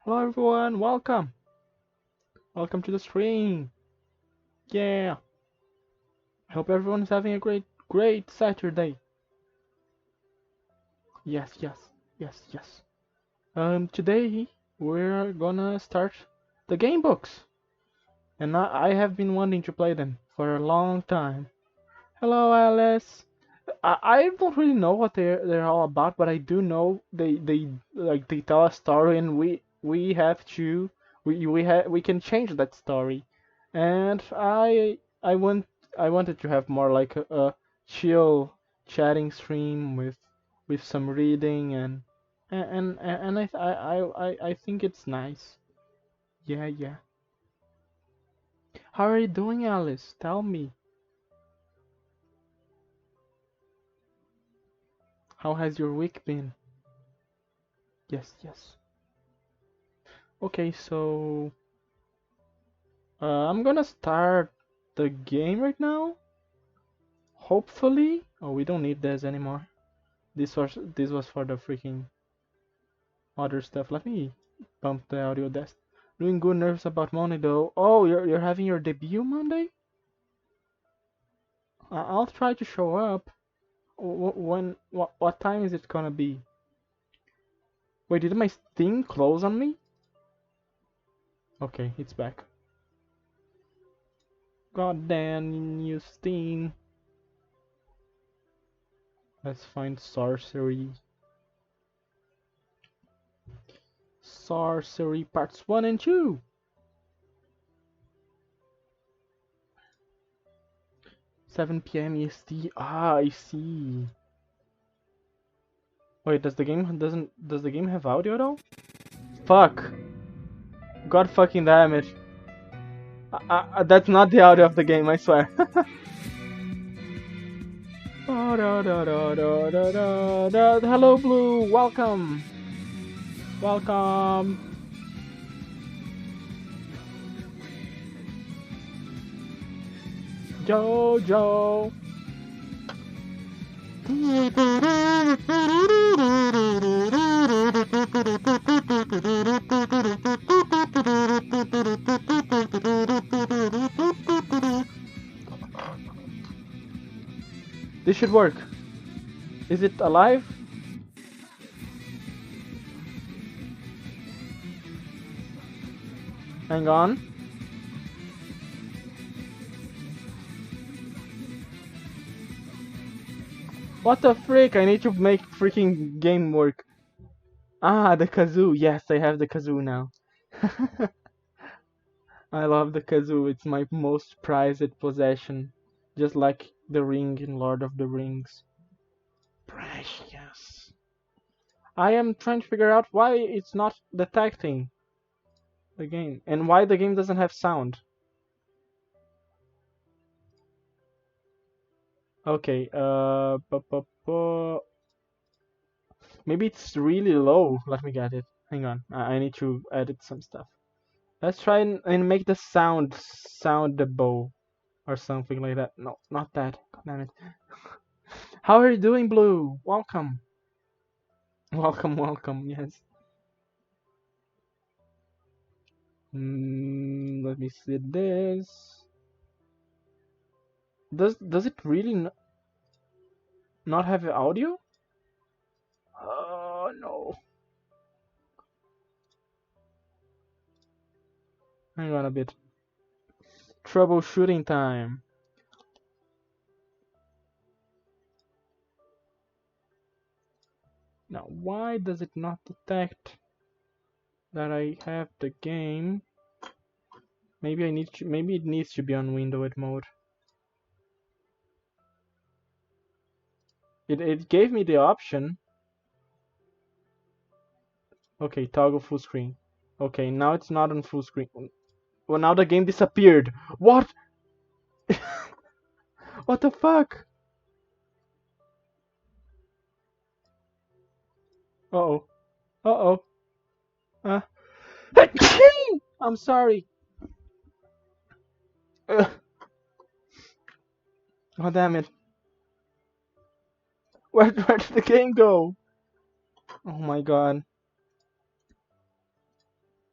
Hello everyone, welcome! Welcome to the stream! Yeah! I hope everyone's having a great Saturday! Yes. Today we're gonna start the game books! And I have been wanting to play them for a long time. Hello Alice! I don't really know what they're all about, but I do know they tell a story and we have to we can change that story, and I wanted to have more like a chill chatting stream with some reading and I think it's nice. Yeah. How are you doing, Alice? Tell me. How has your week been? Yes. Okay, so I'm gonna start the game right now. Hopefully. Oh, we don't need this anymore. This was for the freaking other stuff. Let me bump the audio desk. Doing good, nervous about Monday though. Oh, you're having your debut Monday? I'll try to show up. What time is it gonna be? Wait, did my Steam close on me? Okay, it's back. God damn you, Steam. Let's find sorcery. Sorcery parts 1 and 2. 7 p.m. EST. Ah, I see. Wait, does the game have audio at all? Fuck. God fucking damn it. That's not the audio of the game, I swear. Hello, Blue. Welcome. Welcome. Jojo. This should work. Is it alive? Hang on. What the frick? I need to make freaking game work. Ah, the kazoo. Yes, I have the kazoo now. I love the kazoo. It's my most prized possession. Just like the ring in Lord of the Rings. Precious. I am trying to figure out why it's not detecting the game and why the game doesn't have sound. Okay, maybe it's really low. Let me get it. Hang on. I need to edit some stuff. Let's try and make the sound soundable or something like that. No, not that. God damn it. How are you doing, Blue? Welcome. Welcome. Yes. Let me see this. Does it really not have audio? Oh no. Hang on a bit. Troubleshooting time. Now, why does it not detect that I have the game? Maybe it needs to be on windowed mode. It gave me the option. Okay, toggle full screen. Okay, now it's not on full screen. Well, now the game disappeared. What? What the fuck? Uh-oh. Uh-oh. Uh. I'm sorry. Oh, damn it. Where did the game go? Oh my god.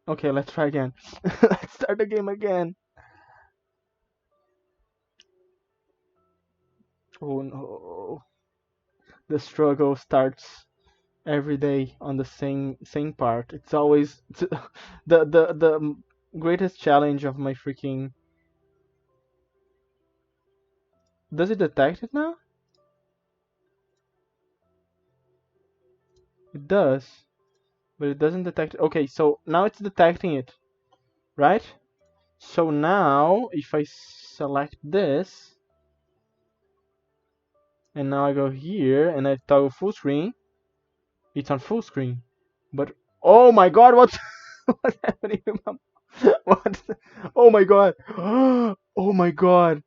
Okay, let's try again. Let's start the game again. Oh no. The struggle starts every day on the same part. It's always the greatest challenge of my freaking. Does it detect it now? It does, but it doesn't detect it. Okay, so now it's detecting it, right? So now if I select this and now I go here and I toggle full screen, it's on full screen. But oh my god, what's what's happening? What? Oh my god! Oh my god!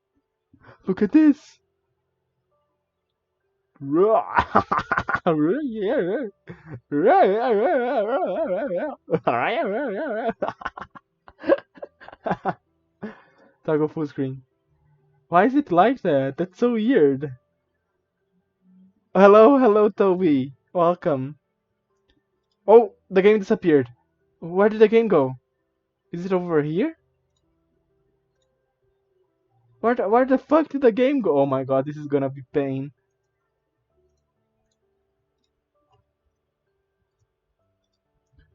Look at this! Toggle full screen. Why is it like that? That's so weird. Hello, hello, Toby. Welcome. Oh, the game disappeared. Where did the game go? Is it over here? Where the fuck did the game go? Oh my god, this is gonna be pain.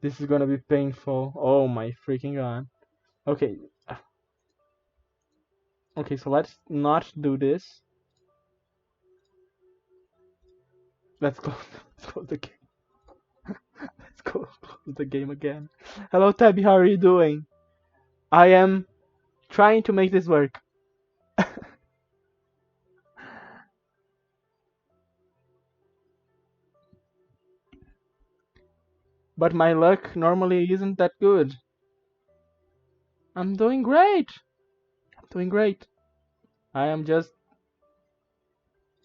This is gonna be painful. Oh my freaking god. Okay. Okay, so let's not do this. Let's go. Let's close the game. Let's go close the game again. Hello, Tabby. How are you doing? I am trying to make this work. But my luck normally isn't that good. I'm doing great. I'm doing great. I am just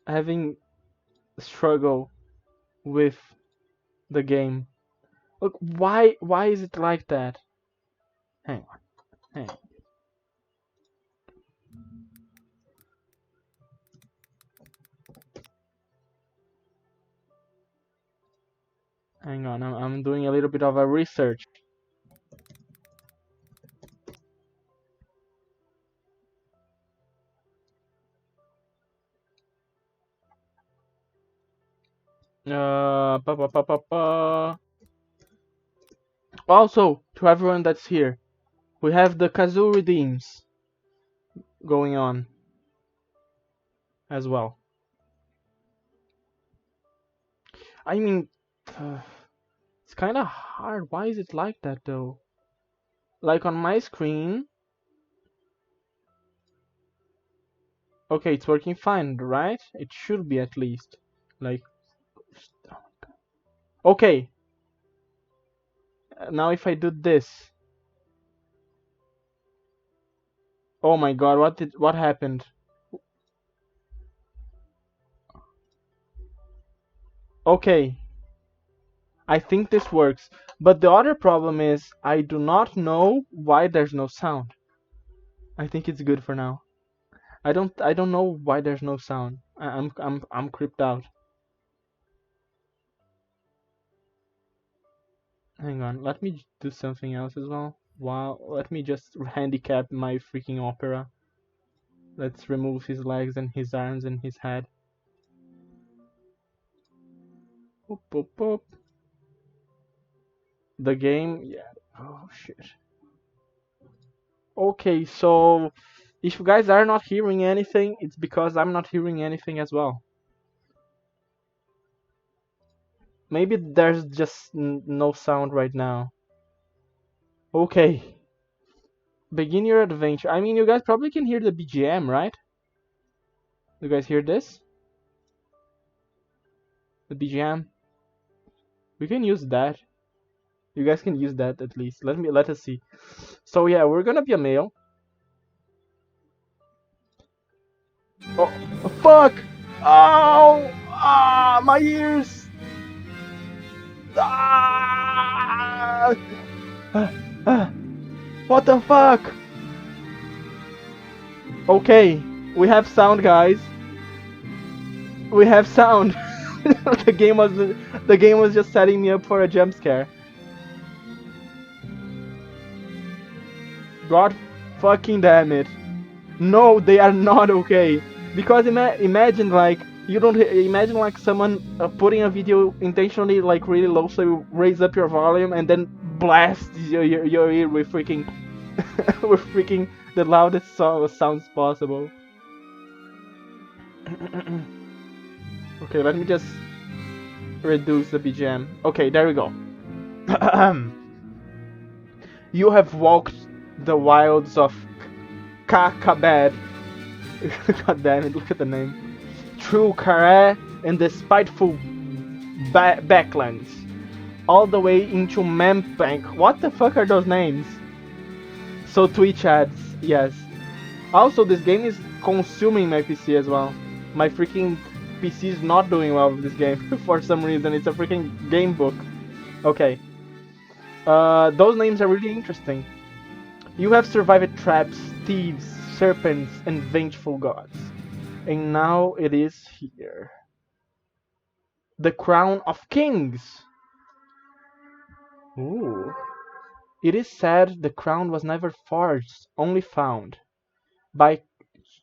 having struggle with the game. Look, why is it like that? Hang on. Hang on. I'm doing a little bit of a research. Pa, pa, pa, pa, pa. Also, to everyone that's here, we have the Kazoo redeems going on as well. I mean, it's kind of hard. Why is it like that though? Like on my screen, okay, it's working fine, right? It should be at least. Like, okay. Now if I do this, oh my god, what happened? Okay, I think this works. But the other problem is I do not know why there's no sound. I think it's good for now. I don't know why there's no sound. I'm creeped out. Hang on, let me do something else as well. Wow, let me just handicap my freaking opera. Let's remove his legs and his arms and his head. Boop, boop, boop. The game, yeah. Oh shit. Okay, so if you guys are not hearing anything, it's because I'm not hearing anything as well. Maybe there's just no sound right now. Okay. Begin your adventure. I mean, you guys probably can hear the BGM, right? You guys hear this? The BGM? We can use that. You guys can use that at least. Let us see. So yeah, we're gonna be a male. Oh, fuck! Oh! Ah, my ears! Ah! What the fuck? Okay, we have sound, guys. We have sound. The game was just setting me up for a jump scare. God fucking damn it. No, they are not okay. Because imagine like you don't imagine like someone putting a video intentionally like really low, so you raise up your volume and then blast your ear with freaking with freaking the loudest sounds possible. Okay, let me just reduce the BGM. Okay, there we go. You have walked the wilds of Kakabad. God damn it, look at the name. Through Kare and the spiteful backlands. All the way into Mempank. What the fuck are those names? So Twitch ads, yes. Also, this game is consuming my PC as well. My freaking PC is not doing well with this game for some reason. It's a freaking game book. Okay. Those names are really interesting. You have survived traps, thieves, serpents, and vengeful gods. And now it is here. The Crown of Kings! Ooh. It is said the crown was never forged, only found. By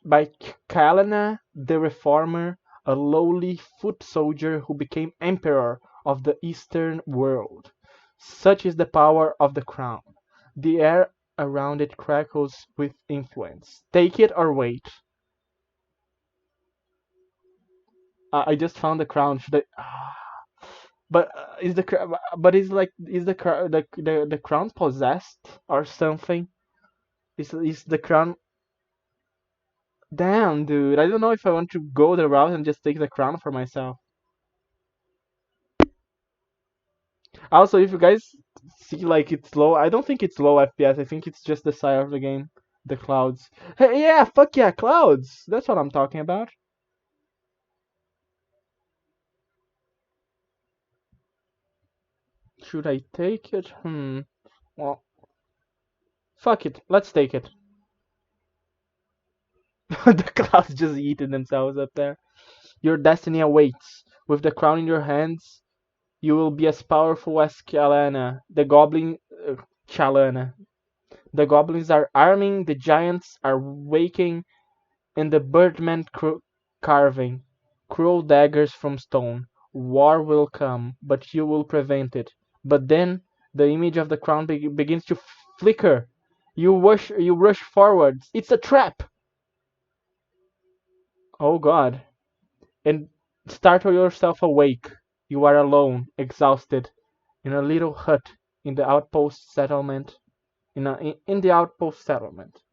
by Kalana the Reformer, a lowly foot soldier who became emperor of the Eastern world. Such is the power of the crown. The air around it crackles with influence. Take it or wait. I just found the crown. Should I? But is the crown possessed or something? Is the crown? Damn, dude. I don't know if I want to go the route and just take the crown for myself. Also, if you guys see like it's low, I don't think it's low FPS. I think it's just the side of the game, the clouds. Hey, yeah, fuck yeah, clouds. That's what I'm talking about. Should I take it? Well, fuck it. Let's take it. The clouds just eating themselves up there. Your destiny awaits. With the crown in your hands, you will be as powerful as Chalana, the goblin. Chalana. The goblins are arming, the giants are waking, and the birdmen carving cruel daggers from stone. War will come, but you will prevent it. But then the image of the crown begins to flicker. You rush forwards. It's a trap! Oh god. And startle yourself awake. You are alone, exhausted, in a little hut in the outpost settlement. In the outpost settlement.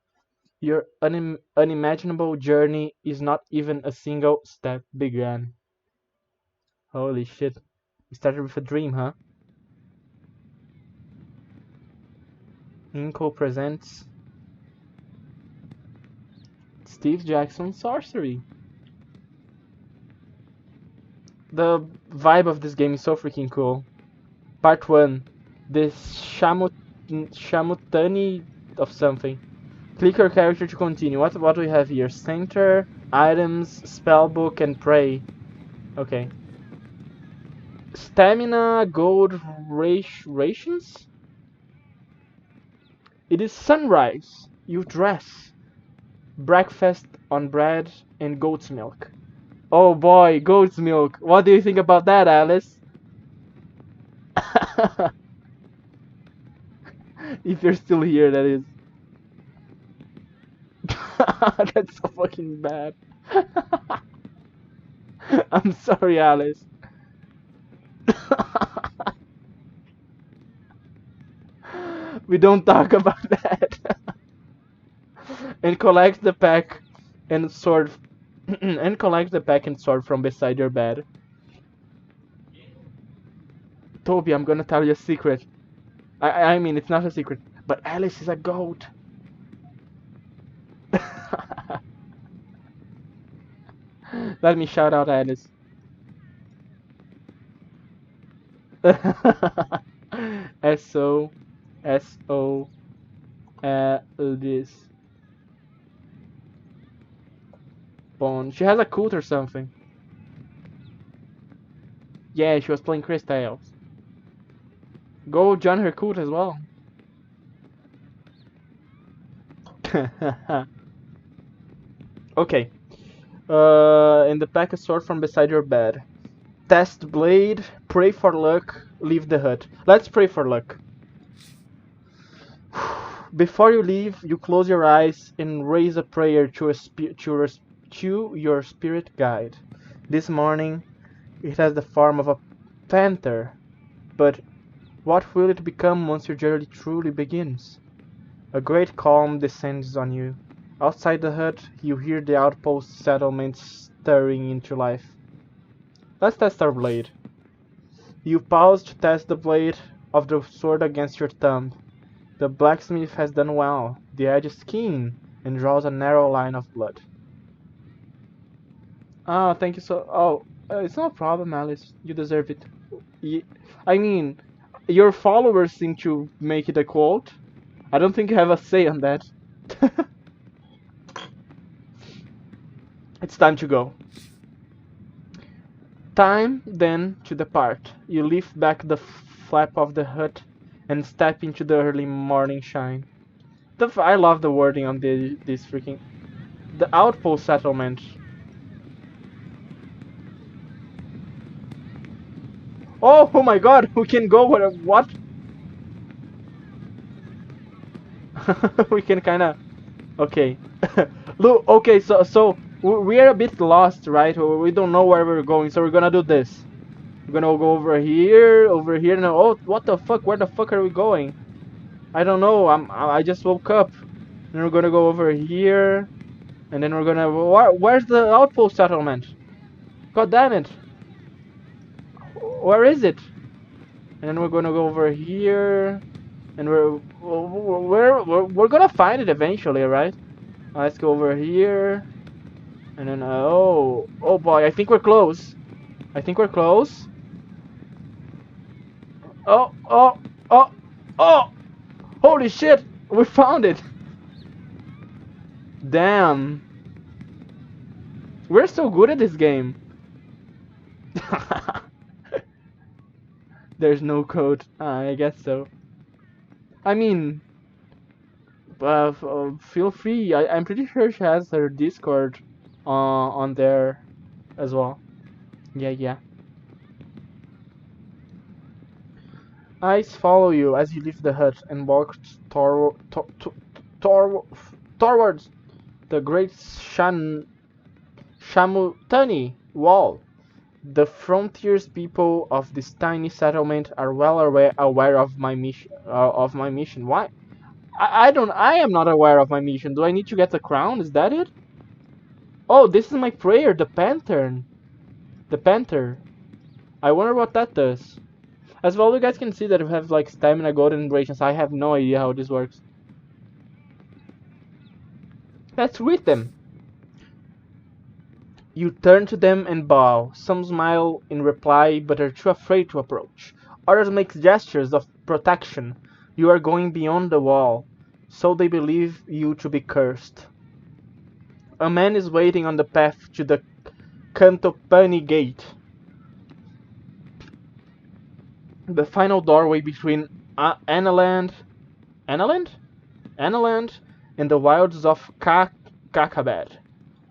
Your unimaginable journey is not even a single step begun. Holy shit. It started with a dream, huh? Inco presents Steve Jackson Sorcery. The vibe of this game is so freaking cool. Part 1. This Shamutani of something. Click your character to continue. What do we have here? Center, items, spellbook, and pray. Okay. Stamina, gold, rations? It is sunrise. You dress. Breakfast on bread and goat's milk. Oh boy, goat's milk. What do you think about that, Alice? If you're still here, that is. That's so fucking bad. I'm sorry, Alice. We don't talk about that. And collect the pack and sword and collect the pack and sword from beside your bed. Toby, I'm gonna tell you a secret. I mean, it's not a secret, but Alice is a goat. Let me shout out Alice. S-O, S-O, this. Bone. She has a cult or something. Yeah, she was playing Crystals. Go join her cult as well. Okay. In the pack a sword from beside your bed. Test blade, pray for luck, leave the hut. Let's pray for luck. Before you leave, you close your eyes and raise a prayer to your spirit guide. This morning, it has the form of a panther, but what will it become once your journey truly begins? A great calm descends on you. Outside the hut, you hear the outpost settlement stirring into life. Let's test our blade. You pause to test the blade of the sword against your thumb. The blacksmith has done well. The edge is keen and draws a narrow line of blood. Oh, thank you so. Oh, it's no problem, Alice. You deserve it. I mean, your followers seem to make it a quote. I don't think I have a say on that. It's time to go. Time, then, to depart. You lift back the flap of the hut and step into the early morning shine. I love the wording on this freaking... The outpost settlement. Oh my god, we can go where... What? We can kinda... Okay. Look, okay, so we are a bit lost, right? We don't know where we're going, so we're gonna do this. We're gonna go over here, and oh, what the fuck? Where the fuck are we going? I don't know. I just woke up. And we're gonna go over here, and then we're gonna. Where's the outpost settlement? God damn it! Where is it? And then we're gonna go over here, and we're gonna find it eventually, right? Let's go over here, and then oh boy, I think we're close. I think we're close. Oh, oh, oh, oh! Holy shit! We found it! Damn. We're so good at this game. There's no code. I guess so. I mean, feel free. I'm pretty sure she has her Discord on there as well. Yeah. Eyes follow you as you leave the hut and walk towards the great Shamutani wall. The frontiers people of this tiny settlement are well aware of my mission. Why? I am not aware of my mission. Do I need to get the crown? Is that it? Oh, this is my prayer. The panther. The panther. I wonder what that does. As well, you guys can see that we have like stamina, golden rations. I have no idea how this works. Let's read them. You turn to them and bow. Some smile in reply but are too afraid to approach. Others make gestures of protection. You are going beyond the wall, so they believe you to be cursed. A man is waiting on the path to the Cantopani gate, the final doorway between Analand and the wilds of Kakabad.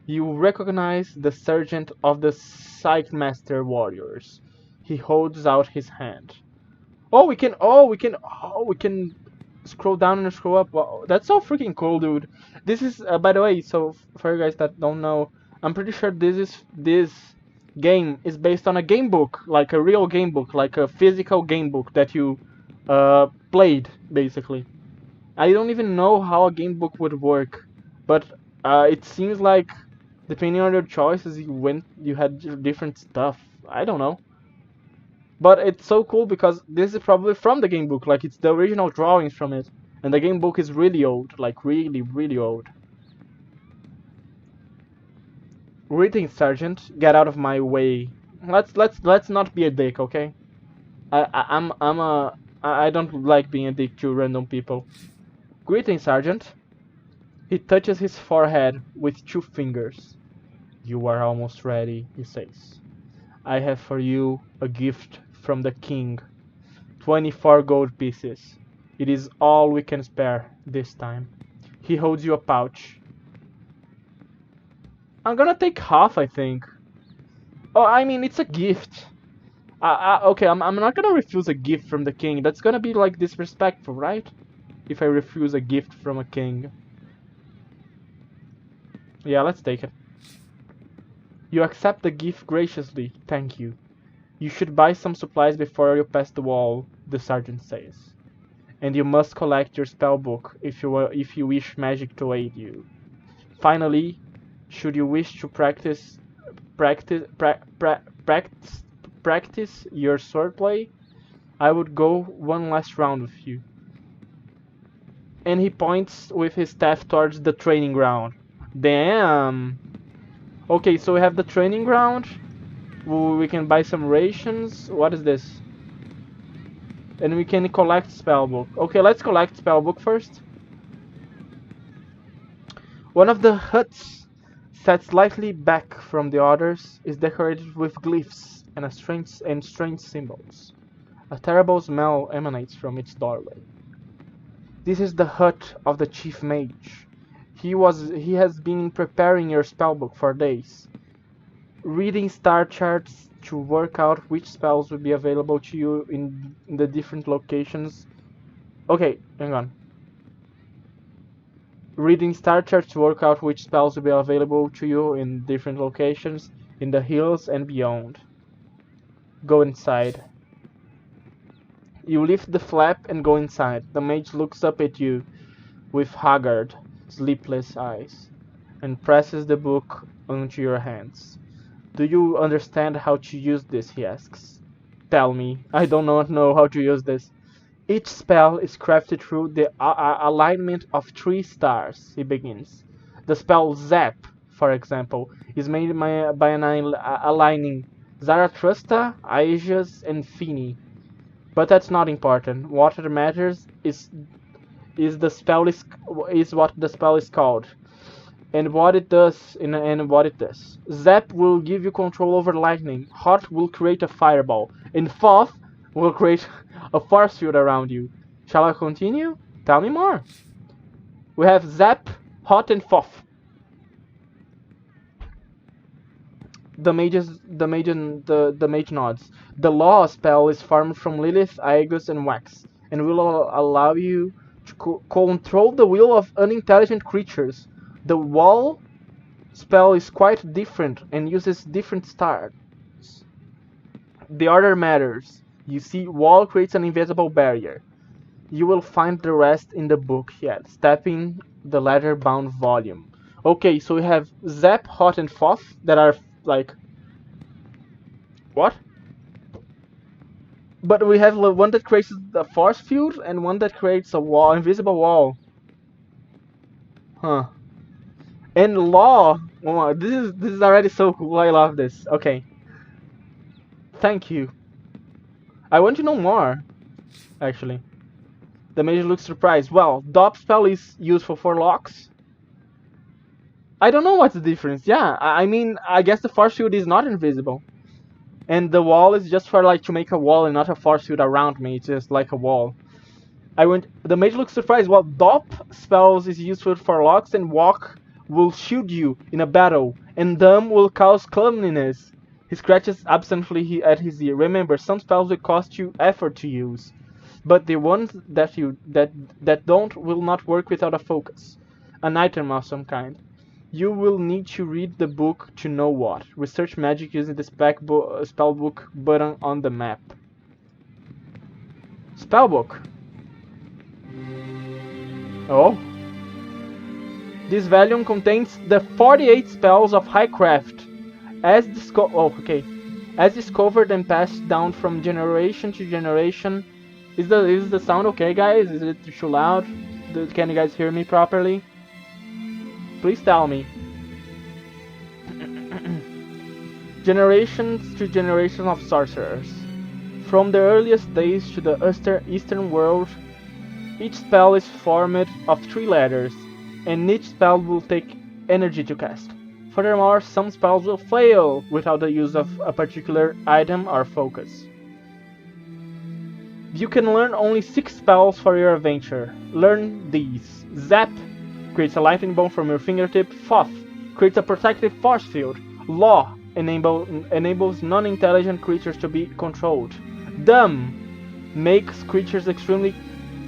You recognize the sergeant of the Sightmaster warriors. He holds out his hand. We can scroll down and scroll up. Wow, that's so freaking cool, dude. This is, by the way, so for you guys that don't know, I'm pretty sure this game is based on a game book, like a real game book, like a physical game book that you played, basically. I don't even know how a game book would work, but it seems like depending on your choices, you had different stuff. I don't know. But it's so cool because this is probably from the game book, like it's the original drawings from it. And the game book is really old, like really, really old. Greetings, Sergeant. Get out of my way. Let's not be a dick, okay? I don't like being a dick to random people. Greetings, Sergeant. He touches his forehead with 2 fingers. You are almost ready, he says. I have for you a gift from the king. 24 gold pieces. It is all we can spare this time. He holds you a pouch. I'm gonna take half, I think. Oh, I mean, it's a gift. Okay, I'm not gonna refuse a gift from the king. That's gonna be like disrespectful, right? If I refuse a gift from a king. Yeah, let's take it. You accept the gift graciously, thank you. You should buy some supplies before you pass the wall, the sergeant says. And you must collect your spellbook if you wish magic to aid you. Finally, should you wish to practice your swordplay, I would go one last round with you. And he points with his staff towards the training ground. Damn. Okay, so we have the training ground. We can buy some rations. What is this? And we can collect spellbook. Okay, let's collect spellbook first. One of the huts, set slightly back from the others, is decorated with glyphs and strange symbols. A terrible smell emanates from its doorway. This is the hut of the chief mage. He has been preparing your spellbook for days, reading star charts to work out which spells will be available to you in the different locations. Okay, hang on. Reading star charts to work out which spells will be available to you in different locations, in the hills and beyond. Go inside. You lift the flap and go inside. The mage looks up at you with haggard, sleepless eyes, and presses the book onto your hands. Do you understand how to use this? He asks. Tell me, I do not know how to use this. Each spell is crafted through the alignment of 3 stars, he begins. The spell Zap, for example, is made by aligning Zarathustra, Aegis, and Fini. But that's not important. What matters is what the spell is called, and what it does. Zap will give you control over lightning. Hot will create a fireball, and Foth will create a force field around you. Shall I continue? Tell me more. We have Zap, Hot, and Foth. The mage nods. The law spell is formed from Lilith, Aegis, and Wax, and will allow you to control the will of unintelligent creatures. The wall spell is quite different and uses different stars. The order matters. You see, wall creates an invisible barrier. You will find the rest in the book, he adds, tapping the leather-bound volume. Okay, so we have Zap, Hot, and Foth that are like... What? But we have one that creates a force field and one that creates a wall, invisible wall. Huh. And law. Oh, this is already so cool. I love this. Okay. Thank you. I want to know more, actually. The mage looks surprised. Well, Dop spell is useful for locks. I don't know what's the difference. Yeah, I mean, I guess the force field is not invisible. And the wall is just for like to make a wall and not a force field around me. It's just like a wall. The mage looks surprised. Well, Dop spells is useful for locks, and Walk will shield you in a battle, and Dumb will cause clumsiness. He scratches absently at his ear. Remember, some spells will cost you effort to use, but the ones that don't will not work without a focus, an item of some kind. You will need to read the book to know what. Research magic using the spellbook button on the map. Spellbook. Oh. This volume contains the 48 spells of high craft, as discovered and passed down from generation to generation. Is the sound okay, guys? Is it too loud? Can you guys hear me properly? Please tell me. Generations to generations of sorcerers. From the earliest days to the Eastern world, each spell is formed of 3 letters, and each spell will take energy to cast. Furthermore, some spells will fail without the use of a particular item or focus. You can learn only 6 spells for your adventure. Learn these: Zap, creates a lightning bolt from your fingertip. Foth creates a protective force field. Law enables non-intelligent creatures to be controlled. Dumb makes creatures extremely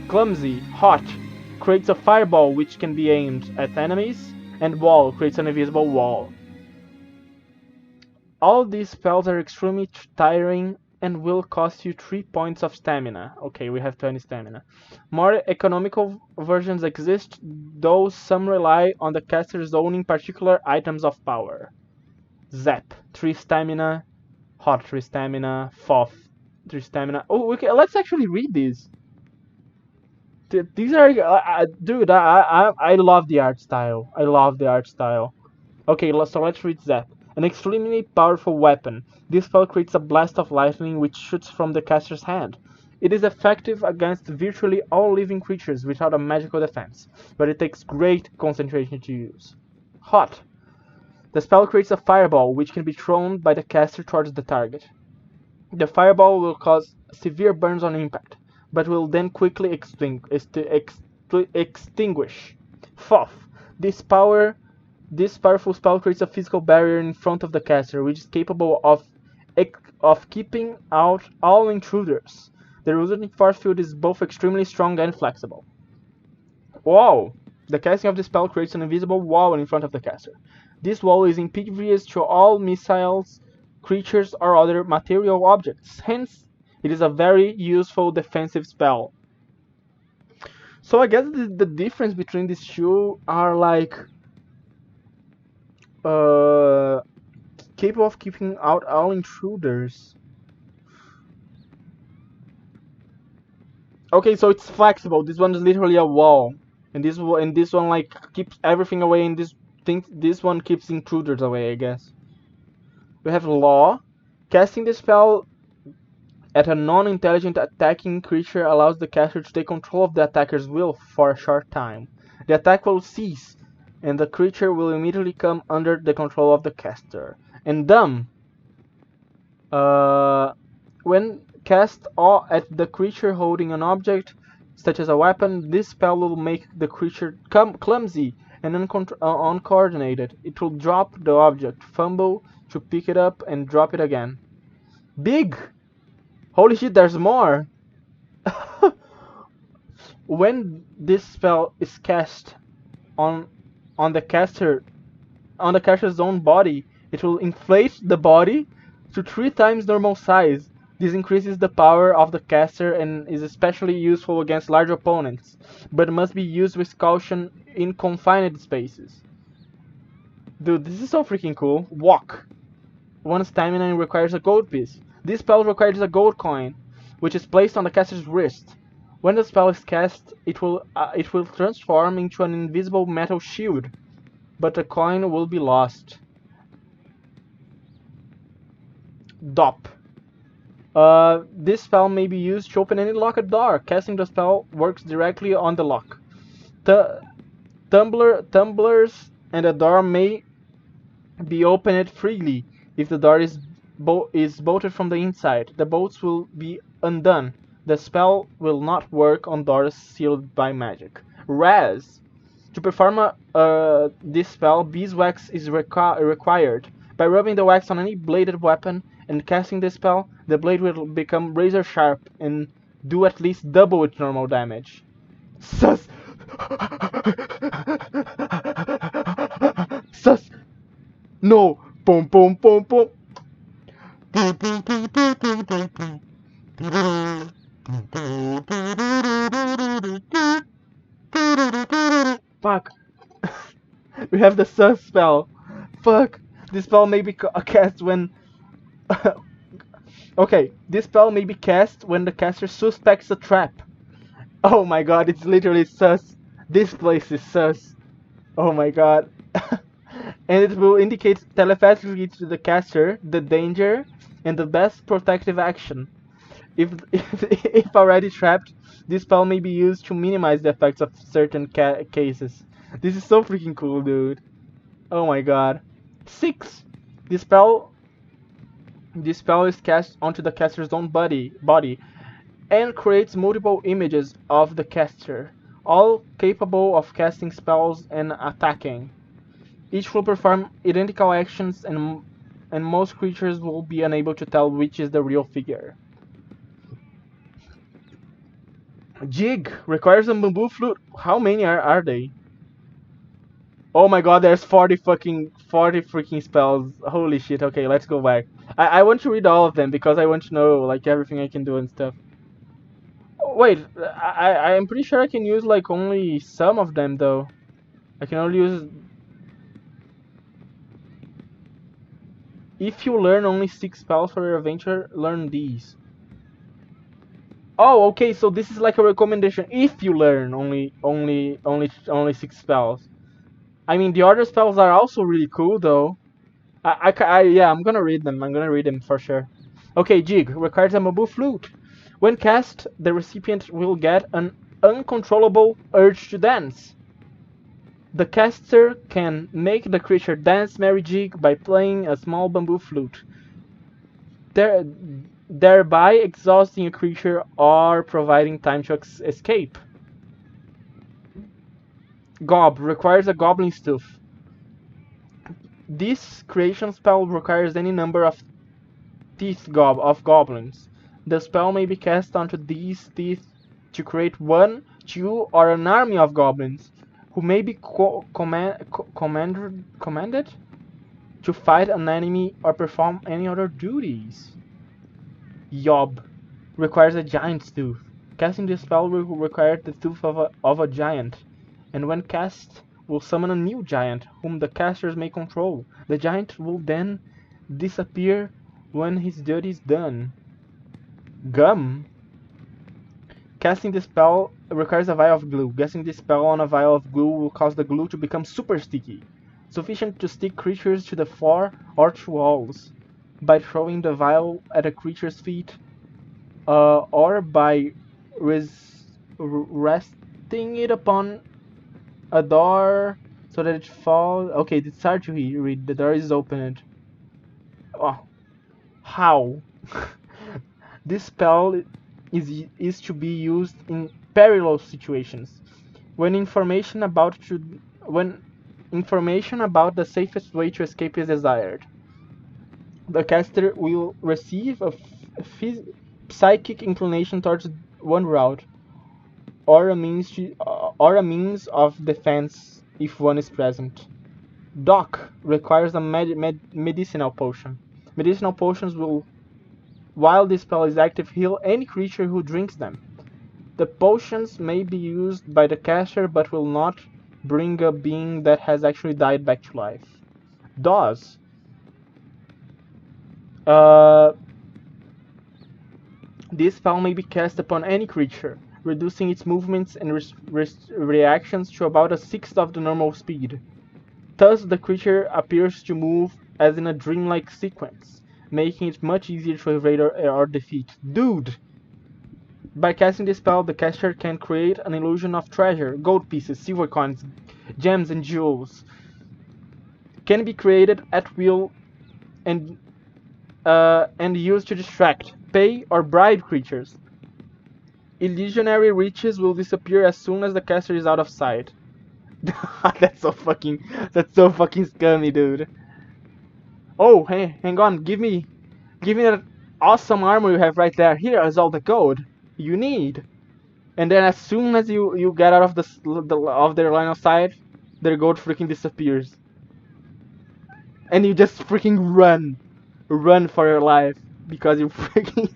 clumsy. Hot creates a fireball which can be aimed at enemies. And Wall creates an invisible wall. All these spells are extremely tiring and will cost you 3 points of stamina. Okay, we have 20 stamina. More economical versions exist, though some rely on the caster's owning particular items of power. Zap, 3 stamina. Hot, 3 stamina. Foth, 3 stamina. Oh, okay, let's actually read these. These are... dude, I love the art style. I love the art style. Okay, so let's read Zap. An extremely powerful weapon. This spell creates a blast of lightning which shoots from the caster's hand. It is effective against virtually all living creatures without a magical defense, but it takes great concentration to use. Hot. The spell creates a fireball which can be thrown by the caster towards the target. The fireball will cause severe burns on impact, but will then quickly extinguish. Foth. This powerful spell creates a physical barrier in front of the caster, which is capable of keeping out all intruders. The resulting force field is both extremely strong and flexible. Wall. The casting of the spell creates an invisible wall in front of the caster. This wall is impervious to all missiles, creatures, or other material objects. Hence, it is a very useful defensive spell. So I guess the difference between these two are like... capable of keeping out all intruders. Okay, so it's flexible. This one is literally a wall, and this one like keeps everything away, and this one keeps intruders away, I guess. We have Law. Casting the spell at a non-intelligent attacking creature allows the caster to take control of the attacker's will for a short time. The attack will cease, and the creature will immediately come under the control of the caster. And Dumb. When cast at the creature holding an object, such as a weapon, this spell will make the creature clumsy and uncoordinated. It will drop the object, fumble to pick it up, and drop it again. Big! Holy shit, there's more! When this spell is cast on the caster's own body, it will inflate the body to 3 times normal size. This increases the power of the caster and is especially useful against large opponents, but must be used with caution in confined spaces. Dude, this is so freaking cool. Walk. 1 stamina and requires a gold piece. This spell requires a gold coin, which is placed on the caster's wrist. When the spell is cast, it will transform into an invisible metal shield, but the coin will be lost. Dop. This spell may be used to open any locked door. Casting the spell works directly on the lock. Tumblers and a door may be opened freely if the door is bolted from the inside. The bolts will be undone. The spell will not work on doors sealed by magic. Raz. To perform this spell, beeswax is required. By rubbing the wax on any bladed weapon and casting the spell, the blade will become razor sharp and do at least double its normal damage. Sus! Sus! No! Boom, boom, boom, boom! Fuck! We have the sus spell. Fuck! This spell may be cast when... Okay, this spell may be cast when the caster suspects a trap. Oh my god, it's literally sus. This place is sus. Oh my god. And it will indicate telepathically to the caster the danger and the best protective action. If already trapped, this spell may be used to minimize the effects of certain cases. This is so freaking cool, dude. Oh my god. 6. This spell is cast onto the caster's own body and creates multiple images of the caster. all capable of casting spells and attacking. Each will perform identical actions, and most creatures will be unable to tell which is the real figure. Jig requires a bamboo flute. How many are they? Oh my god, there's 40 freaking spells. Holy shit, okay, let's go back. I want to read all of them because I want to know like everything I can do and stuff. Oh, wait, I'm pretty sure I can use like only some of them though. I can only use... If you learn only 6 spells for your adventure, learn these. Oh, okay, so this is like a recommendation if you learn only 6 spells. I mean, the other spells are also really cool though. Yeah, I'm gonna read them. I'm gonna read them for sure. Okay, Jig requires a bamboo flute. When cast, the recipient will get an uncontrollable urge to dance. The caster can make the creature dance Merry Jig by playing a small bamboo flute, thereby exhausting a creature or providing time to escape. Gob requires a goblin stuff. This creation spell requires any number of teeth of goblins. The spell may be cast onto these teeth to create one, two, or an army of goblins, who may be commanded to fight an enemy or perform any other duties. Yob requires a giant's tooth. Casting this spell will require the tooth of a giant, and when cast, will summon a new giant, whom the casters may control. The giant will then disappear when his duty is done. Gum. Casting this spell requires a vial of glue. Casting this spell on a vial of glue will cause the glue to become super sticky, sufficient to stick creatures to the floor or to walls, by throwing the vial at a creature's feet, or by resting it upon a door so that it falls. Okay, it's hard to read. The door is opened. Oh, how? This spell is to be used in perilous situations, when information about the safest way to escape is desired. The caster will receive a psychic inclination towards one route, or a means of defense if one is present. Doc requires a medicinal potion. Medicinal potions will, while this spell is active, heal any creature who drinks them. The potions may be used by the caster but will not bring a being that has actually died back to life. Does. This spell may be cast upon any creature, reducing its movements and reactions to about a sixth of the normal speed. Thus, the creature appears to move as in a dreamlike sequence, making it much easier to evade or defeat. Dude! By casting this spell, the caster can create an illusion of treasure, gold pieces, silver coins, gems, and jewels. Can be created at will and used to distract, pay, or bribe creatures. Illusionary riches will disappear as soon as the caster is out of sight. That's so fucking scummy, dude. Oh, hey, hang on, give me that awesome armor you have right there. Here is all the gold you need. And then as soon as you get out of their line of sight, their gold freaking disappears. And you just freaking run for your life because you freaking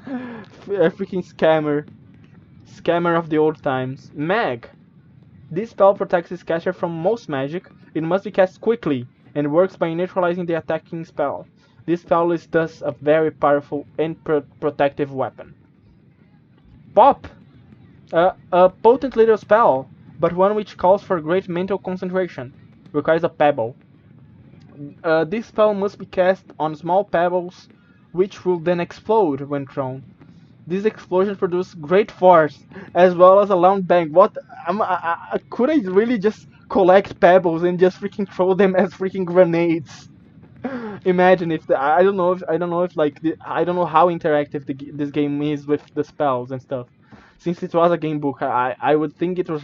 a freaking scammer of the old times. Mag. This spell protects its caster from most magic. It must be cast quickly and works by neutralizing the attacking spell. This spell is thus a very powerful and protective weapon. Pop. A potent little spell, but one which calls for great mental concentration. Requires a pebble. This spell must be cast on small pebbles, which will then explode when thrown. These explosions produce great force, as well as a loud bang. What? Could I really just collect pebbles and just freaking throw them as freaking grenades? Imagine if I don't know if like I don't know how interactive this game is with the spells and stuff. since it was a game book, I would think it would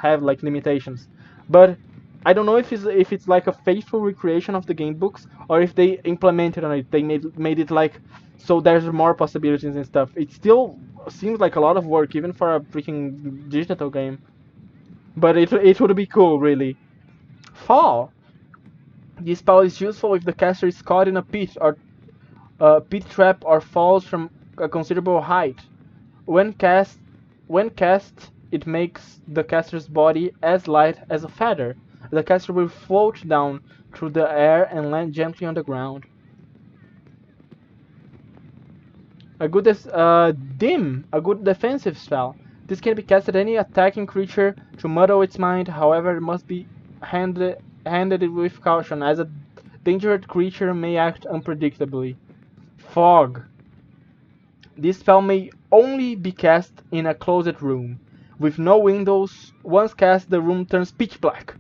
have like limitations, but I don't know if it's like a faithful recreation of the game books or if they implemented on it. They made it like so there's more possibilities and stuff. It still seems like a lot of work even for a freaking digital game, but it would be cool really. Fall. This spell is useful if the caster is caught in a pit or pit trap or falls from a considerable height. When cast, when cast, it makes the caster's body as light as a feather. The caster will float down through the air and land gently on the ground. A good dim, a good defensive spell. This can be cast at any attacking creature to muddle its mind. However, it must be handled with caution, as a dangerous creature may act unpredictably. Fog. This spell may only be cast in a closed room, with no windows. Once cast, the room turns pitch black,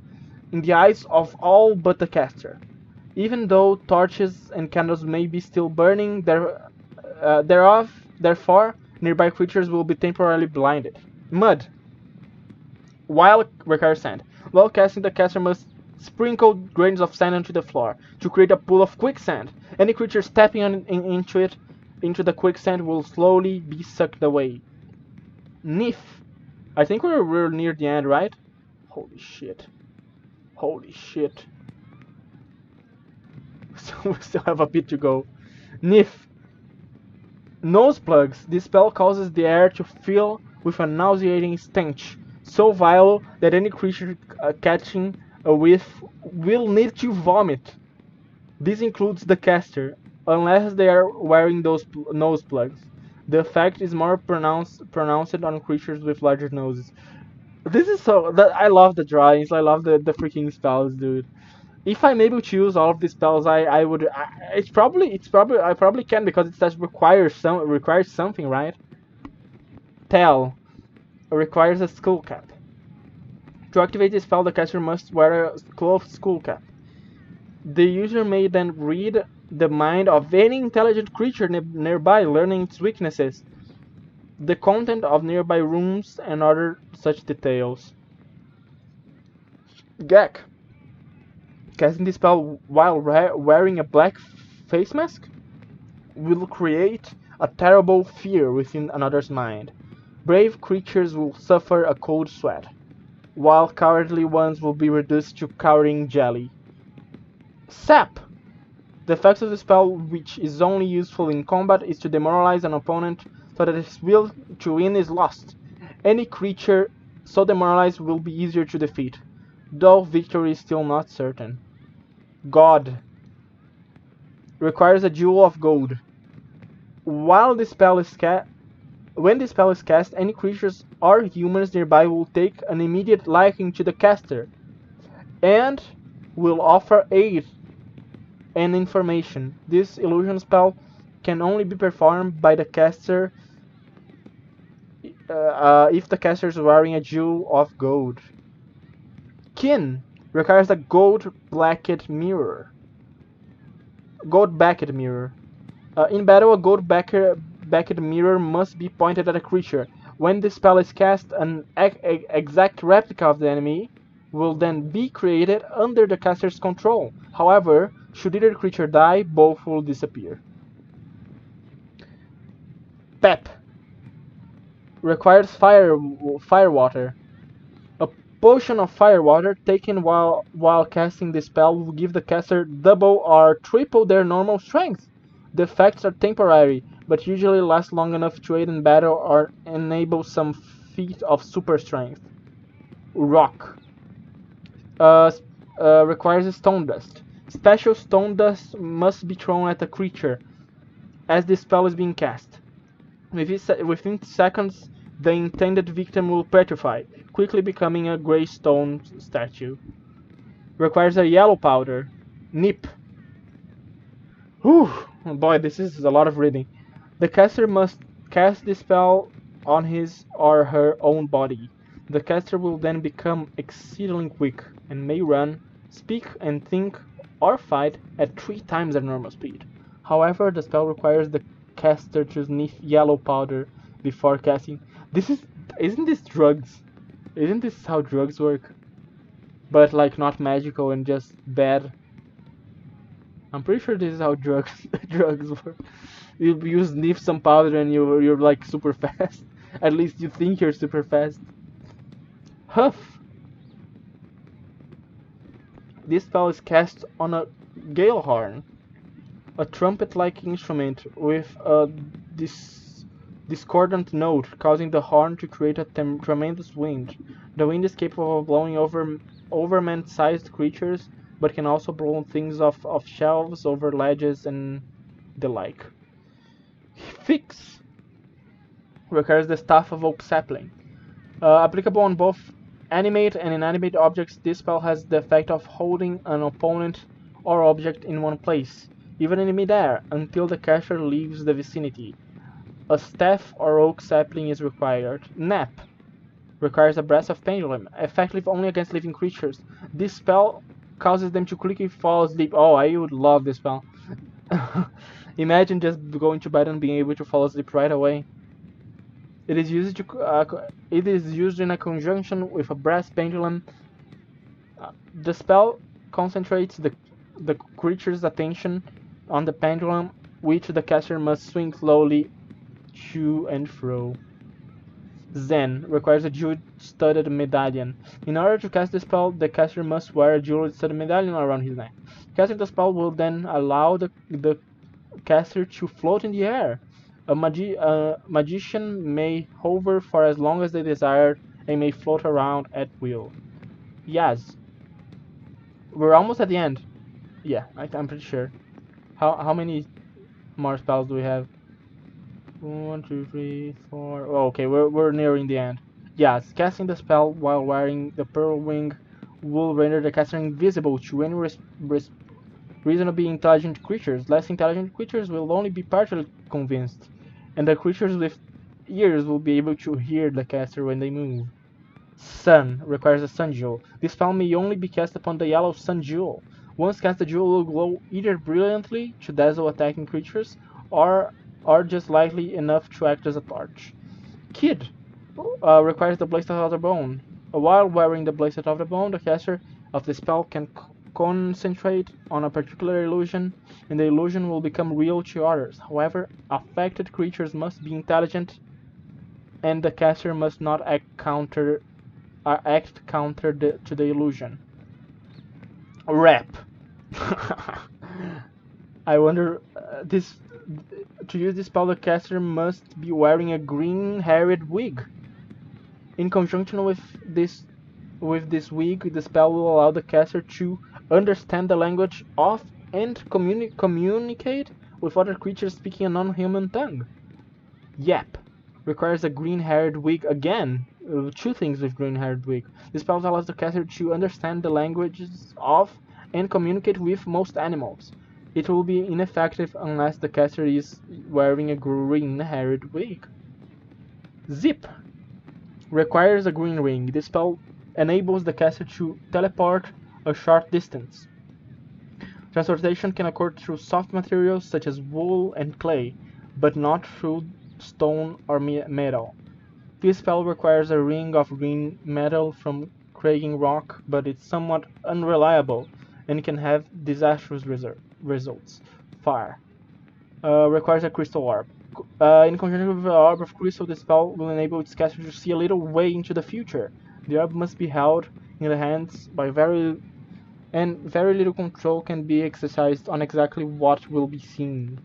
in the eyes of all but the caster. Even though torches and candles may be still burning, therefore, nearby creatures will be temporarily blinded. Mud. While requires sand. While casting, the caster must sprinkle grains of sand onto the floor to create a pool of quicksand. Any creature stepping into the quicksand will slowly be sucked away. Nif. I think we're near the end, right? Holy shit. Holy shit. So we still have a bit to go. Nif. Nose plugs. This spell causes the air to fill with a nauseating stench, so vile that any creature catching a whiff will need to vomit. This includes the caster, unless they are wearing those nose plugs. The effect is more pronounced on creatures with larger noses. This is so. I love the drawings. I love the freaking spells, dude. If I'm able to use all of these spells, I would. I probably can because it does requires something, right? Tell requires a skull cap. To activate this spell, the caster must wear a cloth skull cap. The user may then read the mind of any intelligent creature nearby, learning its weaknesses, the content of nearby rooms, and other such details. Gek. Casting this spell while wearing a black face mask will create a terrible fear within another's mind. Brave creatures will suffer a cold sweat, while cowardly ones will be reduced to cowering jelly. Sap! The effect of the spell, which is only useful in combat, is to demoralize an opponent so that his will to win is lost. Any creature so demoralized will be easier to defeat, though victory is still not certain. God. Requires a jewel of gold. When this spell is cast, any creatures or humans nearby will take an immediate liking to the caster, and will offer aid and information. This illusion spell can only be performed by the caster if the caster is wearing a jewel of gold. Kin requires a gold-backed mirror. In battle, a gold-backed mirror must be pointed at a creature. When this spell is cast, an exact replica of the enemy will then be created under the caster's control. However, should either creature die, both will disappear. Pep. Requires fire water. A potion of fire water taken while casting this spell will give the caster double or triple their normal strength. The effects are temporary, but usually last long enough to aid in battle or enable some feat of super strength. Rock. Requires stone dust. Special stone dust must be thrown at a creature as the spell is being cast. Within seconds, the intended victim will petrify, quickly becoming a grey stone statue. Requires a yellow powder. Nip. Whew, boy, this is a lot of reading. The caster must cast the spell on his or her own body. The caster will then become exceedingly quick and may run, speak, and think or fight at 3 times their normal speed. However, the spell requires the caster to sniff yellow powder before casting. This is Isn't this drugs? Isn't this how drugs work? But like not magical and just bad. I'm pretty sure this is how drugs drugs work. You sniff some powder and you're like super fast. At least you think you're super fast. Huff. This spell is cast on a gale horn, a trumpet-like instrument with a discordant note, causing the horn to create a tremendous wind. The wind is capable of blowing over man-sized creatures, but can also blow things off shelves, over ledges, and the like. Fix requires the Staff of Oak Sapling. Applicable on both animate and inanimate objects, this spell has the effect of holding an opponent or object in one place, even in midair, until the caster leaves the vicinity. A staff or oak sapling is required. Nap requires a breath of pendulum, effective only against living creatures. This spell causes them to quickly fall asleep. Oh, I would love this spell. Imagine just going to bed and being able to fall asleep right away. It is used in a conjunction with a brass pendulum. The spell concentrates the creature's attention on the pendulum, which the caster must swing slowly to and fro. Zen requires a jewel-studded medallion. In order to cast the spell, the caster must wear a jewel-studded medallion around his neck. Casting the spell will then allow the caster to float in the air. A magician may hover for as long as they desire and may float around at will. Yes. We're almost at the end. Yeah, I'm pretty sure. How many more spells do we have? 1, 2, 3, 4. Oh, okay, we're nearing the end. Yes, casting the spell while wearing the Pearl Ring will render the caster invisible to any reasonably intelligent creatures. Less intelligent creatures will only be partially convinced, and the creatures with ears will be able to hear the caster when they move. Sun requires a Sun Jewel. This spell may only be cast upon the yellow Sun Jewel. Once cast, the jewel will glow either brilliantly to dazzle attacking creatures, or just lightly enough to act as a torch. Kid requires the Bracelet of the Bone. While wearing the Bracelet of the Bone, the caster of the spell can concentrate on a particular illusion, and the illusion will become real to others. However, affected creatures must be intelligent, and the caster must not act counter to the illusion. Rep. I wonder to use this spell, the caster must be wearing a green-haired wig. In conjunction with this wig, the spell will allow the caster to understand the language of and communicate with other creatures speaking a non-human tongue. Yep. Requires a green-haired wig again. Two things with green-haired wig. This spell allows the caster to understand the languages of and communicate with most animals. It will be ineffective unless the caster is wearing a green-haired wig. Zip requires a green ring. This spell enables the caster to teleport a short distance. Transportation can occur through soft materials such as wool and clay, but not through stone or metal. This spell requires a ring of green metal from craggy rock, but it's somewhat unreliable and can have disastrous results. Fire requires a crystal orb. In conjunction with the orb of crystal, the spell will enable its caster to see a little way into the future. The orb must be held in the hands by very little control can be exercised on exactly what will be seen.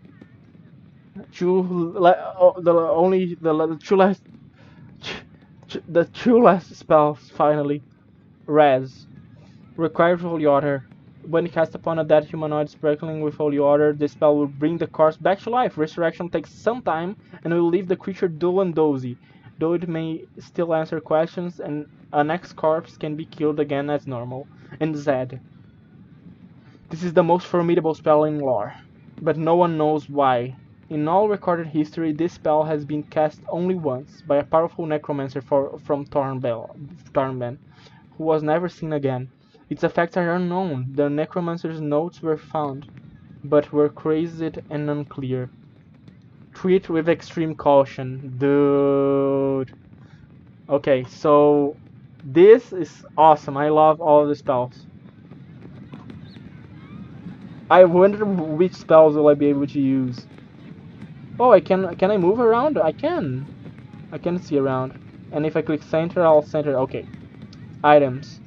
The two last spells finally. Res requires holy water. When cast upon a dead humanoid sparkling with holy water, this spell will bring the corpse back to life. Resurrection takes some time and will leave the creature dull and dozy, though it may still answer questions, and a next corpse can be killed again as normal. And Zed. This is the most formidable spell in lore, but no one knows why. In all recorded history, this spell has been cast only once by a powerful necromancer from Thornben, who was never seen again. Its effects are unknown. The necromancer's notes were found, but were crazed and unclear. Treat with extreme caution, dude. Okay, so this is awesome. I love all the spells. I wonder which spells will I be able to use. Oh, can I move around? I can. I can see around. And if I click center, I'll center. Okay. Items.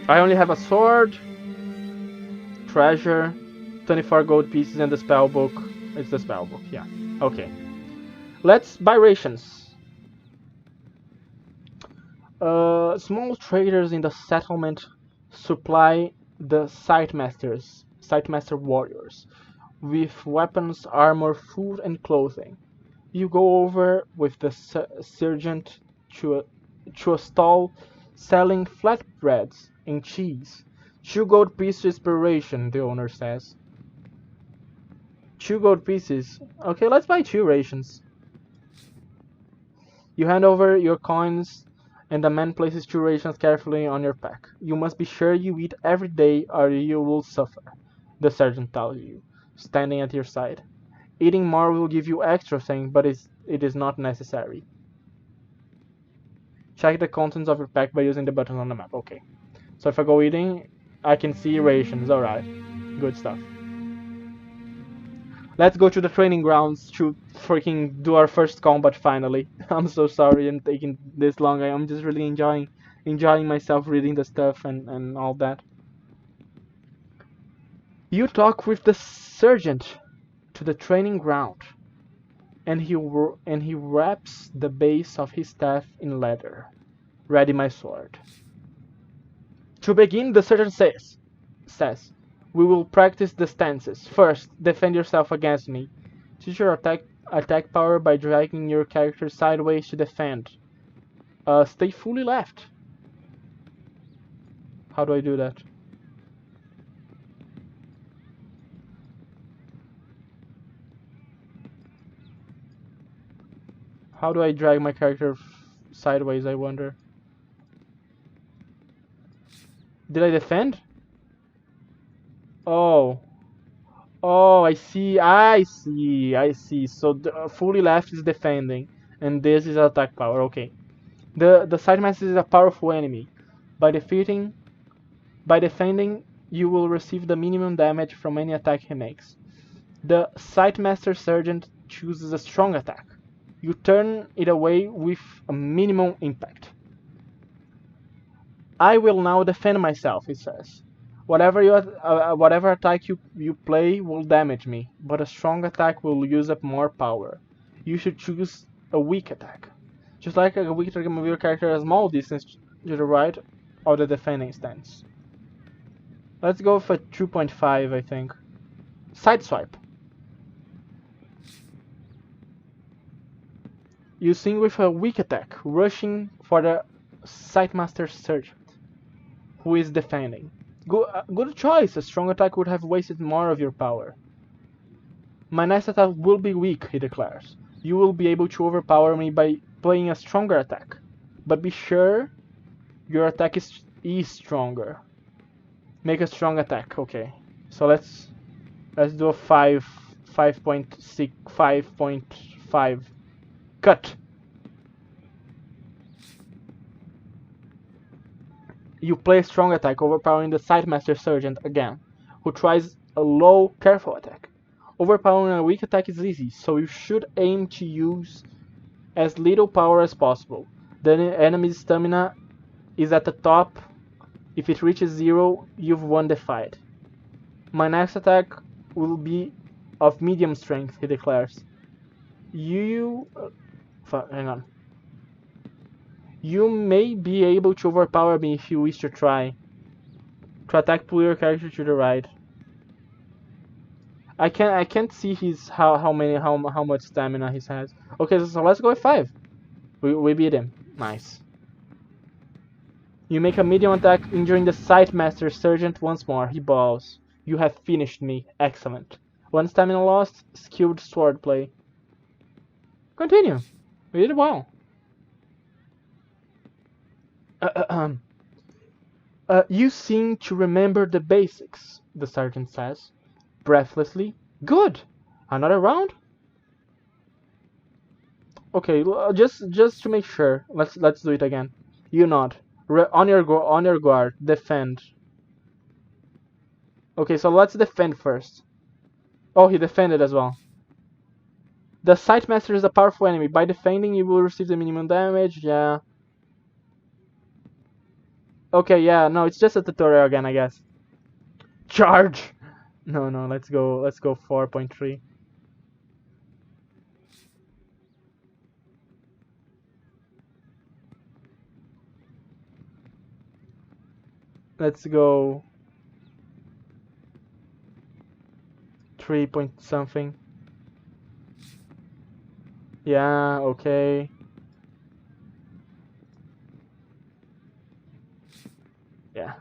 I only have a sword, treasure, 24 gold pieces, and the spell book. It's the spell book, yeah. Okay. Let's buy rations. Small traders in the settlement supply the site master warriors, with weapons, armor, food, and clothing. You go over with the sergeant to a stall selling flatbreads and cheese. 2 gold pieces per ration, the owner says. 2 gold pieces. Okay, let's buy 2 rations. You hand over your coins and the man places 2 rations carefully on your pack. You must be sure you eat every day or you will suffer, the sergeant tells you, standing at your side. Eating more will give you extra things, but it is not necessary. Check the contents of your pack by using the buttons on the map. Okay. So if I go eating, I can see rations. Alright. Good stuff. Let's go to the training grounds to freaking do our first combat finally. I'm so sorry and taking this long. I'm just really enjoying myself reading the stuff and all that. You talk with the sergeant to the training ground, and he wraps the base of his staff in leather. Ready my sword. To begin, the sergeant says, we will practice the stances. First, defend yourself against me. Choose your attack power by dragging your character sideways to defend. Stay fully left. How do I do that? How do I drag my character sideways, I wonder? Did I defend? Oh. Oh, I see. So fully left is defending, and this is attack power. Okay. The side master is a powerful enemy. By defeating, by defending, you will receive the minimum damage from any attack he makes. The site master sergeant chooses a strong attack. You turn it away with a minimum impact. I will now defend myself, he says. Whatever attack you play will damage me, but a strong attack will use up more power. You should choose a weak attack. Just like a weak attack, move your character a small distance to the right of the defending stance. Let's go for 2.5, I think. Sideswipe. You swing with a weak attack, rushing for the Sightmaster Sergeant, who is defending. Good choice, a strong attack would have wasted more of your power. My next attack will be weak, he declares. You will be able to overpower me by playing a stronger attack. But be sure your attack is stronger. Make a strong attack, okay. So let's do a 5.6, 5.5. Cut! You play a strong attack, overpowering the Sidemaster Sergeant again, who tries a low, careful attack. Overpowering a weak attack is easy, so you should aim to use as little power as possible. The enemy's stamina is at the top. If it reaches 0, you've won the fight. My next attack will be of medium strength, he declares. Hang on. You may be able to overpower me if you wish to try. To attack, pull your character to the right. I can't see how much stamina he has. Okay, so let's go with 5. We beat him. Nice. You make a medium attack, injuring the Sightmaster Sergeant once more. He bows. You have finished me. Excellent. 1 stamina lost. Skilled swordplay. Continue. We did well. You seem to remember the basics, the sergeant says, breathlessly. Good! Another round? Okay, just to make sure, let's do it again. You nod. On your guard. Defend. Okay, so let's defend first. Oh, he defended as well. The Sight Master is a powerful enemy. By defending, you will receive the minimum damage. Yeah. Okay, yeah. No, it's just a tutorial again, I guess. Charge. No, no. Let's go. Let's go 4.3. Let's go 3 point something. Yeah. Okay. Yeah.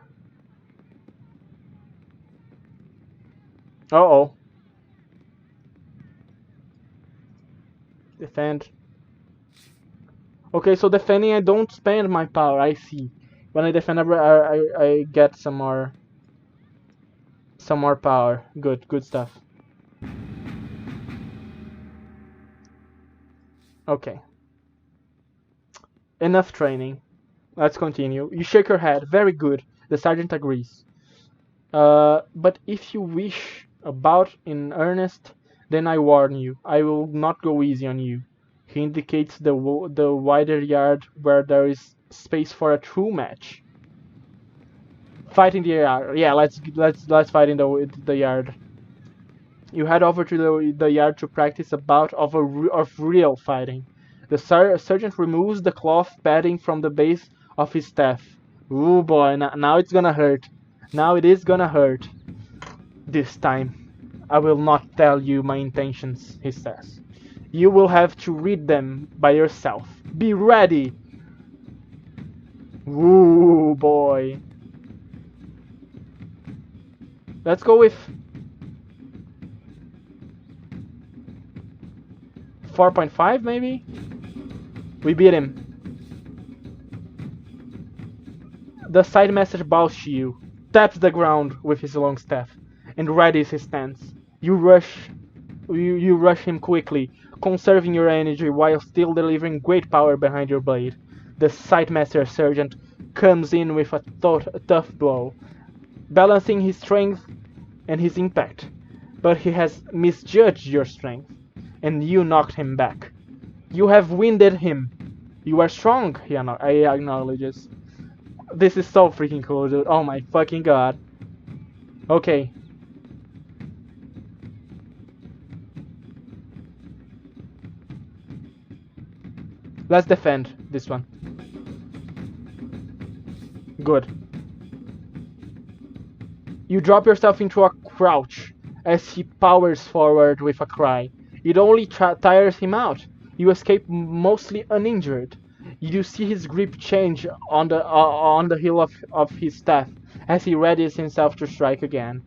Uh oh. Defend. Okay, so defending, I don't spend my power. I see. When I defend, I get some more power. Good stuff. Okay. Enough training. Let's continue. You shake your head. Very good. The sergeant agrees. But if you wish about in earnest, then I warn you, I will not go easy on you. He indicates the wider yard where there is space for a true match. Fight in the yard. Yeah, let's fight in the yard. You head over to the yard to practice a bout of real fighting. The sergeant removes the cloth padding from the base of his staff. Ooh boy, now it's gonna hurt. Now it is gonna hurt. This time, I will not tell you my intentions, he says. You will have to read them by yourself. Be ready! Ooh boy. Let's go with 4.5 maybe? We beat him. The side master bows to you, taps the ground with his long staff, and readies his stance. You rush him quickly, conserving your energy while still delivering great power behind your blade. The side master sergeant comes in with a tough blow, balancing his strength and his impact. But he has misjudged your strength, and you knocked him back. You have winded him. You are strong, he acknowledges. This is so freaking cool, dude. Oh my fucking god. Okay. Let's defend this one. Good. You drop yourself into a crouch as he powers forward with a cry. It only tires him out. You escape mostly uninjured. You see his grip change on the hilt of his staff as he readies himself to strike again.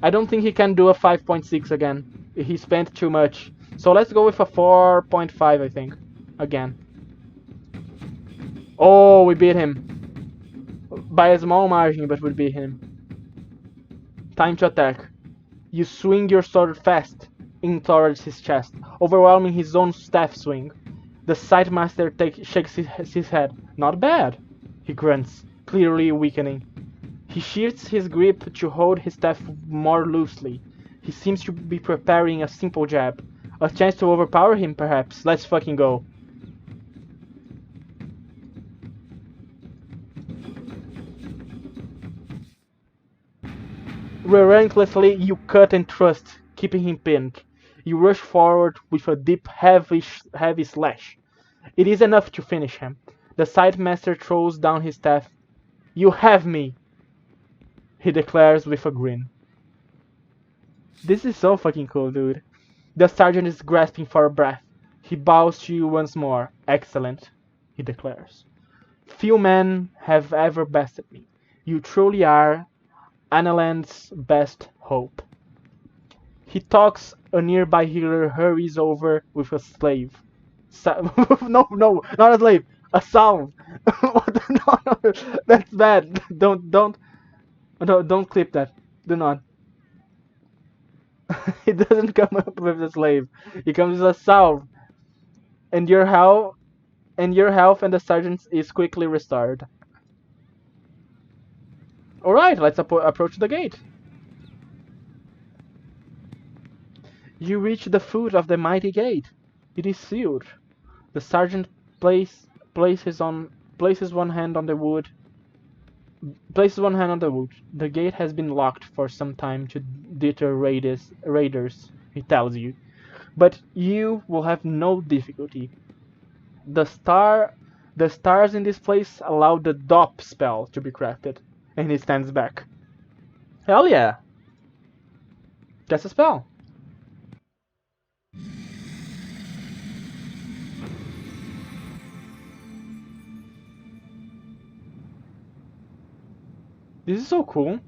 I don't think he can do a 5.6 again. He spent too much. So let's go with a 4.5, I think. Again. Oh, we beat him. By a small margin, but we beat him. Time to attack. You swing your sword fast in towards his chest, overwhelming his own staff swing. The sight master shakes his head. Not bad, he grunts, clearly weakening. He shifts his grip to hold his staff more loosely. He seems to be preparing a simple jab. A chance to overpower him, perhaps. Let's fucking go. Relentlessly, you cut and thrust, keeping him pinned. You rush forward with a deep, heavy slash. It is enough to finish him. The side master throws down his staff. You have me, he declares with a grin. This is so fucking cool, dude. The sergeant is grasping for a breath. He bows to you once more. Excellent, he declares. Few men have ever bested me. You truly are Analand's best hope. He talks, a nearby healer hurries over with a slave. No, no, not a slave, a salve. No, no, that's bad. Don't clip that. Do not. He doesn't come up with a slave. He comes with a salve. and your health and the sergeant is quickly restored. All right, let's approach the gate. You reach the foot of the mighty gate. It is sealed. The sergeant places one hand on the wood. Places one hand on the wood. The gate has been locked for some time to deter raiders, he tells you. But you will have no difficulty. The star, the stars in this place allow the DOP spell to be crafted, and he stands back. Hell yeah! That's a spell. This is so cool.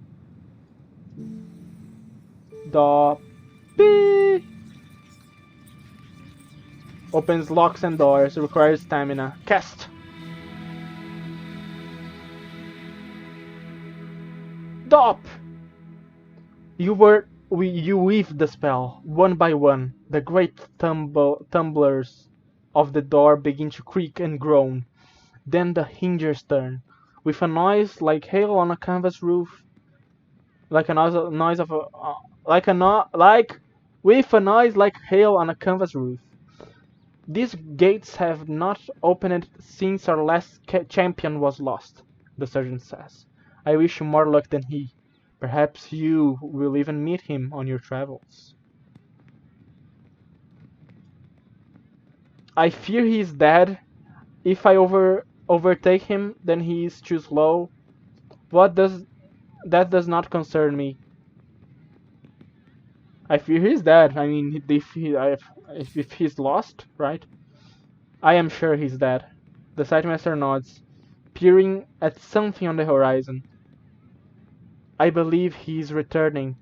DOP opens locks and doors. Requires stamina. Cast. DOP. You weave the spell one by one. The great tumblers of the door begin to creak and groan. Then the hinges turn, with a noise like hail on a canvas roof, like a noise of a like a no, like with a noise like hail on a canvas roof. These gates have not opened since our last champion was lost, the sergeant says. I wish you more luck than he. Perhaps you will even meet him on your travels. I fear he is dead. If I overtake him, then he is too slow. What does that does not concern me. I fear he's dead. I mean, if he's lost, right? I am sure he's dead. The Sightmaster nods, peering at something on the horizon. I believe he is returning,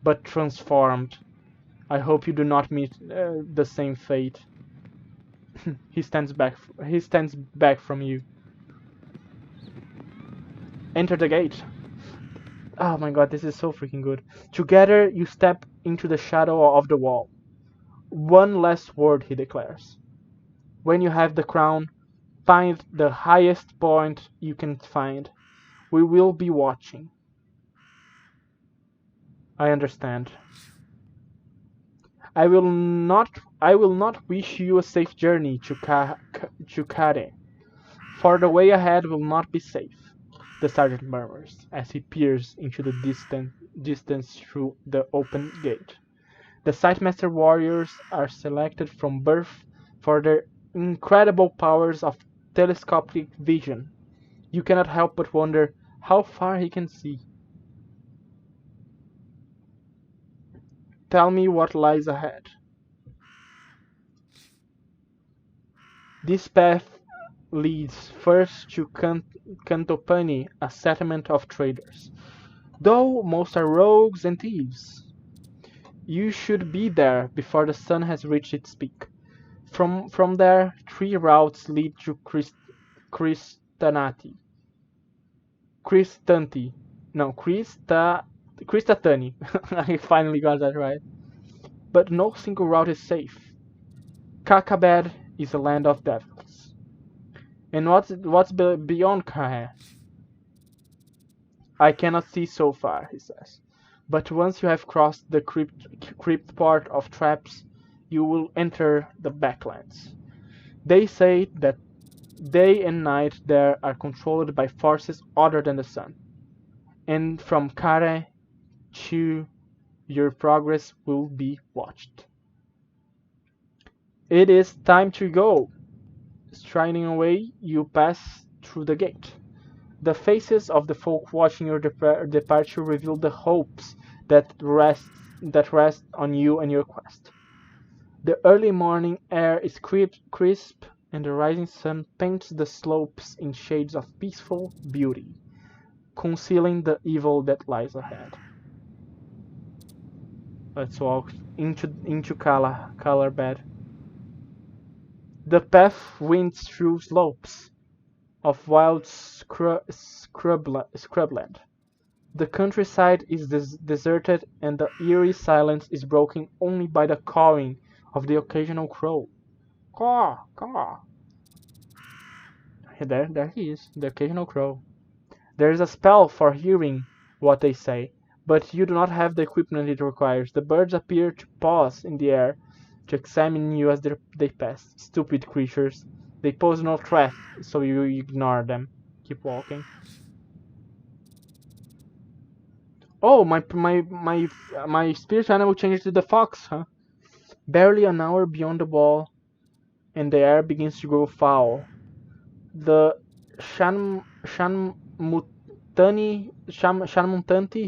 but transformed. I hope you do not meet the same fate. He stands back. He stands back from you. Enter the gate. Oh my god, this is so freaking good. Together, you step into the shadow of the wall. One last word, he declares. When you have the crown, find the highest point you can find. We will be watching. I understand. I will not wish you a safe journey to Kare, for the way ahead will not be safe, the sergeant murmurs as he peers into the distance through the open gate. The Sightmaster warriors are selected from birth for their incredible powers of telescopic vision. You cannot help but wonder how far he can see. Tell me what lies ahead. This path leads first to Cantopani, a settlement of traders, though most are rogues and thieves. You should be there before the sun has reached its peak. From there, 3 routes lead to Cristanati. Cristanti. No, Cristatani. I finally got that right. But no single route is safe. Kakabad is a land of devils. And what's beyond Kahe? I cannot see so far, he says. But once you have crossed the crypt part of traps, you will enter the backlands. They say that day and night there are controlled by forces other than the sun. And from Kare to your progress will be watched. It is time to go. Striding away, you pass through the gate. The faces of the folk watching your departure reveal the hopes that rest on you and your quest. The early morning air is crisp, and the rising sun paints the slopes in shades of peaceful beauty, concealing the evil that lies ahead. Let's walk into Calarbed. The path winds through slopes of wild scrubland. The countryside is deserted, and the eerie silence is broken only by the cawing of the occasional crow. Caw, caw. There he is, the occasional crow. There is a spell for hearing what they say, but you do not have the equipment it requires. The birds appear to pause in the air to examine you as they pass. Stupid creatures. They pose no threat, so you ignore them. Keep walking. Oh, my spirit animal changed to the fox, huh? Barely an hour beyond the wall, and the air begins to grow foul. The Shanmutanti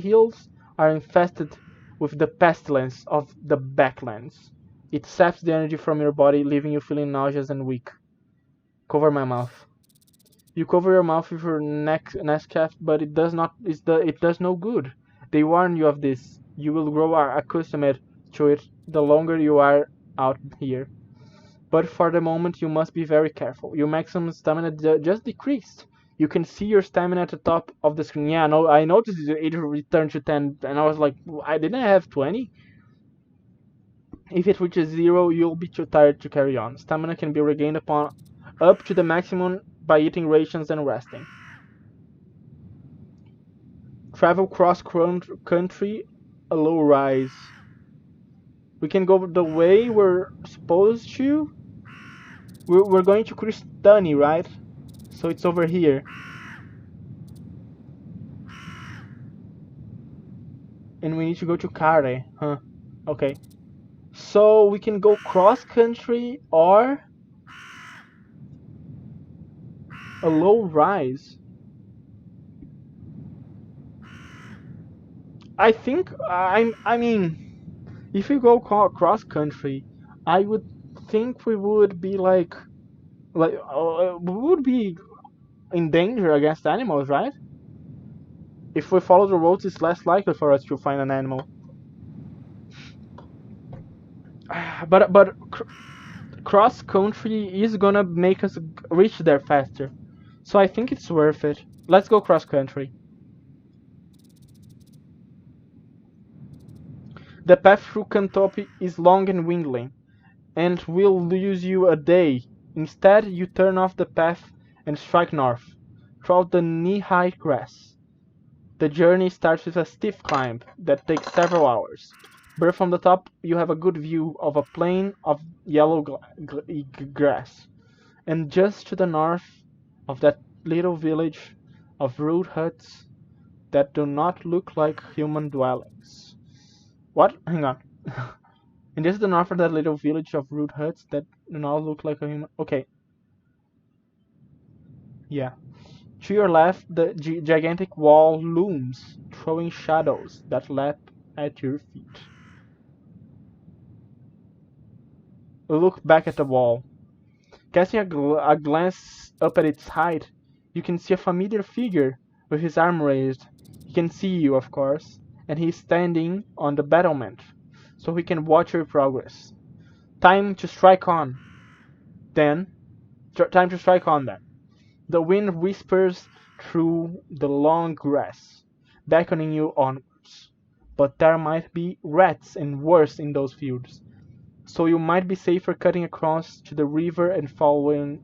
hills are infested with the pestilence of the backlands. It saps the energy from your body, leaving you feeling nauseous and weak. Cover my mouth. You cover your mouth with your neck but it does no good. They warn you of this. You will grow accustomed to it the longer you are out here. But for the moment you must be very careful. Your maximum stamina just decreased. You can see your stamina at the top of the screen. Yeah, no, I noticed it returned to 10, and I was like, I didn't have 20? If it reaches 0, you'll be too tired to carry on. Stamina can be regained up to the maximum by eating rations and resting. Travel cross country, a low rise. We can go the way we're supposed to. We're going to Cristani, right? So it's over here. And we need to go to Kare, huh? Okay. So we can go cross country or a low rise. I think I mean, if we go cross country, I would think we would be like we would be in danger against animals, right? If we follow the roads, it's less likely for us to find an animal. But cross country is gonna make us reach there faster, so I think it's worth it. Let's go cross country. The path through Cantopi is long and winding, and will lose you a day. Instead, you turn off the path and strike north, through the knee-high grass. The journey starts with a steep climb that takes several hours. But from the top, you have a good view of a plain of yellow grass, and just to the north of that little village of rude huts that do not look like human dwellings. What? Hang on. And just to the north of that little village of rude huts that do not look like a human. Okay. Yeah. To your left, the gigantic wall looms, throwing shadows that lap at your feet. Look back at the wall. Casting a glance up at its height, you can see a familiar figure with his arm raised. He can see you, of course, and he is standing on the battlement, so he can watch your progress. Time to strike on. Then. The wind whispers through the long grass, beckoning you onwards. But there might be rats and worse in those fields, so you might be safer cutting across to the river and following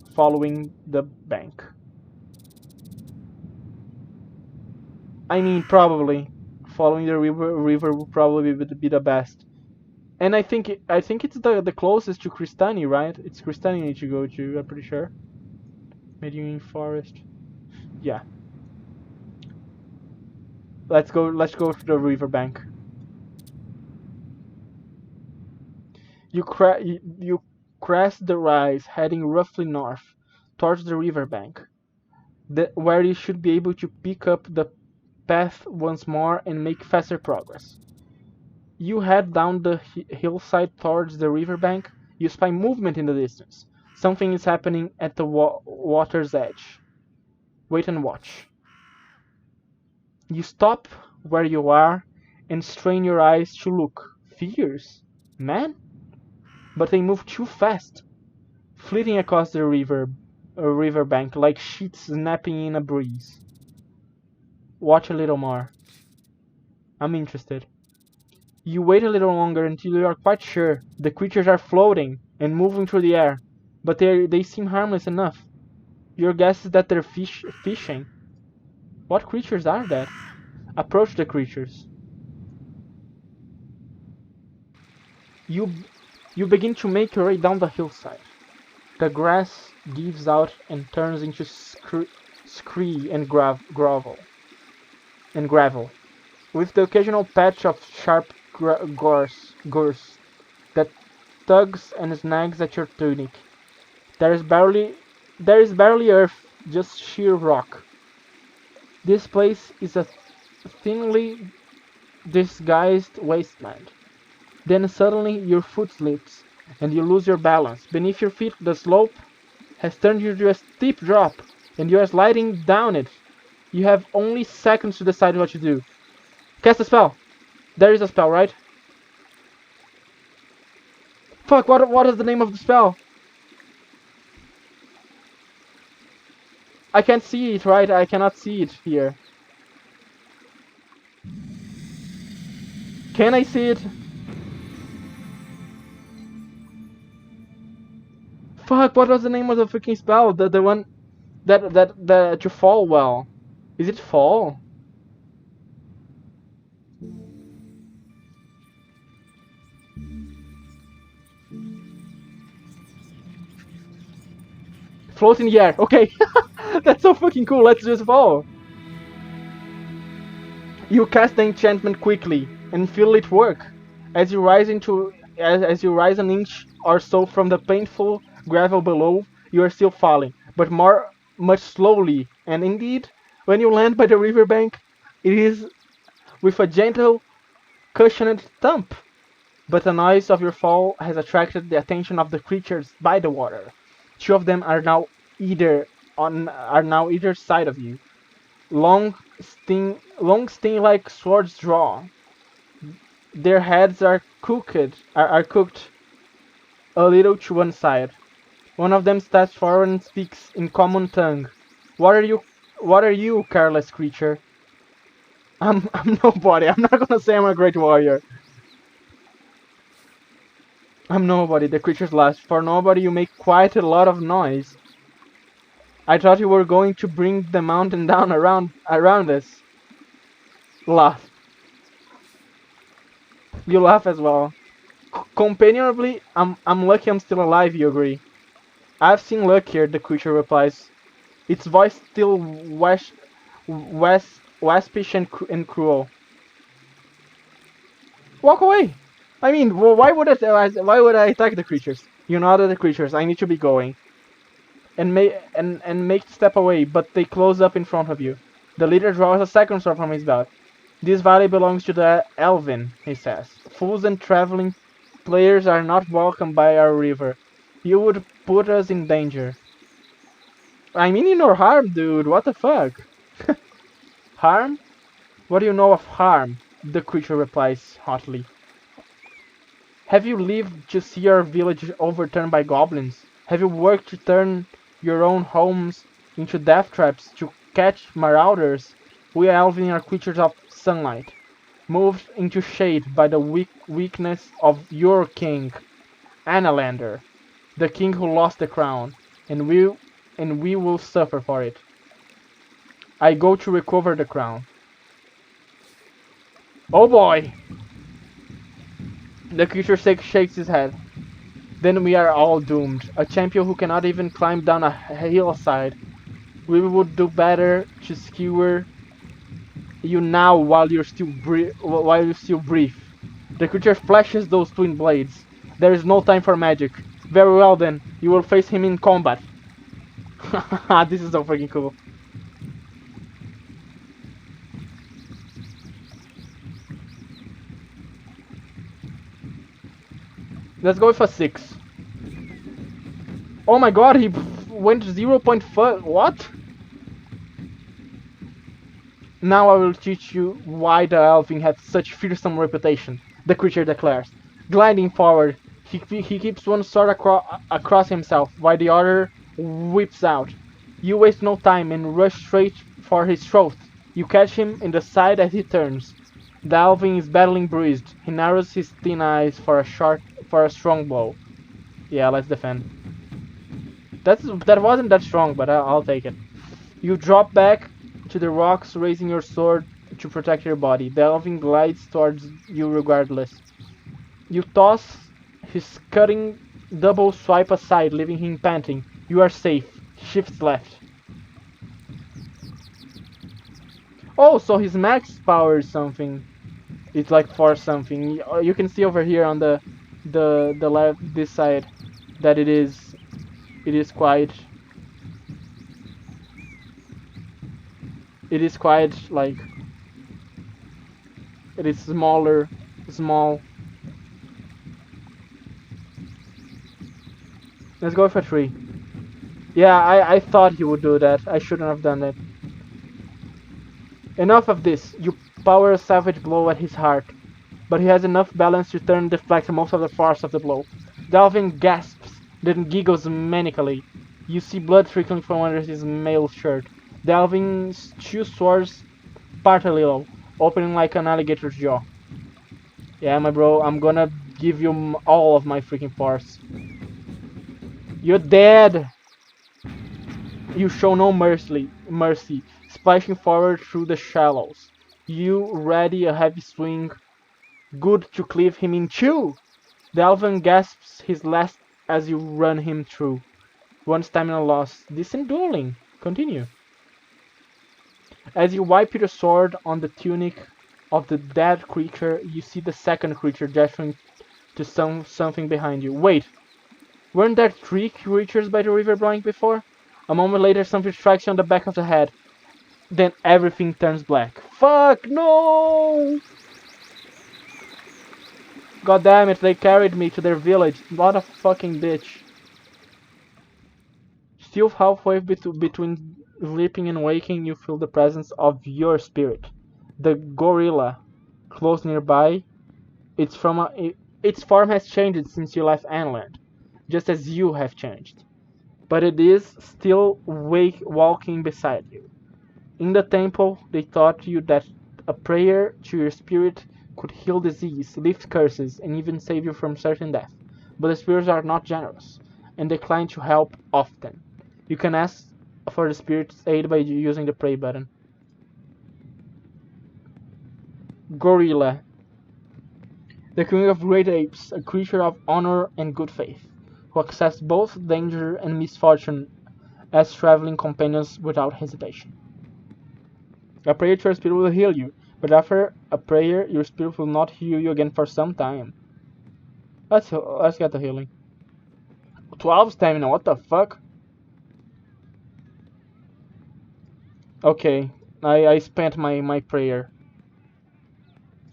the bank. I mean, probably following the river would probably be the best. And I think it's the closest to Cristani, right? It's Cristani you need to go to. I'm pretty sure. Medellin Forest. Yeah. Let's go to the riverbank. You crest the rise, heading roughly north, towards the riverbank, where you should be able to pick up the path once more and make faster progress. You head down the hillside towards the riverbank. You spy movement in the distance. Something is happening at the water's edge. Wait and watch. You stop where you are and strain your eyes to look. Figures? Man? But they move too fast, flitting across the riverbank like sheets snapping in a breeze. Watch a little more. I'm interested. You wait a little longer until you are quite sure the creatures are floating and moving through the air. but they seem harmless enough. Your guess is that they're fishing. What creatures are that? Approach the creatures. You you begin to make your way down the hillside. The grass gives out and turns into scree and gravel, with the occasional patch of sharp gorse that tugs and snags at your tunic. There is barely earth, just sheer rock. This place is a thinly disguised wasteland. Then suddenly your foot slips, and you lose your balance. Beneath your feet the slope has turned into a steep drop, and you are sliding down it. You have only seconds to decide what to do. Cast a spell! There is a spell, right? Fuck, what is the name of the spell? I can't see it, right? I cannot see it here. Can I see it? Fuck, what was the name of the freaking spell? The one that you fall well. Is it fall? Float in the air. Okay. That's so fucking cool. Let's just fall. You cast the enchantment quickly and feel it work. As you rise an inch or so from the painful gravel below, you are still falling, but much slowly. And indeed, when you land by the riverbank, it is with a gentle, cushioned thump. But the noise of your fall has attracted the attention of the creatures by the water. Two of them are now either side of you. Long sting-like swords draw. Their heads are cooked a little to one side. One of them steps forward and speaks in common tongue. What are you, careless creature? I'm nobody. I'm not gonna say I'm a great warrior. I'm nobody, the creatures laugh. For nobody you make quite a lot of noise. I thought you were going to bring the mountain down around us. Laugh. You laugh as well. Companionably, I'm lucky I'm still alive, you agree. I've seen luckier, the creature replies. Its voice still waspish and cruel. Walk away! I mean, why would I attack the creatures? You nod at the creatures, I need to be going. And make step away, but they close up in front of you. The leader draws a second sword from his belt. This valley belongs to the Elven, he says. Fools and traveling players are not welcome by our river. You would put us in danger. I mean in your harm, dude, what the fuck? Harm? What do you know of harm? The creature replies hotly. Have you lived to see our village overturned by goblins? Have you worked to turn your own homes into death traps to catch marauders? We Elven are creatures of sunlight, moved into shade by the weakness of your king, Analander, the king who lost the crown, and we will suffer for it. I go to recover the crown. Oh boy! The creature shakes his head. Then we are all doomed. A champion who cannot even climb down a hillside. We would do better to skewer you now while you still breathe. The creature flashes those twin blades. There is no time for magic. Very well then, you will face him in combat. This is so freaking cool. Let's go with a 6. Oh my god, he went 0.5. What? Now I will teach you why the Elven has such fearsome reputation, the creature declares. Gliding forward, he keeps one sword across himself, while the other whips out. You waste no time and rush straight for his throat. You catch him in the side as he turns. The Elven is battling bruised. He narrows his thin eyes for a strong blow. Yeah, let's defend. That wasn't that strong, but I'll take it. You drop back to the rocks, raising your sword to protect your body. The elven glides towards you regardless. You toss his cutting double swipe aside, leaving him panting. You are safe. Shifts left. Oh, so his max power is something. It's like for something. You can see over here on the left this side that it is quite like it is small. Let's go for 3. Yeah, I thought he would do that. I shouldn't have done it. Enough of this. You power a savage blow at his heart, but he has enough balance to turn and deflect most of the force of the blow. Dalvin gasps, then giggles manically. You see blood trickling from under his mail shirt. Dalvin's 2 swords part a little, opening like an alligator's jaw. Yeah, my bro, I'm gonna give you all of my freaking force. You're dead! You show no mercy, splashing forward through the shallows. You ready a heavy swing, good to cleave him in two. The elven gasps his last as you run him through. 1 stamina loss. Decent dueling. Continue. As you wipe your sword on the tunic of the dead creature, you see the second creature gesturing to something behind you. Wait, weren't there 3 creatures by the river blank before? A moment later, something strikes you on the back of the head. Then everything turns black. Fuck, no! God damn it, they carried me to their village. What a fucking bitch. Still halfway between sleeping and waking, you feel the presence of your spirit. The gorilla, close nearby. Its form has changed since you left Anland, just as you have changed. But it is still walking beside you. In the temple, they taught you that a prayer to your spirit could heal disease, lift curses, and even save you from certain death. But the spirits are not generous, and decline to help often. You can ask for the spirit's aid by using the pray button. Gorilla. The king of great apes, a creature of honor and good faith, who accepts both danger and misfortune as traveling companions without hesitation. A prayer to your spirit will heal you, but after a prayer, your spirit will not heal you again for some time. Let's get the healing. 12 stamina, what the fuck? Okay, I spent my prayer.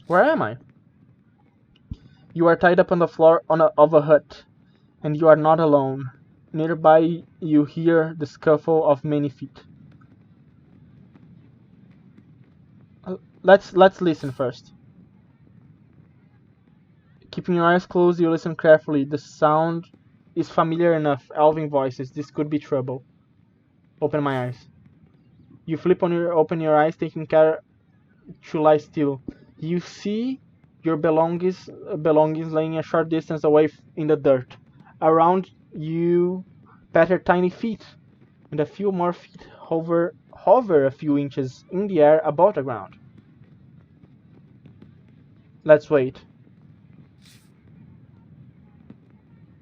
Where am I? You are tied up on the floor of a hut, and you are not alone. Nearby, you hear the scuffle of many feet. Let's listen first. Keeping your eyes closed, you listen carefully. The sound is familiar enough. Elven voices. This could be trouble. Open my eyes. You open your eyes, taking care to lie still. You see your belongings laying a short distance away in the dirt. Around you, patter tiny feet, and a few more feet hover a few inches in the air above the ground. Let's wait.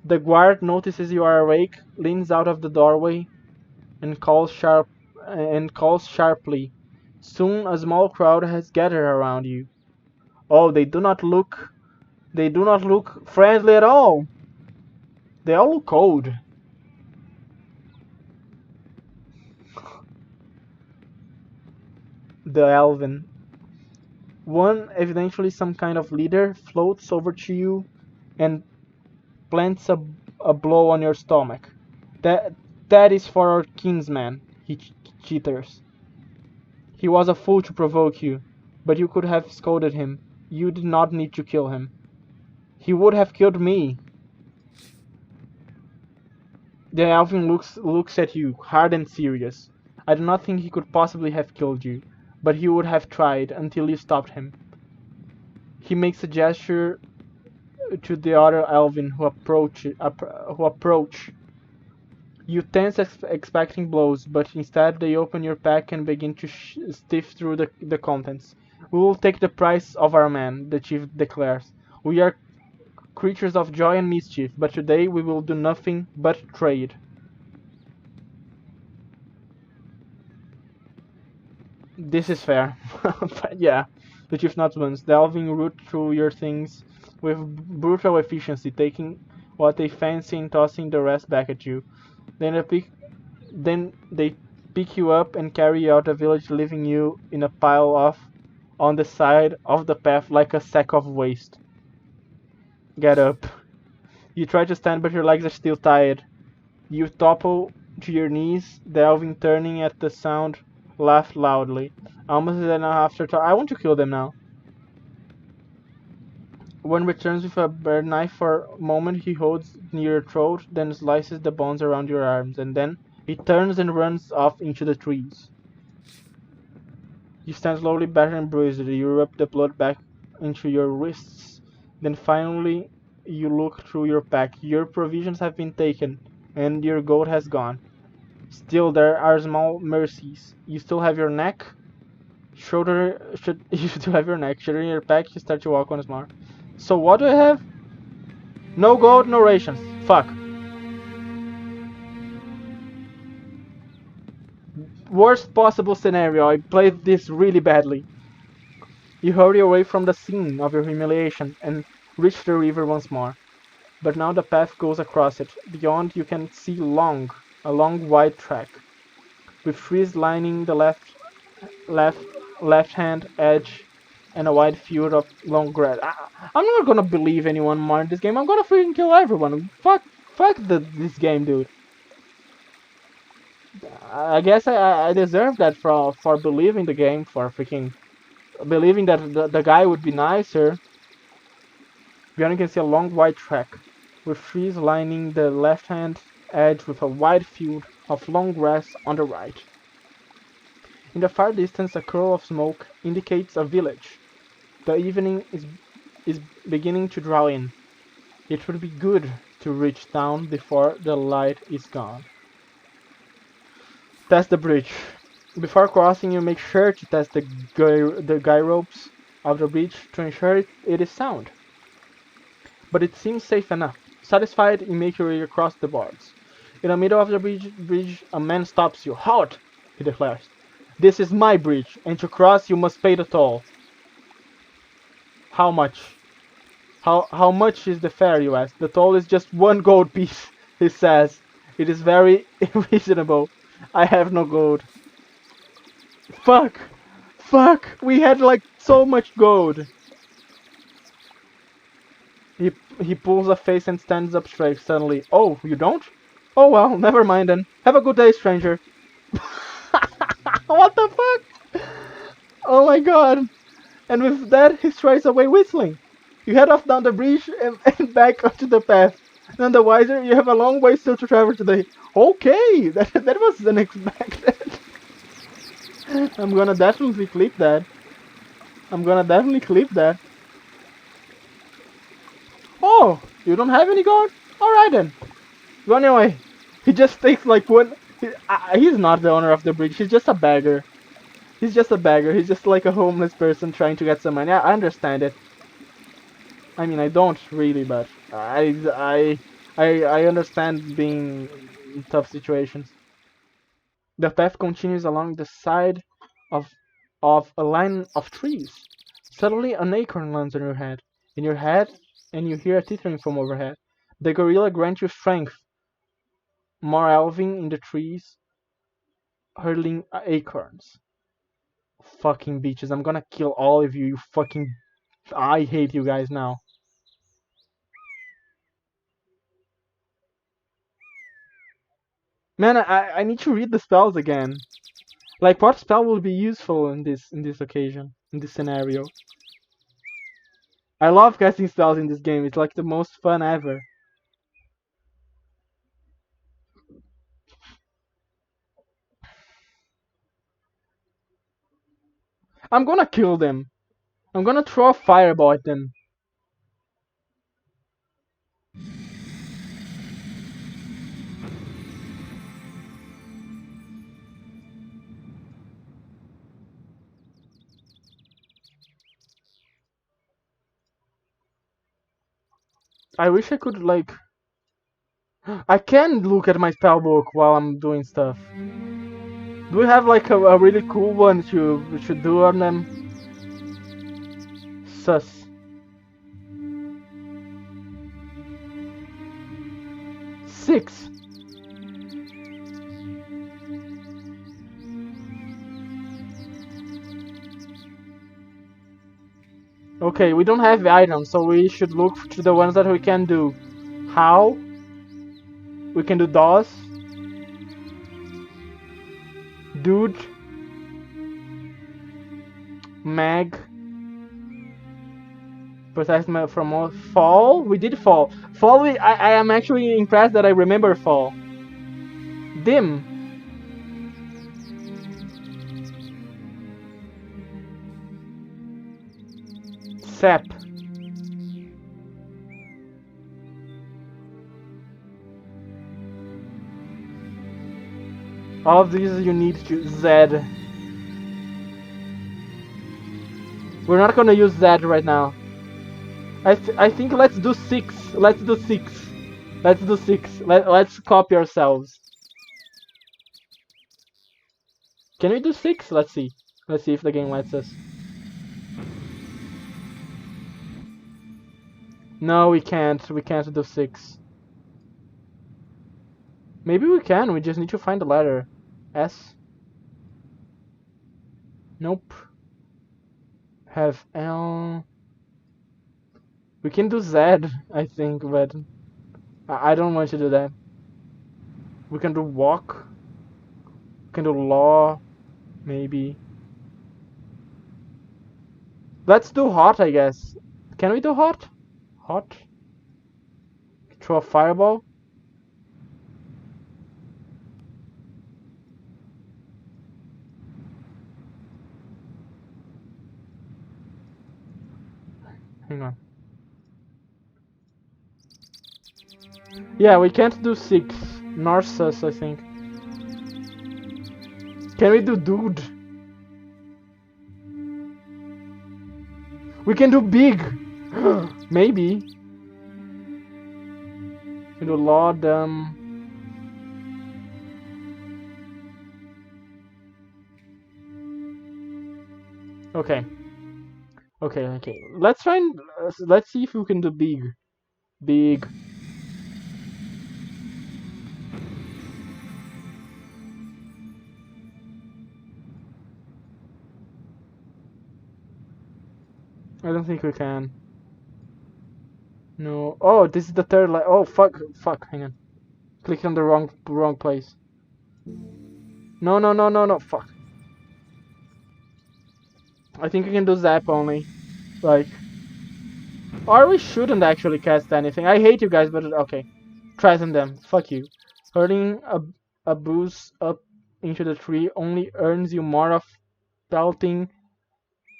The guard notices you are awake, leans out of the doorway, and calls sharply. Soon a small crowd has gathered around you. Oh, they do not look friendly at all. They all look cold. The elven. One, evidently some kind of leader, floats over to you and plants a blow on your stomach. That is for our kinsman, he chitters. He was a fool to provoke you, but you could have scolded him. You did not need to kill him. He would have killed me. The elven looks at you, hard and serious. I do not think he could possibly have killed you, but he would have tried until you stopped him. He makes a gesture to the other elven who approach. You tense expecting blows, but instead they open your pack and begin to sift through the contents. We will take the price of our man, the chief declares. We are creatures of joy and mischief, but today we will do nothing but trade. This is fair. But yeah, the chief not once, delving root through your things with brutal efficiency, taking what they fancy and tossing the rest back at you. Then they pick you up and carry you out the village, leaving you in a pile on the side of the path like a sack of waste. Get up. You try to stand, but your legs are still tired. You topple to your knees, delving, turning at the sound, laugh loudly. Almost as an afterthought. I want to kill them now. One returns with a bare knife. For a moment he holds near your throat, then slices the bones around your arms, and then he turns and runs off into the trees. You stand slowly, battered and bruised. You rub the blood back into your wrists. Then finally you look through your pack. Your provisions have been taken, and your gold has gone. Still, there are small mercies. You still have your neck. You still have your neck. Shouldering your pack, you start to walk once more. So what do I have? No gold, no rations. Fuck. Worst possible scenario. I played this really badly. You hurry away from the scene of your humiliation and reach the river once more. But now the path goes across it. Beyond you can see a long wide track, with trees lining the left left hand edge and a wide field of long grass. I'm not gonna believe anyone more in this game. I'm gonna freaking kill everyone. Fuck this game, dude. I guess I deserve that for believing the game, for freaking believing that the guy would be nicer. Beyond you can see a long wide track, with trees lining the left-hand edge with a wide field of long grass on the right. In the far distance, a curl of smoke indicates a village. The evening is beginning to draw in. It would be good to reach town before the light is gone. Test the bridge. Before crossing, you make sure to test the guy ropes of the bridge to ensure it is sound. But it seems safe enough. Satisfied, you make your way across the boards. In the middle of the bridge, a man stops you. Halt! He declares. This is my bridge, and to cross you must pay the toll. How much? How much is the fare, you ask? The toll is just 1 gold piece, he says. It is very reasonable. I have no gold. Fuck! Fuck! We had like so much gold. He pulls a face and stands up straight suddenly. Oh, you don't? Oh well, never mind then. Have a good day, stranger. What the fuck? Oh my god. And with that, he strides away whistling. You head off down the bridge and back onto the path. None the wiser, you have a long way still to travel today. Okay, that was unexpected. I'm gonna definitely clip that. Oh, you don't have any gold? Alright then. Run away. He just takes like one... he's not the owner of the bridge, he's just a beggar. He's just a beggar, he's just like a homeless person trying to get some money. I understand it. I mean, I don't really, but I understand being in tough situations. The path continues along the side of a line of trees. Suddenly, an acorn lands on your head. In your head, and you hear a tittering from overhead. The gorilla grants you strength. More elving in the trees, hurling acorns. Fucking bitches! I'm gonna kill all of you. You fucking. I hate you guys now. Man, I need to read the spells again. Like, what spell will be useful in this occasion, in this scenario? I love casting spells in this game. It's like the most fun ever. I'm gonna kill them. I'm gonna throw a fireball at them. I wish I could, like... I can look at my spell book while I'm doing stuff. Do we have, like, a really cool one to do on them? Sus. 6. Okay, we don't have items, so we should look to the ones that we can do. How? We can do DOS. Dude. Mag. Protect from all. Fall? We did fall. Fall, I am actually impressed that I remember fall. Dim. Sap. All of these you need to Z. We're not gonna use Z right now. I think let's do 6. Let's do 6. Let's do 6. Let's copy ourselves. Can we do 6? Let's see. Let's see if the game lets us. No, we can't. We can't do 6. Maybe we can. We just need to find the letter. S. Nope. Have L. We can do Z, I think, but I don't want to do that. We can do walk. We can do law, maybe. Let's do hot, I guess. Can we do hot? Hot? Throw a fireball? Hang on. Yeah, we can't do 6. Narcissus, I think. Can we do dude? We can do big! Maybe. We can do law, Okay. Okay. Let's try and let's see if we can do big. Big. I don't think we can. No. Oh, this is the third line. Oh, fuck. Hang on. Click on the wrong place. No. Fuck. I think we can do zap only. Like. Or we shouldn't actually cast anything. I hate you guys, but okay. Threaten them. Fuck you. Hurling a boost up into the tree only earns you more of pelting,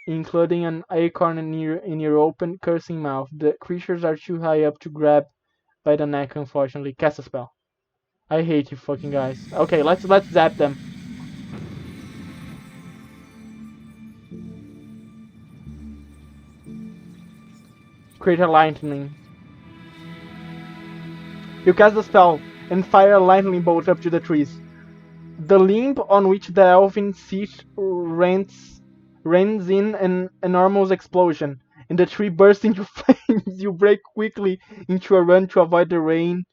including an acorn in your open, cursing mouth. The creatures are too high up to grab by the neck, unfortunately. Cast a spell. I hate you fucking guys. Okay, let's zap them. Create a lightning. You cast the spell and fire a lightning bolt up to the trees. The limb on which the elfin seat rends in an enormous explosion, and the tree bursts into flames. You break quickly into a run to avoid the rain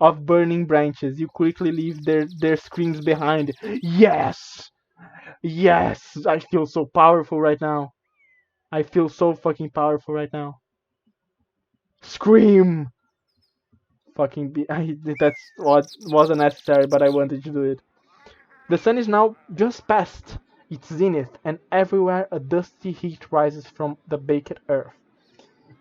of burning branches. You quickly leave their screams behind. Yes! Yes! I feel so powerful right now. I feel so fucking powerful right now. Scream! That's what wasn't necessary, but I wanted to do it. The sun is now just past its zenith, and everywhere a dusty heat rises from the baked earth.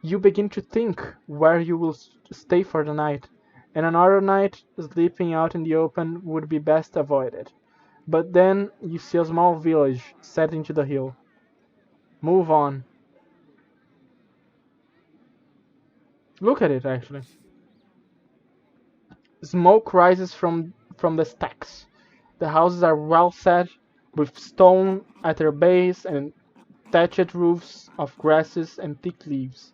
You begin to think where you will stay for the night, and another night sleeping out in the open would be best avoided. But then you see a small village set into the hill. Move on. Look at it, actually. Smoke rises from the stacks. The houses are well set, with stone at their base and thatched roofs of grasses and thick leaves.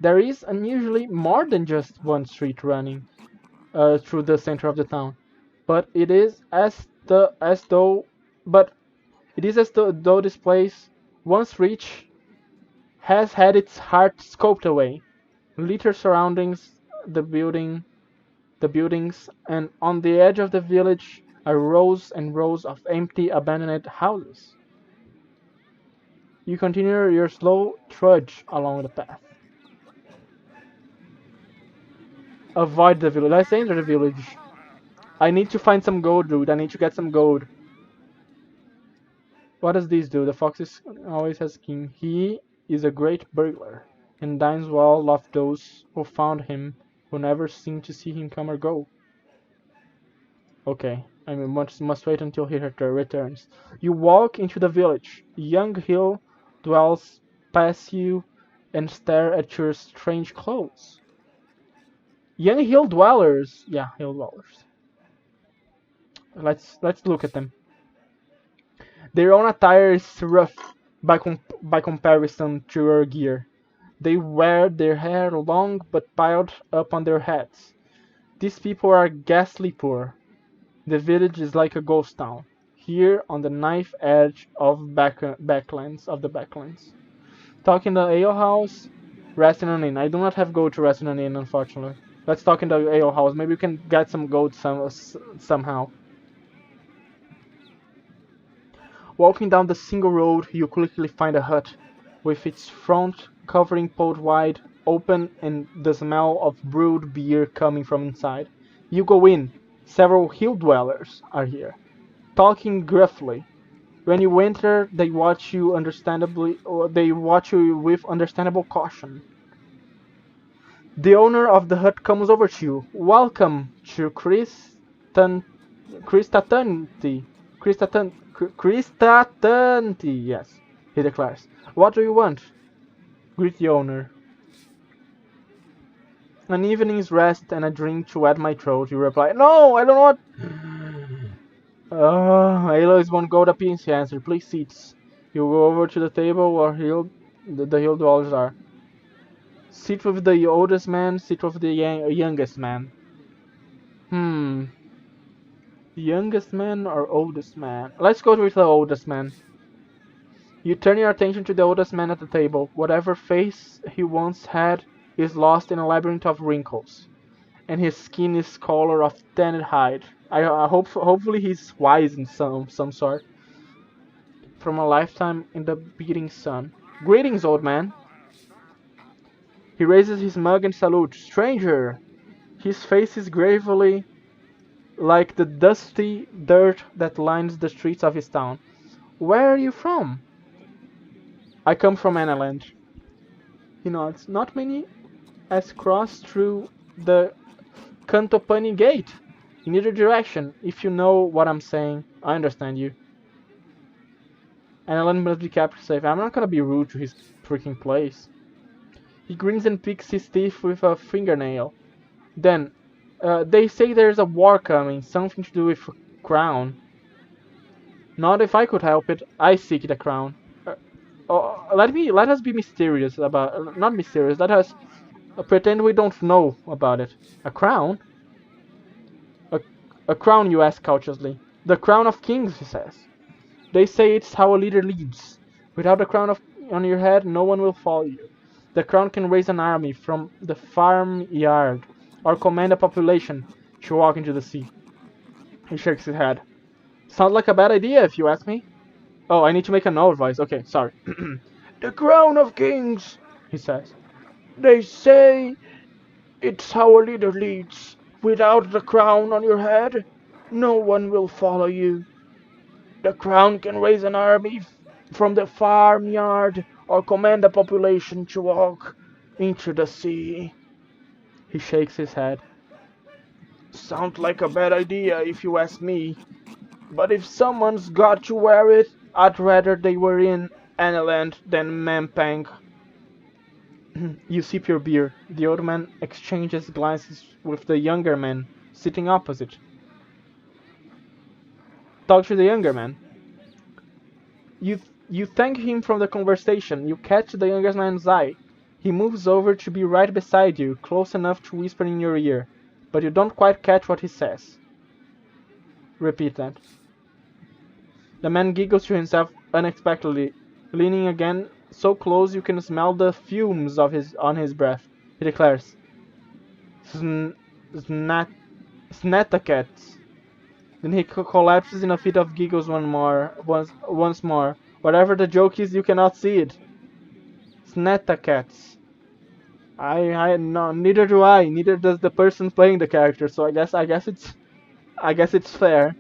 There is unusually more than just one street running through the center of the town, but it is as though but it is as though this place, once reached, has had its heart scoped away. Litter surroundings the building, the buildings, and on the edge of the village are rows and rows of empty, abandoned houses. You continue your slow trudge along the path. Avoid the village. Let's enter the village. I need to find some gold, dude. I need to get some gold. What does this do? The fox always has king. He is a great burglar, and dines well off those who found him, who never seem to see him come or go. Okay, I must wait until he returns. You walk into the village. Young hill dwellers pass you and stare at your strange clothes. Young hill dwellers. Yeah, hill dwellers. Let's look at them. Their own attire is rough by comparison to your gear. They wear their hair long but piled up on their heads. These people are ghastly poor. The village is like a ghost town, here on the knife edge of the backlands. Talking the ale house, resting on inn. I do not have gold to rest on an inn, unfortunately. Let's talk in the ale house. Maybe we can get some gold somehow. Walking down the single road, you quickly find a hut, with its front covering pulled wide open and the smell of brewed beer coming from inside. You go in. Several hill dwellers are here, talking gruffly. When you enter, they watch you with understandable caution. The owner of the hut comes over to you. Welcome to Christatanti. Christatanti, yes, he declares. What do you want? Greet the owner. An evening's rest and a drink to wet my throat, you reply. No, I don't want. Halo is one gold apiece, he answered. Please seats. You go over to the table where the hill dwellers are. Sit with the oldest man, sit with the youngest man. Youngest man or oldest man? Let's go with the oldest man. You turn your attention to the oldest man at the table. Whatever face he once had is lost in a labyrinth of wrinkles, and his skin is color of tanned hide. Hopefully he's wise in some sort. From a lifetime in the beating sun. Greetings, old man. He raises his mug and salutes. Stranger! His face is gravely like the dusty dirt that lines the streets of his town. Where are you from? I come from Analand. He nods. Not many as cross through the Cantopani gate. In either direction, if you know what I'm saying. I understand you. Analand must be kept safe. I'm not gonna be rude to his freaking place. He grins and picks his teeth with a fingernail. Then, they say there's a war coming, something to do with a crown. Not if I could help it. I seek the crown. Let us be mysterious about. Not mysterious. Let us pretend we don't know about it. A crown? A crown, you ask cautiously. The crown of kings, he says. They say it's how a leader leads. Without a crown on your head, no one will follow you. The crown can raise an army from the farmyard, or command a population to walk into the sea. He shakes his head. Sounds like a bad idea, if you ask me. Oh, I need to make an old voice. Okay, sorry. The crown of kings, he says. They say it's how a leader leads. Without the crown on your head, no one will follow you. The crown can raise an army from the farmyard or command a population to walk into the sea. He shakes his head. Sounds like a bad idea if you ask me. But if someone's got to wear it, I'd rather they were in Analand than Mampang. You sip your beer. The old man exchanges glances with the younger man, sitting opposite. Talk to the younger man. You thank him for the conversation. You catch the younger man's eye. He moves over to be right beside you, close enough to whisper in your ear, but you don't quite catch what he says. Repeat that. The man giggles to himself unexpectedly, leaning again so close you can smell the fumes on his breath. He declares, Sn- snat- Snatakets. Then he collapses in a fit of giggles once more. Whatever the joke is, you cannot see it. Snatakets. No, neither do I. Neither does the person playing the character. So I guess it's fair.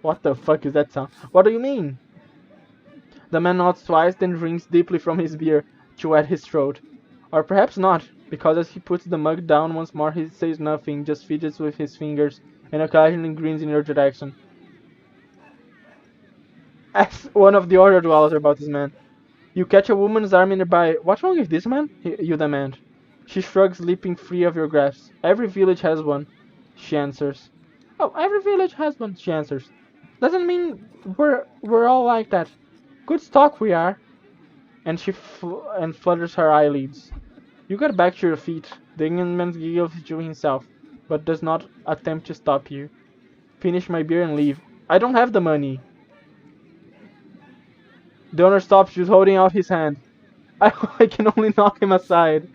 What the fuck is that sound? What do you mean? The man nods twice, then drinks deeply from his beer to wet his throat. Or perhaps not, because as he puts the mug down once more he says nothing, just fidgets with his fingers, and occasionally grins in your direction. Ask one of the other dwellers about this man. You catch a woman's arm nearby. What's wrong with this man? You demand. She shrugs, leaping free of your grasp. Every village has one, she answers. Oh, every village has one, she answers. Doesn't mean we're all like that. Good stock we are. And she flutters her eyelids. You get back to your feet. The young man giggles to himself, but does not attempt to stop you. Finish my beer and leave. I don't have the money. The owner stops, just holding out his hand. I can only knock him aside.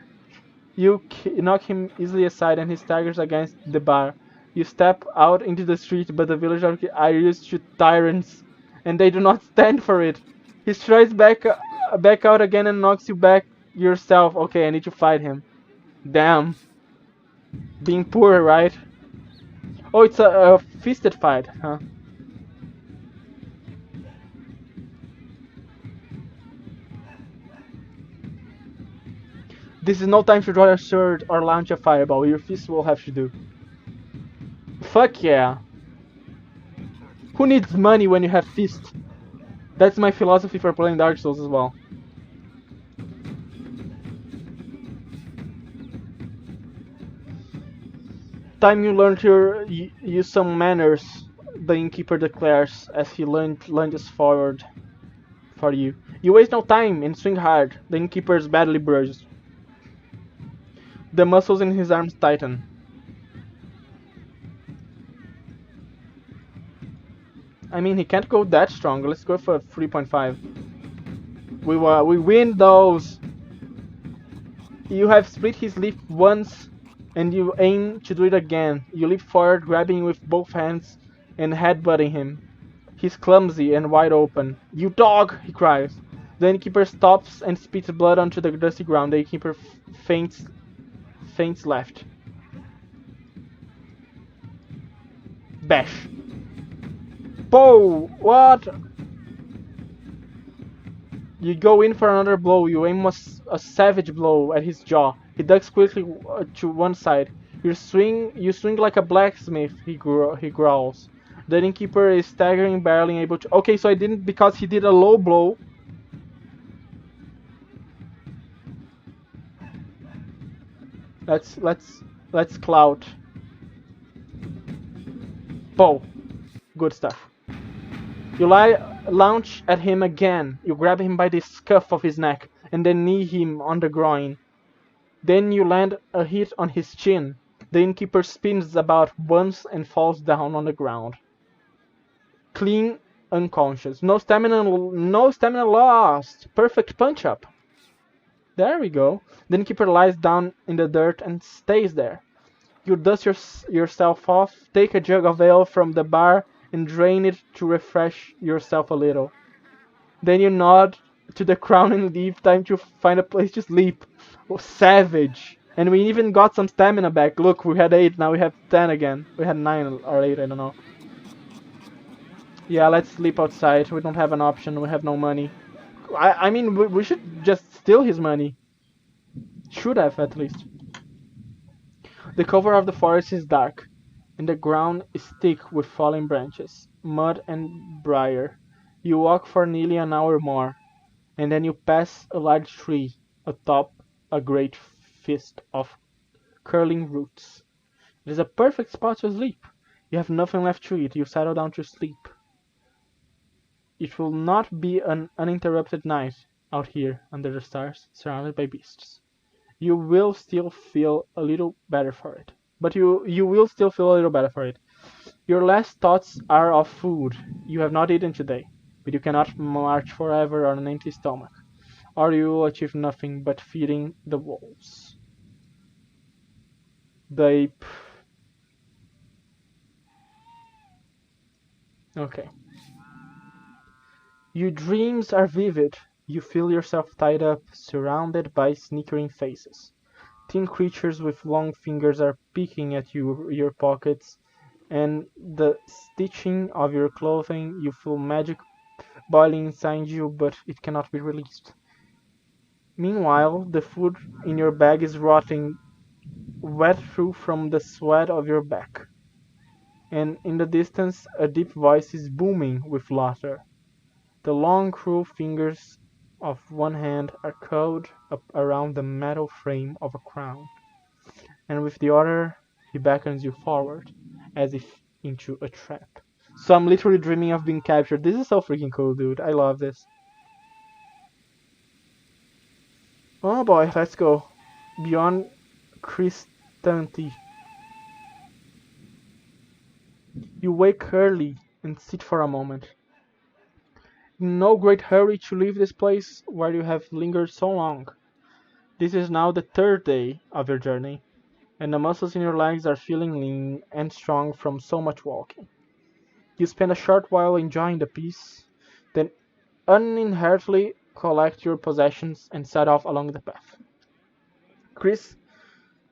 You knock him easily aside and he staggers against the bar. You step out into the street, but the villagers are used to tyrants, and they do not stand for it. He strides back out again and knocks you back yourself. Okay, I need to fight him. Damn. Being poor, right? Oh, it's a fisted fight, huh? This is no time to draw your sword or launch a fireball. Your fist will have to do. Fuck yeah. Who needs money when you have fist? That's my philosophy for playing Dark Souls as well. Time you learn to use some manners, the innkeeper declares as he lunges forward for you. You waste no time and swing hard. The innkeeper badly bruised. The muscles in his arms tighten. I mean, he can't go that strong. Let's go for 3.5. We win those. You have split his lip once, and you aim to do it again. You leap forward, grabbing him with both hands and headbutting him. He's clumsy and wide open. You dog! He cries. The innkeeper stops and spits blood onto the dusty ground. The innkeeper faints left. Bash. Bow! What? You go in for another blow. You aim a savage blow at his jaw. He ducks quickly to one side. You swing like a blacksmith. He growls. The innkeeper is staggering, barely able to. Okay, so I didn't because he did a low blow. Let's clout. Bow. Good stuff. You launch at him again. You grab him by the scuff of his neck and then knee him on the groin. Then you land a hit on his chin. The innkeeper spins about once and falls down on the ground. Clean unconscious. No stamina lost. Perfect punch up. There we go. The innkeeper lies down in the dirt and stays there. You dust yourself off, take a jug of ale from the bar and drain it to refresh yourself a little. Then you nod to the crown and leave. Time to find a place to sleep. Oh, savage. And we even got some stamina back. Look, we had 8, now we have 10 again. We had 9 or 8, I don't know. Yeah, let's sleep outside. We don't have an option. We have no money. I mean, we should just steal his money. Should have, at least. The cover of the forest is dark, and the ground is thick with fallen branches, mud and briar. You walk for nearly an hour more, and then you pass a large tree atop a great fist of curling roots. It is a perfect spot to sleep. You have nothing left to eat. You settle down to sleep. It will not be an uninterrupted night. out here under the stars, surrounded by beasts. You will still feel a little better for it. But you will still feel a little better for it. Your last thoughts are of food you have not eaten today, but you cannot march forever on an empty stomach, or you will achieve nothing but feeding the wolves. They. Okay. Your dreams are vivid. You feel yourself tied up, surrounded by sneakering faces. Thin creatures with long fingers are picking at your pockets, and the stitching of your clothing. You feel magic boiling inside you, but it cannot be released. Meanwhile, the food in your bag is rotting, wet through from the sweat of your back. And in the distance, a deep voice is booming with laughter. The long, cruel fingers of one hand are curled up around the metal frame of a crown, and with the other he beckons you forward, as if into a trap. So I'm literally dreaming of being captured. This is so freaking cool, dude. I love this. Oh boy, let's go. Beyond Christianity. You wake early and sit for a moment. In no great hurry to leave this place where you have lingered so long. This is now the third day of your journey, and the muscles in your legs are feeling lean and strong from so much walking. You spend a short while enjoying the peace, then uninherently collect your possessions and set off along the path. Chris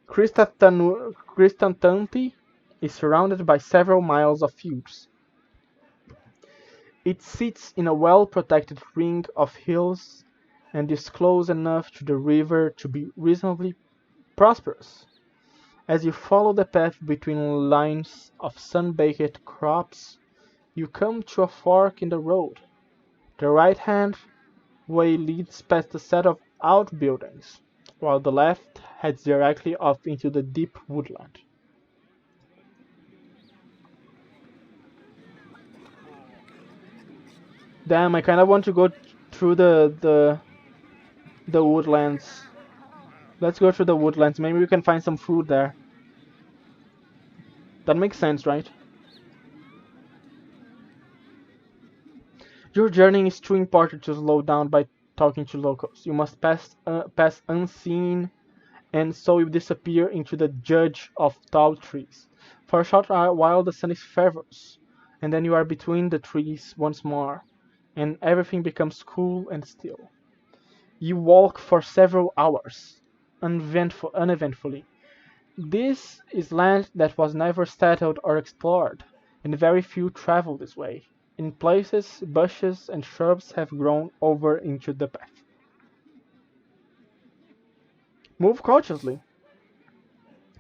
Kristantanti is surrounded by several miles of fields. It sits in a well-protected ring of hills and is close enough to the river to be reasonably prosperous. As you follow the path between lines of sun-baked crops, you come to a fork in the road. The right-hand way leads past a set of outbuildings, while the left heads directly off into the deep woodland. Damn, I kind of want to go through the woodlands. Let's go through the woodlands. Maybe we can find some food there. That makes sense, right? Your journey is too important to slow down by talking to locals. You must pass unseen, and so you disappear into the judge of tall trees. For a short while the sun is fervous, and then you are between the trees once more, and everything becomes cool and still. You walk for several hours, uneventfully. This is land that was never settled or explored, and very few travel this way. In places, bushes and shrubs have grown over into the path. Move cautiously.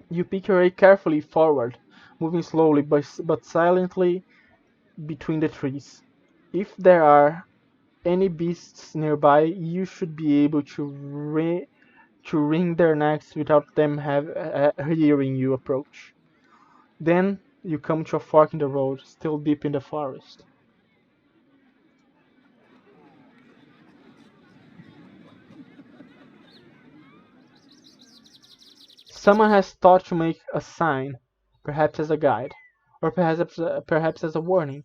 You pick your way carefully forward, moving slowly but silently between the trees. If there are any beasts nearby, you should be able to wring their necks without them hearing you approach. Then you come to a fork in the road, still deep in the forest. Someone has thought to make a sign, perhaps as a guide, or perhaps as a warning.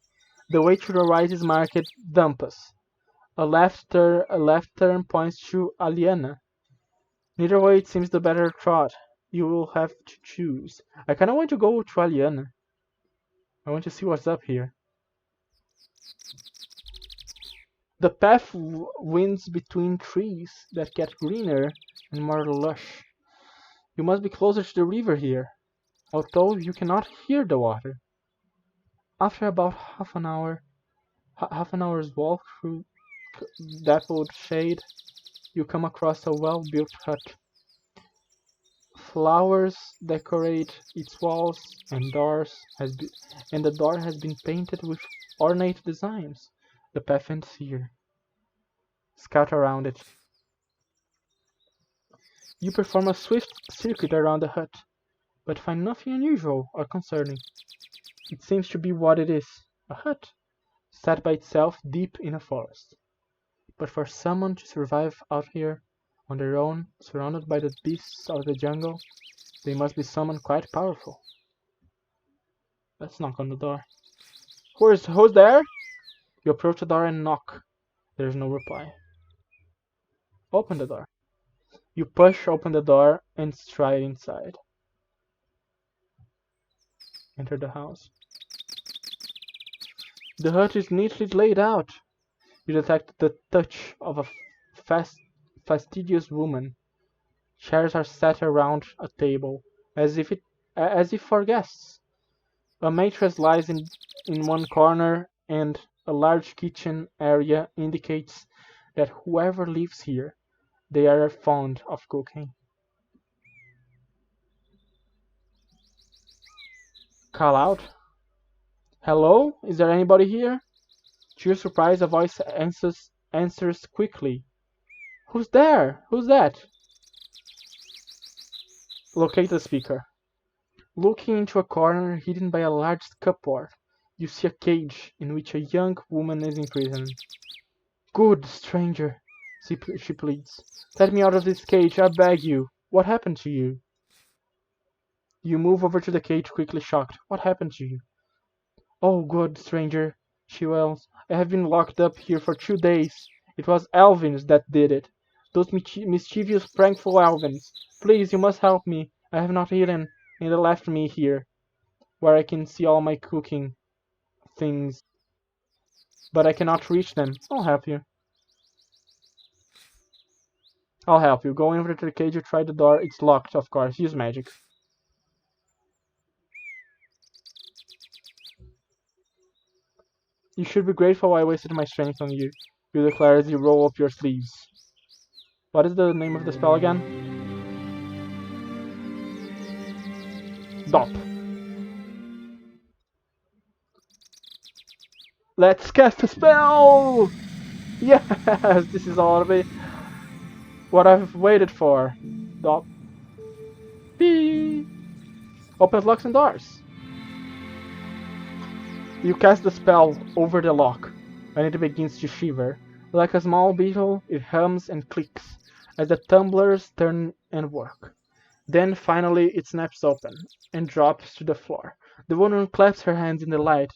The way to the right is marked Dumpus. A left turn points to Aliana. Neither way it seems the better trot. You will have to choose. I kinda want to go to Aliana. I want to see what's up here. The path winds between trees that get greener and more lush. You must be closer to the river here, although you cannot hear the water. After about half an hour's walk through dappled shade, you come across a well-built hut. Flowers decorate its walls and the door has been painted with ornate designs. The path ends here. Scout around it. You perform a swift circuit around the hut, but find nothing unusual or concerning. It seems to be what it is, a hut, set by itself deep in a forest. But for someone to survive out here on their own, surrounded by the beasts of the jungle, they must be someone quite powerful. Let's knock on the door. Who's there? You approach the door and knock. There's no reply. Open the door. You push open the door and stride inside. Enter the house. The hut is neatly laid out. You detect the touch of a fastidious woman. Chairs are set around a table, as if for guests. A mattress lies in one corner, and a large kitchen area indicates that whoever lives here, they are fond of cooking. Call out. Hello? Is there anybody here? To your surprise, a voice answers quickly. Who's there? Who's that? Locate the speaker. Looking into a corner hidden by a large cupboard, you see a cage in which a young woman is imprisoned. Good stranger, she pleads. Let me out of this cage, I beg you. What happened to you? You move over to the cage, quickly shocked. What happened to you? Oh, good stranger, she wails. I have been locked up here for 2 days. It was Alvins that did it. Those mischievous, prankful Alvins. Please, you must help me. I have not eaten, and they left me here, where I can see all my cooking things. But I cannot reach them. I'll help you. I'll help you. Go over to the cage, you try the door. It's locked, of course. Use magic. You should be grateful I wasted my strength on you, you declare as you roll up your sleeves. What is the name of the spell again? Dop. Let's cast a spell! Yes, this is all of it. What I've waited for. Dop. Beep. Opens locks and doors. You cast the spell over the lock, and it begins to shiver. Like a small beetle, it hums and clicks as the tumblers turn and work. Then finally it snaps open and drops to the floor. The woman claps her hands in delight,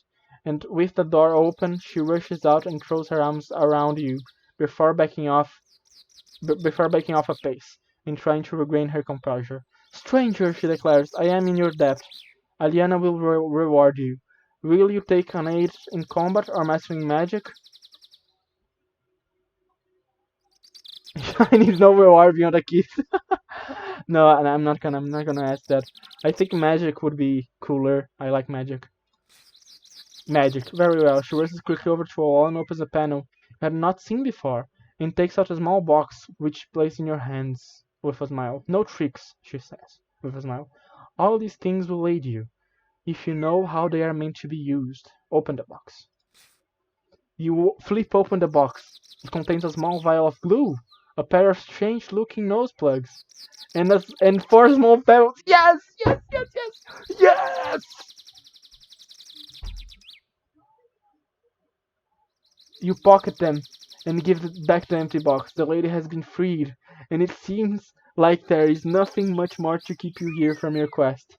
and with the door open, she rushes out and throws her arms around you before backing off a pace and trying to regain her composure. Stranger, she declares, I am in your debt. Aliana will reward you. Will you take an aid in combat or mastering magic? I need no reward beyond a kiss. No, I'm not gonna ask that. I think magic would be cooler. I like magic. Magic, very well. She races quickly over to a wall and opens a panel you had not seen before, and takes out a small box which places in your hands with a smile. No tricks, she says, with a smile. All these things will aid you, if you know how they are meant to be used. Open the box. You flip open the box. It contains a small vial of glue, a pair of strange-looking nose plugs, and 4 small pebbles. Yes! Yes! Yes! Yes! Yes! You pocket them and give back the empty box. The lady has been freed, and it seems like there is nothing much more to keep you here from your quest.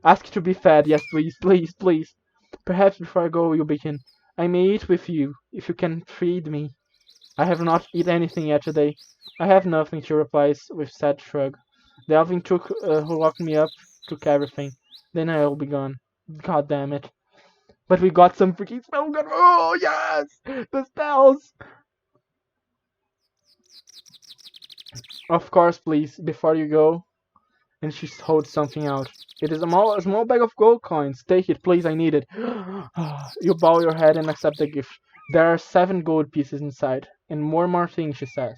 Ask to be fed. Yes, please, please, please. Perhaps before I go, you begin. I may eat with you, if you can feed me. I have not eaten anything yet today. I have nothing, she replies with sad shrug. The Alvin who locked me up took everything. Then I'll be gone. God damn it. But we got some freaking spell gun. Oh, yes! The spells! Of course, please, before you go. And she holds something out. It is a small bag of gold coins. Take it, please, I need it. You bow your head and accept the gift. There are 7 gold pieces inside. And more things, she says.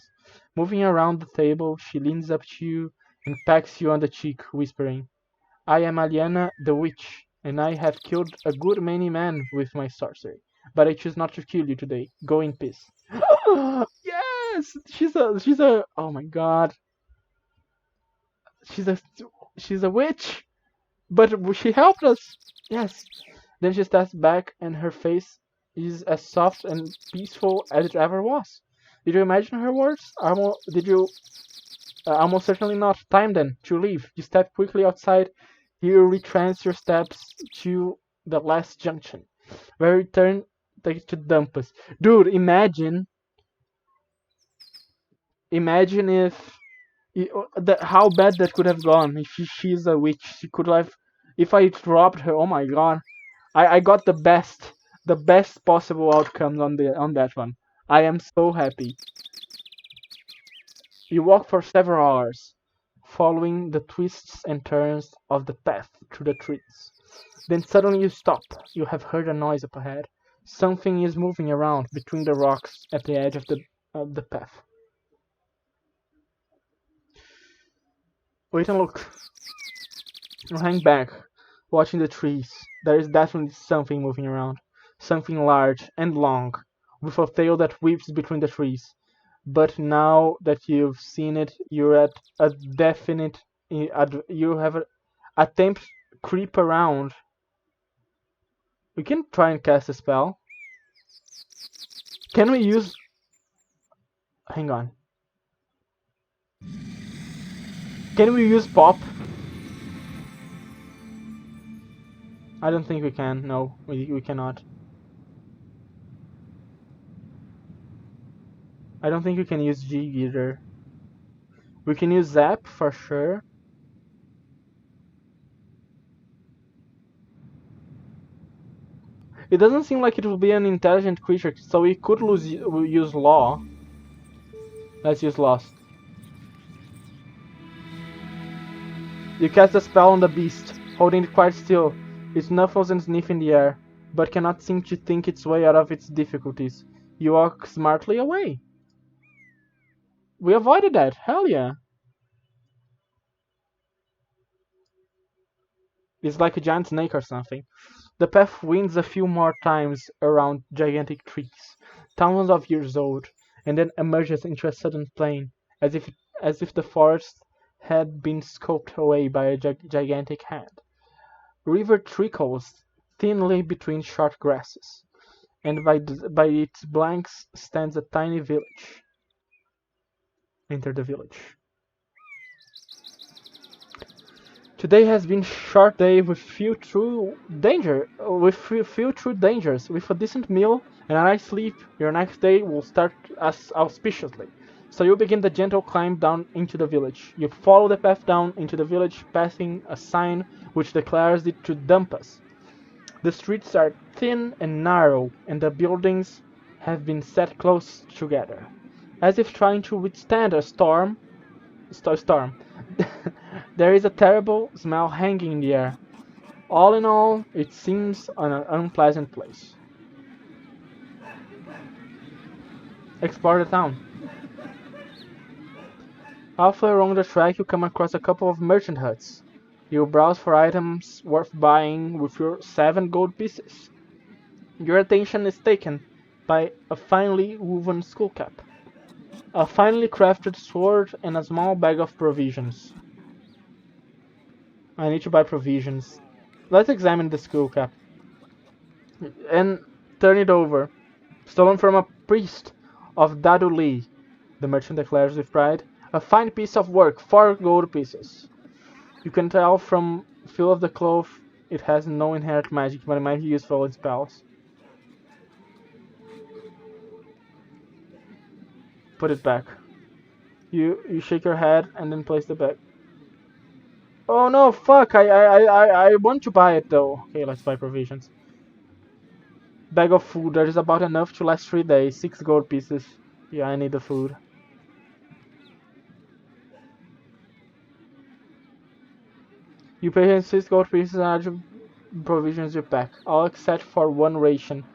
Moving around the table, she leans up to you and pecks you on the cheek, whispering, I am Aliana the witch, and I have killed a good many men with my sorcery. But I choose not to kill you today. Go in peace. Yes! She's a, oh my god. She's a witch, but she helped us. Yes. Then she steps back, and her face is as soft and peaceful as it ever was. Did you imagine her words? Did you almost certainly not. Time then to leave. You step quickly outside. You retrace your steps to the last junction, where you turn takes to Dumpus. Dude, imagine if how bad that could have gone if she's a witch. She could have. If I robbed her, oh my god, I got the best possible outcomes on that one. I am so happy. You walk for several hours, following the twists and turns of the path through the trees. Then suddenly you stop. You have heard a noise up ahead. Something is moving around between the rocks at the edge of the path. Wait and look. You hang back, watching the trees. There is definitely something moving around. Something large and long, with a tail that whips between the trees. But now that you've seen it, you're at a definite. You have a attempt creep around. We can try and cast a spell. Can we use? Hang on. Can we use pop? I don't think we can. No, we cannot. I don't think we can use G either. We can use Zap for sure. It doesn't seem like it will be an intelligent creature, so we could use Law. Let's use Lost. You cast a spell on the beast, holding it quite still. It snuffles and sniffs in the air, but cannot seem to think its way out of its difficulties. You walk smartly away. We avoided that, hell yeah. It's like a giant snake or something. The path winds a few more times around gigantic trees, thousands of years old, and then emerges into a sudden plain, as if the forest had been scooped away by a gigantic hand. River trickles thinly between short grasses, and by its banks stands a tiny village. Enter the village. Today has been a short day with few true dangers. With a decent meal and a nice sleep, your next day will start as auspiciously. So you begin the gentle climb down into the village. You follow the path down into the village, passing a sign which declares it to Dumpus. The streets are thin and narrow, and the buildings have been set close together, as if trying to withstand a storm. There is a terrible smell hanging in the air. All in all, it seems an unpleasant place. Explore the town. Halfway along the track, you come across a couple of merchant huts. You browse for items worth buying with your 7 gold pieces. Your attention is taken by a finely woven skull cap, a finely crafted sword, and a small bag of provisions. I need to buy provisions. Let's examine the skull cap. And turn it over. Stolen from a priest of Dadu Li, the merchant declares with pride. A fine piece of work, 4 gold pieces. You can tell from feel of the cloth it has no inherent magic, but it might be useful in spells. Put it back. You shake your head and then place the bag. Oh no, fuck! I want to buy it though. Okay, let's buy provisions. Bag of food. There is about enough to last 3 days. 6 gold pieces. Yeah, I need the food. You pay 6 gold pieces and add your provisions you pack, all except for 1 ration,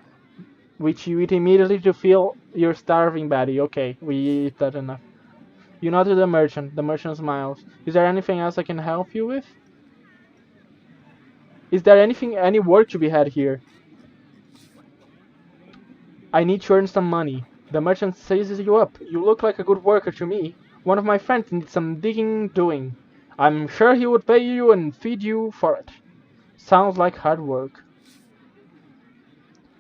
which you eat immediately to feel your starving body. Okay, we eat that enough. You nod to the merchant. The merchant smiles. Is there anything else I can help you with? Is there any work to be had here? I need to earn some money. The merchant sizes you up. You look like a good worker to me. One of my friends needs some digging doing. I'm sure he would pay you and feed you for it. Sounds like hard work.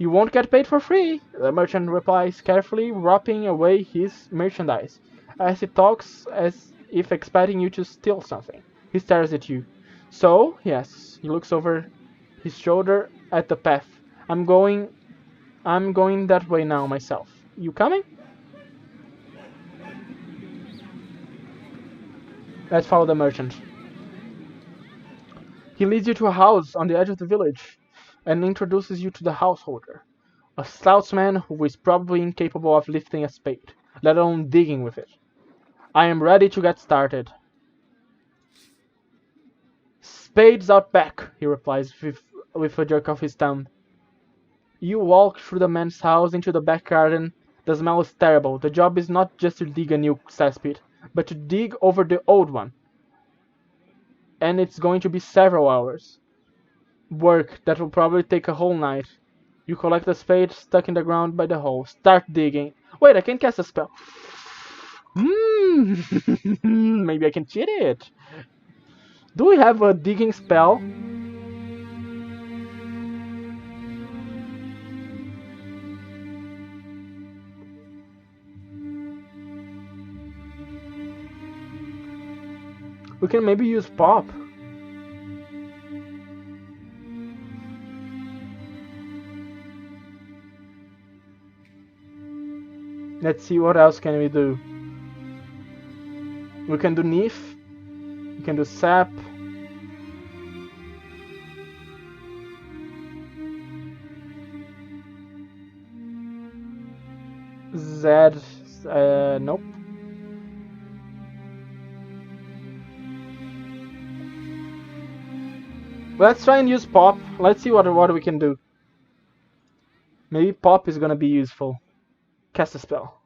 You won't get paid for free, the merchant replies, carefully wrapping away his merchandise. As he talks as if expecting you to steal something. He stares at you. So, yes, he looks over his shoulder at the path. I'm going that way now myself. You coming? Let's follow the merchant. He leads you to a house on the edge of the village and introduces you to the householder. A stout man who is probably incapable of lifting a spade, let alone digging with it. I am ready to get started. Spades out back, he replies with a jerk of his thumb. You walk through the man's house into the back garden. The smell is terrible. The job is not just to dig a new cesspit, but to dig over the old one. And it's going to be several hours. Work that will probably take a whole night. You collect the spade stuck in the ground by the hole. Start digging. Wait, I can cast a spell. Maybe I can cheat it. Do we have a digging spell? We can maybe use pop. Let's see what else can we do. We can do Nif. We can do Sap. Zed. Nope. Let's try and use Pop. Let's see what we can do. Maybe Pop is gonna be useful. Cast a spell.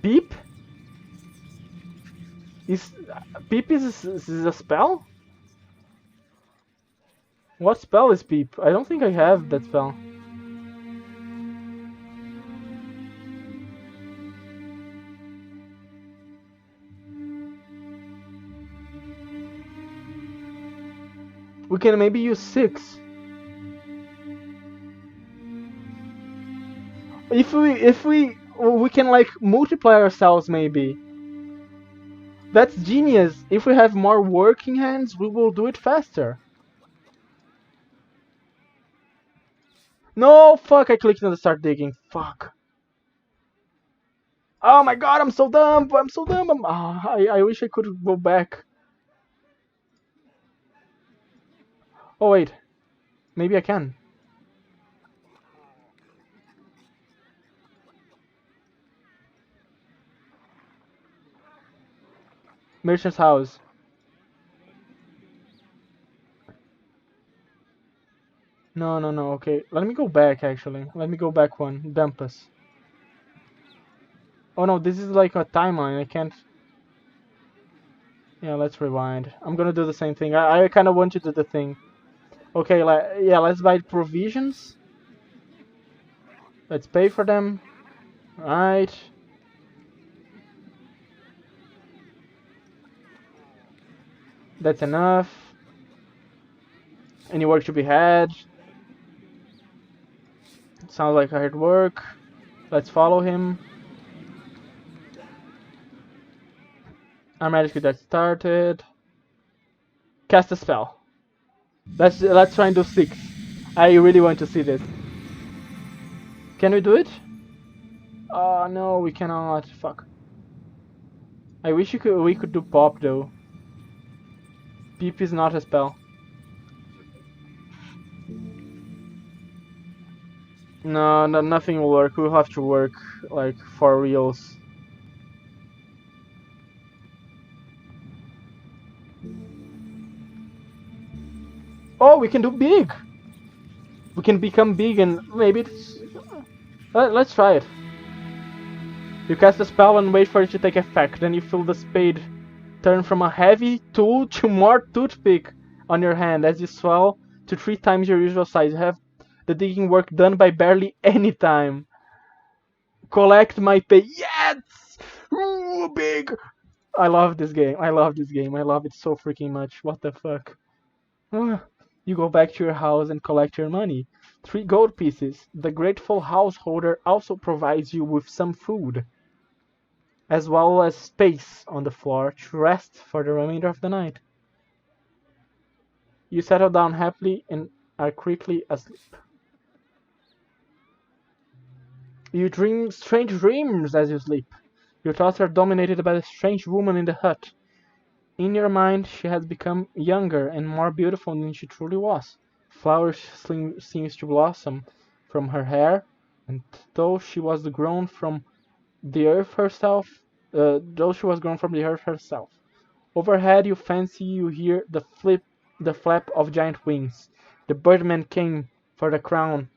Peep? Peep is a spell? What spell is Peep? I don't think I have that spell. We can maybe use 6. If we can like multiply ourselves maybe. That's genius. If we have more working hands, we will do it faster. No, fuck, I clicked on the start digging. Fuck. Oh my god, I'm so dumb. I'm so dumb. I wish I could go back. Oh wait. Maybe I can. Merchant's house. No, okay. Let me go back, actually. Let me go back one. Dumpus. Oh no, this is like a timeline. I can't... Yeah, let's rewind. I'm gonna do the same thing. I kind of want to do the thing. Okay, yeah, let's buy provisions. Let's pay for them. Right. That's enough. Any work to be had. Sounds like hard work. Let's follow him. I'm ready to get started. Cast a spell. Let's try and do 6. I really want to see this. Can we do it? Oh no, we cannot. Fuck. I wish we could do pop though. Peep is not a spell. No, nothing will work. We'll have to work like for reals. Oh, we can do big. We can become big and maybe it's... let's try it. You cast a spell and wait for it to take effect. Then you feel the spade turn from a heavy tool to more toothpick on your hand as you swell to 3 times your usual size. You have the digging work done by barely any time. Collect my pay. Yes! too big. I love this game. I love this game. I love it so freaking much. What the fuck? Ah, you go back to your house and collect your money. 3 gold pieces. The grateful householder also provides you with some food, as well as space on the floor to rest for the remainder of the night. You settle down happily and are quickly asleep. You dream strange dreams as you sleep. Your thoughts are dominated by the strange woman in the hut. In your mind, she has become younger and more beautiful than she truly was. Flowers seems to blossom from her hair, and the earth herself, though she was grown from the earth herself. Overhead, you fancy you hear the flap of giant wings. The birdmen came for the crown.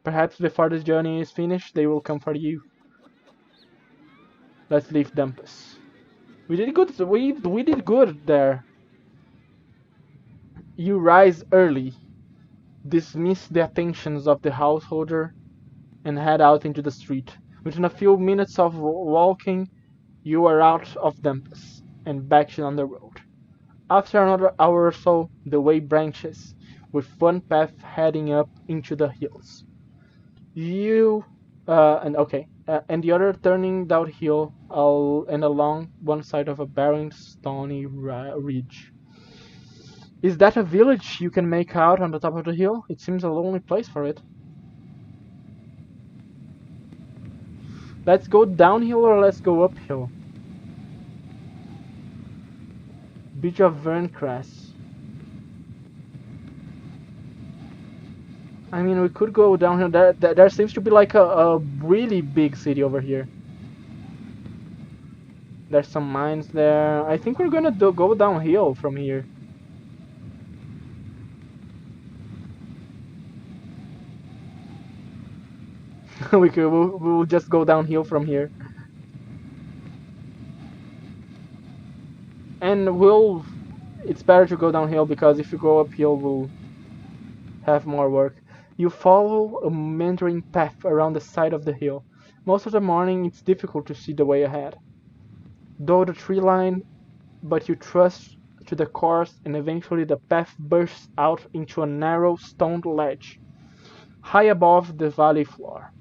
Perhaps before this journey is finished, they will come for you. Let's leave Dumpus. We did good. We did good there. You rise early, dismiss the attentions of the householder, and head out into the street. Within a few minutes of walking, you are out of Dumpus and back on the road. After another hour or so, the way branches, with one path heading up into the hills. And the other turning downhill and along one side of a barren, stony ridge. Is that a village you can make out on the top of the hill? It seems a lonely place for it. Let's go downhill or let's go uphill? Beach of Verncrest. I mean, we could go downhill. There seems to be like a really big city over here. There's some mines there. I think we're gonna go downhill from here. We'll just go downhill from here. And it's better to go downhill because if you go uphill, we'll have more work. You follow a meandering path around the side of the hill. Most of the morning, it's difficult to see the way ahead. Though the tree line, but you trust to the course, and eventually the path bursts out into a narrow stone ledge, high above the valley floor.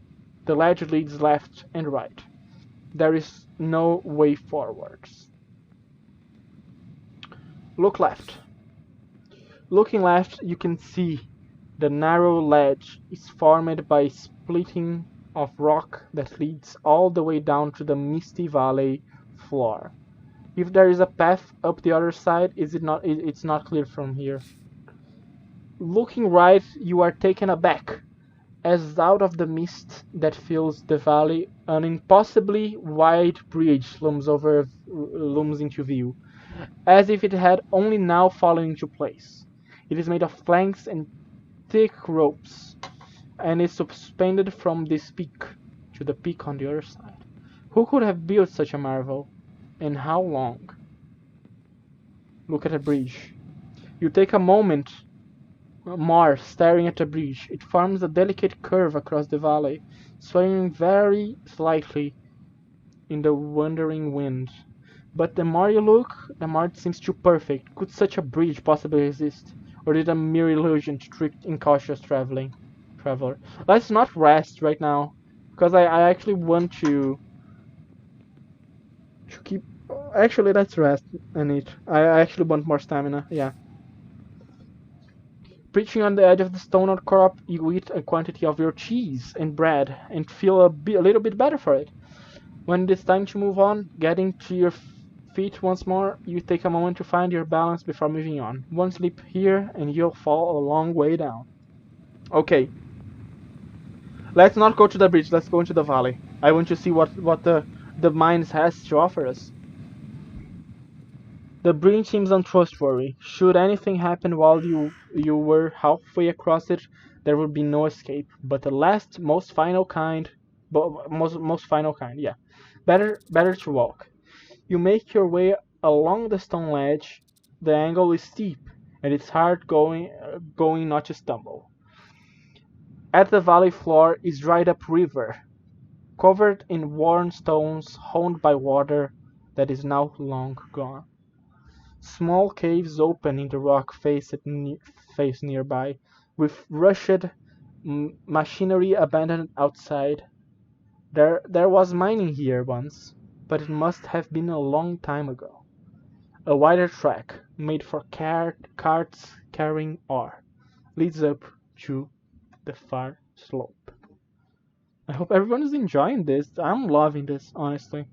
The ledge leads left and right. There is no way forwards. Look left. Looking left, you can see the narrow ledge is formed by a splitting of rock that leads all the way down to the misty valley floor. If there is a path up the other side, it's not clear from here. Looking right, you are taken aback, as out of the mist that fills the valley, an impossibly wide bridge looms into view, as if it had only now fallen into place. It is made of planks and thick ropes, and is suspended from this peak to the peak on the other side. Who could have built such a marvel? And how long? Look at the bridge. You take a moment more staring at the bridge. It forms a delicate curve across the valley, swaying very slightly in the wandering wind. But the more you look, the more it seems too perfect. Could such a bridge possibly exist? Or did a mere illusion to trick incautious traveler? Let's not rest right now, because I actually want to keep... Actually, let's rest on it. I actually want more stamina, yeah. Perching on the edge of the stone outcrop, you eat a quantity of your cheese and bread and feel a little bit better for it. When it is time to move on, getting to your feet once more, you take a moment to find your balance before moving on. One slip here and you'll fall a long way down. Okay. Let's not go to the bridge, let's go into the valley. I want to see what the mines has to offer us. The bridge seems untrustworthy. Should anything happen while you were halfway across it, there would be no escape. But the most final kind, yeah. Better to walk. You make your way along the stone ledge. The angle is steep, and it's hard going not to stumble. At the valley floor is dried up river. covered in worn stones haunted by water that is now long gone. Small caves open in the rock face nearby, with rusted machinery abandoned outside. There was mining here once, but it must have been a long time ago. A wider track, made for carts carrying ore, leads up to the far slope. I hope everyone is enjoying this. I'm loving this, honestly.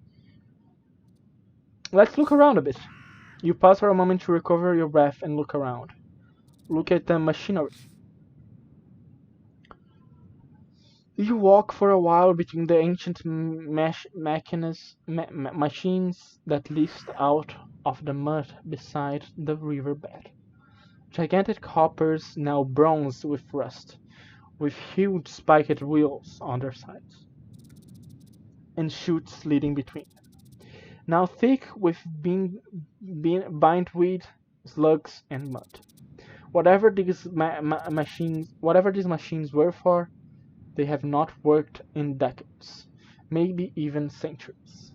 Let's look around a bit. You pause for a moment to recover your breath and look around. Look at the machinery. You walk for a while between the ancient machines that lift out of the mud beside the riverbed. Gigantic hoppers, now bronze with rust, with huge spiked wheels on their sides, and chutes leading between. Now thick with bindweed, slugs, and mud. Whatever these machines were for, they have not worked in decades, maybe even centuries.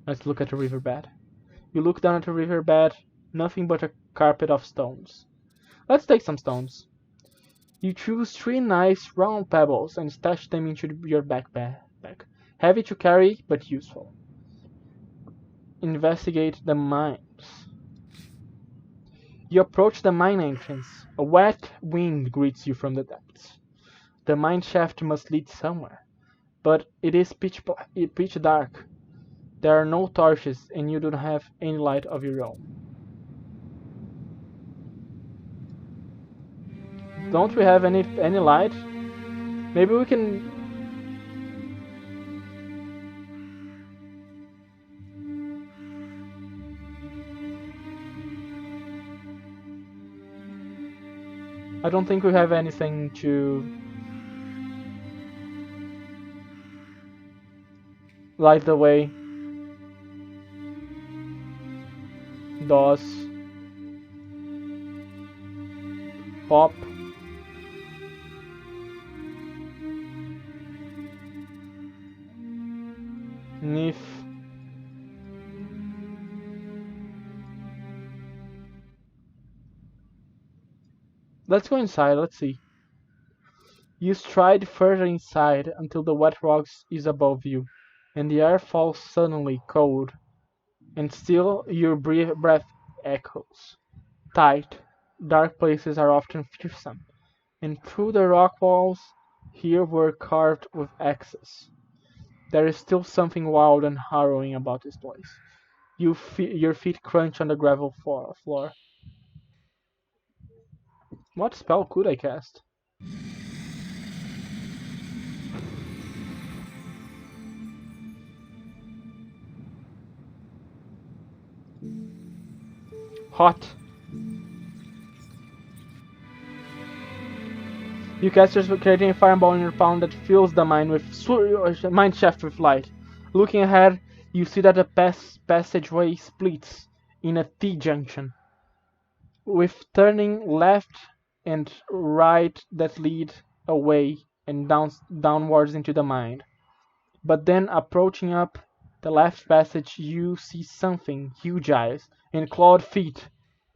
Let's look at the riverbed. You look down at the riverbed, nothing but a carpet of stones. Let's take some stones. You choose 3 nice round pebbles and stash them into your backpack. Heavy to carry, but useful. Investigate the mines. You approach the mine entrance. A wet wind greets you from the depths. The mine shaft must lead somewhere, but it is pitch dark. There are no torches, and you don't have any light of your own. Don't we have any light? Maybe we can... I don't think we have anything to light the way. DOS. Pop. Nif. Let's go inside, let's see. You stride further inside until the wet rocks is above you, and the air falls suddenly cold, and still your breath echoes. Tight, dark places are often fearsome, and through the rock walls here were carved with axes. There is still something wild and harrowing about this place. Your feet crunch on the gravel floor. What spell could I cast? Hot. You cast your creating a fireball in your palm that fills the mine shaft with light. Looking ahead, you see that the passageway splits in a T-junction, with turning left and right that lead away and downwards into the mine. But then, approaching up the left passage, you see something, huge eyes and clawed feet.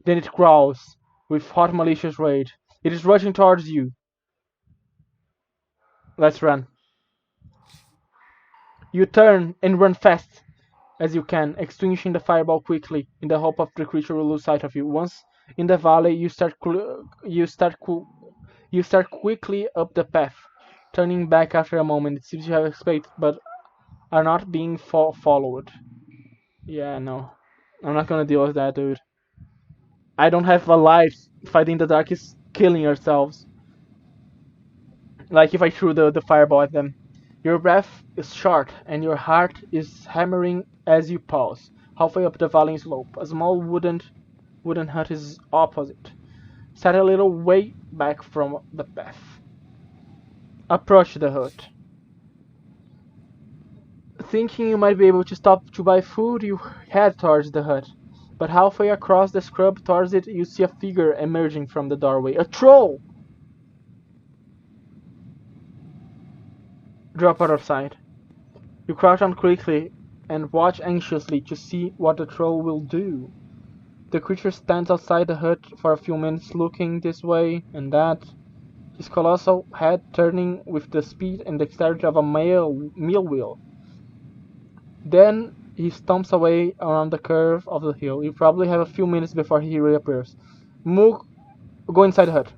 Then it growls, with hot malicious rage. It is rushing towards you. Let's run. You turn and run fast as you can, extinguishing the fireball quickly in the hope of the creature will lose sight of you. Once in the valley, you start quickly up the path, turning back after a moment. It seems you have escaped, but are not being followed. Yeah, no. I'm not gonna deal with that, dude. I don't have a life. Fighting the dark is killing yourselves. Like if I threw the fireball at them. Your breath is short, and your heart is hammering as you pause, halfway up the valley slope. A small wooden hut is opposite, set a little way back from the path. Approach the hut. Thinking you might be able to stop to buy food, you head towards the hut. But halfway across the scrub towards it, you see a figure emerging from the doorway. A troll! Drop out of sight. You crouch down quickly and watch anxiously to see what the troll will do. The creature stands outside the hut for a few minutes looking this way and that, his colossal head turning with the speed and dexterity of a mill wheel. Then he stomps away around the curve of the hill. You probably have a few minutes before he reappears. Mook, go inside the hut.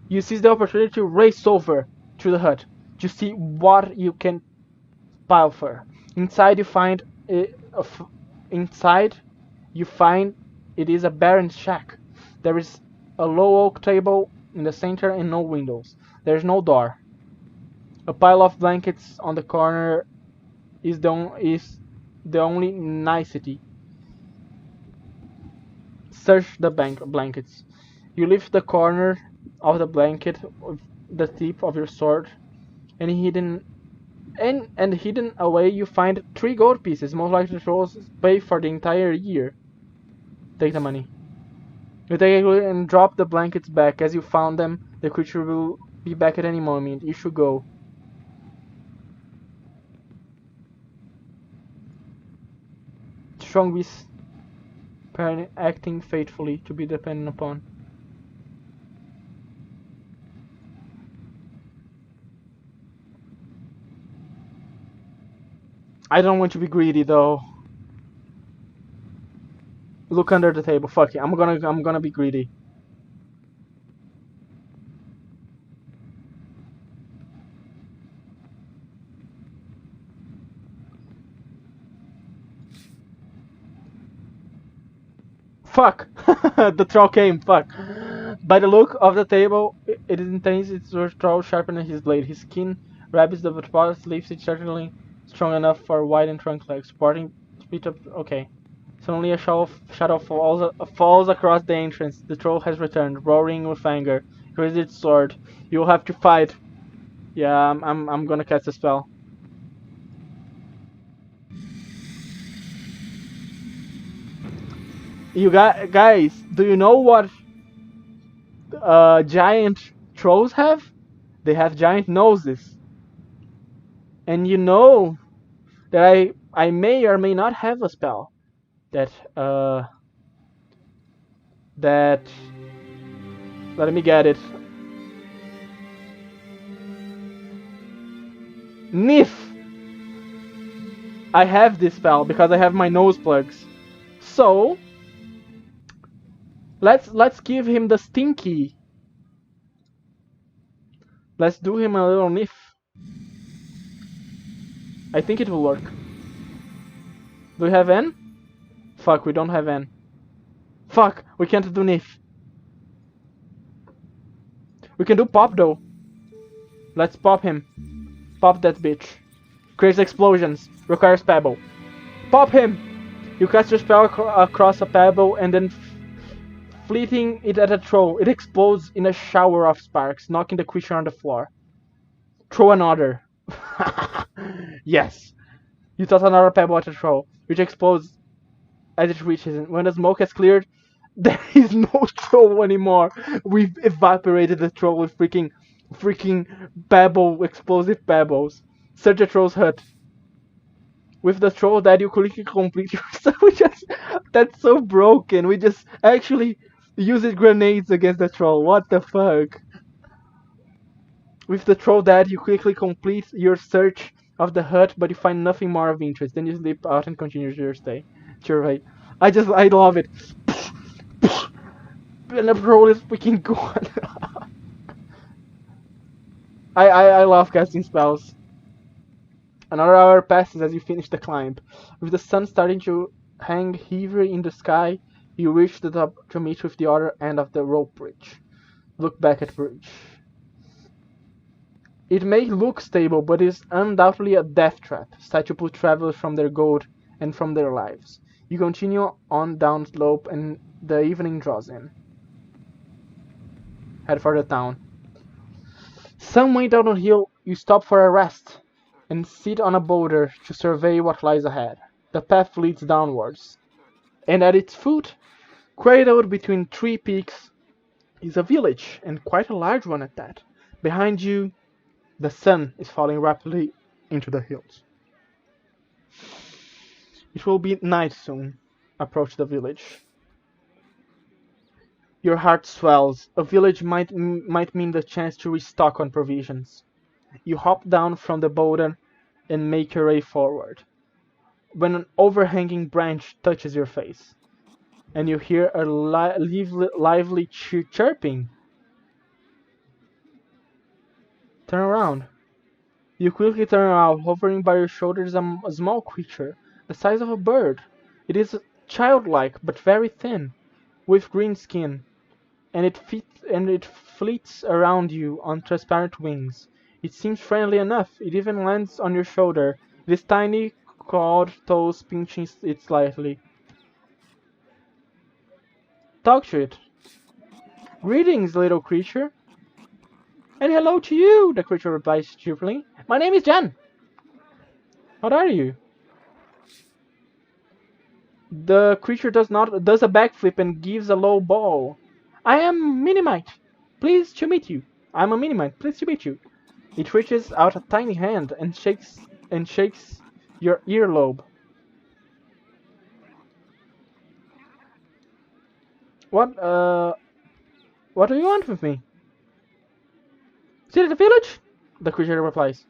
You seize the opportunity to race over to the hut to see what you can pilfer. Inside you find inside you find it is a barren shack. There is a low oak table in the center and no windows. There is no door. A pile of blankets on the corner is the only nicety. Search the blankets. You lift the corner of the blanket with the tip of your sword, and hidden away you find 3 gold pieces, most likely the trolls pay for the entire year. Take the money. You take it and drop the blankets back. As you found them, the creature will be back at any moment. You should go. Strong beast, acting faithfully to be depended upon. I don't want to be greedy though. Look under the table. Fuck it. I'm gonna be greedy. Fuck! The troll came. Fuck. By the look of the table, it intends its troll sharpening his blade. His skin wraps the pot, leaves it certainly strong enough for wide and trunk legs, supporting speed up. Okay. Suddenly a shadow falls across the entrance. The troll has returned, roaring with anger. He raises its sword. You'll have to fight. Yeah, I'm gonna cast a spell. You guys, do you know what giant trolls have? They have giant noses. And you know that I may or may not have a spell that that let me get it. Nif. I have this spell because I have my nose plugs. So let's give him the stinky. Let's do him a little nif. I think it will work. Do we have N? Fuck, we don't have N. Fuck, we can't do nif. We can do pop though. Let's pop him. Pop that bitch. Creates explosions. Requires pebble. Pop him! You cast your spell across a pebble and then fleeting it at a troll. It explodes in a shower of sparks, knocking the creature on the floor. Throw another. Yes. You toss another pebble at a troll, which explodes as it reaches it. When the smoke has cleared, there is no troll anymore. We've evaporated the troll with freaking explosive pebbles. Search the troll's hut. With the troll that you quickly complete yourself. That's so broken. We just actually used grenades against the troll. What the fuck? With the troll dead, you quickly complete your search of the hut, but you find nothing more of interest. Then you slip out and continue your stay. Sure, right. I love it. And the troll is freaking gone. I love casting spells. Another hour passes as you finish the climb. With the sun starting to hang heavy in the sky, you reach the top to meet with the other end of the rope bridge. Look back at bridge. It may look stable, but is undoubtedly a death trap, set to put travelers from their gold and from their lives. You continue on down slope and the evening draws in. Head for the town. Some way down the hill, you stop for a rest and sit on a boulder to survey what lies ahead. The path leads downwards, and at its foot, cradled between 3 peaks, is a village, and quite a large one at that. Behind you, the sun is falling rapidly into the hills. It will be night soon. Approach the village. Your heart swells. A village might mean the chance to restock on provisions. You hop down from the boulder and make your way forward. When an overhanging branch touches your face, and you hear a lively chirping, turn around. You quickly turn around. Hovering by your shoulders a small creature, the size of a bird. It is childlike but very thin, with green skin, and it fleets around you on transparent wings. It seems friendly enough. It even lands on your shoulder. It is tiny, clawed toes pinching it slightly. Talk to it. Greetings, little creature. And hello to you, the creature replies cheerfully. My name is Jan. What are you? The creature does a backflip and gives a low bow. I am Minimite. Pleased to meet you. I'm a Minimite. Pleased to meet you. It reaches out a tiny hand and shakes your earlobe. What do you want with me? See the village? The creature replies.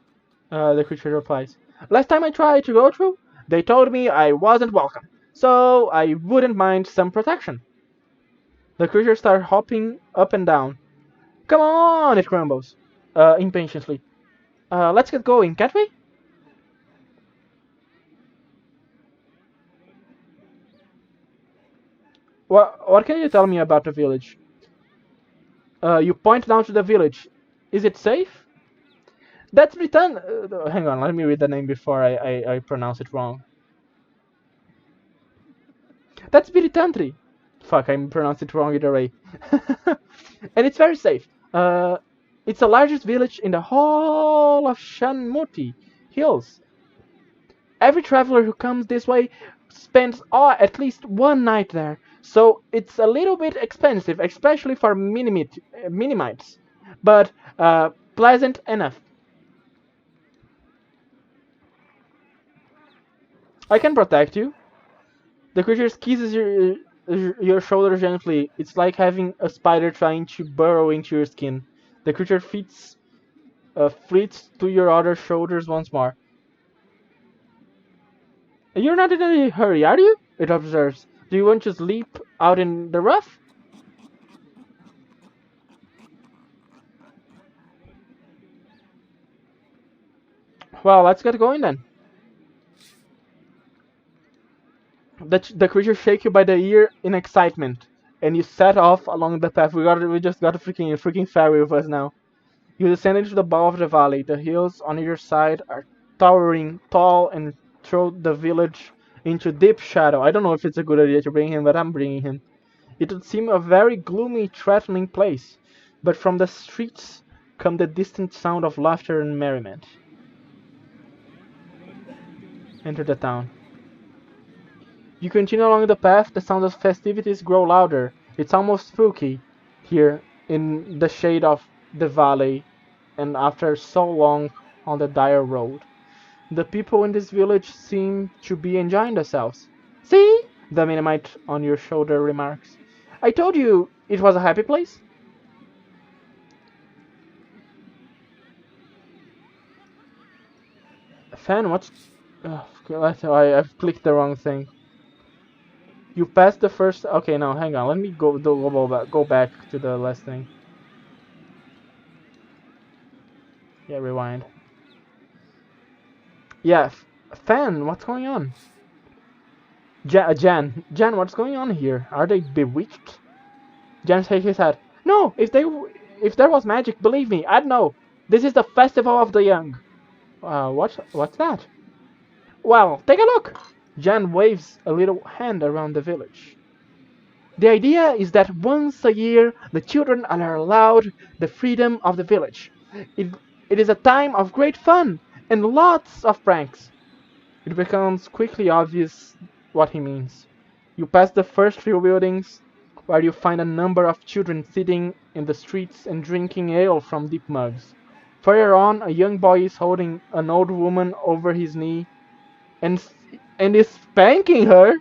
The creature replies. Last time I tried to go through, they told me I wasn't welcome, so I wouldn't mind some protection. The creature starts hopping up and down. Come on, it grumbles, impatiently. Let's get going, can't we? What can you tell me about the village? You point down to the village. Is it safe? That's Britann. Hang on, let me read the name before I pronounce it wrong. That's Biritantri. Fuck, I pronounced it wrong either way. And it's very safe. It's the largest village in the whole of Shanmuti Hills. Every traveler who comes this way spends at least one night there, so it's a little bit expensive, especially for minimites, but pleasant enough. I can protect you. The creature kisses your shoulder gently. It's like having a spider trying to burrow into your skin. The creature fleets to your other shoulders once more. You're not in any hurry, are you? It observes. Do you want to sleep out in the rough? Well, let's get going then. The creature shakes you by the ear in excitement, and you set off along the path. We just got a freaking ferry with us now. You descend into the bow of the valley. The hills on either side are towering, tall, and throw the village into deep shadow. I don't know if it's a good idea to bring him, but I'm bringing him. It would seem a very gloomy, threatening place, but from the streets come the distant sound of laughter and merriment. Enter the town. You continue along the path, the sounds of festivities grow louder. It's almost spooky here in the shade of the valley and after so long on the dire road. The people in this village seem to be enjoying themselves. See? The Minimite on your shoulder remarks. I told you it was a happy place. Fan, what's... I've clicked the wrong thing. You passed the first... Okay, now hang on. Let me go back to the last thing. Yeah, rewind. Yeah, Fan, what's going on? Jan, what's going on here? Are they bewitched? Jan shakes his head. No, if there was magic, believe me, I'd know. This is the festival of the young. What's that? Well, take a look. Jan waves a little hand around the village. The idea is that once a year, the children are allowed the freedom of the village. It is a time of great fun and lots of pranks. It becomes quickly obvious what he means. You pass the first few buildings, where you find a number of children sitting in the streets and drinking ale from deep mugs. Further on, a young boy is holding an old woman over his knee, and and is spanking her.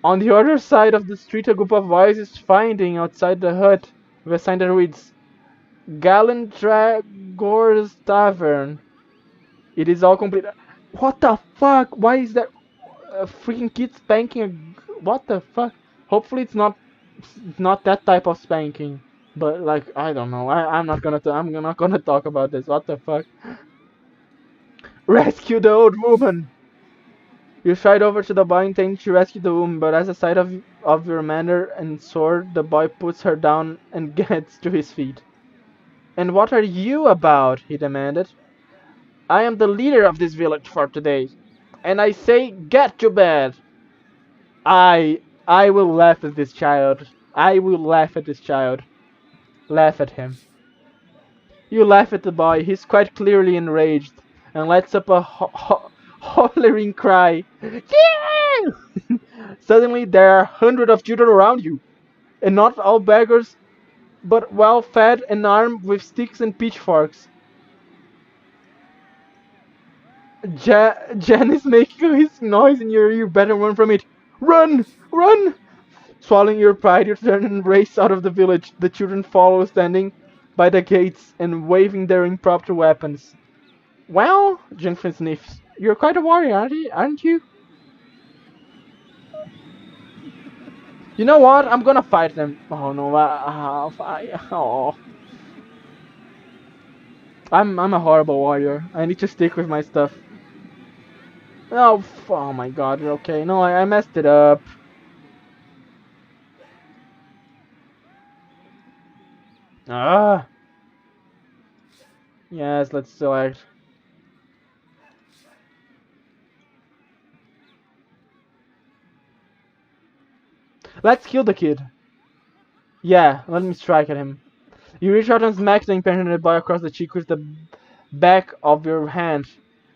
On the other side of the street, a group of boys is fighting outside the hut with a sign that reads Galandragor's Tavern. It is all complete. What the fuck? Why is that a freaking kid spanking what the fuck? Hopefully it's not that type of spanking. But like I don't know. I'm not gonna talk about this. What the fuck? Rescue the old woman. You stride over to the boy intending to rescue the woman, but as a sight of your manner and sword, the boy puts her down and gets to his feet. And what are you about? He demanded. I am the leader of this village for today, and I say get to bed. I will laugh at this child. I will laugh at this child. Laugh at him. You laugh at the boy. He's quite clearly enraged and lets up a hollering cry. Yeah! Suddenly there are hundreds of children around you, and not all beggars, but well fed and armed with sticks and pitchforks. Jan is making his noise in your ear. You better run from it. Run! Run! Swallowing your pride, you turn and race out of the village. The children follow, standing by the gates and waving their improper weapons. Well, Jennifer sniffs. You're quite a warrior, aren't you? You know what? I'm gonna fight them. Oh no, oh. I'm a horrible warrior. I need to stick with my stuff. Oh, oh my god, you're okay. No, I messed it up. Ah. Yes, let's select. Let's kill the kid. Yeah, let me strike at him. You reach out and smack the impenitent boy across the cheek with the back of your hand.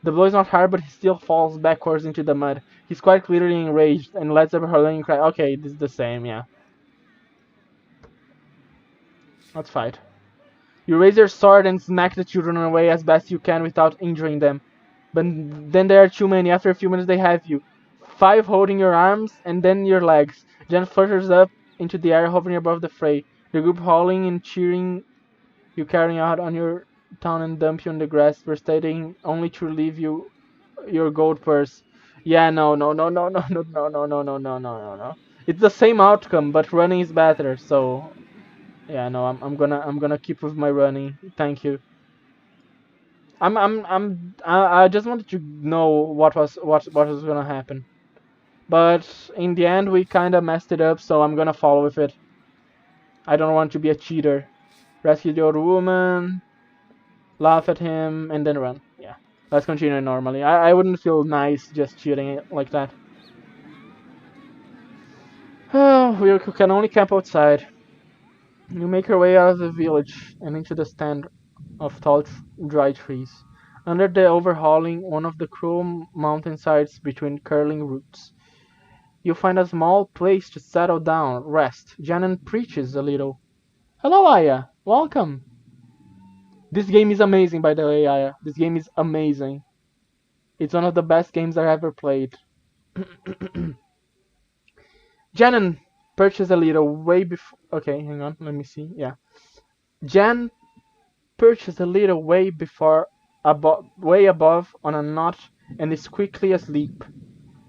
The blow is not hard, but he still falls backwards into the mud. He's quite clearly enraged and lets up a hurling cry. Okay, this is the same, yeah. Let's fight. You raise your sword and smack the children away as best you can without injuring them. But then there are too many. After a few minutes, they have you. 5 holding your arms and then your legs. Jen flutters up into the air, hovering above the fray. The group howling and cheering you, carrying out on your town and dump you on the grass, stating only to leave you your gold purse. Yeah, no, no, no, no, no, no, no, no, no, no, no, no, no, no. It's the same outcome, but running is better. So yeah, no, I'm gonna keep with my running. Thank you. I just wanted to know what was gonna happen. But in the end, we kind of messed it up, so I'm gonna follow with it. I don't want to be a cheater. Rescue the old woman, laugh at him, and then run. Yeah, let's continue normally. I wouldn't feel nice just cheating it like that. Oh, we can only camp outside. You make your way out of the village and into the stand of tall, dry trees. Under the overhauling one of the cruel mountainsides between curling roots. You find a small place to settle down, rest. Janan preaches a little. Hello, Aya. Welcome. This game is amazing, by the way, Aya. This game is amazing. It's one of the best games I ever played. Janan perches a little way before. Okay, hang on. Let me see. Yeah. Jan perches a little way before, way above on a notch, and is quickly asleep.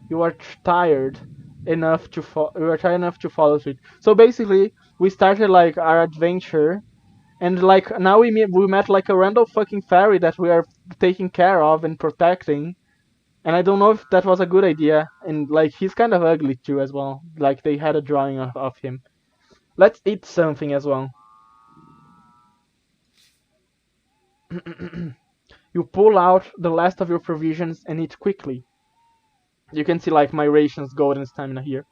You are tired enough to follow suit. So basically, we started like our adventure, and like now we met like a random fucking fairy that we are taking care of and protecting. And I don't know if that was a good idea. And like he's kind of ugly too as well. Like they had a drawing of him. Let's eat something as well. You pull out the last of your provisions and eat quickly. You can see like my rations, gold, and stamina here.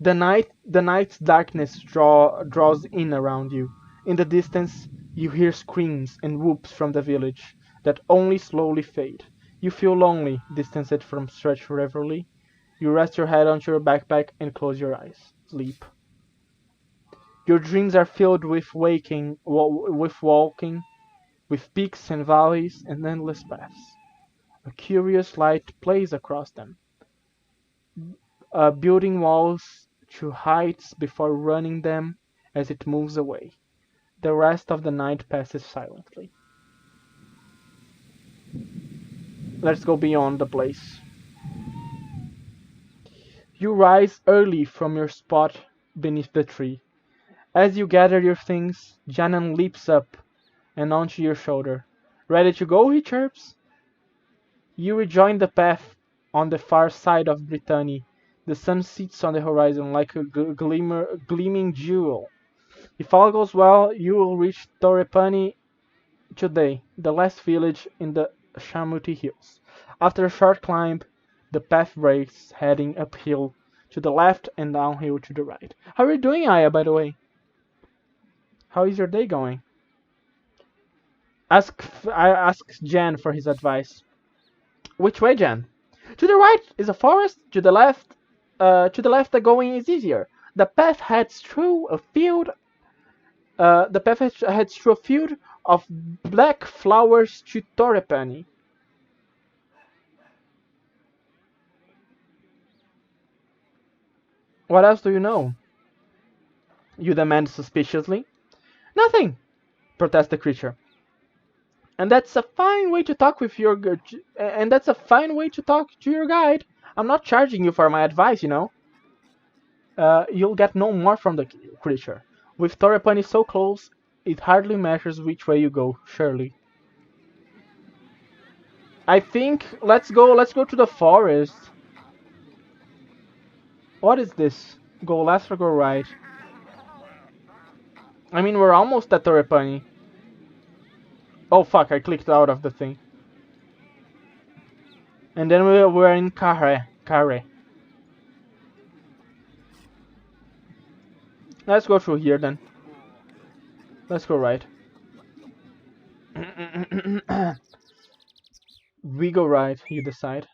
The night's darkness draws in around you. In the distance, you hear screams and whoops from the village that only slowly fade. You feel lonely, distanced from Stretch reverently. You rest your head onto your backpack and close your eyes. Sleep. Your dreams are filled with walking, with peaks and valleys and endless paths. A curious light plays across them, building walls to heights before running them as it moves away. The rest of the night passes silently. Let's go beyond the place. You rise early from your spot beneath the tree. As you gather your things, Janan leaps up and onto your shoulder. Ready to go, he chirps. You rejoin the path on the far side of Brittany. The sun sits on the horizon like a gleaming jewel. If all goes well, you will reach Torrepani today, the last village in the Shamuti Hills. After a short climb, the path breaks, heading uphill to the left and downhill to the right. How are you doing, Aya, by the way? How is your day going? I asked Jan for his advice. Which way, Jan? To the right is a forest. To the left, the going is easier. The path heads through a field. The path heads through a field of black flowers to Torrepani. What else do you know? You demand suspiciously. Nothing, protests the creature. And that's a fine way to talk with your and that's a fine way to talk to your guide. I'm not charging you for my advice, you know. You'll get no more from the creature. With Torrepani so close, it hardly matters which way you go, surely. I think let's go to the forest. What is this? Go left or go right? I mean, we're almost at Torrepani. Oh fuck, I clicked out of the thing. And then we're in Carre. Let's go through here then. Let's go right. We go right, you decide.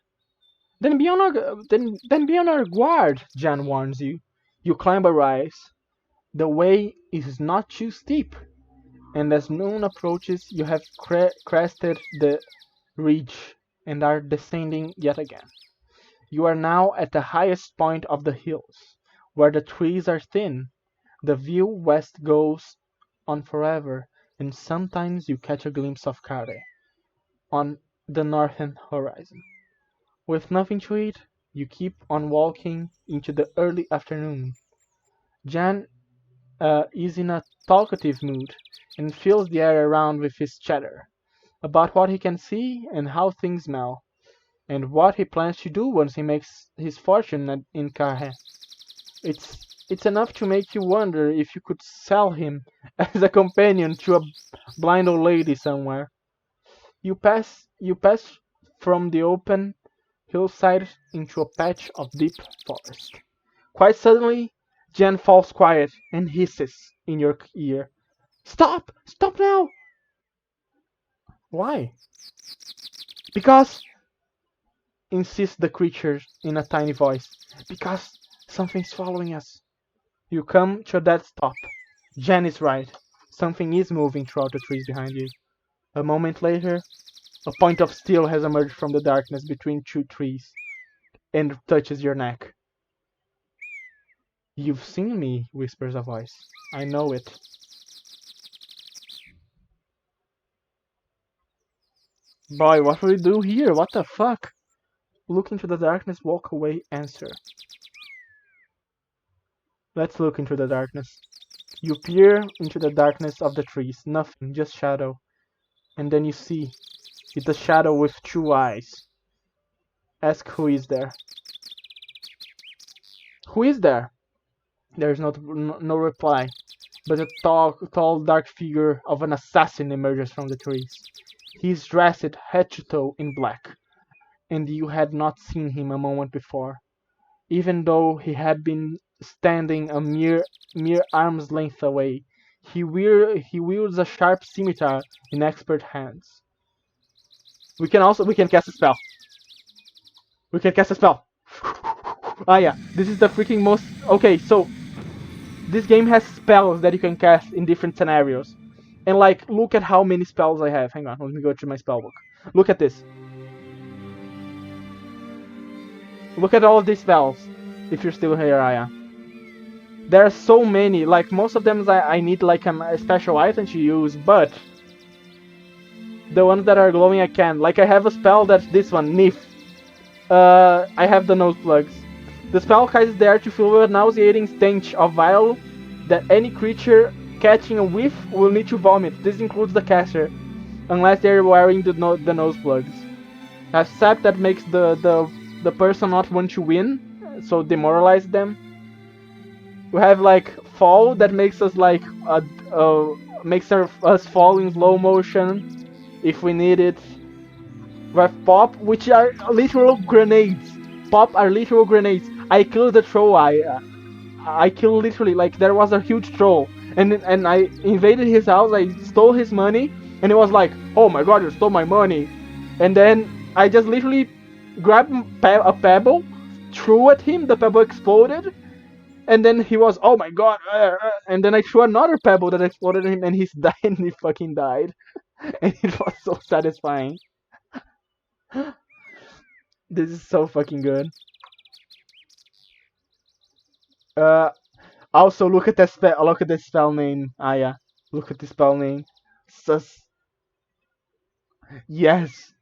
Then be on our guard, Jan warns you. You climb a rise. The way is not too steep, and as noon approaches, you have crested the ridge and are descending yet again. You are now at the highest point of the hills, where the trees are thin. The view west goes on forever, and sometimes you catch a glimpse of Kare on the northern horizon. With nothing to eat, you keep on walking into the early afternoon. Jan is in a talkative mood and fills the air around with his chatter about what he can see and how things smell, and what he plans to do once he makes his fortune in Carre. It's enough to make you wonder if you could sell him as a companion to a blind old lady somewhere. You pass from the open hillside into a patch of deep forest. Quite suddenly, Jen falls quiet and hisses in your ear. Stop! Stop now! Why? Because, insists the creature in a tiny voice. Because something's following us. You come to a dead stop. Jen is right. Something is moving throughout the trees behind you. A moment later, a point of steel has emerged from the darkness between two trees and touches your neck. You've seen me, whispers a voice. I know it. Boy, what will we do here? What the fuck? Look into the darkness, walk away, answer. Let's look into the darkness. You peer into the darkness of the trees. Nothing, just shadow. And then you see. It's a shadow with two eyes. Ask who is there. Who is there? There is no reply, but a tall, dark figure of an assassin emerges from the trees. He is dressed head to toe in black, and you had not seen him a moment before, even though he had been standing a mere arm's length away. He wields a sharp scimitar in expert hands. We can cast a spell. We can cast a spell. Ah yeah, this is the freaking most. Okay, so this game has spells that you can cast in different scenarios. And like, look at how many spells I have. Hang on, let me go to my spell book. Look at this. Look at all of these spells. If you're still here, Aya. There are so many. Like most of them, I need like a special item to use, but the ones that are glowing I can. Like I have a spell that's this one, Nif. I have the nose plugs. The spell causes the air to fill with a nauseating stench of vile that any creature catching a whiff will need to vomit. This includes the caster, unless they're wearing the nose plugs. A sap that makes the person not want to win, so demoralize them. We have like fall that makes us like makes us fall in slow motion if we need it. We have pop, which are literal grenades. Pop are literal grenades. I killed the troll. I killed literally, like there was a huge troll, and I invaded his house. I stole his money, and it was like, oh my god, you stole my money. And then I just literally grabbed a pebble, threw at him. The pebble exploded, and then he was, oh my god, and then I threw another pebble that exploded him, and he's died, and he fucking died, and it was so satisfying. This is so fucking good. Also look at the spell. Look at the spell name, Aya. Look at the spell name. Sus. Yes.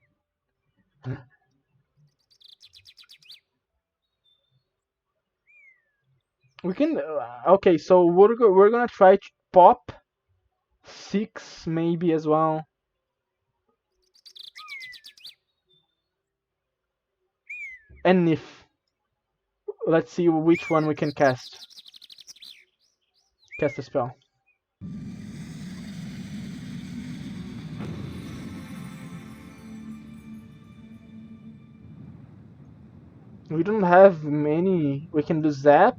We can. Okay, so we're gonna try pop 6 maybe as well. And if let's see which one we can cast. Cast a spell. We don't have many. We can do zap.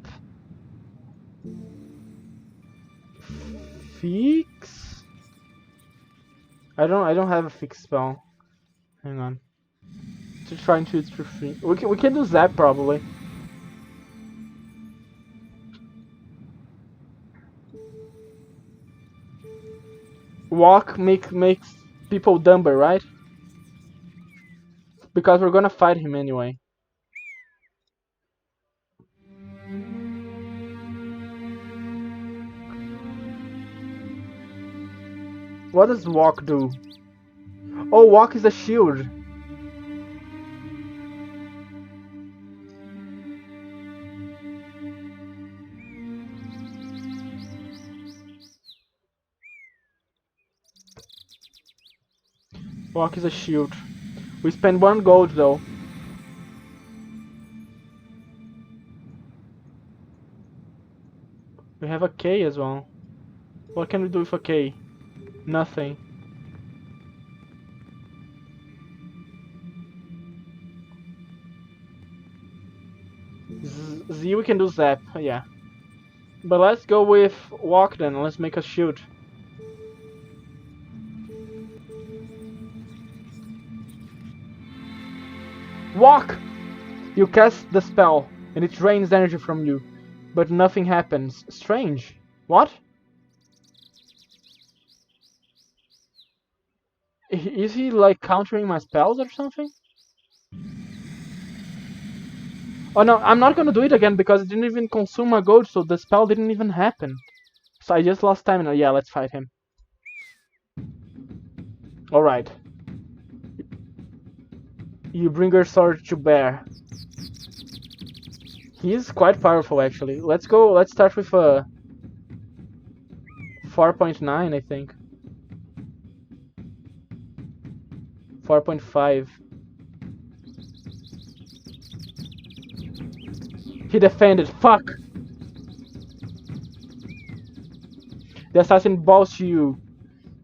Fix. I don't have a fix spell. Hang on. Just trying to for free. We can do zap probably. Walk makes people dumber, right? Because we're gonna fight him anyway. What does walk do? Oh, walk is a shield. Walk is a shield. We spend 1 gold though. We have a K as well. What can we do with a K? Nothing. Z we can do zap, yeah. But let's go with walk then. Let's make a shield. Walk! You cast the spell, and it drains energy from you, but nothing happens. Strange. What? Is he like countering my spells or something? Oh no, I'm not gonna do it again because it didn't even consume my gold, so the spell didn't even happen. So I just lost stamina. Yeah, let's fight him. Alright. You bring your sword to bear. He's quite powerful actually. Let's go, let's start with a 4.9 I think. 4.5. He defended, fuck! The assassin bows to you,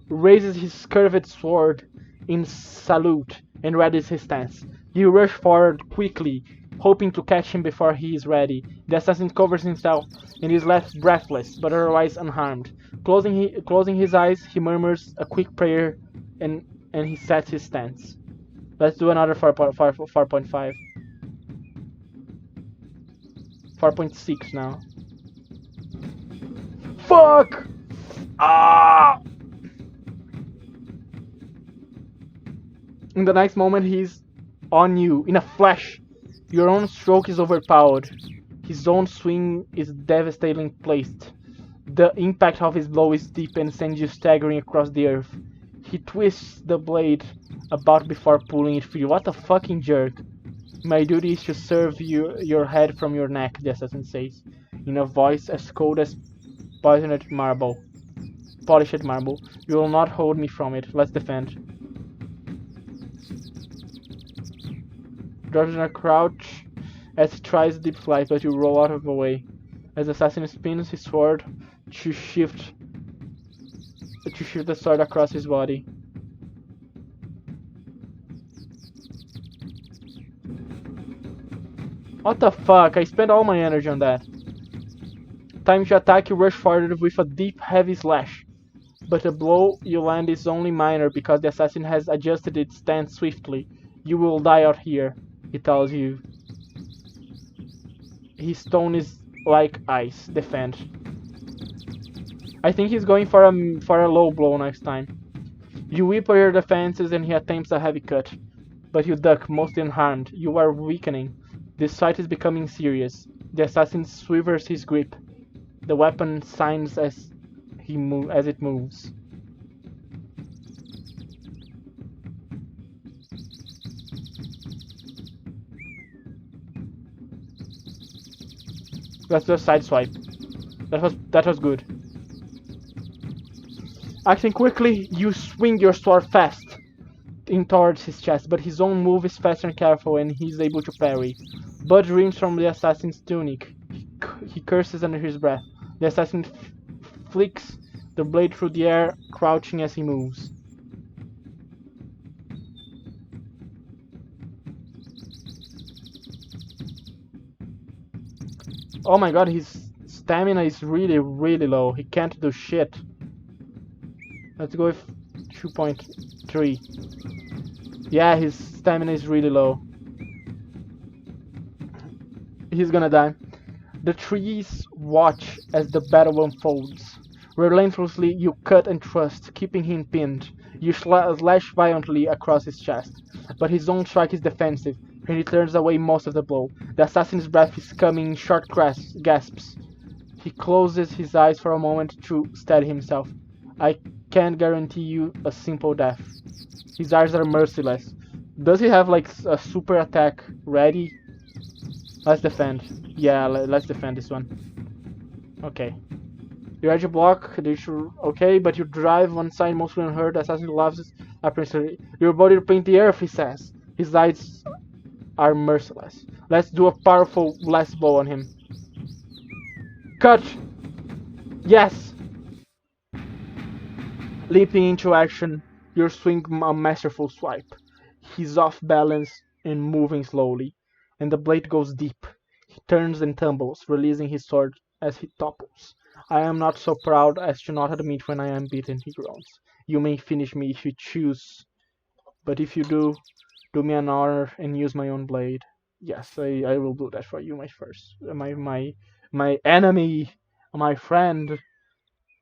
raises his curved sword in salute, and readies his stance. You rush forward quickly, hoping to catch him before he is ready. The assassin covers himself and is left breathless, but otherwise unharmed. Closing his eyes, he murmurs a quick prayer and he sets his stance. Let's do another 4.5. 4.6 now. Fuck! Ah! In the next moment, he's on you in a flash. Your own stroke is overpowered. His own swing is devastatingly placed. The impact of his blow is deep and sends you staggering across the earth. He twists the blade about before pulling it free. What a fucking jerk. My duty is to serve your head from your neck, the assassin says, in a voice as cold as polished marble. Polished marble. You will not hold me from it. Let's defend. Drops in a crouch as he tries deep flight, but you roll out of the way. As the assassin spins his sword to shift the sword across his body. What the fuck? I spent all my energy on that. Time to attack, you rush forward with a deep, heavy slash. But the blow you land is only minor because the assassin has adjusted its stance swiftly. You will die out here, he tells you. His tone is like ice. Defend. I think he's going for a low blow next time. You whip your defenses and he attempts a heavy cut. But you duck, mostly unharmed. You are weakening. This fight is becoming serious. The assassin swivels his grip. The weapon signs as it moves. Let's do a side swipe. That was good. Acting quickly, you swing your sword fast in towards his chest, but his own move is fast and careful, and he is able to parry. Blood streams from the assassin's tunic. He curses under his breath. The assassin flicks the blade through the air, crouching as he moves. Oh my god, his stamina is really, really low. He can't do shit. Let's go with 2.3. Yeah, his stamina is really low. He's gonna die. The trees watch as the battle unfolds. Relentlessly, you cut and thrust, keeping him pinned. You slash violently across his chest, but his own strike is defensive, and he turns away most of the blow. The assassin's breath is coming in short gasps. He closes his eyes for a moment to steady himself. I can't guarantee you a simple death. His eyes are merciless. Does he have like a super attack ready? Let's defend. Yeah, let's defend this one. Okay. You edge block, okay, but you drive one side mostly unhurt. The assassin laughs apprehensively. Your body to paint the earth, he says. His eyes are merciless. Let's do a powerful last blow on him. Cut! Yes! Leaping into action, you swing a masterful swipe. He's off balance and moving slowly, and the blade goes deep. He turns and tumbles, releasing his sword as he topples. I am not so proud as to not admit when I am beaten, he groans. You may finish me if you choose, but if you do, do me an honor and use my own blade. Yes, I will do that for you, my enemy, my friend.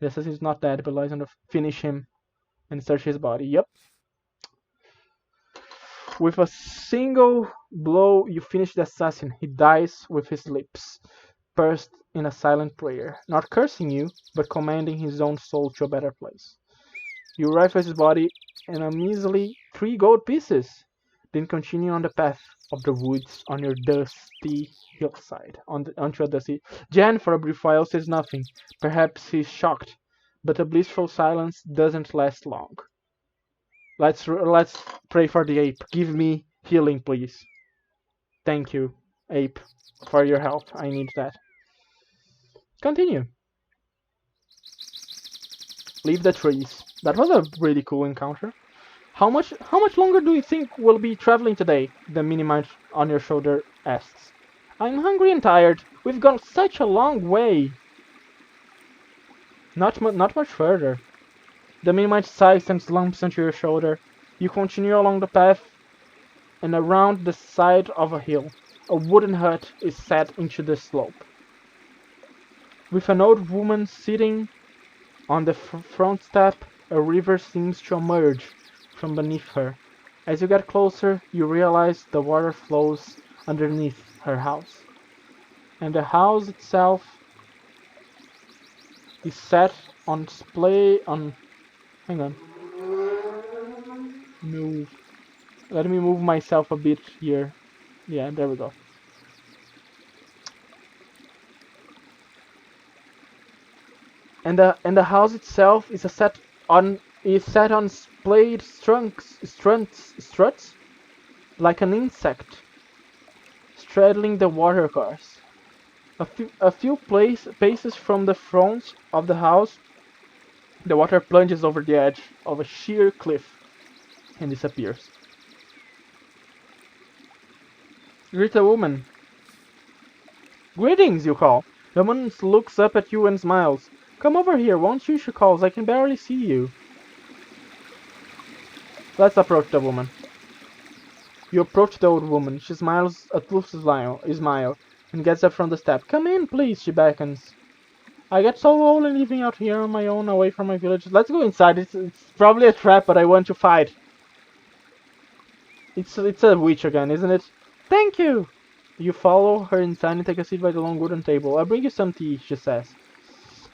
The assassin is not dead, but lies on the finish him and search his body. Yep. With a single blow, you finish the assassin. He dies with his lips pursed in a silent prayer, not cursing you, but commanding his own soul to a better place. You rifle his body and a measly 3 gold pieces, then continue on the path of the woods on your dusty hillside. Onto a dusty. Jan, for a brief while, says nothing. Perhaps he's shocked, but the blissful silence doesn't last long. Let's pray for the ape. Give me healing, please. Thank you, ape, for your help. I need that. Continue. Leave the trees. That was a really cool encounter. How much longer do you think we'll be traveling today? The mini-mite on your shoulder asks. I'm hungry and tired. We've gone such a long way. Not much further. The mini-mite sighs and slumps onto your shoulder. You continue along the path and around the side of a hill. A wooden hut is set into the slope. With an old woman sitting on the front step, a river seems to emerge from beneath her. As you get closer, you realize the water flows underneath her house. And the house itself is set on display on... Hang on. Move. Let me move myself a bit here. Yeah, there we go. And the house itself is set on splayed struts like an insect straddling the water course. A few paces from the front of the house, the water plunges over the edge of a sheer cliff and disappears. Greet a woman. Greetings, you call. The woman looks up at you and smiles. Come over here, won't you? She calls. I can barely see you. Let's approach the woman. You approach the old woman. She smiles a toothless smile and gets up from the step. Come in, please, she beckons. I get so old and living out here on my own, away from my village. Let's go inside. It's probably a trap, but I want to fight. It's a witch again, isn't it? Thank you! You follow her inside and take a seat by the long wooden table. I'll bring you some tea, she says.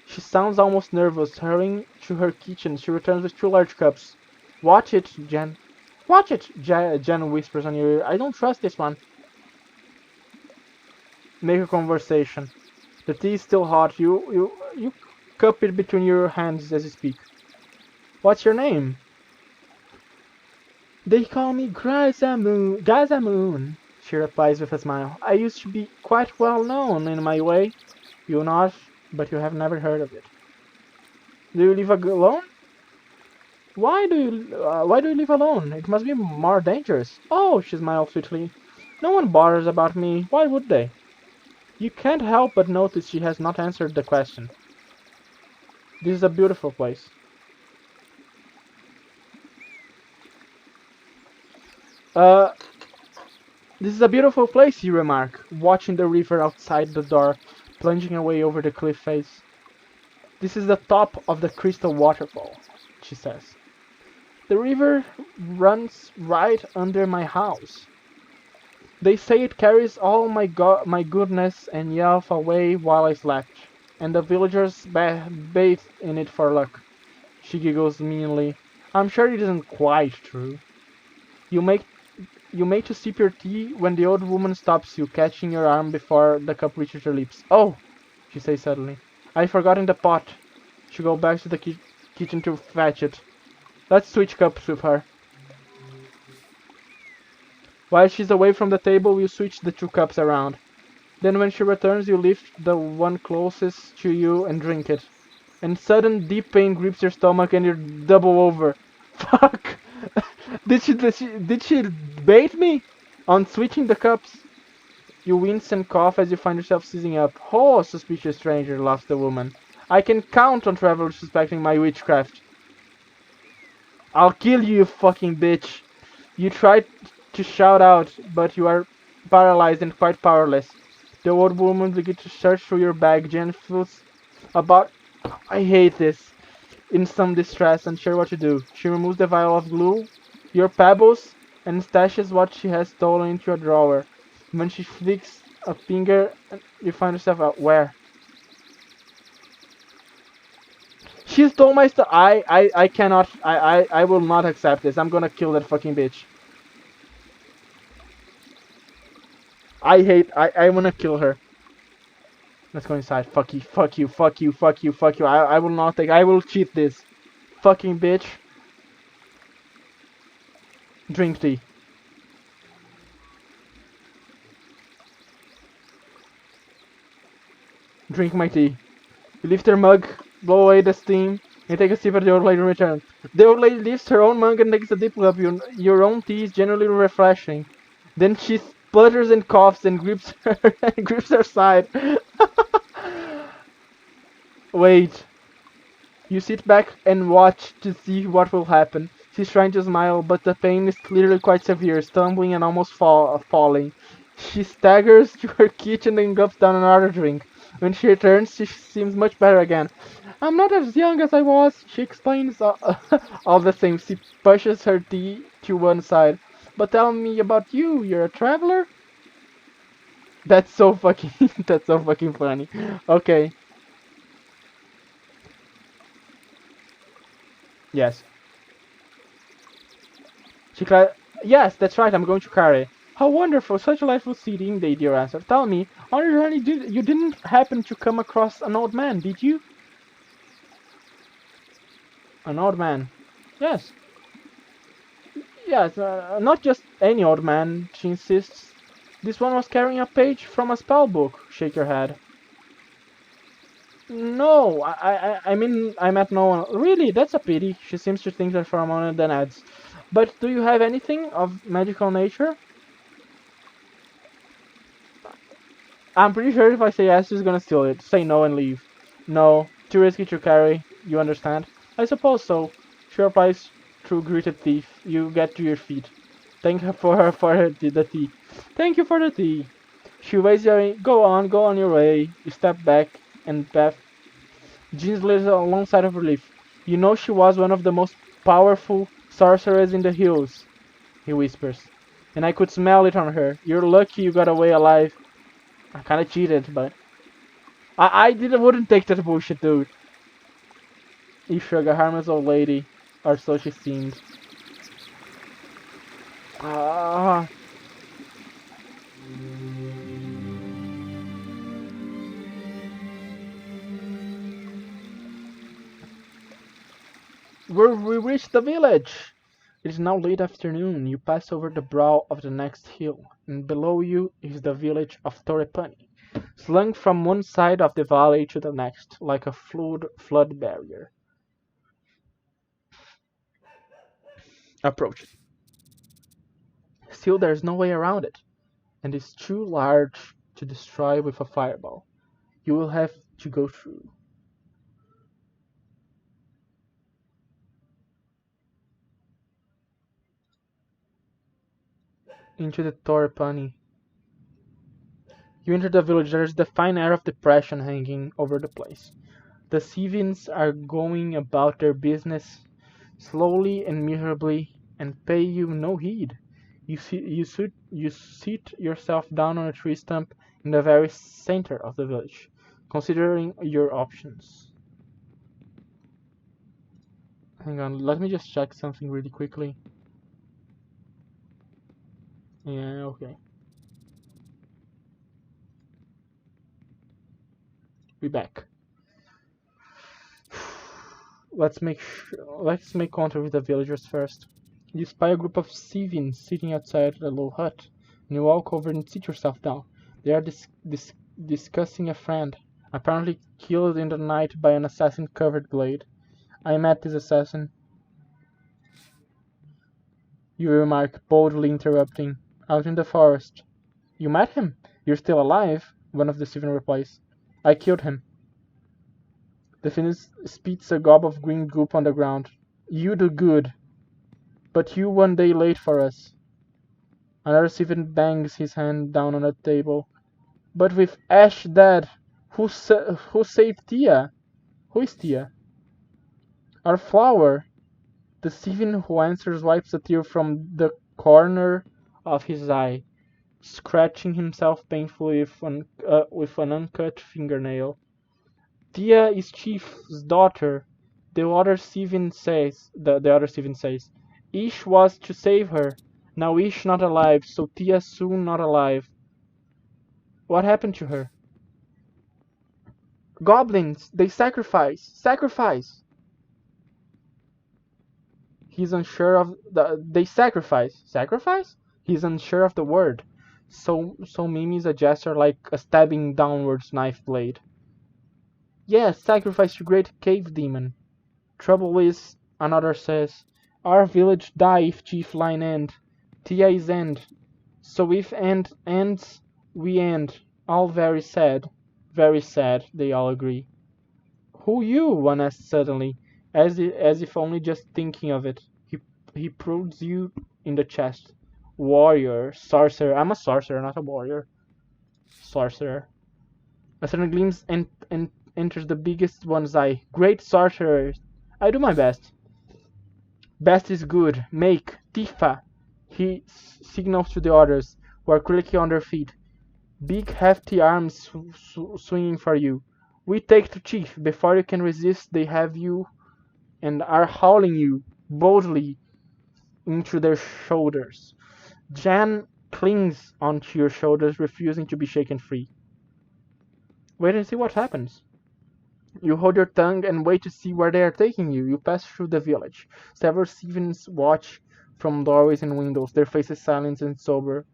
She sounds almost nervous. Hurrying to her kitchen, she returns with 2 large cups. Watch it, Jen. Watch it, Jen whispers on your ear. I don't trust this one. Make a conversation. The tea is still hot. You cup it between your hands as you speak. What's your name? They call me Gazamoon, she replies with a smile. I used to be quite well known in my way. You not, but you have never heard of it. Do you live alone? Why do you live alone? It must be more dangerous. Oh, she smiles sweetly. No one bothers about me. Why would they? You can't help but notice she has not answered the question. This is a beautiful place. Uh, this is a beautiful place, you remark, watching the river outside the door, plunging away over the cliff face. This is the top of the crystal waterfall, she says. The river runs right under my house. They say it carries all my goodness and wealth away while I slept, and the villagers bathe in it for luck. She giggles meanly. I'm sure it isn't quite true. You make to sip your tea when the old woman stops you, catching your arm before the cup reaches her lips. Oh, she says suddenly. I forgot in the pot. She goes back to the kitchen to fetch it. Let's switch cups with her. While she's away from the table, you switch the 2 cups around. Then when she returns, you lift the one closest to you and drink it. And sudden deep pain grips your stomach and you double over. Fuck! Did she bait me? On switching the cups, you wince and cough as you find yourself seizing up. Oh, suspicious stranger, laughs the woman. I can count on travelers suspecting my witchcraft. I'll kill you, you fucking bitch. You tried to shout out, but you are paralyzed and quite powerless. The old woman begins to search through your bag. Jen feels about... I hate this. In some distress, unsure what to do. She removes the vial of glue, your pebbles, and stashes what she has stolen into a drawer. When she flicks a finger, you find yourself out where? She stole my stuff. I cannot. I will not accept this. I'm gonna kill that fucking bitch. I wanna kill her. Let's go inside. Fuck you, fuck you, fuck you, fuck you, fuck you. I will not take. I will cheat this. Fucking bitch. Drink tea. Drink my tea. You lift her mug, blow away the steam, and take a sip of the old lady in return. The old lady lifts her own mug and takes a deep gulp. Your own tea is generally refreshing. Then she splutters and coughs and grips her side. Wait. You sit back and watch to see what will happen. She's trying to smile, but the pain is clearly quite severe, stumbling and almost falling. She staggers to her kitchen and gulps down another drink. When she returns, she seems much better again. I'm not as young as I was, she explains. All the same, she pushes her tea to one side. But tell me about you. You're a traveler? That's so fucking that's so fucking funny. Okay. Yes. Yes, that's right. I'm going to carry. How wonderful! Such a delightful city, the dear answered. Tell me, on your journey, you didn't happen to come across an old man, did you? An old man. Yes. Yes, not just any old man, she insists. This one was carrying a page from a spell book. Shake your head. No, I mean, I met no one. Really, that's a pity. She seems to think that for a moment, then adds. But do you have anything of magical nature? I'm pretty sure if I say yes, she's gonna steal it. Say no and leave. No, too risky to carry. You understand? I suppose so. She replies through gritted teeth. You get to your feet. Thank her the tea. Thank you for the tea. She waves your go on your way. You step back and path gingerly alongside of relief. You know she was one of the most powerful sorcerers in the hills, he whispers. And I could smell it on her. You're lucky you got away alive. I kinda cheated, but wouldn't take that bullshit, dude. You shrug, a harmless old lady, or so she seemed. Ah, we reached the village. It is now late afternoon. You pass over the brow of the next hill, and below you is the village of Torrepani, slung from one side of the valley to the next, like a flood barrier. Approach it. Still, there's no way around it, and it's too large to destroy with a fireball. You will have to go through. Into the Torrepani. You enter the village. There is the fine air of depression hanging over the place. The Sevens are going about their business slowly and miserably, and pay you no heed. You sit yourself down on a tree stump in the very center of the village, considering your options. Hang on, let me just check something really quickly. Yeah, okay. Be back. Let's make contact with the villagers first. You spy a group of Sevians sitting outside a low hut, and you walk over and sit yourself down. They are discussing a friend, apparently killed in the night by an assassin-covered blade. I met this assassin, you remark, boldly interrupting, out in the forest. You met him? You're still alive? One of the Seven replies. I killed him. The Finnish spits a gob of green goop on the ground. You do good, but you 1 day late for us. Another Steven bangs his hand down on the table. But with Ash dead, who saved Tia? Who is Tia? Our flower. The Steven who answers wipes a tear from the corner of his eye, scratching himself painfully with an uncut fingernail. Tia is Chief's daughter. The other Steven says. Ish was to save her. Now Ish not alive, so Tia soon not alive. What happened to her? Goblins! They sacrifice! Sacrifice! He's unsure of the. They sacrifice! Sacrifice? He's unsure of the word. So Mimi's a gesture like a stabbing downwards knife blade. Yes, sacrifice to great cave demon. Trouble is, another says, our village die if chief line end. Tia is end. So if end ends, we end. All very sad. Very sad, they all agree. Who you? One asks suddenly, as if only just thinking of it. He prods you in the chest. Warrior, sorcerer. I'm a sorcerer, not a warrior. Sorcerer. A sudden glimpse and enters the biggest one's eye. Great sorcerer. I do my best. Best is good. Make. Tifa. He signals to the others, who are quickly on their feet. big hefty arms swinging for you. We take to Chief. Before you can resist, they have you and are hauling you boldly into their shoulders. Jan clings onto your shoulders, refusing to be shaken free. Wait and see what happens. You hold your tongue and wait to see where they are taking you. You pass through the village. Several civilians watch from doorways and windows, their faces silent and somber.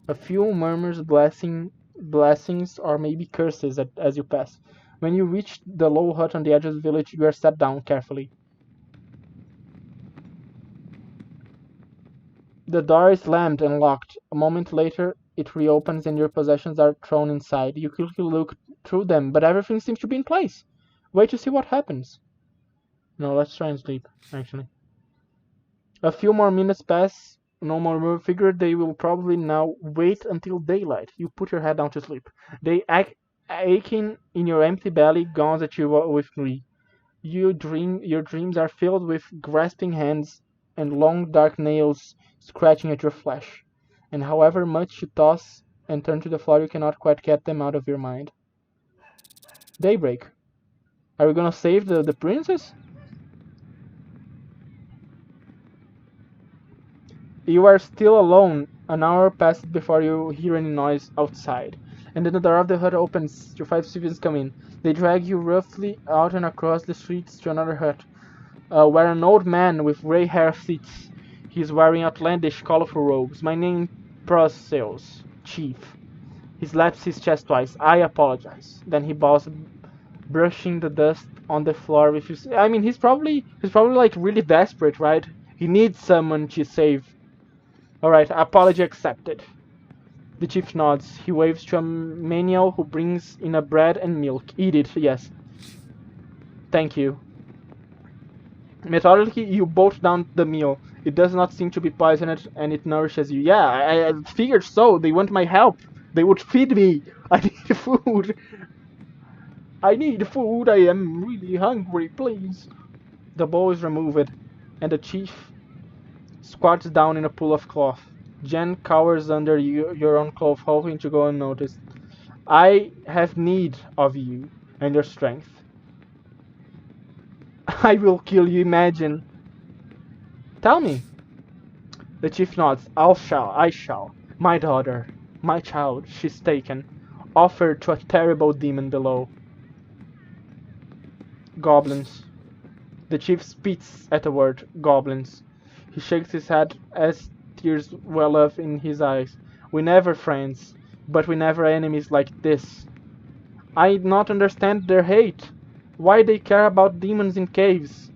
A few murmurs blessings or maybe curses as you pass. When you reach the low hut on the edge of the village, you are sat down carefully. The door is slammed and locked. A moment later, it reopens and your possessions are thrown inside. You quickly look through them, but everything seems to be in place. Wait to see what happens. No, let's try and sleep, actually. A few more minutes pass. No more figure they will probably now wait until daylight. You put your head down to sleep. They aching in your empty belly gnaws at you with glee. Your dreams are filled with grasping hands and long dark nails scratching at your flesh. And however much you toss and turn to the floor, you cannot quite get them out of your mind. Daybreak. Are we gonna save the princess? You are still alone. An hour passes before you hear any noise outside. And then the door of the hut opens. Your 5 civilians come in. They drag you roughly out and across the streets to another hut, where an old man with gray hair sits. He is wearing outlandish, colorful robes. My name, Procels, Chief. He slaps his chest twice. I apologize. Then he bows, brushing the dust on the floor with his. I mean, he's probably like really desperate, right? He needs someone to save. Alright, apology accepted. The chief nods. He waves to a menial who brings in a bread and milk. Eat it, yes. Thank you. Methodically, you bolt down the meal. It does not seem to be poisoned, and it nourishes you. Yeah, I figured so. They want my help. They would feed me. I need food. I need food. I am really hungry, please. The bowl is removed, and the chief squats down in a pool of cloth. Jen cowers under your own cloth, hoping to go unnoticed. I have need of you and your strength. I will kill you, imagine. Tell me. The chief nods. I shall. My daughter, my child, she's taken, offered to a terrible demon below. Goblins. The chief spits at the word goblins. He shakes his head as tears well up in his eyes. We never friends, but we never enemies like this. I not understand their hate. Why they care about demons in caves?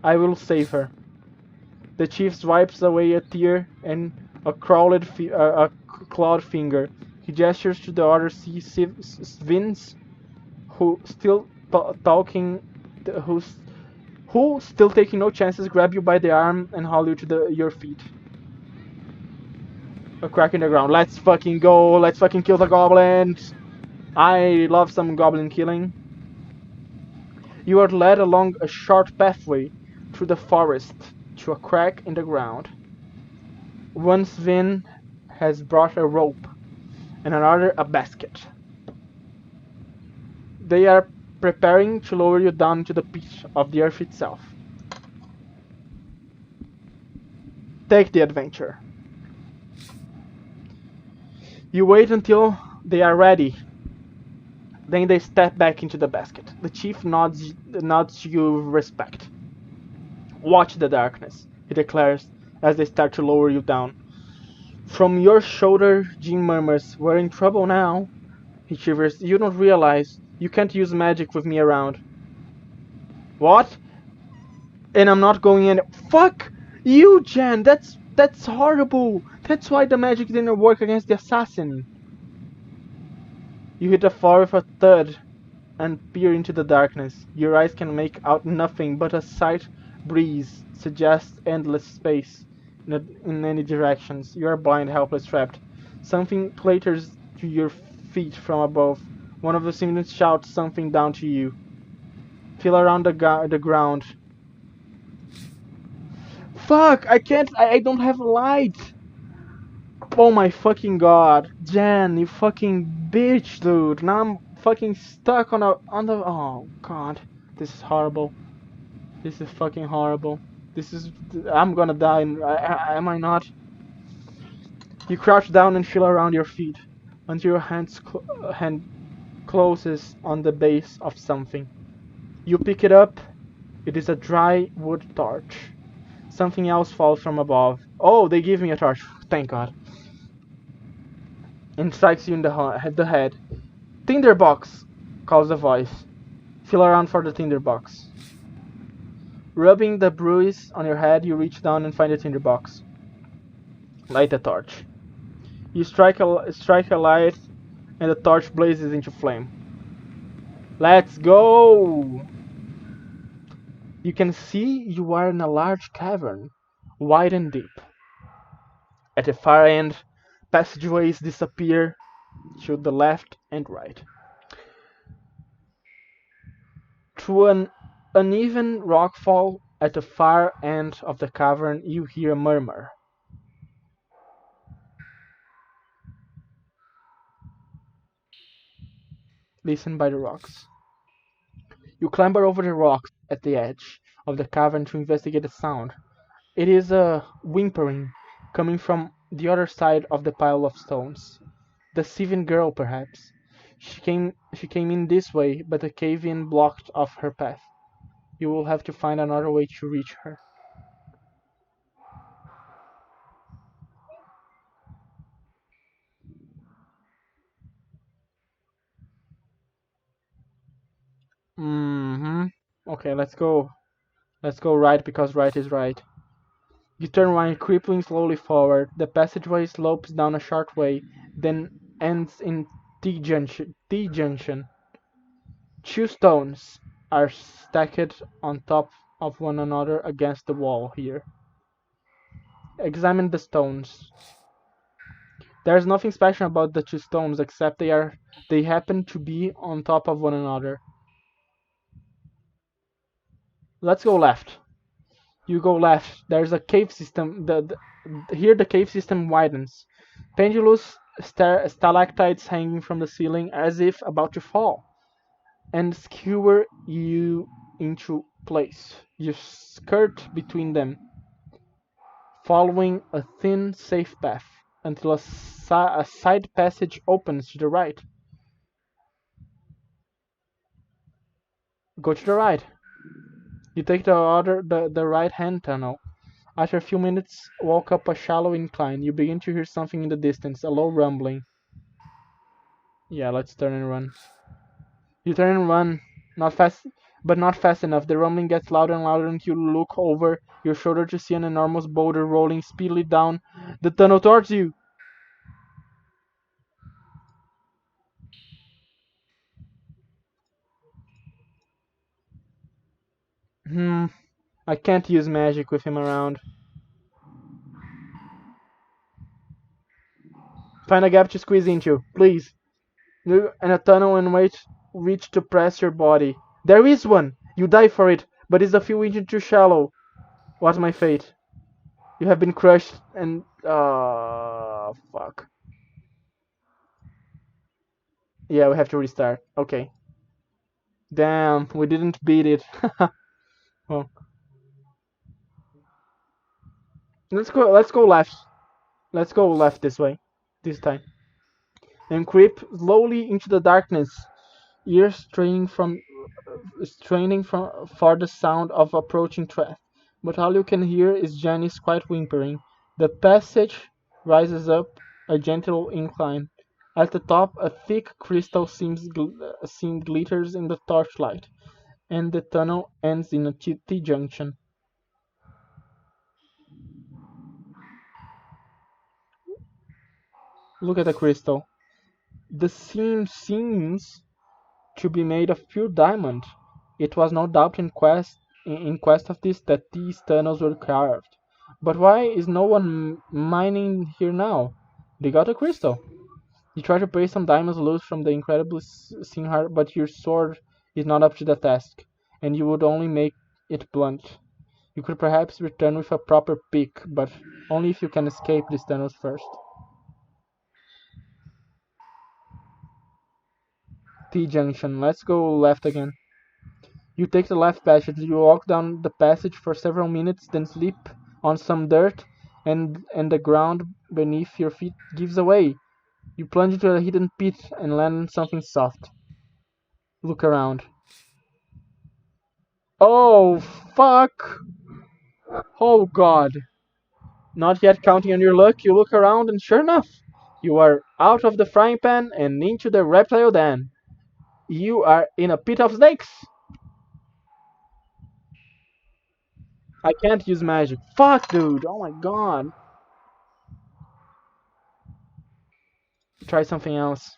I will save her. The chief wipes away a tear and a clawed finger. He gestures to the other Svins, who still talking, who still taking no chances, grab you by the arm and haul you to your feet. A crack in the ground. Let's fucking go. Let's fucking kill the goblins. I love some goblin killing. You are led along a short pathway through the forest to a crack in the ground. One Svin has brought a rope and another a basket. They are preparing to lower you down to the pit of the earth itself. Take the adventure. You wait until they are ready. Then they step back into the basket. The chief nods you with respect. Watch the darkness, he declares as they start to lower you down. From your shoulder, Jim murmurs, we're in trouble now. He shivers. You don't realize. You can't use magic with me around. What? And I'm not going in. Fuck you, Jan. That's horrible. That's why the magic didn't work against the assassin. You hit the floor with a thud and peer into the darkness. Your eyes can make out nothing but a slight breeze suggests endless space in any directions. You are blind, helpless, trapped. Something clatters to your feet from above. One of the civilians shouts something down to you. Feel around the ground. Fuck! I can't. I don't have light. Oh my fucking god, Jen, you fucking bitch, dude. Now I'm fucking stuck on the. Oh god, this is horrible. This is fucking horrible. This is. I'm gonna die. Am I not? You crouch down and feel around your feet until your hand closes on the base of something. You pick it up. It is a dry wood torch. Something else falls from above. Oh, they give me a torch. Thank God. And strikes you in the head. Tinderbox, calls the voice. Feel around for the tinderbox. Rubbing the bruise on your head, you reach down and find the tinderbox. Light the torch. You strike a light, and the torch blazes into flame. Let's go! You can see you are in a large cavern, wide and deep. At the far end, passageways disappear to the left and right. Through an uneven rockfall at the far end of the cavern, you hear a murmur. Listen by the rocks. You clamber over the rocks at the edge of the cavern to investigate the sound. It is a whimpering coming from the other side of the pile of stones. The Sivan girl, perhaps. She came in this way, but the cave-in blocked off her path. You will have to find another way to reach her. Mm-hmm. Okay, let's go. Let's go right because right is right. You turn right, creeping slowly forward. The passageway slopes down a short way, then ends in T-junction. T-junction. Two stones are stacked on top of one another against the wall here. Examine the stones. There's nothing special about the two stones except they happen to be on top of one another. Let's go left. You go left. There's a cave system. Here the cave system widens. Pendulous stalactites hanging from the ceiling as if about to fall and skewer you into place. You skirt between them, following a thin, safe path until a side passage opens to the right. Go to the right. You take the right-hand tunnel. After a few minutes, walk up a shallow incline. You begin to hear something in the distance, a low rumbling. Yeah, let's turn and run. You turn and run, not fast, but not fast enough. The rumbling gets louder and louder until you look over your shoulder to see an enormous boulder rolling speedily down the tunnel towards you. I can't use magic with him around. Find a gap to squeeze into, please. You in a tunnel and reach to press your body. There is one! You dive for it, but it's a few inches too shallow. What's my fate? You have been crushed and fuck. Yeah, we have to restart. Okay. Damn, we didn't beat it. Well, let's go left. Let's go left this way. This time. And creep slowly into the darkness. Ears straining for the sound of approaching tread. But all you can hear is Janice quite whimpering. The passage rises up a gentle incline. At the top, a thick crystal seam glitters in the torchlight, and the tunnel ends in a T-junction. Look at the crystal. The seam seems to be made of pure diamond. It was no doubt in quest of this that these tunnels were carved. But why is no one mining here now? They got a crystal. You try to break some diamonds loose from the incredible Sinhar, but your sword is not up to the task, and you would only make it blunt. You could perhaps return with a proper pick, but only if you can escape these tunnels first. T-junction. Let's go left again. You take the left passage. You walk down the passage for several minutes, then slip on some dirt, and the ground beneath your feet gives away. You plunge into a hidden pit and land on something soft. Look around. Oh, fuck! Oh, God. Not yet counting on your luck, you look around and sure enough, you are out of the frying pan and into the reptile den. You are in a pit of snakes! I can't use magic. Fuck, dude! Oh my god. Try something else.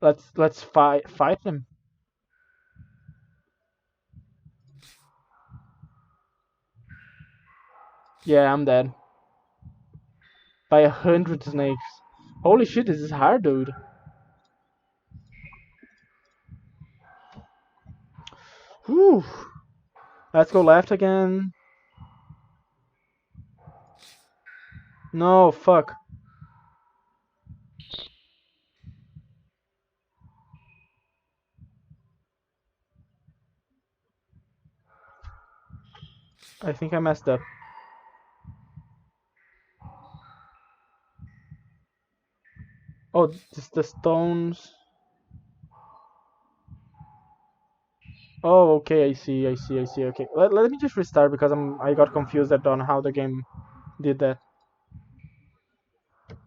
Let's fight them. Yeah, I'm dead. By 100 snakes. Holy shit, this is hard, dude. Whew. Let's go left again. No, fuck. I think I messed up. Oh, just the stones. Oh, okay, I see. Okay, let me just restart because I got confused on how the game did that.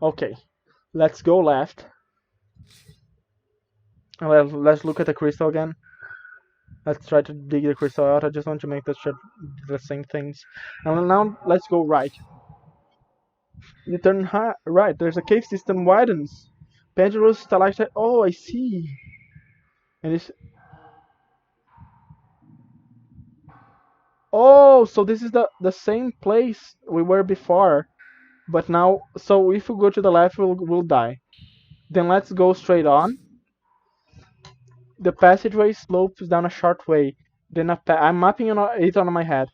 Okay, let's go left. And let's look at the crystal again. Let's try to dig the crystal out. I just want to make the same things. And now let's go right. You turn right. There's a cave system widens. Pendulous stalactite. Oh, I see. And this. Oh, so this is the same place we were before. But now, so if we go to the left, we'll die. Then let's go straight on. The passageway slopes down a short way. Then I'm mapping it on my head.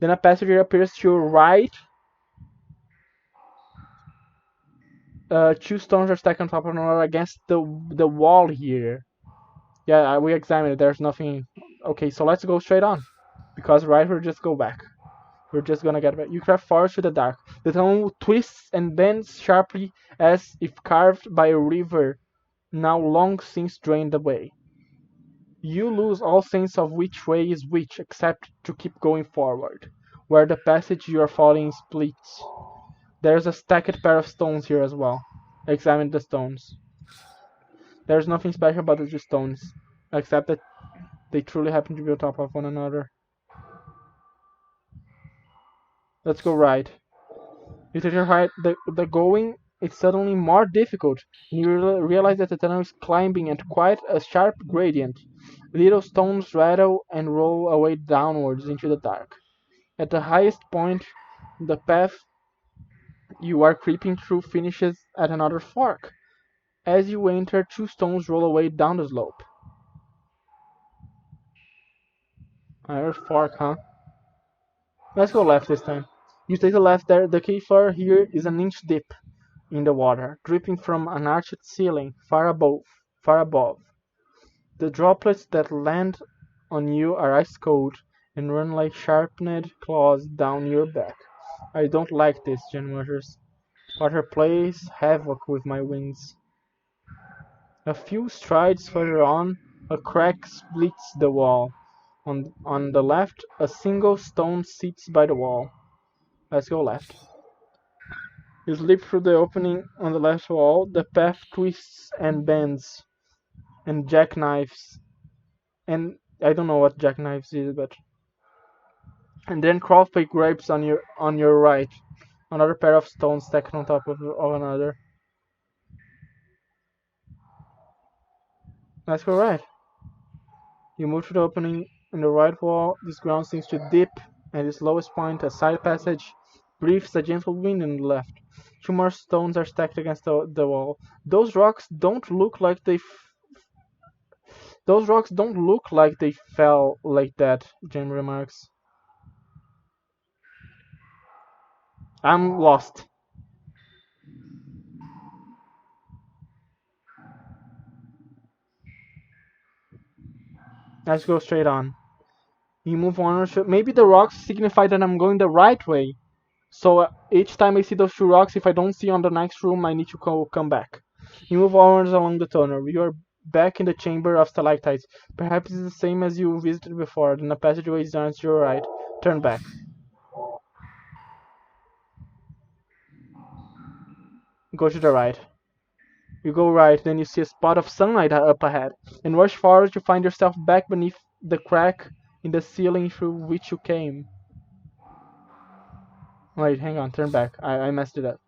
Then a passageway appears to your right. Two stones are stacked on top of another against the wall here. Yeah, we examined it. There's nothing. Okay, so let's go straight on. Because right, we'll just go back. We're just gonna get back. You craft forest to the dark. The tunnel twists and bends sharply as if carved by a river now long since drained away. You lose all sense of which way is which, except to keep going forward, where the passage you are following splits. There's a stacked pair of stones here as well. Examine the stones. There's nothing special about the stones, except that they truly happen to be on top of one another. Let's go right. You take your right, the going is suddenly more difficult, and you realize that the tunnel is climbing at quite a sharp gradient. Little stones rattle and roll away downwards into the dark. At the highest point, the path you are creeping through finishes at another fork. As you enter, two stones roll away down the slope. Another fork, huh? Let's go left this time. You take the left there. The cave floor here is an inch deep in the water, dripping from an arched ceiling far above. Far above. The droplets that land on you are ice cold and run like sharpened claws down your back. I don't like this, Jen mutters. Water plays havoc with my wings. A few strides further on, a crack splits the wall. On the left, a single stone sits by the wall. Let's go left. You slip through the opening on the left wall. The path twists and bends, and jackknives. And I don't know what jackknives is, but and then crawlspace grapes on your right. Another pair of stones stacked on top of another. Let's go right. You move to the opening in the right wall. This ground seems to dip, at its lowest point, a side passage breathes a gentle wind in the left. Two more stones are stacked against the wall. Those rocks don't look like they fell like that, Jim remarks. I'm lost. Let's go straight on. You move on. Maybe the rocks signify that I'm going the right way. So each time I see those two rocks, if I don't see on the next room, I need to come back. You move onwards along the tunnel. You are back in the chamber of stalactites. Perhaps it's the same as you visited before. Then the passageway is on your right. Turn back. Go to the right. You go right, then you see a spot of sunlight up ahead, and rush forward to find yourself back beneath the crack in the ceiling through which you came. Wait, hang on, turn back. I messed it up.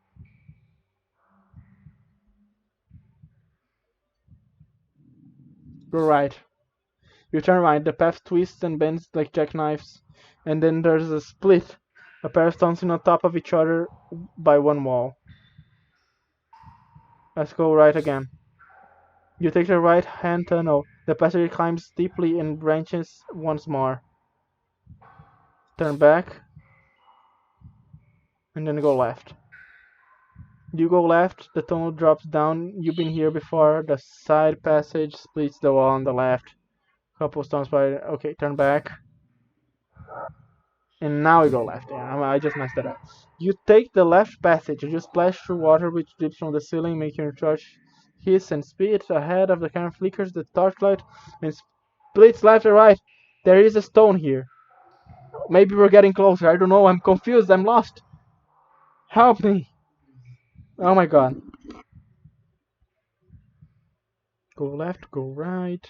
Go right. You turn right, the path twists and bends like jackknives, and then there's a split. A pair of stones on top of each other by one wall. Let's go right again. You take the right hand tunnel. The passage climbs steeply and branches once more. Turn back, and then go left. You go left, the tunnel drops down. You've been here before. The side passage splits the wall on the left. Couple stones by. Okay, turn back. And now we go left. Yeah, I just messed it up. You take the left passage. You splash through water which drips from the ceiling, making your torch hiss and spit. Ahead of the camera flickers the torchlight and splits left and right. There is a stone here. Maybe we're getting closer. I don't know. I'm confused. I'm lost. Help me. Oh my god. Go left, go right.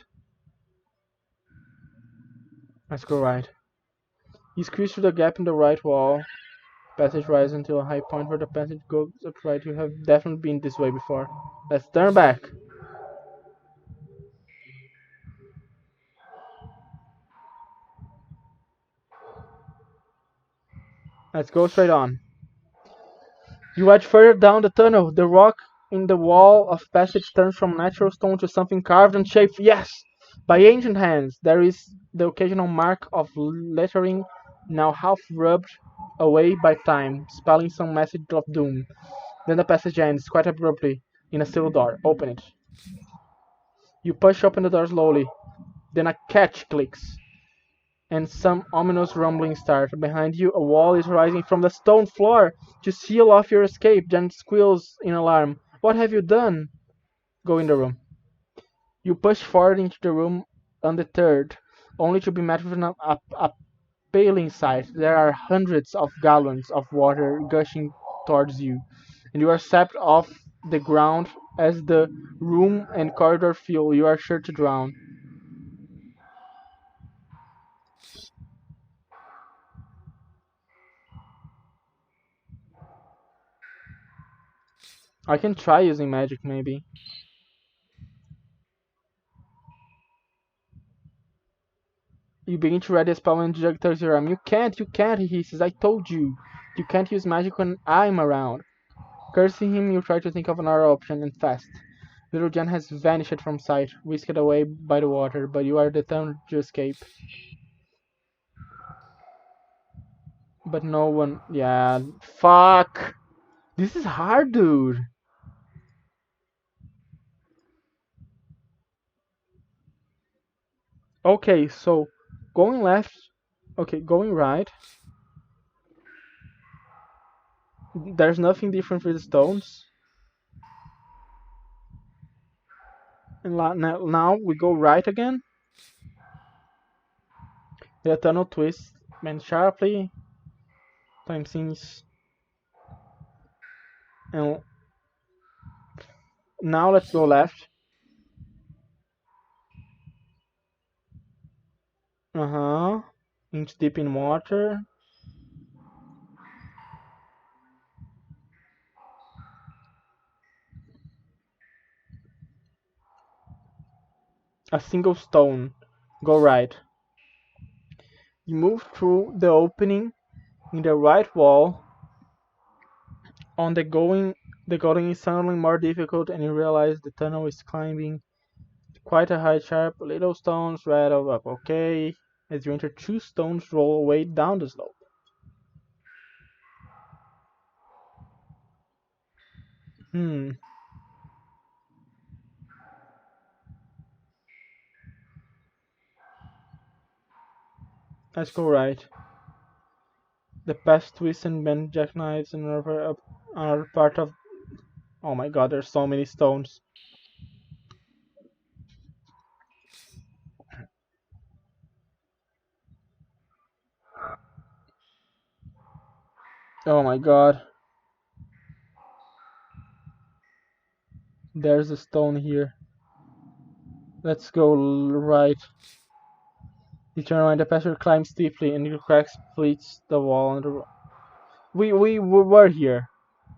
Let's go right. You squeeze through the gap in the right wall. Passage rises until a high point where the passage goes up right. You have definitely been this way before. Let's turn back. Let's go straight on. You edge further down the tunnel. The rock in the wall of passage turns from natural stone to something carved and shaped. Yes! By ancient hands. There is the occasional mark of lettering, now half rubbed away by time, spelling some message of doom. Then the passage ends, quite abruptly, in a steel door. Open it. You push open the door slowly. Then a catch clicks, and some ominous rumbling starts. Behind you, a wall is rising from the stone floor to seal off your escape. Jen squeals in alarm. What have you done? Go in the room. You push forward into the room undeterred, only to be met with a appalling sight. There are hundreds of gallons of water gushing towards you, and you are sapped off the ground as the room and corridor fill. You are sure to drown. I can try using magic, maybe. You begin to read a spell and Jug turns your arm. You can't, he hisses. I told you. You can't use magic when I'm around. Cursing him, you try to think of another option, and fast. Little Jen has vanished from sight, whisked away by the water, but you are determined to escape. But no one. Yeah, fuck! This is hard, dude! Okay, so going left. Okay, going right. There's nothing different with the stones. And now we go right again. The tunnel twists, bends sharply. Time seems. And now let's go left. Uh-huh. Inch deep in water. A single stone. Go right. You move through the opening in the right wall. On the going is suddenly more difficult, and you realize the tunnel is climbing quite a high sharp. Little stones rattle up. Okay. As you enter, two stones roll away down the slope. Hmm. Let's go right. The past twists and bend jackknives and are part of. Oh my god, there's so many stones. Oh my god. There's a stone here. Let's go right. You turn around, the passage climbs steeply and the cracks splits the wall. And we were here,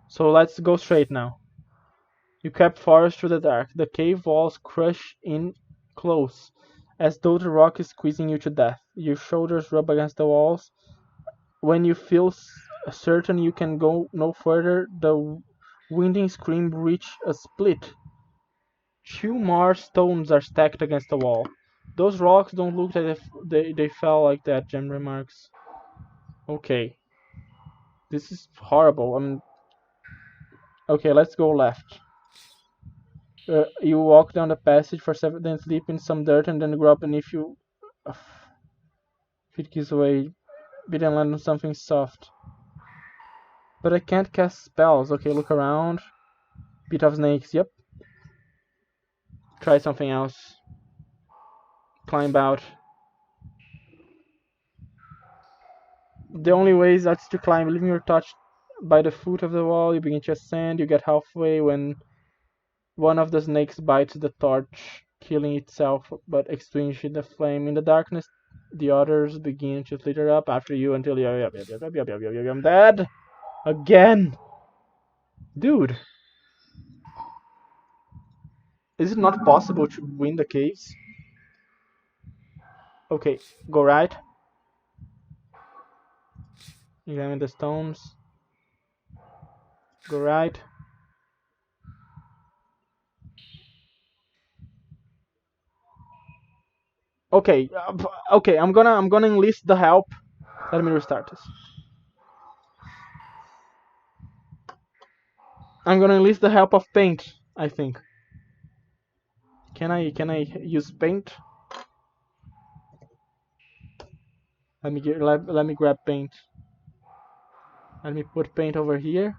so let's go straight now. You kept forest through the dark. The cave walls crush in close, as though the rock is squeezing you to death. Your shoulders rub against the walls. When you feel certain you can go no further, the winding scream reaches a split. Two more stones are stacked against the wall. Those rocks don't look like they fell like that, Jim remarks. Okay. This is horrible. Okay, let's go left. You walk down the passage for 7, then slip in some dirt, and then grab beneath you. Feet gives away. Beat and land on something soft. But I can't cast spells. Okay, look around. Beat of snakes. Yep. Try something else. Climb out. The only way is to climb. Leaving your touch by the foot of the wall, you begin to ascend. You get halfway when one of the snakes bites the torch, killing itself but extinguishing the flame. In the darkness, the others begin to slither up after you until I'm dead again. Dude, is it not possible to win the caves? Okay, go right. Examine the stones. Go right. Okay, okay. I'm gonna enlist the help. Let me restart this. I'm gonna enlist the help of paint. I think. Can I use paint? Let me grab paint. Let me put paint over here.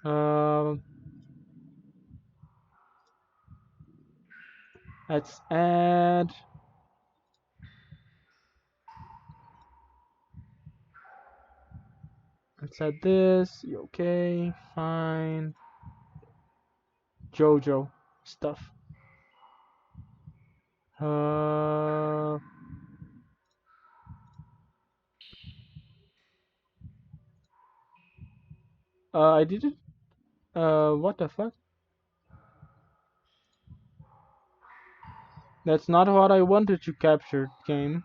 Um, let's add. Let's add this. Okay, fine. JoJo stuff. Uh, I did it. What the fuck? That's not what I wanted to capture, game.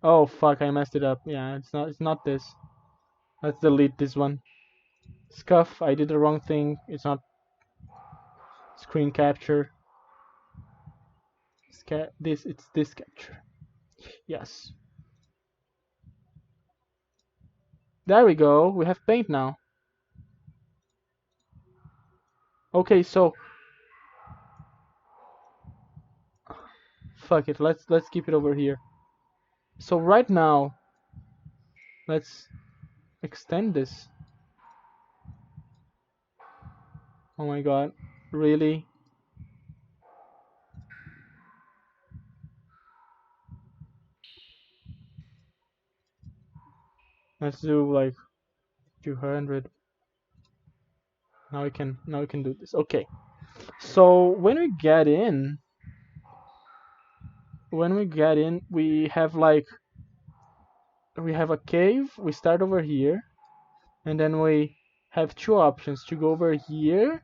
Oh fuck, I messed it up. Yeah, it's not this. Let's delete this one. Scuff, I did the wrong thing. It's not screen capture. It's this capture. Yes. There we go. We have paint now. Okay, so fuck it. Let's keep it over here. So right now, let's extend this. Oh my god, really? Let's do like 200. Now we can do this. Okay. So when we get in, we have a cave. We start over here, and then we have two options to go over here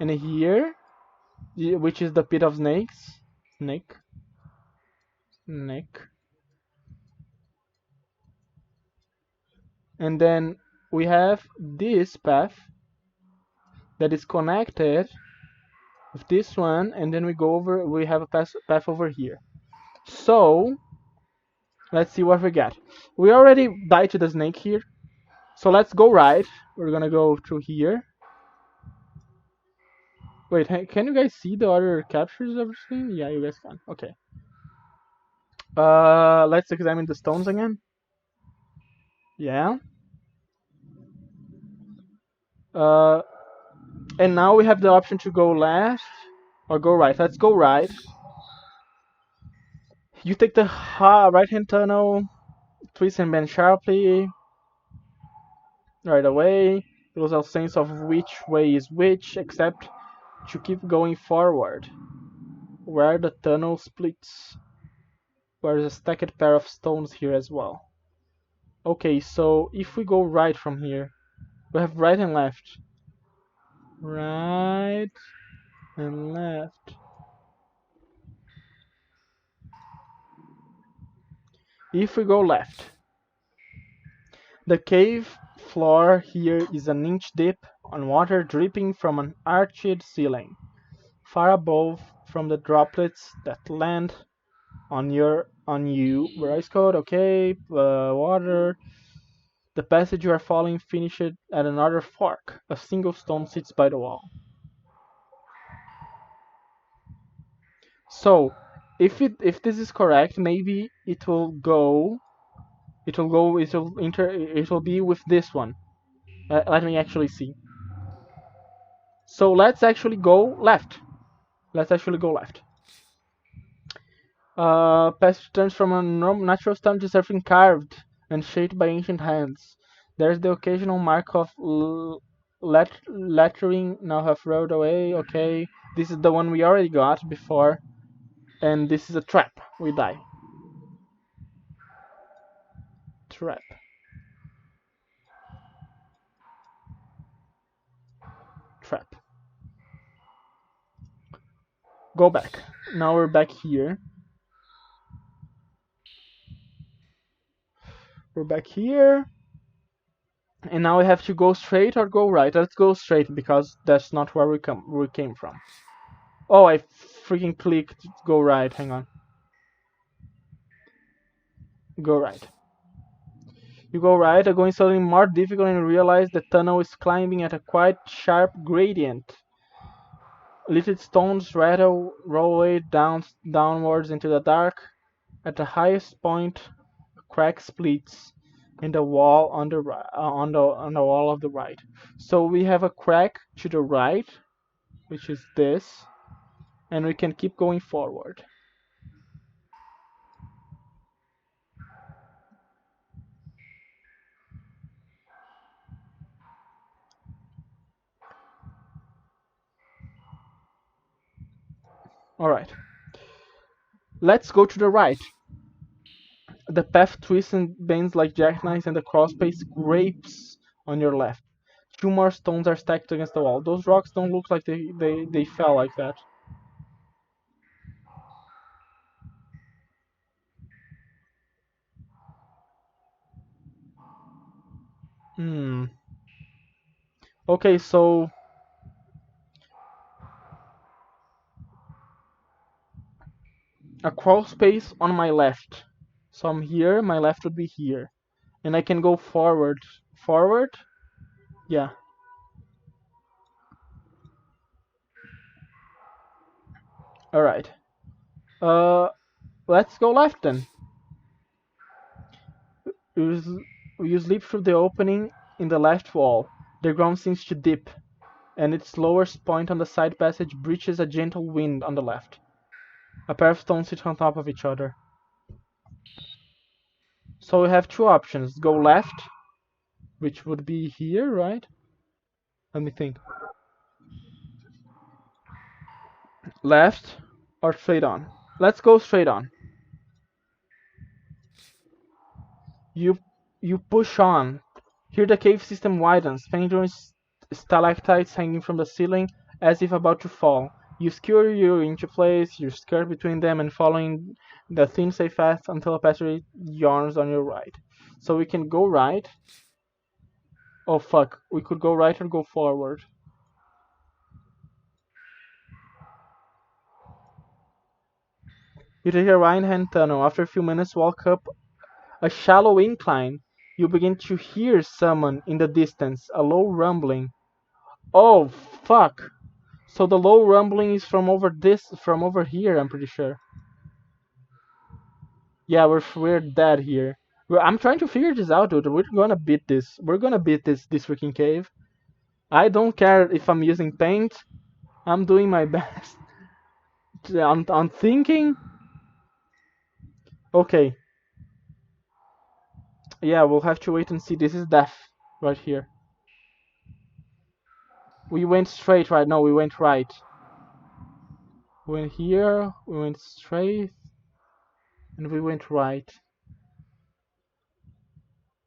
and here, which is the pit of snakes. Snake. Snake. And then we have this path that is connected with this one, and then we have a path over here. So let's see what we get. We already died to the snake here, So let's go right. We're gonna go through here. Wait, can you guys see the other captures of the screen? Yeah, you guys can. Okay. Let's examine the stones again. Yeah. And now we have the option to go left or go right. Let's go right. You take the right-hand tunnel, twist and bend sharply right away. There was a sense of which way is which, except to keep going forward, where the tunnel splits. There's a stacked pair of stones here as well. Okay, so if we go right from here, we have right and left. Right and left. If we go left, the cave floor here is an inch deep on water dripping from an arched ceiling, far above from the droplets that land on you. Where is code? Okay, water. The passage you are following finished at another fork. A single stone sits by the wall. So, if this is correct, maybe it will go. It will be with this one. Let me actually see. So let's actually go left. Let's actually go left. Passage turns from a natural stone to something carved and shaped by ancient hands. There's the occasional mark of lettering now have rolled away. Okay, this is the one we already got before, and this is a trap. We die. Trap. Trap. Go back. Now we're back here. We're back here. And now we have to go straight or go right. Let's go straight because that's not where we came from. Oh, I freaking clicked go right. Hang on. Go right. You go right, going suddenly more difficult and realize the tunnel is climbing at a quite sharp gradient. Little stones roll away downwards into the dark. At the highest point, a crack splits in the wall on the wall of the right. So we have a crack to the right, which is this, and we can keep going forward. Alright. Let's go to the right. The path twists and bends like jackknives and the crosspace scrapes on your left. Two more stones are stacked against the wall. Those rocks don't look like they fell like that. Hmm. Okay, so a crawl space on my left. So I'm here, my left would be here. And I can go forward. Forward? Yeah. Alright. Uh, let's go left then. You slip through the opening in the left wall. The ground seems to dip, and its lowest point on the side passage breaches a gentle wind on the left. A pair of stones sit on top of each other. So we have two options. Go left, which would be here, right? Let me think. Left or straight on? Let's go straight on. You you push on. Here the cave system widens, fainter stalactites hanging from the ceiling as if about to fall. You skewer you into place, you skirt between them and following the thin safe path until a passage yawns on your right. So we can go right. Oh fuck, we could go right or go forward. You take a right-hand tunnel. After a few minutes, walk up a shallow incline you begin to hear someone in the distance, a low rumbling. Oh, fuck. So the low rumbling is from over here, I'm pretty sure. Yeah, we're dead here. I'm trying to figure this out, dude. We're gonna beat this. We're gonna beat this freaking cave. I don't care if I'm using paint. I'm doing my best. I'm thinking. Okay. Yeah, we'll have to wait and see. This is death right here. We went straight, right? No, we went right. We went here, we went straight, and we went right.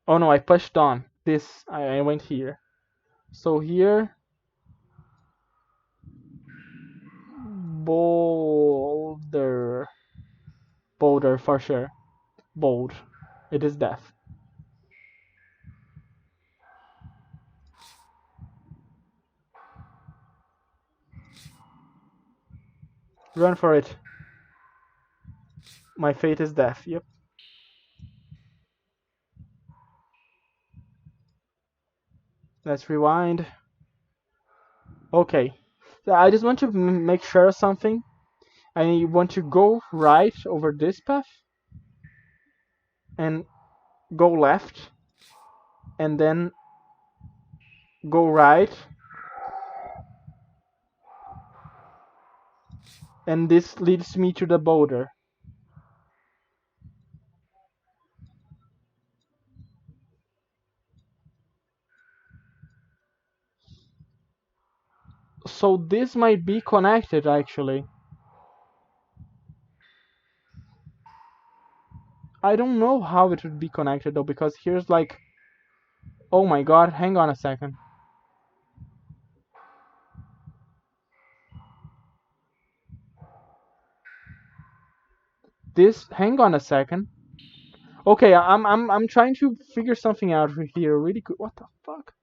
Oh no, I pushed on. I went here. So here, boulder. Boulder for sure. Bold. It is death. Run for it. My fate is death. Yep. Let's rewind. Okay. So I just want to make sure of something. I want to go right over this path and go left and then go right, and this leads me to the boulder. So this might be connected actually. I don't know how it would be connected though, because here's like, oh my god, hang on a second. Hang on a second. Okay, I'm trying to figure something out here really good. What the fuck?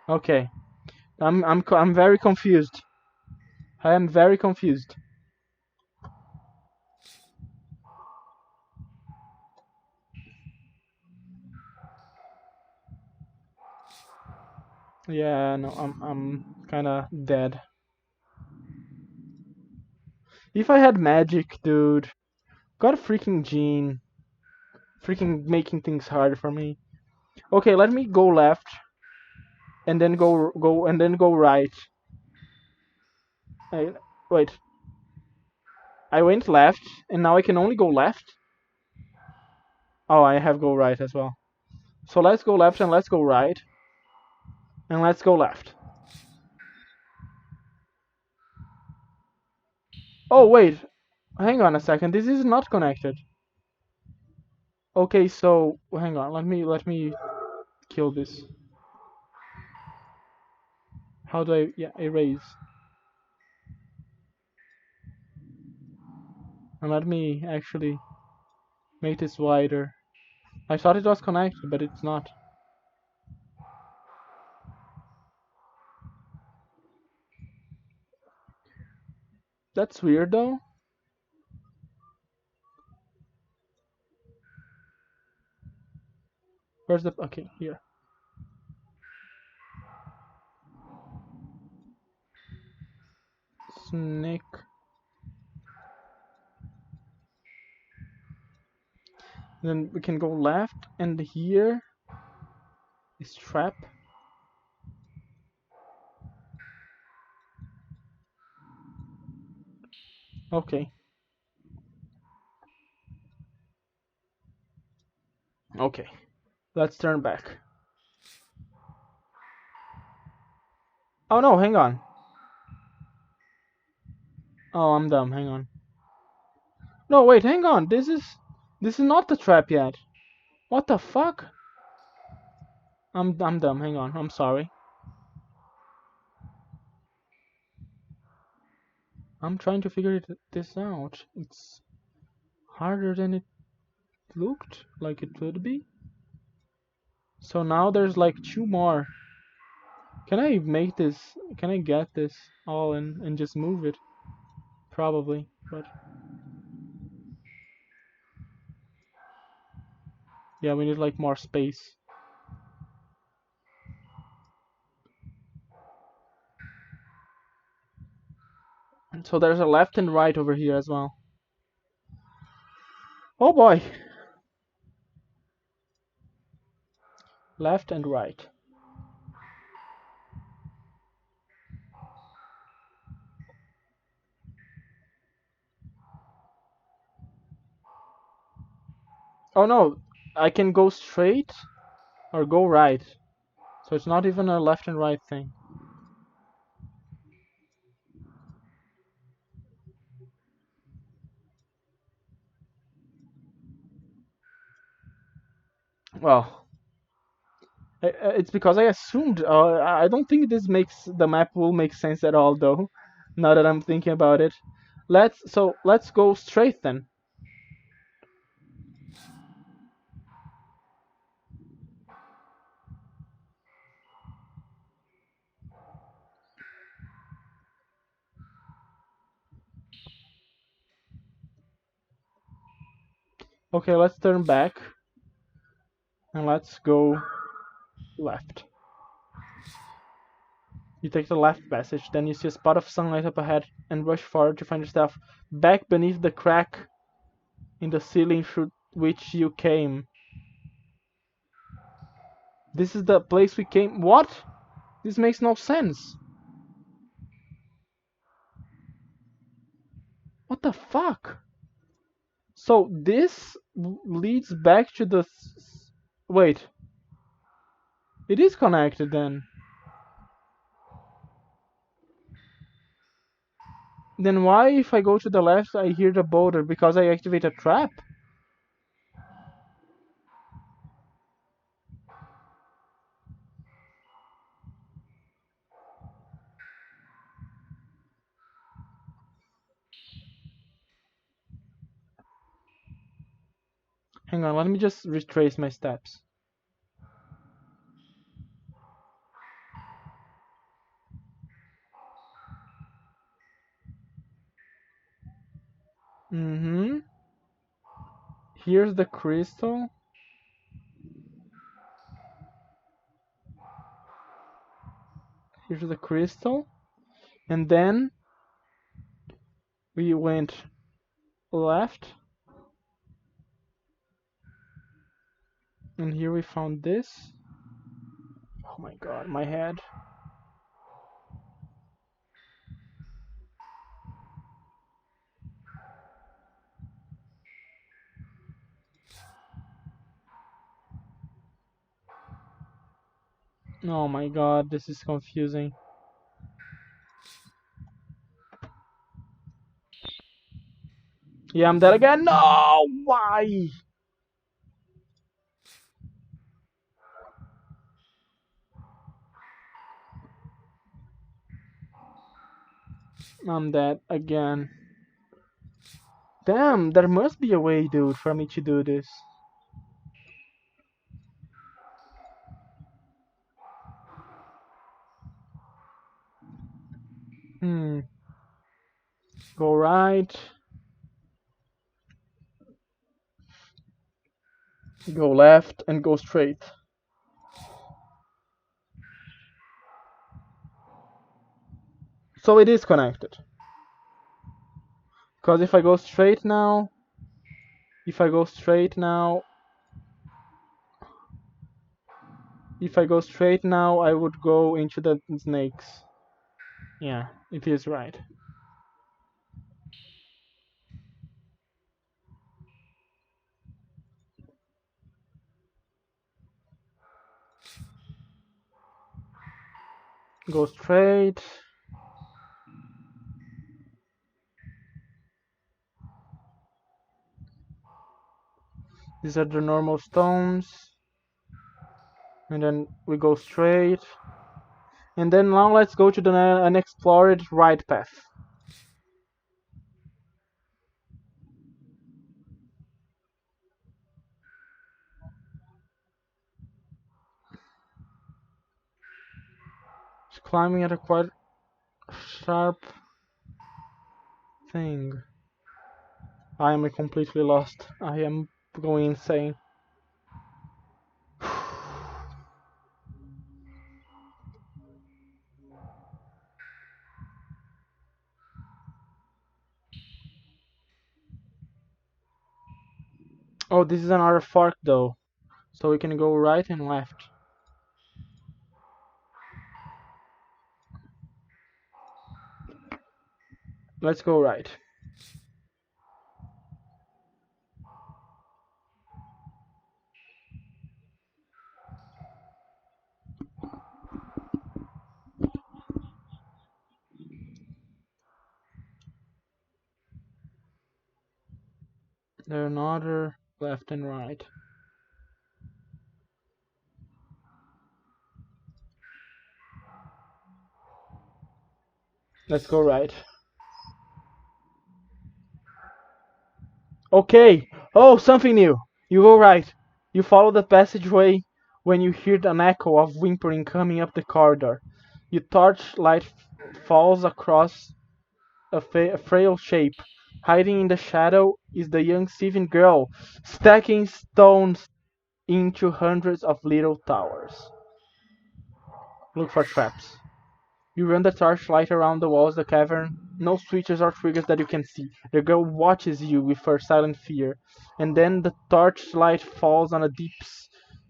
Okay. I'm very confused. I am very confused. Yeah, no, I'm kind of dead. If I had magic, dude, got a freaking gene, freaking making things hard for me. Okay, let me go left, and then go right. I, wait, I went left, and now I can only go left. Oh, I have go right as well. So let's go left and let's go right, and let's go left. Oh wait, hang on a second. This is not connected. Okay, so hang on. Let me kill this. How do I? Yeah, erase. And let me actually make this wider. I thought it was connected, but it's not. That's weird though. Where's the? Okay, here. Snake. Then we can go left, and here is trap. Okay. Okay. Let's turn back. Oh no, hang on. Oh, I'm dumb. Hang on. No, wait, hang on. This is not the trap yet. What the fuck? I'm dumb. Hang on. I'm sorry. I'm trying to figure this out. It's harder than it looked like it would be. So now there's like two more. Can I make this? Can I get this all and just move it? Probably, but Yeah, we need like more space. So there's a left and right over here as well. Oh boy! Left and right. Oh no, I can go straight or go right. So it's not even a left and right thing. Well, it's because I assumed. I don't think this makes the map will make sense at all, though. Now that I'm thinking about it, let's go straight then. Okay, let's turn back and let's go left. You take the left passage, then you see a spot of sunlight up ahead and rush forward to find yourself back beneath the crack in the ceiling through which you came. This is the place we came. What? This makes no sense. What the fuck? So this leads back to the. Wait. It is connected then. Then why, if I go to the left, I hear the boulder? Because I activate a trap? Hang on, let me just retrace my steps. Mm-hmm. Here's the crystal. Here's the crystal. And then we went left. And here we found this. Oh my god, my head. Oh my god, this is confusing. Yeah, I'm dead again. No! Why? I'm dead again. Damn, there must be a way, dude, for me to do this. Hmm. Go right. Go left and go straight. So it is connected. Because if I go straight now, if I go straight now, if I go straight now, I would go into the snakes. Yeah, it is right. Go straight. These are the normal stones. And then we go straight. And then now let's go to the unexplored right path. It's climbing at a quite sharp thing. I am completely lost. I am going insane. Oh, this is another fork though. So we can go right and left. Let's go right. There are another left and right. Let's go right. Okay. Oh, something new. You go right. You follow the passageway when you hear an echo of whimpering coming up the corridor. Your torchlight falls across a frail shape. Hiding in the shadow is the young Steven girl, stacking stones into hundreds of little towers. Look for traps. You run the torchlight around the walls of the cavern. No switches or triggers that you can see. The girl watches you with her silent fear, and then the torchlight falls on a deep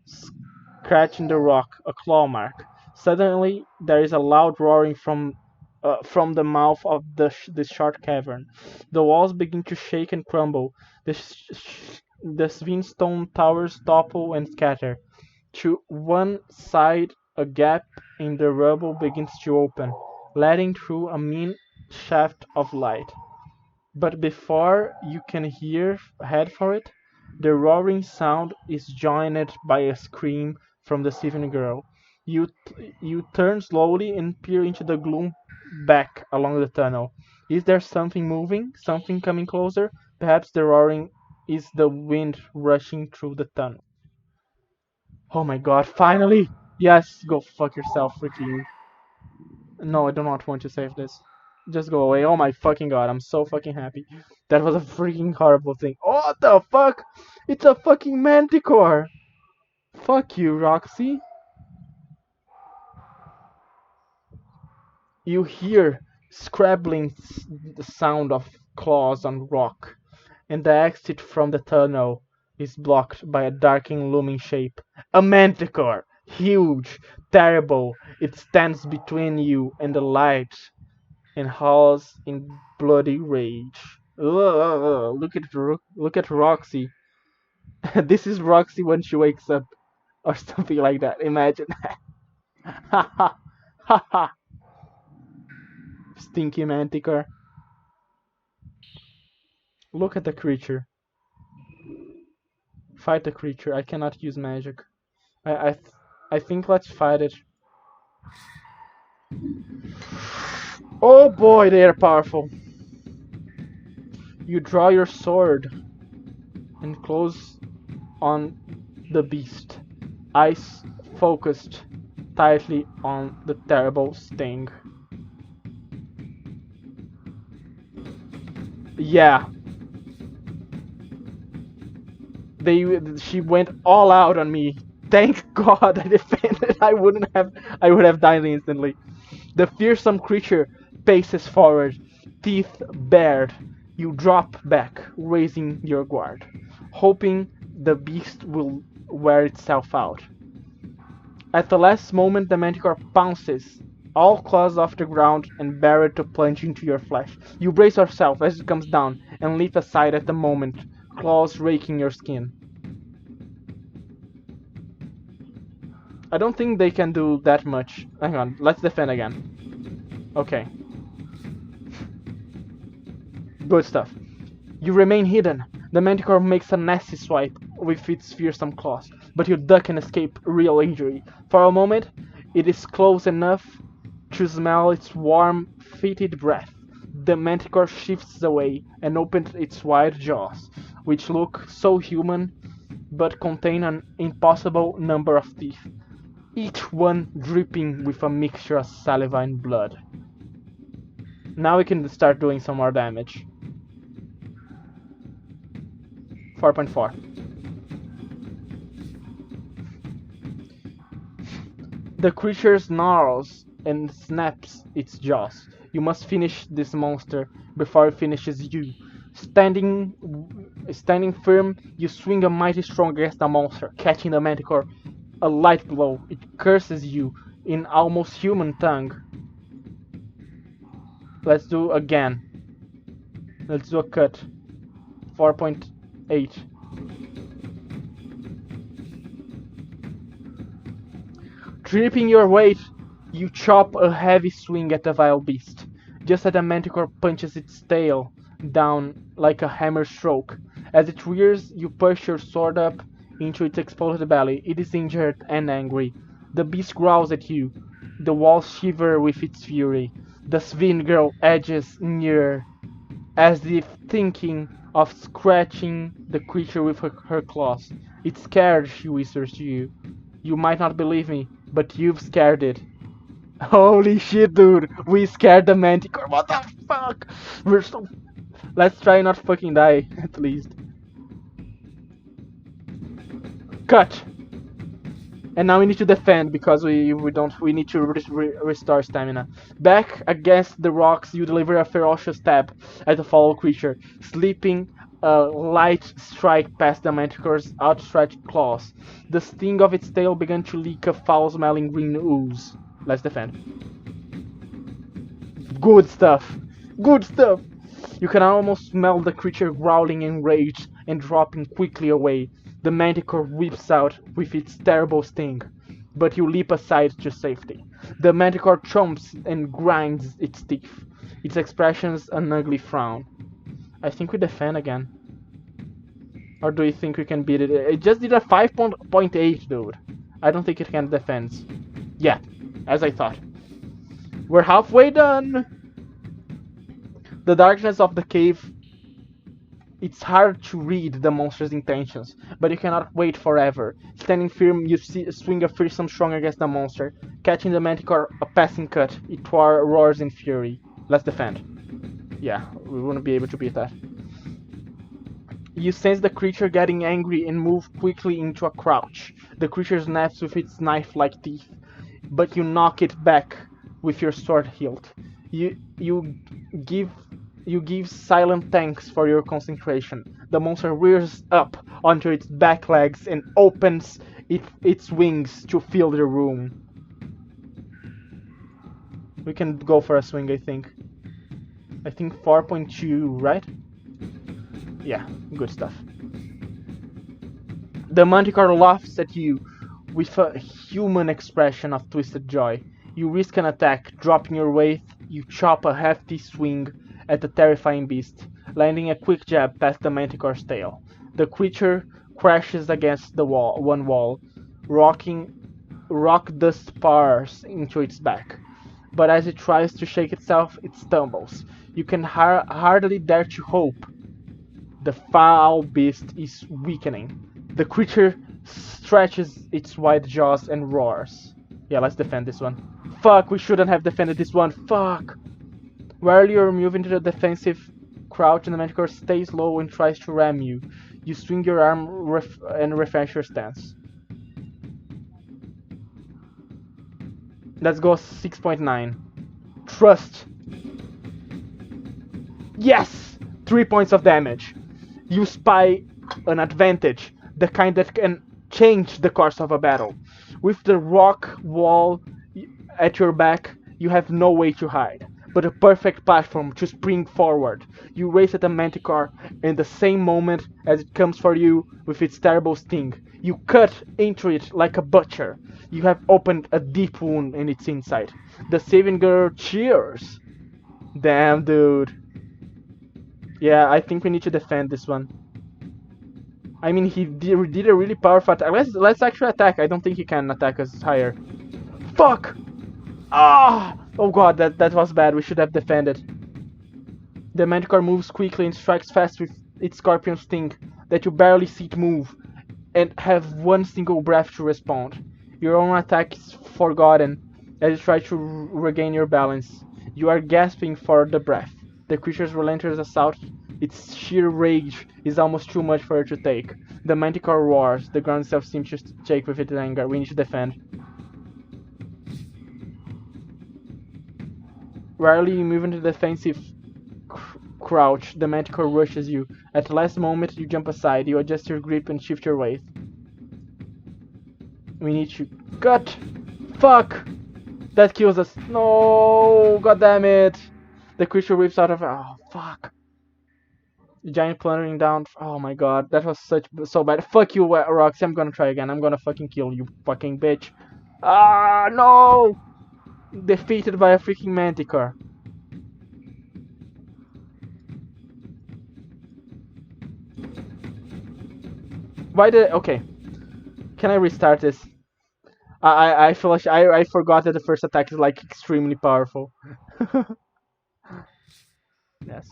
scratch in the rock, a claw mark. Suddenly, there is a loud roaring from the mouth of the short cavern. The walls begin to shake and crumble. The Svinstone towers topple and scatter. To one side, a gap in the rubble begins to open, letting through a mean shaft of light. But before you can head for it, the roaring sound is joined by a scream from the Steven girl. You turn slowly and peer into the gloom back along the tunnel. Is there something moving? Something coming closer? Perhaps the roaring is the wind rushing through the tunnel. Oh my god, finally! Yes, go fuck yourself, freaking. No, I do not want to save this. Just go away. Oh my fucking god, I'm so fucking happy. That was a freaking horrible thing. Oh, what the fuck? It's a fucking manticore! Fuck you, Roxy. You hear scrabbling the sound of claws on rock, and the exit from the tunnel is blocked by a darking looming shape. A manticore! Huge, terrible, it stands between you and the light and howls in bloody rage. Ugh, look at Roxy. This is Roxy when she wakes up, or something like that. Imagine. Ha ha ha ha. Stinky manticore. Look at the creature. Fight the creature. I cannot use magic. I I, th- I think let's fight it. Oh boy, they are powerful. You draw your sword and close on the beast, eyes focused tightly on the terrible sting. Yeah, she went all out on me. Thank God I defended. I would have died instantly. The fearsome creature paces forward, teeth bared. You drop back, raising your guard, hoping the beast will wear itself out. At the last moment, the manticore pounces, all claws off the ground and bared to plunge into your flesh. You brace yourself as it comes down and leap aside at the moment, claws raking your skin. I don't think they can do that much. Hang on, let's defend again. Okay. Good stuff. You remain hidden. The manticore makes a nasty swipe with its fearsome claws, but you duck and escape real injury. For a moment, it is close enough to smell its warm, fetid breath. The manticore shifts away and opens its wide jaws, which look so human but contain an impossible number of teeth, each one dripping with a mixture of saliva and blood. Now we can start doing some more damage. 4.4. The creature snarls and snaps its jaws. You must finish this monster before it finishes you. Standing firm, you swing a mighty strong against the monster, catching the manticore a light blow. It curses you in almost human tongue. Let's do again. Let's do a cut. 4.8. Tripping your weight, you chop a heavy swing at the vile beast. Just as the manticore punches its tail down like a hammer stroke. As it rears, you push your sword up into its exploded belly. It is injured and angry. The beast growls at you. The walls shiver with its fury. The Svin girl edges nearer, as if thinking of scratching the creature with her claws. It's scared, she whispers to you. You might not believe me, but you've scared it. Holy shit, dude! We scared the manticore. What the fuck? We're so. Let's try not fucking die, at least. Cut! And now we need to defend because we need to restore stamina. Back against the rocks, you deliver a ferocious stab at the foul creature, slipping a light strike past the manticore's outstretched claws. The sting of its tail began to leak a foul-smelling green ooze. Let's defend. Good stuff. Good stuff. You can almost smell the creature growling in rage and dropping quickly away. The manticore whips out with its terrible sting, but you leap aside to safety. The manticore chomps and grinds its teeth, its expressions an ugly frown. I think we defend again. Or do you think we can beat it? It just did a 5.8, dude. I don't think it can defend. Yeah, as I thought. We're halfway done! The darkness of the cave. It's hard to read the monster's intentions, but you cannot wait forever. Standing firm, you swing a fearsome strong against the monster, catching the manticore a passing cut. It roars in fury. Let's defend. Yeah, we wouldn't be able to beat that. You sense the creature getting angry and move quickly into a crouch. The creature snaps with its knife-like teeth, but you knock it back with your sword hilt. You give silent thanks for your concentration. The monster rears up onto its back legs and opens its wings to fill the room. We can go for a swing, I think. I think 4.2, right? Yeah, good stuff. The manticore laughs at you with a human expression of twisted joy. You risk an attack, dropping your weight. You chop a hefty swing at the terrifying beast, landing a quick jab past the manticore's tail. The creature crashes against the wall, rock dust spars into its back. But as it tries to shake itself, it stumbles. You can hardly dare to hope. The foul beast is weakening. The creature stretches its wide jaws and roars. Yeah, let's defend this one. Fuck, we shouldn't have defended this one. Fuck. While you're moving to the defensive crouch and the manticore stays low and tries to ram you, you swing your arm and refresh your stance. Let's go 6.9. Trust. Yes! 3 points of damage. You spy an advantage, the kind that can change the course of a battle. With the rock wall at your back, you have no way to hide, but a perfect platform to spring forward. You race at the manticore in the same moment as it comes for you with its terrible sting. You cut into it like a butcher. You have opened a deep wound in its inside. The saving girl cheers. Damn, dude. Yeah, I think we need to defend this one. I mean, he did a really powerful attack. Let's actually attack. I don't think he can attack us higher. Fuck! Ah! Oh god, that was bad. We should have defended. The manticore moves quickly and strikes fast with its scorpion sting that you barely see it move and have one single breath to respond. Your own attack is forgotten as you try to regain your balance. You are gasping for the breath. The creature's relentless assault, its sheer rage, is almost too much for her to take. The manticore roars. The ground itself seems to shake with its anger. We need to defend. Rarely you move into the defensive crouch, the manticore rushes you. At the last moment, you jump aside. You adjust your grip and shift your weight. We need to cut. Fuck! That kills us. No! God damn it! The creature rips out of. Oh fuck! The giant plunging down. Oh my god, that was so bad. Fuck you, Roxy. I'm gonna try again. I'm gonna fucking kill you, fucking bitch. Ah no! Defeated by a freaking manticore. Why did? Okay. Can I restart this? I feel like I forgot that the first attack is like extremely powerful. Yes.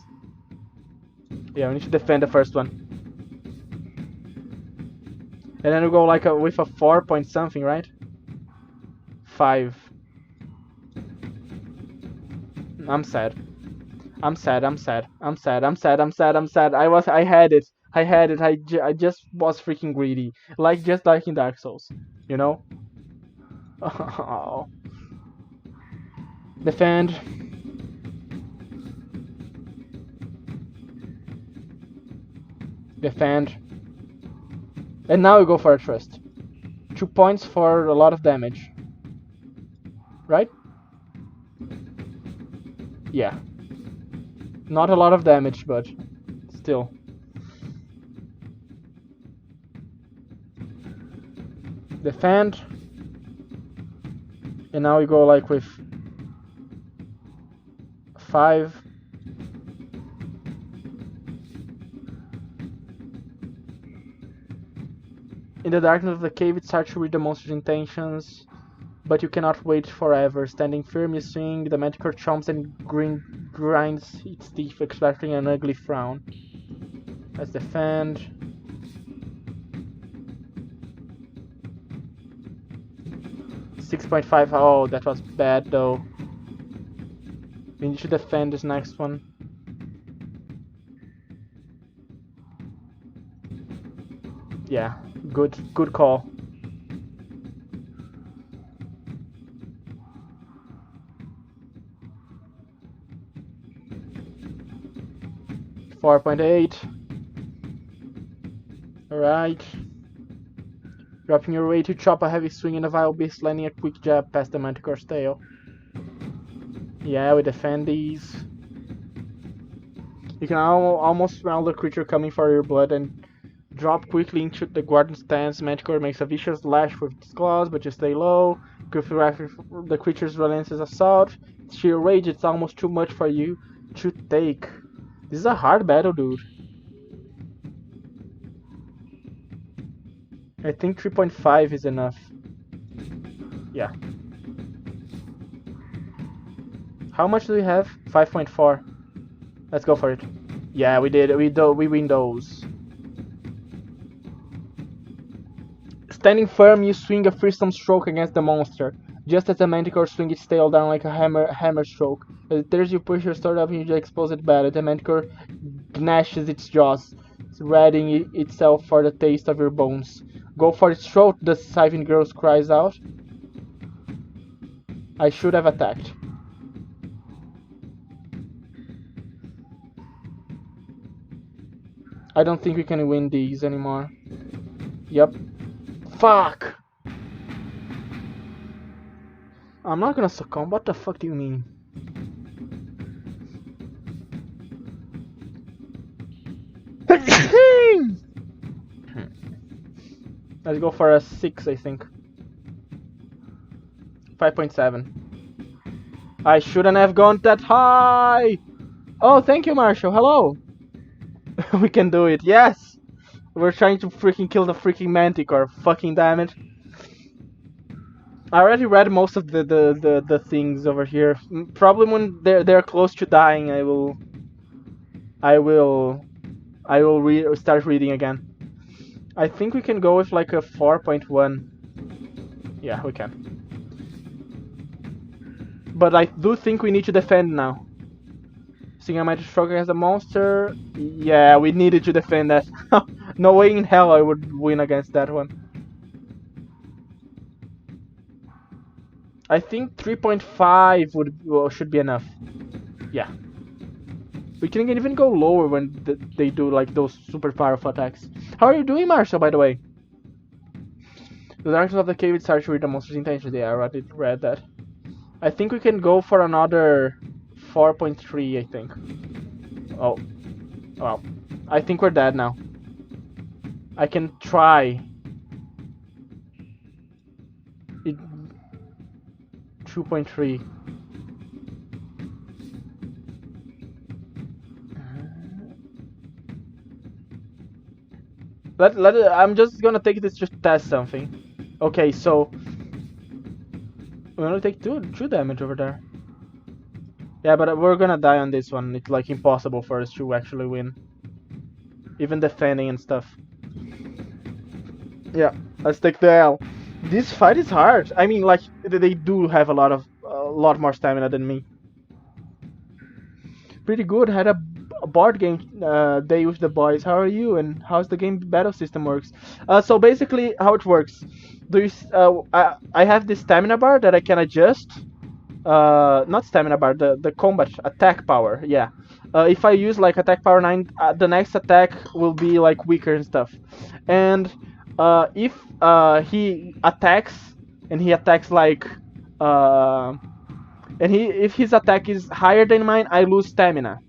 Yeah, we need to defend the first one. And then we go like with a 4 point something, right? 5. I'm sad. I'm sad. I'm sad. I'm sad. I'm sad. I'm sad. I'm sad. I had it. I had it. I just was freaking greedy. Just like in Dark Souls, you know? Oh. Defend. Defend. And now we go for a trust. 2 points for a lot of damage. Right? Yeah. Not a lot of damage, but still. Defend. And now we go like with 5. In the darkness of the cave, it starts to read the monster's intentions, but you cannot wait forever. Standing firm, you swing, the manticore chomps and grinds its teeth, extracting an ugly frown. Let's defend. .5. Oh, that was bad though. We need to defend this next one. Yeah, good call. .8. Alright. Dropping your way to chop a heavy swing in a vile beast, landing a quick jab past the manticore's tail. Yeah, we defend these. You can almost smell the creature coming for your blood and drop quickly into the guard's stance. Manticore makes a vicious lash with its claws, but you stay low. The creature's relentless assault. Sheer rage, it's almost too much for you to take. This is a hard battle, dude. I think 3.5 is enough. Yeah. How much do we have? 5.4. Let's go for it. Yeah, we did. We win those. Standing firm, you swing a fearsome stroke against the monster, just as the manticore swings its tail down like a hammer stroke. As it tears, you push your sword up and you expose it battle. The manticore gnashes its jaws, readying itself for the taste of your bones. Go for its throat, the Siphon girl cries out. I should have attacked. I don't think we can win these anymore. Yep. Fuck! I'm not gonna succumb. What the fuck do you mean? Let's go for a 6, I think. 5.7. I shouldn't have gone that high! Oh, thank you, Marshall. Hello! We can do it. Yes! We're trying to freaking kill the freaking manticore. Fucking damn it. I already read most of the things over here. Probably when they're close to dying, I will start reading again. I think we can go with like a 4.1. Yeah, we can. But I do think we need to defend now. Seeing I might struggle against the monster. Yeah, we needed to defend that. No way in hell I would win against that one. I think 3.5 should be enough. Yeah. We can even go lower when they do like those super powerful attacks. How are you doing, Marshall, by the way? The darkness of the cave it starts to read the monster's intentions. Yeah, I already read that. I think we can go for another 4.3, I think. Oh. Well. I think we're dead now. I can try. 2.3. I'm just gonna take this just to test something. Okay, so we're gonna take two damage over there. Yeah, but we're gonna die on this one. It's like impossible for us to actually win, even defending and stuff. Yeah, let's take the L. This fight is hard. I mean, like they do have a lot more stamina than me. Pretty good. Had a board game day with the boys. How are you? And how's the game battle system works? So basically, how it works. Do you? I have this stamina bar that I can adjust. Not stamina bar. The combat attack power. Yeah. If I use like attack power 9, the next attack will be like weaker and stuff. And if he attacks and he attacks like if his attack is higher than mine, I lose stamina.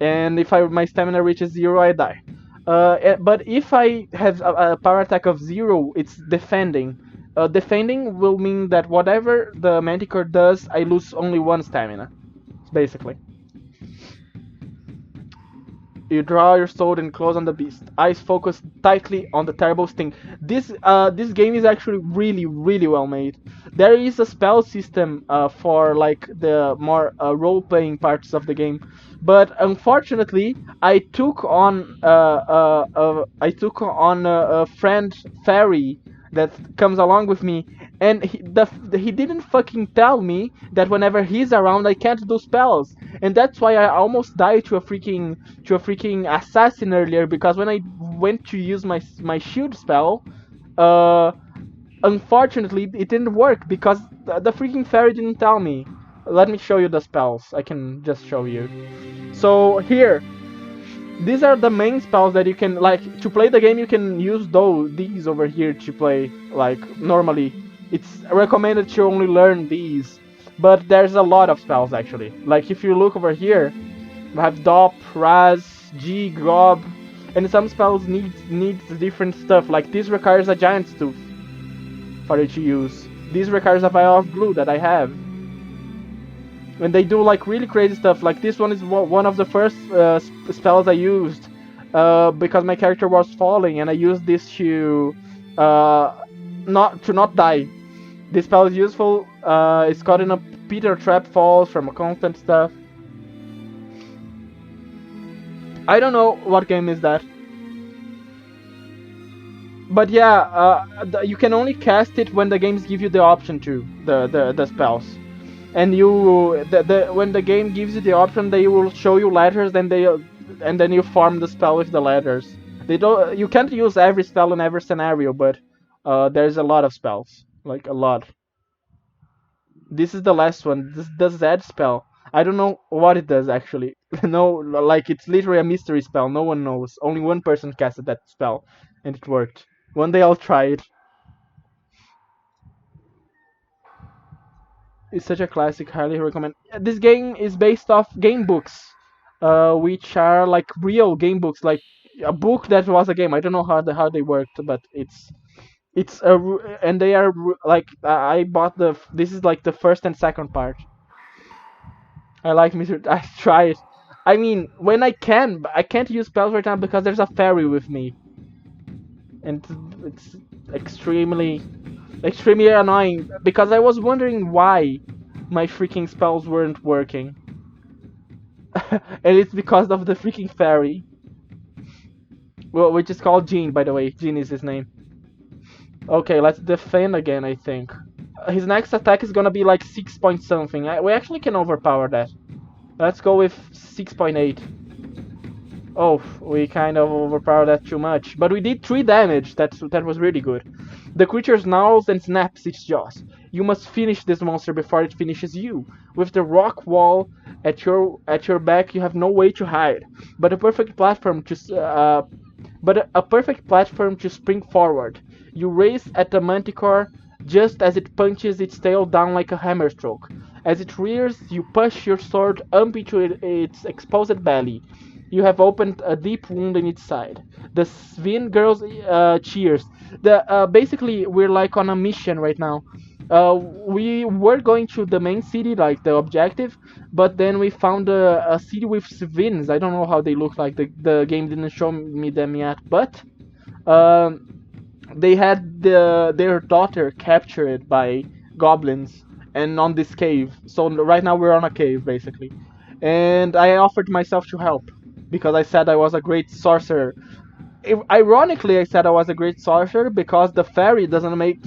And if my stamina reaches 0, I die. But if I have a power attack of 0, it's defending. Defending will mean that whatever the Manticore does, I lose only 1 stamina, basically. You draw your sword and close on the beast. Eyes focus tightly on the terrible sting. This game is actually really well made. There is a spell system for like the more role-playing parts of the game, but unfortunately, I took on a friend fairy that comes along with me, and he didn't fucking tell me that whenever he's around I can't do spells, and that's why I almost died to a freaking assassin earlier, because when I went to use my shield spell, unfortunately it didn't work because the freaking fairy didn't tell me. Let me show you the spells. I can just show you. So here, these are the main spells that you can, like, to play the game. You can use these over here to play. Like, normally it's recommended to only learn these, but there's a lot of spells actually. Like, if you look over here, we have Dop, Raz, G, Grob, and some spells need different stuff. Like this requires a giant's tooth for you to use. This requires a vial of glue that I have. And they do like really crazy stuff. Like this one is one of the first spells I used because my character was falling, and I used this to not die. This spell is useful. It's caught in a pit or trap, falls from a constant stuff. I don't know what game is that. But yeah, you can only cast it when the games give you the option to the spells. And when the game gives you the option, they will show you letters, and then you form the spell with the letters. You can't use every spell in every scenario, but there's a lot of spells, like a lot. This is the last one. This does Z spell. I don't know what it does actually. No, like it's literally a mystery spell. No one knows. Only one person casted that spell, and it worked. One day I'll try it. It's such a classic, highly recommend. This game is based off game books, which are like real game books, like a book that was a game. I don't know how they worked, but and they are like I bought this is like the first and second part. I like Mr. I try it. I mean, when I can, but I can't use spells right now because there's a fairy with me, and it's extremely annoying because I was wondering why my freaking spells weren't working. And it's because of the freaking fairy. Well, which is called Jean, by the way. Jean is his name. Okay, let's defend again, I think. His next attack is gonna be like 6 point something. We actually can overpower that. Let's go with 6.8. Oh, we kind of overpowered that too much. But we did 3 damage. That was really good. The creature snarls and snaps its jaws. You must finish this monster before it finishes you. With the rock wall At your back, you have no way to hide, but a perfect platform to spring forward. You race at the manticore just as it punches its tail down like a hammer stroke. As it rears, you push your sword up into its exposed belly. You have opened a deep wound in its side. The Svin girls cheers. Basically, we're like on a mission right now. We were going to the main city, like the objective, but then we found a city with Svins. I don't know how they look like. The game didn't show me them yet, but um, they had their daughter captured by goblins and on this cave. So right now we're on a cave basically, and I offered myself to help because I said I was a great sorcerer. Ironically, I said I was a great sorcerer because the fairy doesn't let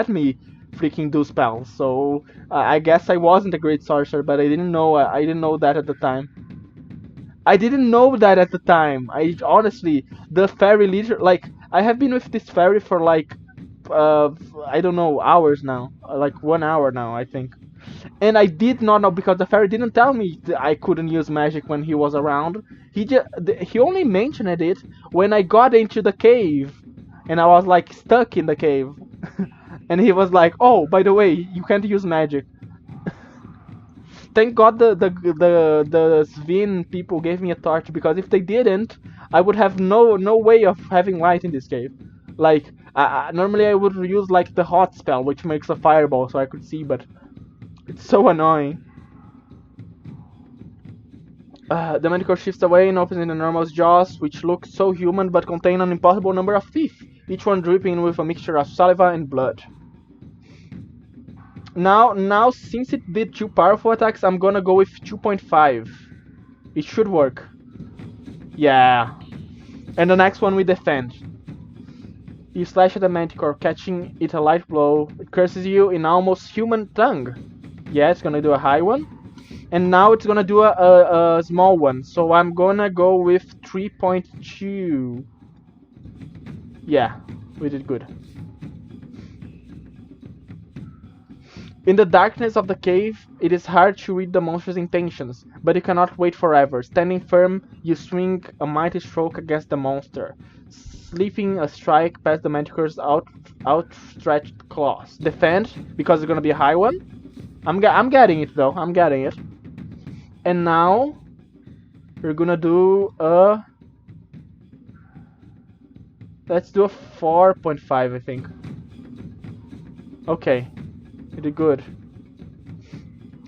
me freaking do spells. So I guess I wasn't a great sorcerer, but I didn't know that at the time. I didn't know that at the time. I honestly, the fairy leader, like I have been with this fairy for like uh I don't know, hours now, like 1 hour now I think. And I did not know because the fairy didn't tell me that I couldn't use magic when he was around. He only mentioned it when I got into the cave, and I was like stuck in the cave. And he was like, "Oh, by the way, you can't use magic." Thank God the Svin people gave me a torch because if they didn't, I would have no way of having light in this cave. Like normally I would use like the hot spell, which makes a fireball so I could see, but it's so annoying. The manticore shifts away and opens in the normal's jaws, which look so human but contain an impossible number of teeth, each one dripping with a mixture of saliva and blood. Now, since it did 2 powerful attacks, I'm gonna go with 2.5. It should work. Yeah. And the next one we defend. You slash at the manticore, catching it a light blow. It curses you in almost human tongue. Yeah, it's gonna do a high one. And now it's gonna do a small one. So I'm gonna go with 3.2. Yeah, we did good. In the darkness of the cave, it is hard to read the monster's intentions, but you cannot wait forever. Standing firm, you swing a mighty stroke against the monster, slipping a strike past the manticore's outstretched claws. Defend, because it's gonna be a high one. I'm getting it though, I'm getting it. And now, we're gonna do a... Let's do a 4.5, I think. Okay. You did good.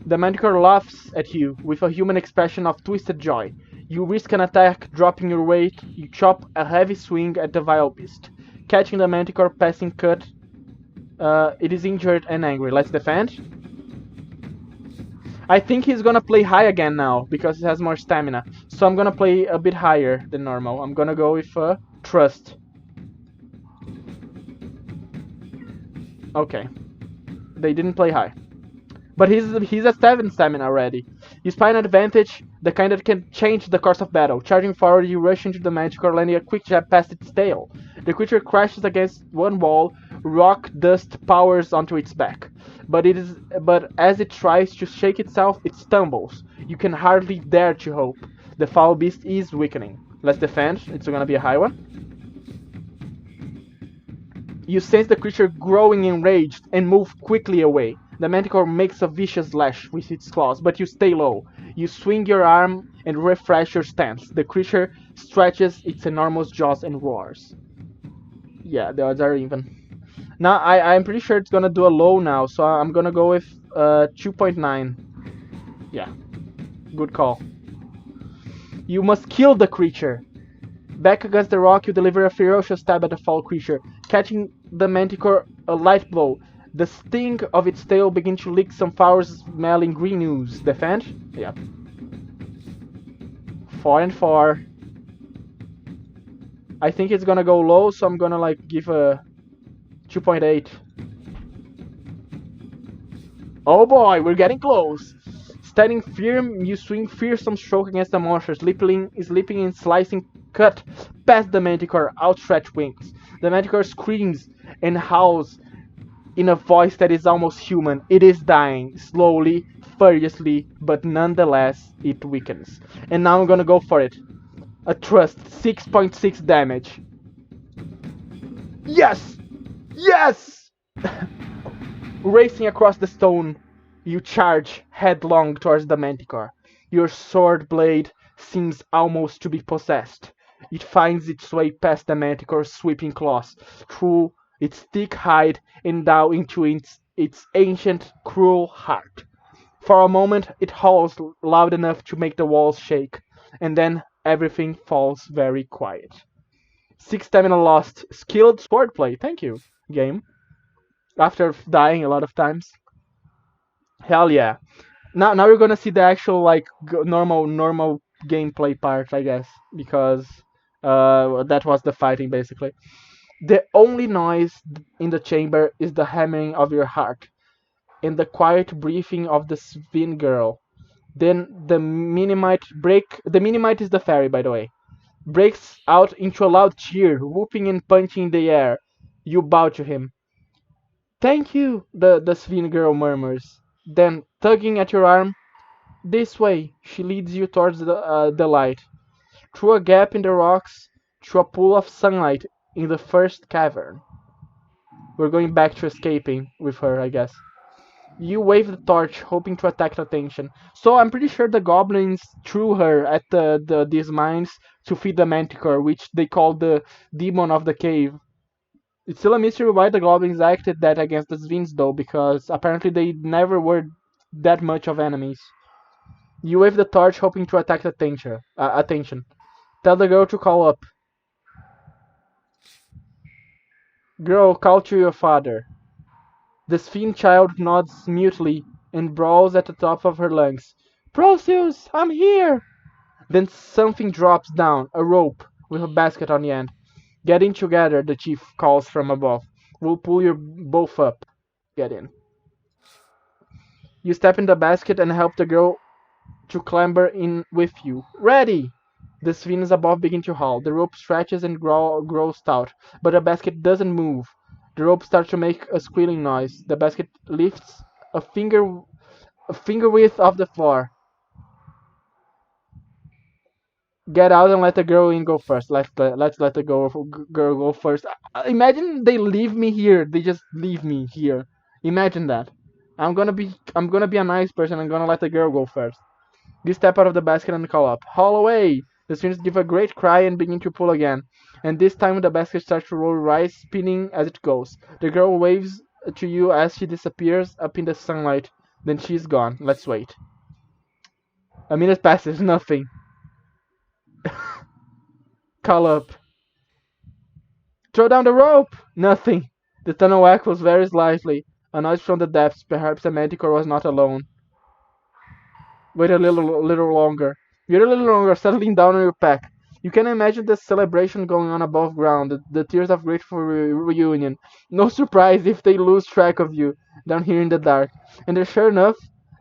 The manticore laughs at you with a human expression of twisted joy. You risk an attack, dropping your weight. You chop a heavy swing at the vile beast, catching the manticore passing cut. It is injured and angry. Let's defend. I think he's gonna play high again now because he has more stamina. So I'm gonna play a bit higher than normal. I'm gonna go with trust. Okay. They didn't play high. But he's at 7 stamina already. You spy an advantage, the kind that can change the course of battle. Charging forward, you rush into the manticore, landing a quick jab past its tail. The creature crashes against one wall, rock dust powers onto its back. But as it tries to shake itself, it stumbles. You can hardly dare to hope. The foul beast is weakening. Let's defend. It's gonna be a high one. You sense the creature growing enraged and move quickly away. The manticore makes a vicious slash with its claws, but you stay low. You swing your arm and refresh your stance. The creature stretches its enormous jaws and roars. Yeah, the odds are even. Now, I'm pretty sure it's gonna do a low now, so I'm gonna go with 2.9. Yeah, good call. You must kill the creature. Back against the rock, you deliver a ferocious stab at the foul creature, catching the manticore a light blow. The sting of its tail begins to leak some foul-smelling green ooze. Defend? Yep. 4 and 4. I think it's gonna go low, so I'm gonna like give a 2.8. Oh boy, we're getting close. Standing firm, you swing fearsome stroke against the monster, slipping and slicing cut past the manticore outstretched wings. The manticore screams and howls in a voice that is almost human. It is dying, slowly, furiously, but nonetheless it weakens. And now I'm gonna go for it. A thrust, 6.6 damage. Yes! Yes! Racing across the stone, you charge headlong towards the manticore. Your sword blade seems almost to be possessed. It finds its way past the manticore's sweeping claws, through its thick hide and down into its ancient, cruel heart. For a moment it howls loud enough to make the walls shake, and then everything falls very quiet. 6 stamina lost. Skilled swordplay. Thank you, game. After dying a lot of times. Hell yeah. Now you're gonna see the actual like normal gameplay part, I guess, because that was the fighting basically. The only noise in the chamber is the hammering of your heart and the quiet breathing of the Svin girl. Then the Minimite is the fairy, by the way, breaks out into a loud cheer, whooping and punching in the air. You bow to him. Thank you, the Svin girl murmurs. Then, tugging at your arm, this way, she leads you towards the light. Through a gap in the rocks, through a pool of sunlight in the first cavern. We're going back to escaping with her, I guess. You wave the torch, hoping to attract attention. So I'm pretty sure the goblins threw her at these mines to feed the manticore, which they call the demon of the cave. It's still a mystery why the goblins acted that against the Svins though, because apparently they never were that much of enemies. You wave the torch, hoping to attract attention. Tell the girl to call up. Girl, call to your father. The Sphene child nods mutely and brawls at the top of her lungs. Proceus, I'm here! Then something drops down, a rope, with a basket on the end. Get in together, the chief calls from above. We'll pull you both up. Get in. You step in the basket and help the girl to clamber in with you. Ready! The Sphenes above begin to haul. The rope stretches and grows taut, but the basket doesn't move. The rope starts to make a squealing noise. The basket lifts a finger width off the floor. Get out and let the girl in go first. Let's let the girl go first. Imagine they leave me here. They just leave me here. Imagine that. I'm gonna be a nice person. I'm gonna let the girl go first. You step out of the basket and call up. Haul away! The students give a great cry and begin to pull again. And this time the basket starts to roll, rise, spinning as it goes. The girl waves to you as she disappears up in the sunlight. Then she's gone. Let's wait. A minute passes, nothing. Call up. Throw down the rope! Nothing. The tunnel echoes very slightly. A noise from the depths. Perhaps the manticore was not alone. Wait a little longer. You're a little longer, settling down on your pack. You can imagine the celebration going on above ground, the tears of grateful reunion. No surprise if they lose track of you down here in the dark. And then, sure enough,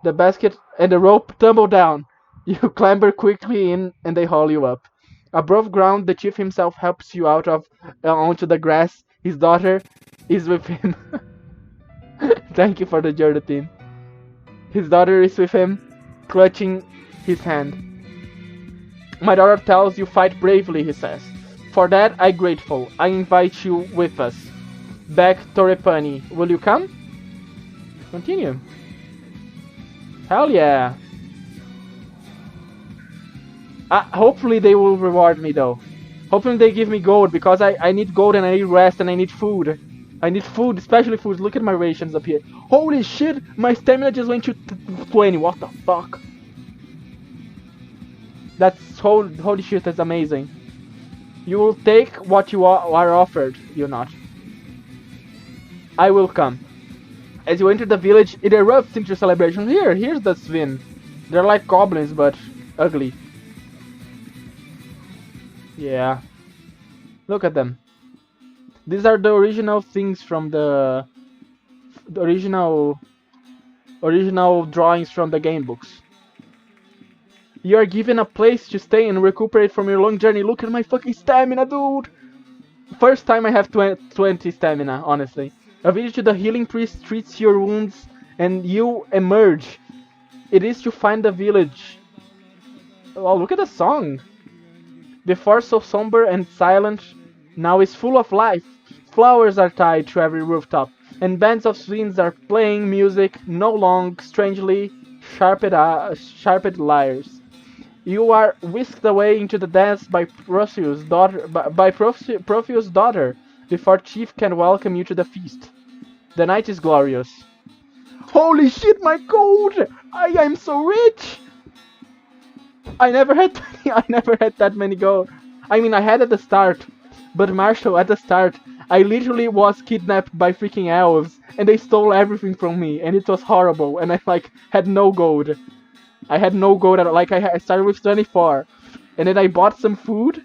the basket and the rope tumble down. You clamber quickly in, and they haul you up. Above ground, the chief himself helps you out of onto the grass. His daughter is with him. Thank you for the journey, team. His daughter is with him, clutching his hand. My daughter tells you fight bravely, he says. For that, I'm grateful. I invite you with us. Back to Repani. Will you come? Continue. Hell yeah. Hopefully they will reward me though. Hopefully they give me gold, because I need gold and I need rest and I need food. I need food, especially food. Look at my rations up here. Holy shit, my stamina just went to 20. What the fuck? That's holy shit, that's amazing. You will take what you are offered, you not. I will come. As you enter the village, it erupts into celebration. Here's the Svin. They're like goblins, but ugly. Yeah. Look at them. These are the original things from the original drawings from the game books. You are given a place to stay and recuperate from your long journey. Look at my fucking stamina, dude! First time I have 20 stamina, honestly. A visit to the healing priest treats your wounds and you emerge It is to find the village. Oh, look at the song. Before so somber and silent, now is full of life. Flowers are tied to every rooftop, and bands of swings are playing music, no long, strangely sharped lyres. You are whisked away into the dance by Protheus' daughter, before Chief can welcome you to the feast. The night is glorious. Holy shit, my gold! I am so rich! I never had I never had that many gold. I mean, I had at the start, but Marshall, at the start, I literally was kidnapped by freaking elves, and they stole everything from me, and it was horrible, and I like had no gold. I had no gold at all. Like I started with 24, and then I bought some food,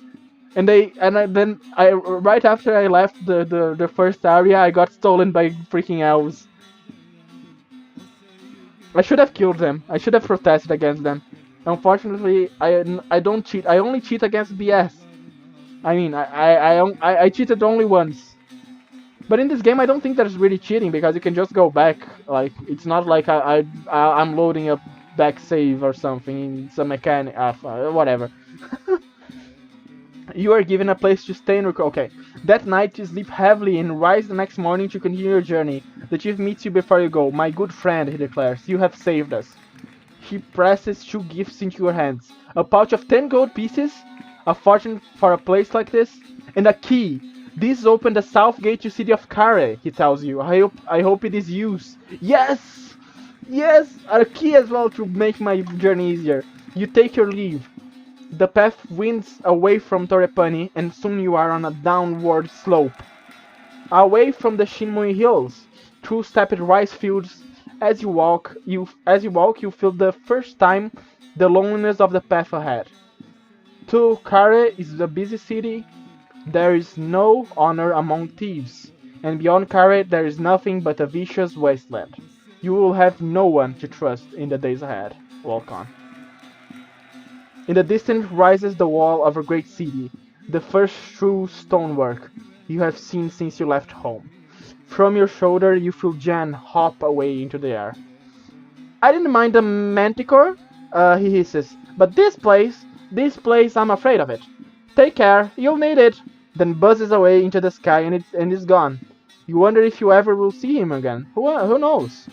and then I right after I left the first area, I got stolen by freaking elves. I should have killed them. I should have protested against them. Unfortunately, I don't cheat. I only cheat against BS. I mean, I cheated only once. But in this game, I don't think there's really cheating because you can just go back. Like it's not like I'm loading a back save or something. It's a mechanic, whatever. You are given a place to stay and okay. That night you sleep heavily and rise the next morning to continue your journey. The chief meets you before you go. My good friend, he declares, you have saved us. He presses 2 gifts into your hands. A pouch of 10 gold pieces, a fortune for a place like this, and a key. This open the south gate to city of Kare, he tells you. I hope it is used. Yes! Yes! A key as well to make my journey easier. You take your leave. The path winds away from Torrepani, and soon you are on a downward slope. Away from the Shinmui Hills, through stepped rice fields. As you walk, you feel the first time the loneliness of the path ahead. To Kare is a busy city. There is no honor among thieves, and beyond Kare there is nothing but a vicious wasteland. You will have no one to trust in the days ahead. Walk on. In the distance rises the wall of a great city, the first true stonework you have seen since you left home. From your shoulder you feel Jan hop away into the air. I didn't mind the manticore, he hisses, but this place, I'm afraid of it. Take care, you'll need it. Then buzzes away into the sky and is gone. You wonder if you ever will see him again. Who knows?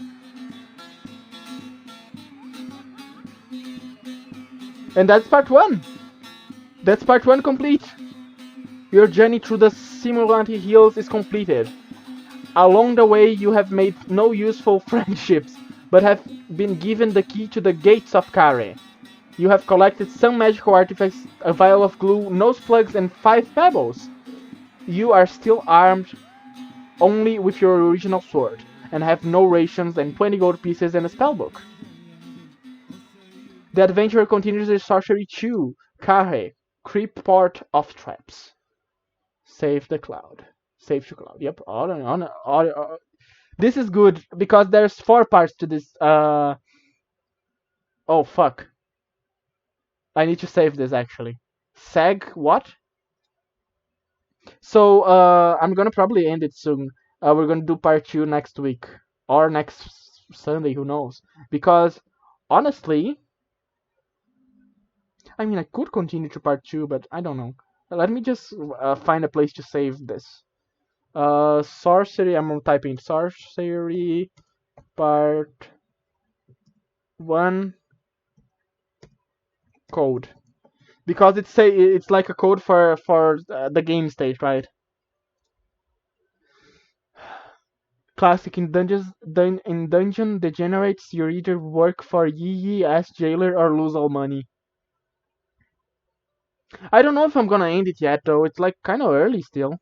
And that's part 1. That's part 1 complete. Your journey through the Simulanti Hills is completed. Along the way you have made no useful friendships, but have been given the key to the gates of Kare. You have collected some magical artifacts, a vial of glue, nose plugs, and 5 pebbles. You are still armed only with your original sword, and have no rations and 20 gold pieces and a spellbook. The adventure continues in Sorcery 2, Kare, Creep Port of Traps. Save the cloud. Save to cloud. Yep. This is good because there's 4 parts to this. Oh fuck. I need to save this actually. Seg what? So I'm gonna probably end it soon. We're gonna do part 2 next week or next Sunday. Who knows? Because honestly, I mean I could continue to part 2, but I don't know. Let me just find a place to save this. Sorcery. I'm gonna type in sorcery part 1 code because it's like a code for the game state, right? Classic in dungeon degenerates. You either work for Yi as jailer or lose all money. I don't know if I'm gonna end it yet though. It's like kind of early still.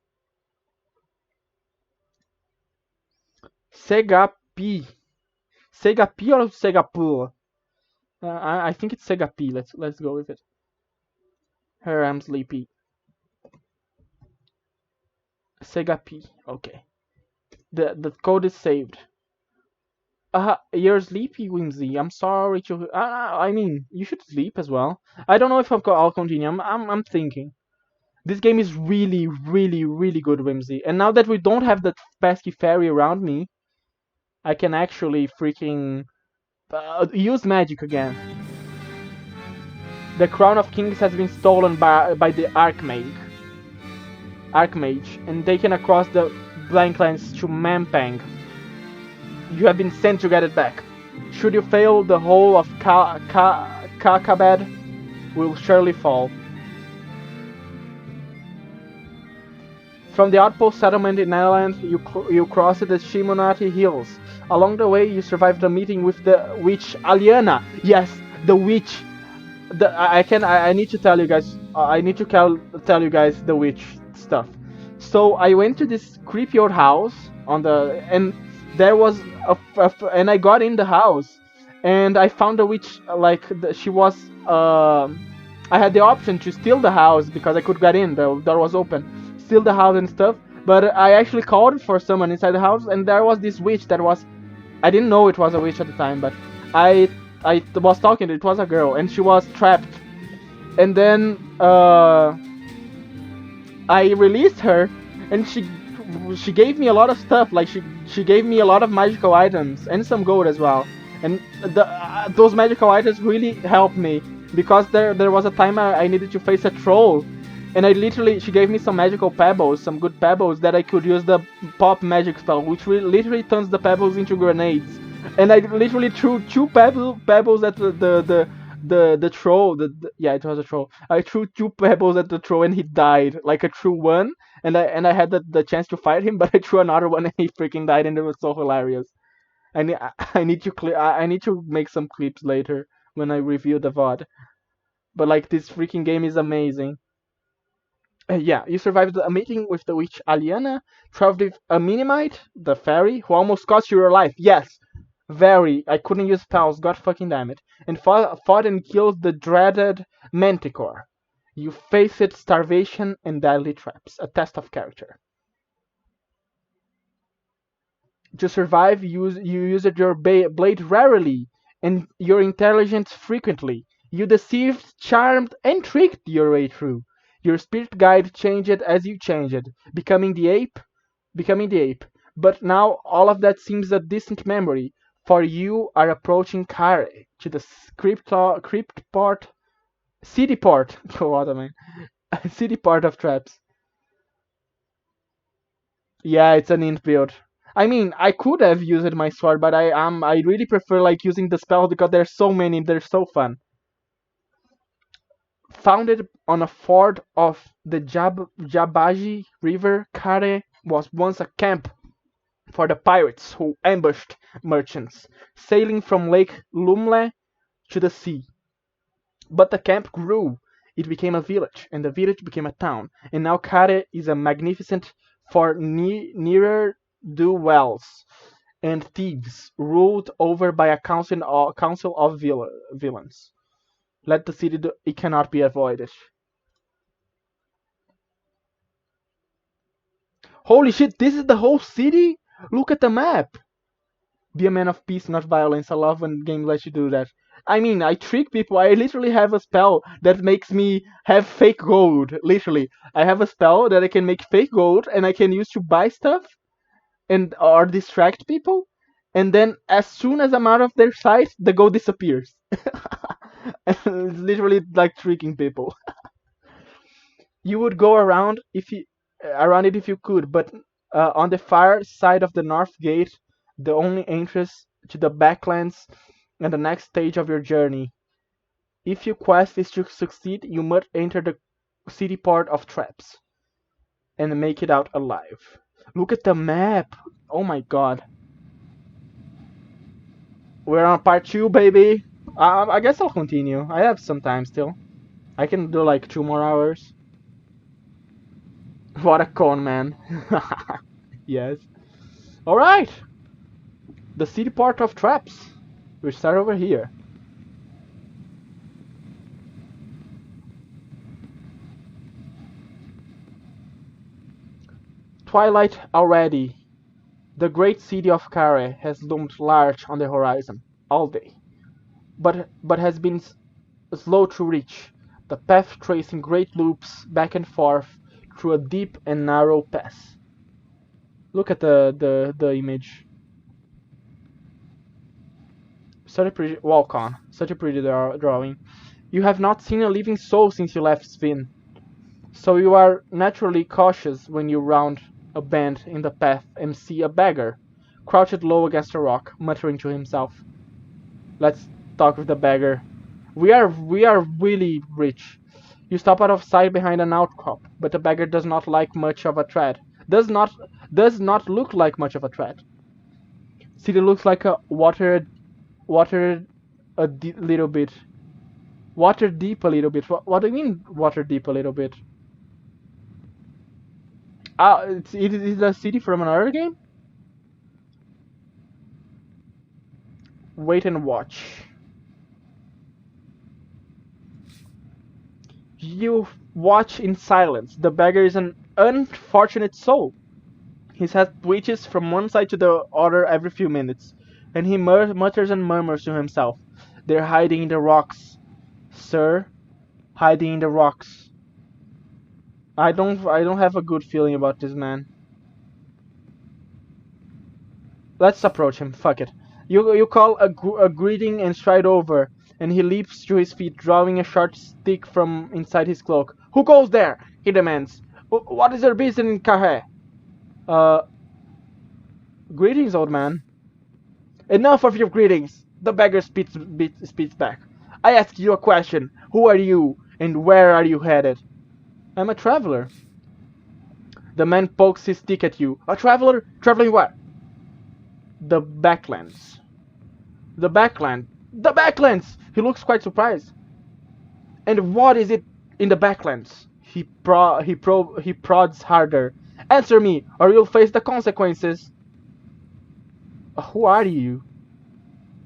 Sega P. Sega P or Sega Pool? I think it's Sega P. Let's go with it. Here I'm sleepy. Sega P. Okay. The code is saved. You're sleepy, Whimsy. I'm sorry to. I mean, you should sleep as well. I don't know if I'll continue. I'm thinking. This game is really, really, really good, Whimsy. And now that we don't have that pesky fairy around me, I can actually freaking use magic again. The crown of kings has been stolen by the Archmage, and taken across the Blanklands to Mampang. You have been sent to get it back. Should you fail, the whole of Kakabad will surely fall. From the outpost settlement in Ireland, you crossed the Shimonati Hills. Along the way, you survived a meeting with the witch Aliana. Yes, the witch. I need to tell you guys. I need to tell you guys the witch stuff. So I went to this creepy old house and there was and I got in the house and I found a witch. Like she was. I had the option to steal the house because I could get in. The door was open. Steal the house and stuff. But I actually called for someone inside the house, and there was this witch that was. I didn't know it was a witch at the time, but I was talking. It was a girl, and she was trapped. And then I released her, and she gave me a lot of stuff. Like she gave me a lot of magical items and some gold as well. And those magical items really helped me because there was a time I needed to face a troll, and she gave me some magical pebbles, some good pebbles that I could use the pop magic spell, which literally turns the pebbles into grenades. And I literally threw two pebbles at the troll. Yeah, it was a troll. I threw two pebbles at the troll and he died. Like I threw one and I had the chance to fight him, but I threw another one and he freaking died, and it was so hilarious. I need to I need to make some clips later when I review the VOD. But like this freaking game is amazing. Yeah, you survived a meeting with the witch Aliana, traveled with a Minimite, the fairy, who almost cost you your life. Yes, very. I couldn't use spells, god fucking damn it. And fought and killed the dreaded Manticore. You faced starvation and deadly traps, a test of character. To survive, you used your blade rarely and your intelligence frequently. You deceived, charmed, and tricked your way through. Your spirit guide changed as you changed, becoming the ape. But now all of that seems a distant memory, for you are approaching Kare to the crypt port, city port. What I mean, city port of traps. Yeah, it's an int build. I mean, I could have used my sword, but I really prefer like using the spells because there's so many. They're so fun. Founded on a ford of the Jabaji River, Kare was once a camp for the pirates who ambushed merchants sailing from Lake Lumle to the sea. But the camp grew. It became a village, and the village became a town. And now Kare is a magnificent for nearer do wells and thieves, ruled over by a council of villains. Let the city do, it cannot be avoided. Holy shit, this is the whole city? Look at the map. Be a man of peace, not violence. I love when games let you do that. I mean, I trick people. I literally have a spell that makes me have fake gold. Literally, I have a spell that I can make fake gold and I can use to buy stuff and or distract people. And then, as soon as I'm out of their sight, the gold disappears. It's literally like tricking people. You would go around it if you could, but on the far side of the north gate, the only entrance to the backlands and the next stage of your journey. If your quest is to succeed, you must enter the city port of traps and make it out alive. Look at the map. Oh my god. We're on part 2, baby. I guess I'll continue. I have some time still. I can do like 2 more hours. What a con, man. Yes. Alright. The city part of traps. We start over here. Twilight already. The great city of Kare has loomed large on the horizon all day, but has been slow to reach, the path tracing great loops back and forth through a deep and narrow pass. Look at the image. Such a pretty walk on. Such a pretty drawing. You have not seen a living soul since you left Svin, so you are naturally cautious when you round a bend in the path and see a beggar, crouched low against a rock, muttering to himself. Let's talk with the beggar. We are really rich. You stop out of sight behind an outcrop, but the beggar does not like much of a threat. Does not look like much of a threat. City looks like a watered little bit. Water deep a little bit. What do you mean water deep a little bit? It is a city from another game? Wait and watch. You watch in silence. The beggar is an unfortunate soul. His head twitches from one side to the other every few minutes, and he mutters and murmurs to himself. They're hiding in the rocks, sir. Hiding in the rocks. I don't have a good feeling about this man. Let's approach him. Fuck it. You call a greeting and stride over, and he leaps to his feet, drawing a short stick from inside his cloak. Who goes there? He demands. What is your business in Carré? Greetings, old man. Enough of your greetings. The beggar spits back. I ask you a question. Who are you, and where are you headed? I'm a traveler. The man pokes his stick at you. A traveler? Traveling where? The Backlands. The Backlands! He looks quite surprised. And what is it in the Backlands? He prods harder. Answer me, or you'll face the consequences. Who are you?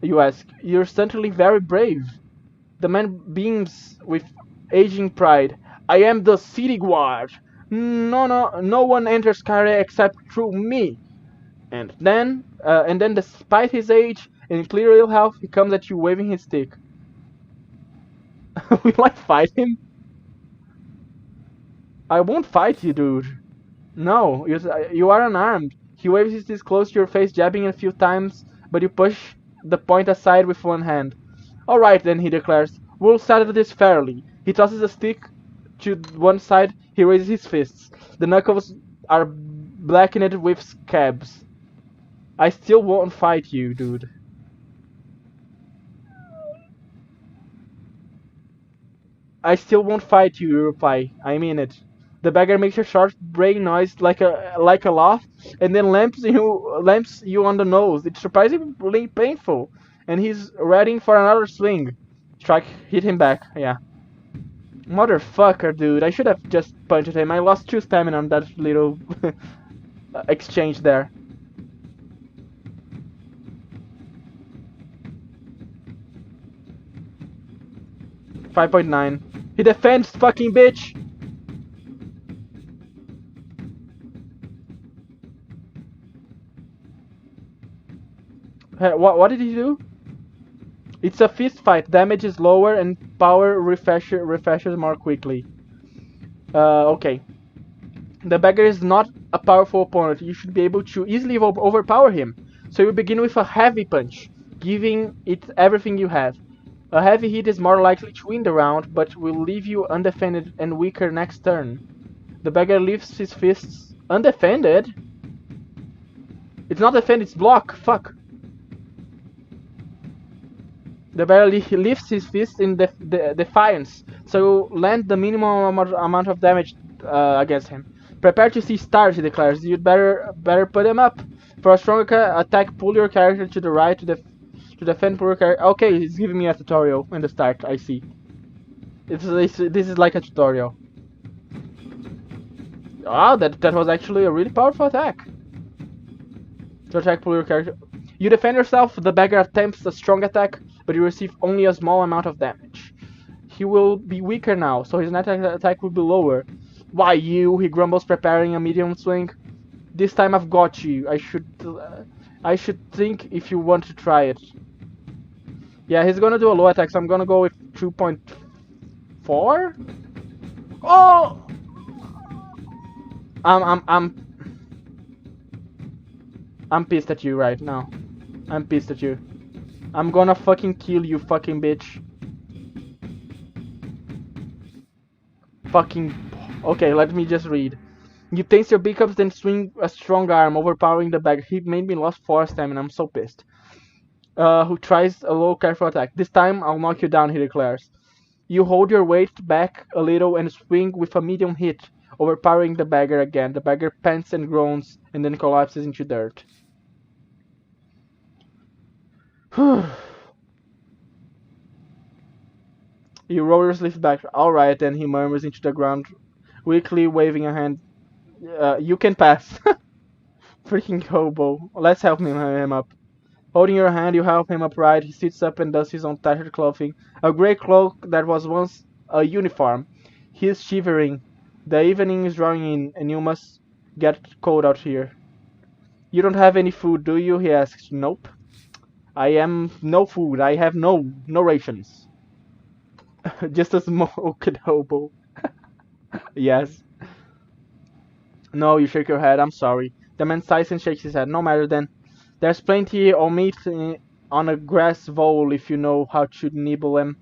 You ask. You're certainly very brave. The man beams with aging pride. I am the city guard. No one enters Carré except through me. And then, despite his age and clear ill health, he comes at you waving his stick. We might fight him. I won't fight you, dude. No, you are unarmed. He waves his stick close to your face, jabbing a few times, but you push the point aside with one hand. Alright then, he declares. We'll settle this fairly. He tosses the stick to one side, he raises his fists. The knuckles are blackened with scabs. I still won't fight you, dude. I still won't fight you, you reply. I mean it. The beggar makes a short braying noise like a laugh, and then lamps you on the nose. It's surprisingly painful, and he's ready for another swing. Strike, hit him back. Yeah. Motherfucker, dude. I should have just punched him. I lost 2 stamina on that little exchange there. .9. He defends, fucking bitch! Hey, what did he do? It's a fist fight. Damage is lower and power refreshes more quickly. Okay. The beggar is not a powerful opponent. You should be able to easily overpower him. So you begin with a heavy punch, giving it everything you have. A heavy hit is more likely to win the round, but will leave you undefended and weaker next turn. The beggar lifts his fists. Undefended? It's not defend, it's block. Fuck. The beggar lifts his fist in defiance, so land the minimum amount of damage against him. Prepare to see stars, he declares. You'd better put them up. For a stronger attack, pull your character to the right to defend poor character. Okay, he's giving me a tutorial in the start, I see. This is like a tutorial. Oh, that was actually a really powerful attack. To attack pull your character. You defend yourself, the beggar attempts a strong attack, but you receive only a small amount of damage. He will be weaker now, so his next attack will be lower. Why you? He grumbles, preparing a medium swing. This time I've got you. I should think if you want to try it. Yeah, he's gonna do a low attack, so I'm gonna go with 2.4. Oh! I'm pissed at you right now. I'm pissed at you. I'm gonna fucking kill you, fucking bitch. Fucking. Okay, let me just read. You tense your pickups, then swing a strong arm, overpowering the bag. He made me lost 4 stamina. I'm so pissed. Who tries a low careful attack. This time I'll knock you down, he declares. You hold your weight back a little and swing with a medium hit, overpowering the bagger again. The bagger pants and groans and then collapses into dirt. You roll your sleeve back. Alright, then he murmurs into the ground, weakly waving a hand. You can pass. Freaking hobo. Let's help him up. Holding your hand, you help him upright. He sits up and dusts his own tattered clothing. A grey cloak that was once a uniform. He is shivering. The evening is drawing in, and you must get cold out here. You don't have any food, do you? He asks. Nope. I am no food. I have no rations. Just a smoked hobo. Yes. No, you shake your head. I'm sorry. The man sighs and shakes his head. No matter then. There's plenty of meat on a grass bowl if you know how to nibble them.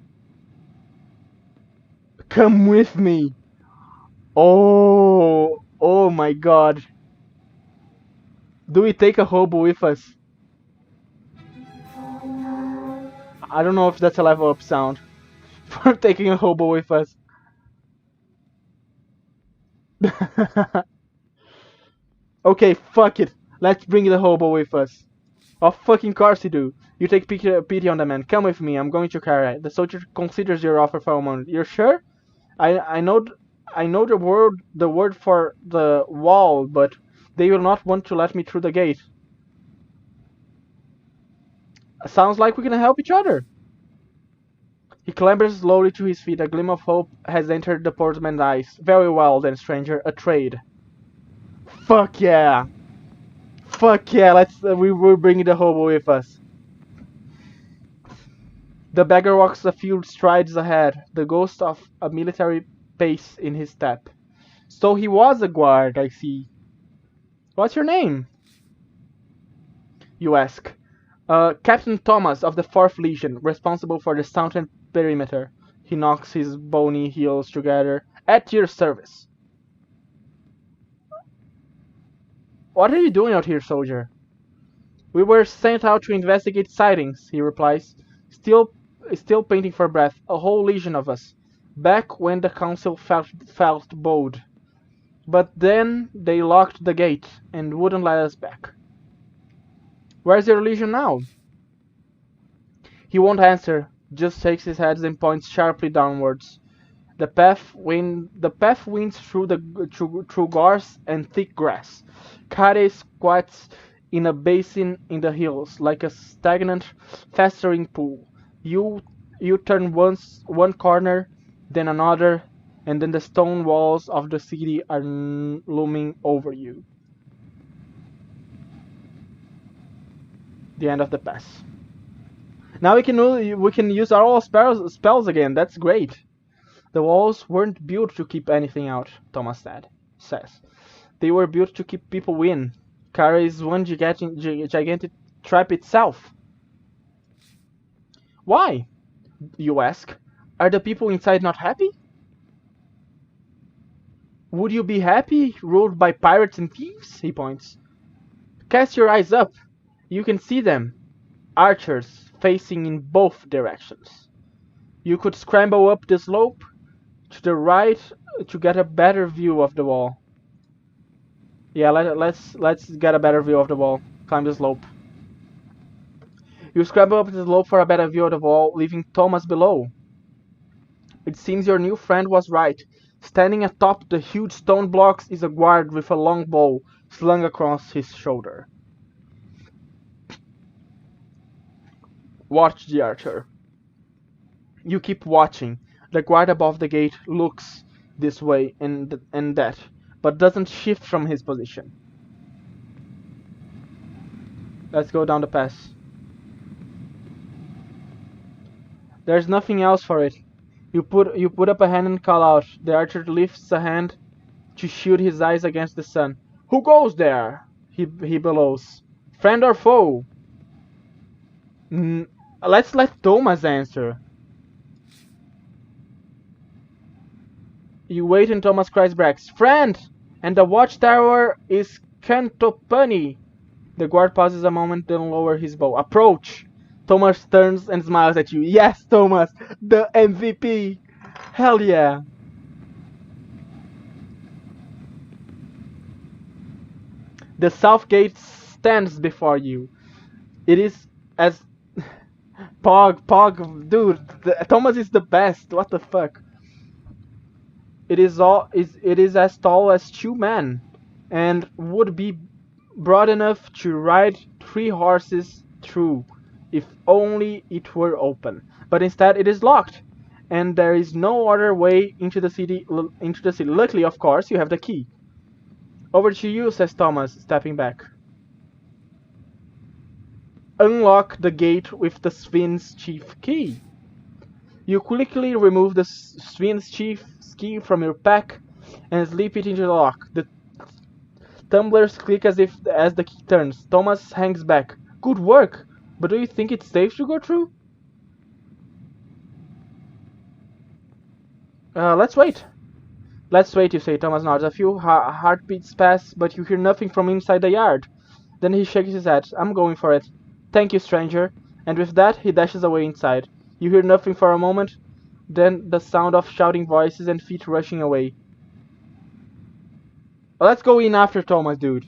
Come with me. Oh my god. Do we take a hobo with us? I don't know if that's a level up sound. For taking a hobo with us. Okay, fuck it. Let's bring the hobo with us. Of fucking course you do. You take pity on the man. Come with me. I'm going to carry it. The soldier considers your offer for a moment. You're sure? I know the word for the wall, but they will not want to let me through the gate. Sounds like we can help each other. He clambers slowly to his feet. A gleam of hope has entered the portman's eyes. Very well, then, stranger. A trade. Fuck yeah! Fuck yeah! We're bringing the hobo with us. The beggar walks a few strides ahead, the ghost of a military pace in his step. So he was a guard, I see. What's your name? You ask. Captain Thomas of the 4th Legion, responsible for the southern perimeter. He knocks his bony heels together. At your service. What are you doing out here, soldier? We were sent out to investigate sightings, he replies, still panting for breath. A whole legion of us. Back when the council felt bold. But then they locked the gate and wouldn't let us back. Where's your legion now? He won't answer, just shakes his head and points sharply downwards. The path winds through gorse and thick grass. Kare squats in a basin in the hills, like a stagnant, festering pool. You turn one corner, then another, and then the stone walls of the city are looming over you. The end of the pass. Now we can use all spells again. That's great. The walls weren't built to keep anything out, Thomas says. They were built to keep people in. Kara is one gigantic trap itself. Why? You ask. Are the people inside not happy? Would you be happy, ruled by pirates and thieves? He points. Cast your eyes up. You can see them. Archers facing in both directions. You could scramble up the slope to the right to get a better view of the wall. Yeah, let's get a better view of the wall. Climb the slope. You scramble up the slope for a better view of the wall, leaving Thomas below. It seems your new friend was right. Standing atop the huge stone blocks is a guard with a long bow slung across his shoulder. Watch the archer. You keep watching. The guard above the gate looks this way and that, but doesn't shift from his position. Let's go down the pass. There's nothing else for it. You put up a hand and call out. The archer lifts a hand to shield his eyes against the sun. Who goes there? He bellows. Friend or foe? Let's let Thomas answer. You wait and Thomas cries back, "Friend! And the watchtower is Cantopani." The guard pauses a moment, then lowers his bow. "Approach!" Thomas turns and smiles at you. "Yes, Thomas! The MVP! Hell yeah!" The south gate stands before you. It is as... Pog, dude, Thomas is the best. What the fuck? It is as tall as 2 men, and would be broad enough to ride 3 horses through, if only it were open. But instead, it is locked, and there is no other way into the city. Luckily, of course, you have the key. "Over to you," says Thomas, stepping back. "Unlock the gate with the Sphinx chief key." You quickly remove the Sphinx chief key from your pack and slip it into the lock. The tumblers click as the key turns. Thomas hangs back. "Good work, but do you think it's safe to go through?" Let's wait." "Let's wait," you say. Thomas nods. A few heartbeats pass, but you hear nothing from inside the yard. Then he shakes his head. "I'm going for it." "Thank you, stranger." And with that, he dashes away inside. You hear nothing for a moment, then the sound of shouting voices and feet rushing away. "Let's go in after Thomas, dude."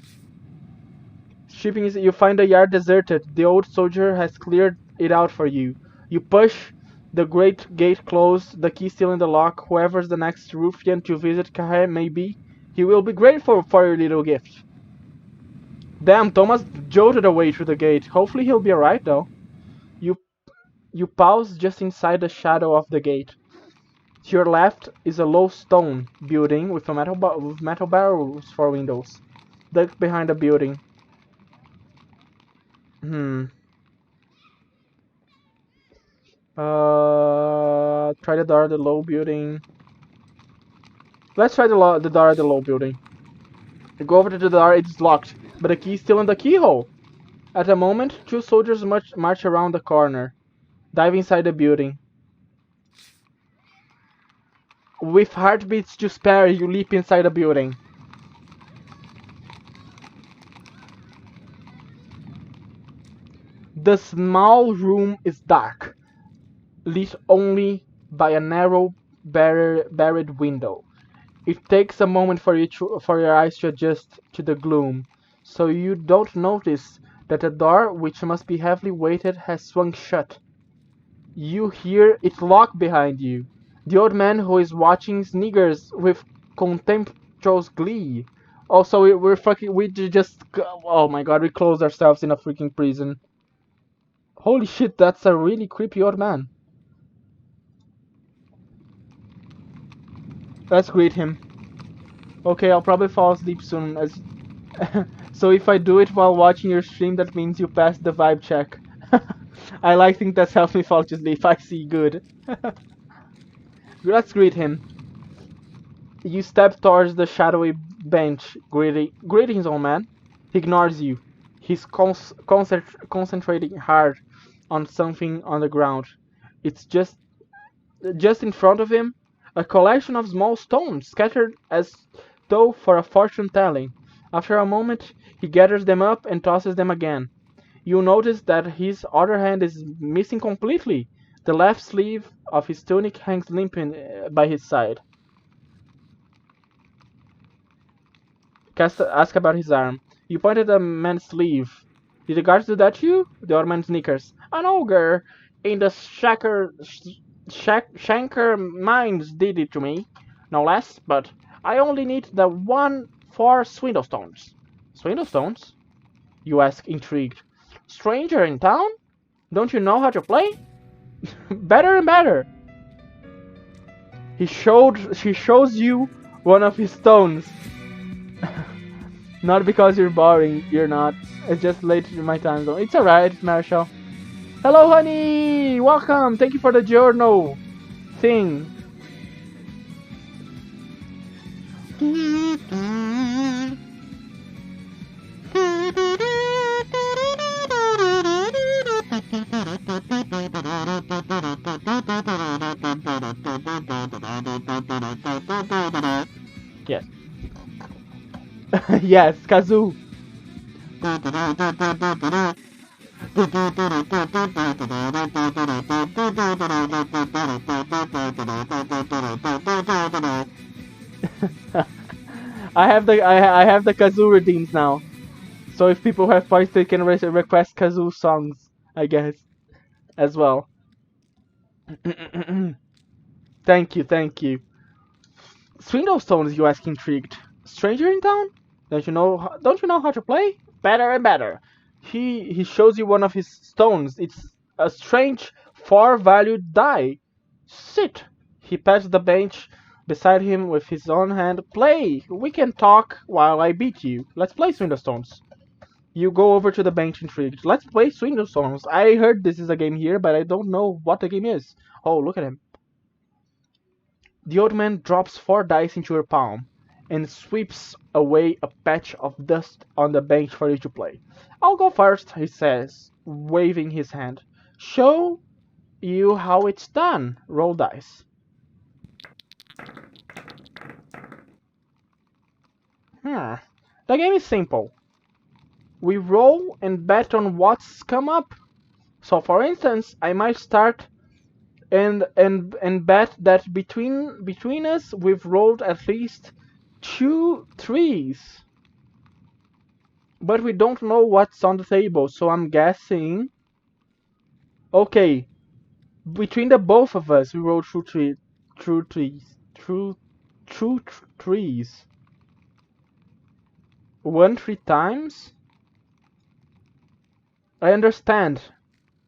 Shipping is, you find the yard deserted. The old soldier has cleared it out for you. You push the great gate closed, the key still in the lock. Whoever's the next ruffian to visit Kahe may be, he will be grateful for your little gift. Damn, Thomas jolted away through the gate. Hopefully he'll be alright though. You pause just inside the shadow of the gate. To your left is a low stone building with metal barrels for windows. Ducked behind the building. Try the door of the low building. Let's try the door of the low building. You go over to the door, it's locked, but the key is still in the keyhole. At the moment, 2 soldiers march around the corner. Dive inside the building. With heartbeats to spare, you leap inside the building. The small room is dark, lit only by a narrow, barred window. It takes a moment for your eyes to adjust to the gloom, so you don't notice that the door, which must be heavily weighted, has swung shut. You hear it lock behind you. The old man who is watching sniggers with contemptuous glee. Also, we just, oh my god, we closed ourselves in a freaking prison. Holy shit, that's a really creepy old man. Let's greet him. Okay, I'll probably fall asleep soon, as so if I do it while watching your stream, that means you passed the vibe check. I like think that's helped me fall asleep. I see, good. Let's greet him. You step towards the shadowy bench. Greetings, old man. He ignores you. He's concentrating hard on something on the ground. It's just in front of him, a collection of small stones scattered as though for a fortune telling. After a moment, he gathers them up and tosses them again. You notice that his other hand is missing completely. The left sleeve of his tunic hangs limp by his side. Ask about his arm. You point at the man's sleeve. "Did the guards do that to you?" The old man snickers. "An ogre in the Shanker mines did it to me, no less, but I only need the 4 swindle stones." "Swindle stones?" you ask, intrigued. "Stranger in town? Don't you know how to play?" "Better and better." She shows you one of his stones. Not because you're boring, you're not. It's just late in my time zone. It's alright, Marshall. "Hello, honey! Welcome! Thank you for the journal thing." Yes. Yes, Kazoo. I have the Kazoo redeems now. So if people have points, they can request Kazoo songs, I guess, as well. Thank you, thank you. Swindlestones, you ask intrigued. Stranger in town? Don't you know how to play? Better and better. He shows you one of his stones. It's a strange, far-valued die. Sit. He pats the bench beside him with his own hand. Play. We can talk while I beat you. Let's play Swindlestones. You go over to the bench intrigued. Let's play Swindlestones. I heard this is a game here, but I don't know what the game is. Oh, look at him. The old man drops 4 dice into your palm and sweeps away a patch of dust on the bench for you to play. I'll go first, he says, waving his hand. Show you how it's done. Roll dice. Hmm. The game is simple. We roll and bet on what's come up. So for instance, I might start and bet that between us we've rolled at least 2 3s. But we don't know what's on the table, so I'm guessing. Okay, between the both of us, we rolled true trees, trees. 1 3 times. I understand.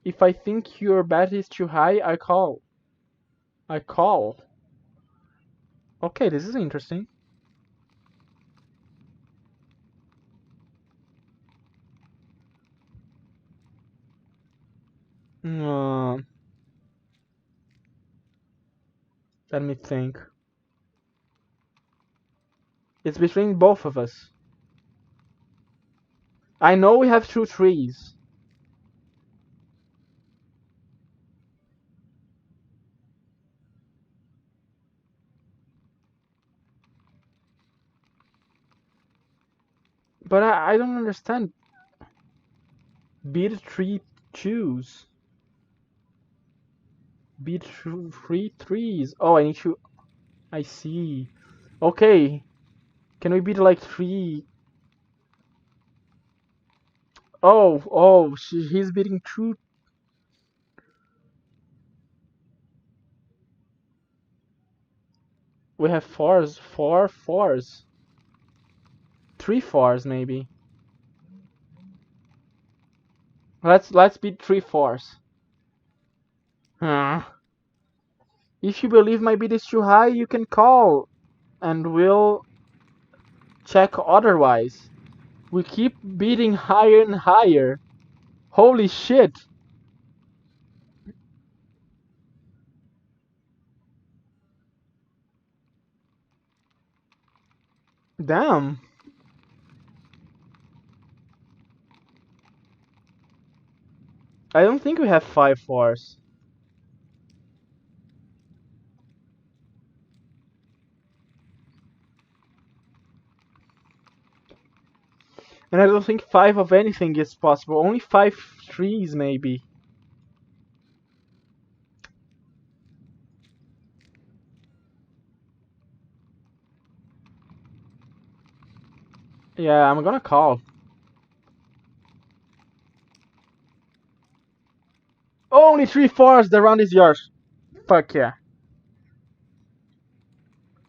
If I think your bet is too high, I call. I call. Okay, this is interesting. Uh, Let me think. It's between both of us. I know we have 2 trees. But I don't understand. Beat 3 2s. Beat 3 3s. Oh, I need to. I see. Okay. Can we beat like 3? Oh, he's beating 2. We have 4s. 4 4s. 3 4s maybe. Let's beat 3 4s. Huh. If you believe my bid is too high, you can call, and we'll check otherwise. We keep bidding higher and higher. Holy shit! Damn. I don't think we have 5 4s. And I don't think 5 of anything is possible. Only 5 3s maybe. Yeah, I'm gonna call. Only 3 4s, the round is yours. Fuck yeah.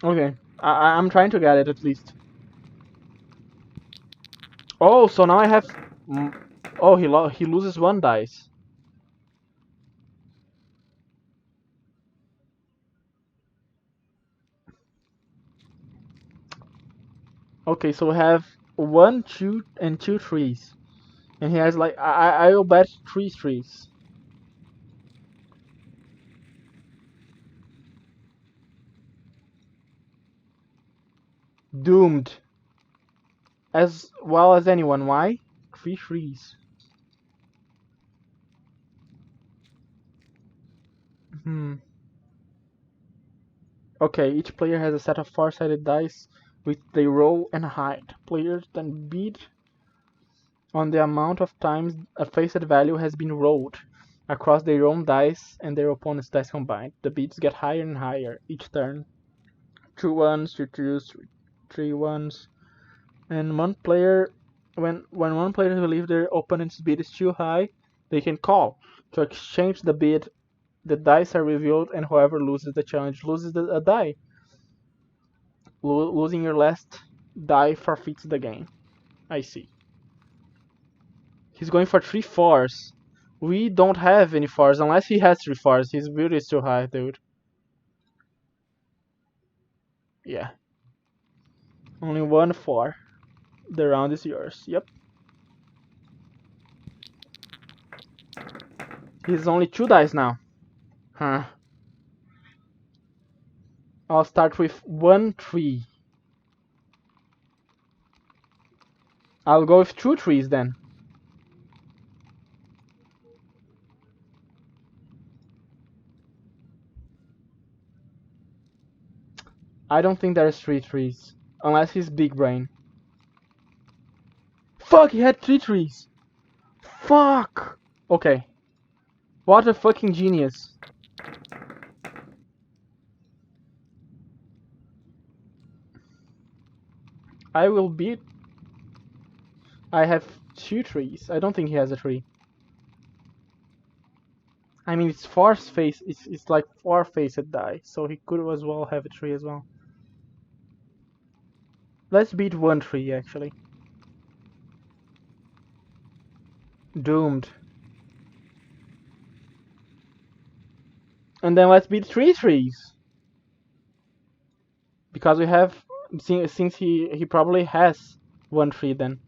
Okay, I'm trying to get it at least. Oh, so now I have. Oh, he loses 1 dice. Okay, so we have 1 2 and 2 3s, and he has like I will bet 3 3s. Doomed. As well as anyone. Why? 3 3s. Hmm. Okay, each player has a set of 4-sided dice which they roll and hide. Players then bid on the amount of times a faced value has been rolled across their own dice and their opponent's dice combined. The bids get higher and higher each turn. 2 ones, 2 twos, 3 ones, and one player, when one player believes their opponent's bid is too high, they can call. To exchange the bid, the dice are revealed, and whoever loses the challenge loses a die. Losing your last die forfeits the game. I see. He's going for 3 fours. We don't have any fours, unless he has 3 fours. His build is too high, dude. Yeah. Only 1 4. The round is yours. Yep. He's only 2 dice now. Huh. I'll start with 1 3. I'll go with 2 3s then. I don't think there's 3 3s. Unless he's big brain. Fuck, he had 3 3s. Fuck! Okay. What a fucking genius. I will beat. I have 2 3s. I don't think he has a 3. I mean, it's 4 face. It's like 4 faced die, so he could as well have a 3 as well. Let's beat 1 3 actually. Doomed. And then let's beat 3 3s. Because we have, since he probably has 1 3 then.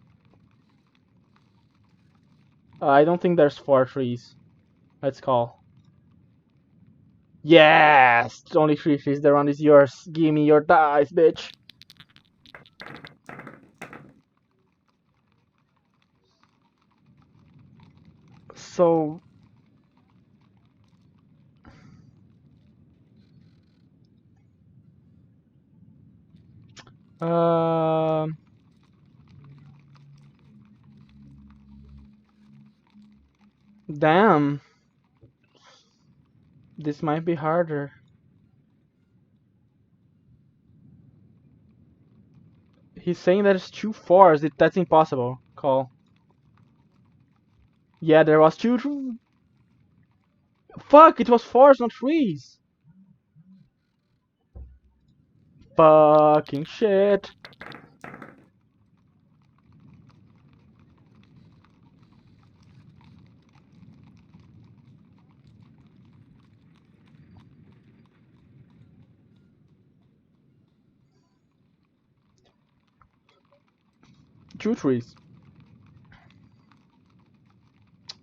I don't think there's 4 3s. Let's call. Yes! Only 3 3s. The round is yours. Give me your dice, bitch. So... Damn. This might be harder. He's saying that it's 2 4s. That's impossible. Call. Yeah, there was 2... Fuck, it was 4s, not 3s. Fucking shit. Two 3s.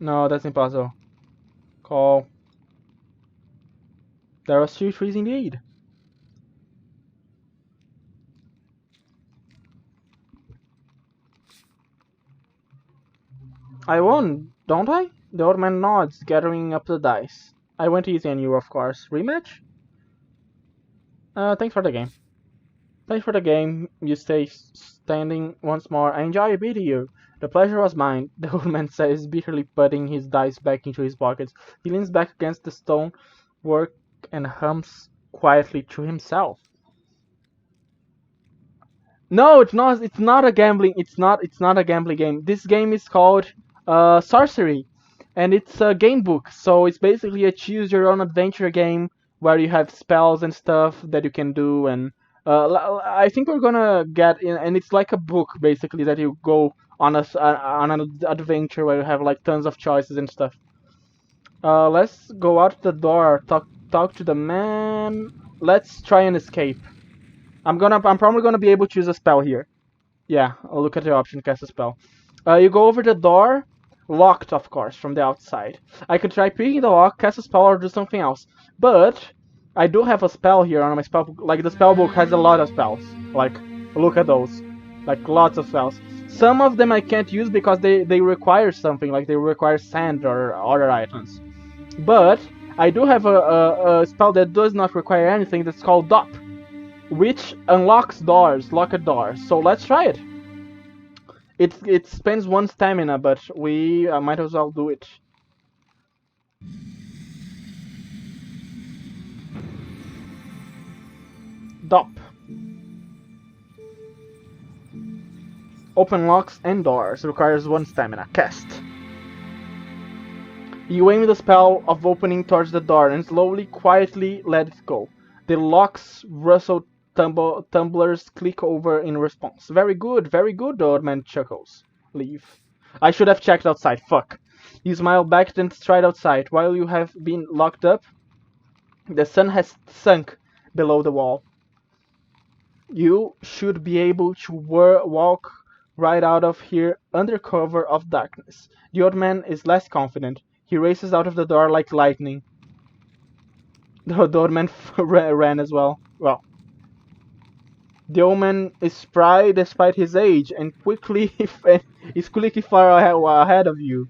No, that's impossible. Call. There was 2 3s indeed. I won, don't I? The old man nods, gathering up the dice. I went easy on you, of course. Rematch? Thanks for the game. Thanks for the game. You stay standing once more. I enjoy beating you. The pleasure was mine, the old man says, bitterly putting his dice back into his pockets. He leans back against the stone work and hums quietly to himself. No, it's not. It's not a gambling. It's not a gambling game. This game is called Sorcery, and it's a game book. So it's basically a choose your own adventure game where you have spells and stuff that you can do. And I think we're gonna get in, and it's like a book basically that you go on on an adventure where you have like tons of choices and stuff. Let's go out the door. Talk to the man. Let's try and escape. I'm probably gonna be able to use a spell here. Yeah, I'll look at the option, cast a spell. You go over the door, locked of course, from the outside. I could try picking the lock, cast a spell, or do something else. But I do have a spell here on my spell book. Like the spell book has a lot of spells. Like, look at those. Like lots of spells. Some of them I can't use because they require something, like they require sand or other items. But I do have a spell that does not require anything that's called DOP. which unlocks doors, locked doors. So let's try it. It spends 1 stamina, but we might as well do it. Dop. Open locks and doors. Requires 1 stamina. Cast. You aim the spell of opening towards the door and slowly, quietly let it go. The locks rustle, tumblers click over in response. Very good, the old man chuckles. Leave. I should have checked outside, fuck. You smile back then stride outside. While you have been locked up, the sun has sunk below the wall. You should be able to walk right out of here under cover of darkness. The old man is less confident. He races out of the door like lightning. The old man ran as well. Well, the old man is spry despite his age and is quickly far ahead of you.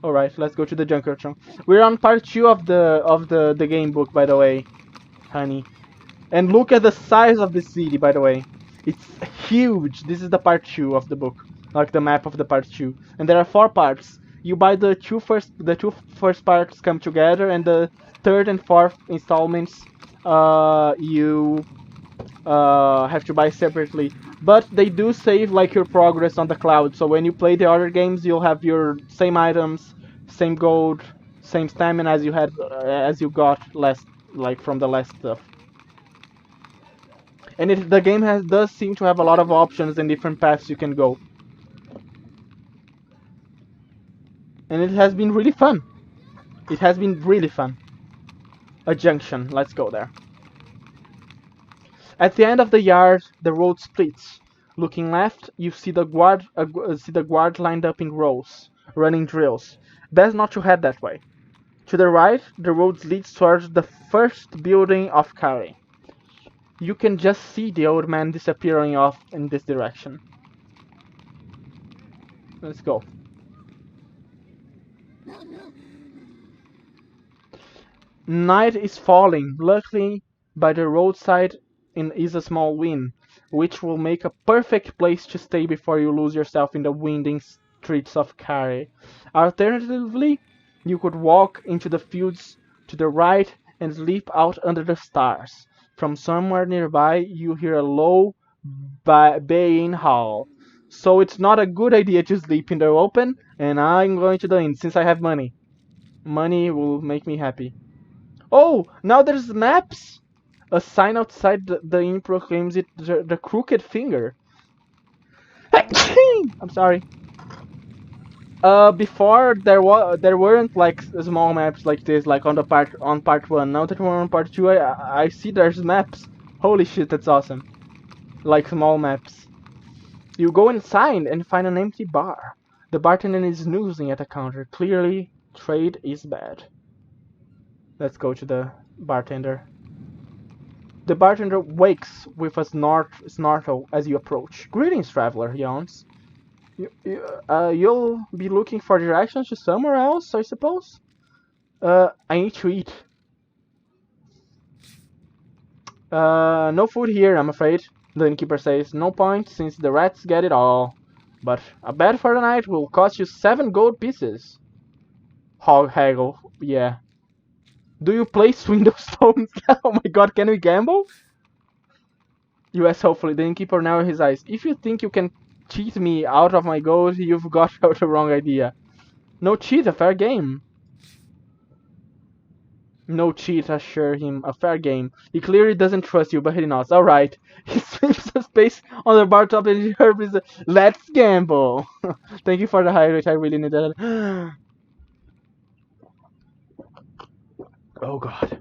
All right, let's go to the junkyard. We're on part 2 of the game book, by the way, honey. And look at the size of the city, by the way. It's huge. This is the part 2 of the book, like the map of the part 2. And there are 4 parts. You buy the two first parts come together, and the third and fourth installments you have to buy separately. But they do save like your progress on the cloud. So when you play the other games, you'll have your same items, same gold, same stamina as you had as you got last, like from the last stuff. And the game does seem to have a lot of options and different paths you can go. And it has been really fun. It has been really fun. A junction, let's go there. At the end of the yard, the road splits. Looking left, you see the guard lined up in rows, running drills. Best not to head that way. To the right, the road leads towards the first building of Kari. You can just see the old man disappearing off in this direction. Let's go. Night is falling. Luckily, by the roadside is a small inn, which will make a perfect place to stay before you lose yourself in the winding streets of Kari. Alternatively, you could walk into the fields to the right and sleep out under the stars. From somewhere nearby, you hear a low baying howl. So it's not a good idea to sleep in the open, and I'm going to the inn since I have money. Money will make me happy. Oh, now there's maps! A sign outside the inn proclaims it the Crooked Finger. I'm sorry. Before there weren't like small maps like this, like on part 1. Now that we're on part 2, I see there's maps. Holy shit, that's awesome. Like small maps. You go inside and find an empty bar. The bartender is snoozing at a counter. Clearly, trade is bad. Let's go to the bartender. The bartender wakes with a snartle as you approach. Greetings, traveler, he yawns. You'll be looking for directions to somewhere else, I suppose? I need to eat. No food here, I'm afraid, the innkeeper says. No point, since the rats get it all. But a bed for the night will cost you 7 gold pieces. Haggle, yeah. Do you play Swindle Stones? Oh my god, can we gamble? US hopefully, the innkeeper narrowed his eyes. If you think you can cheat me out of my gold, you've got the wrong idea. No cheat, a fair game. No cheat, assure him, a fair game. He clearly doesn't trust you, but he nods. Alright. He sweeps the space on the bar top and he hurries. Let's gamble! Thank you for the highlight, I really need that. Oh god.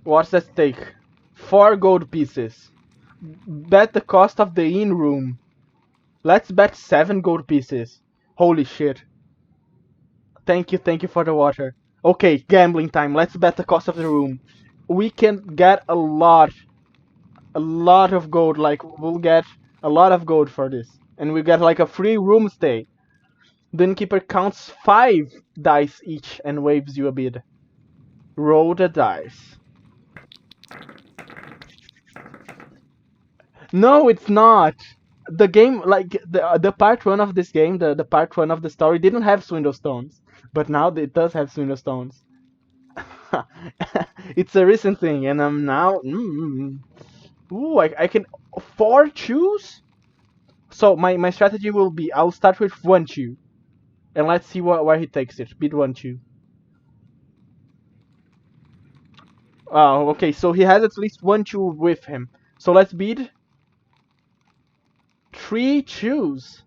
What's at stake? 4 gold pieces. Bet the cost of the inn room. Let's bet 7 gold pieces. Holy shit. Thank you for the water. Okay, gambling time. Let's bet the cost of the room. We can get a lot of gold. Like, we'll get a lot of gold for this. And we get like a free room stay. The innkeeper counts 5 dice each and waves you a bid. Roll the dice. No, it's not. The game, like the part one of this game, the part one of the story didn't have Swindle Stones, but now it does have Swindle Stones. It's a recent thing, and I'm now. Ooh, I can four choose. So my strategy will be I'll start with one chew, and let's see where he takes it. Beat one chew. Oh, okay. So he has at least one chew with him. So let's beat three chews.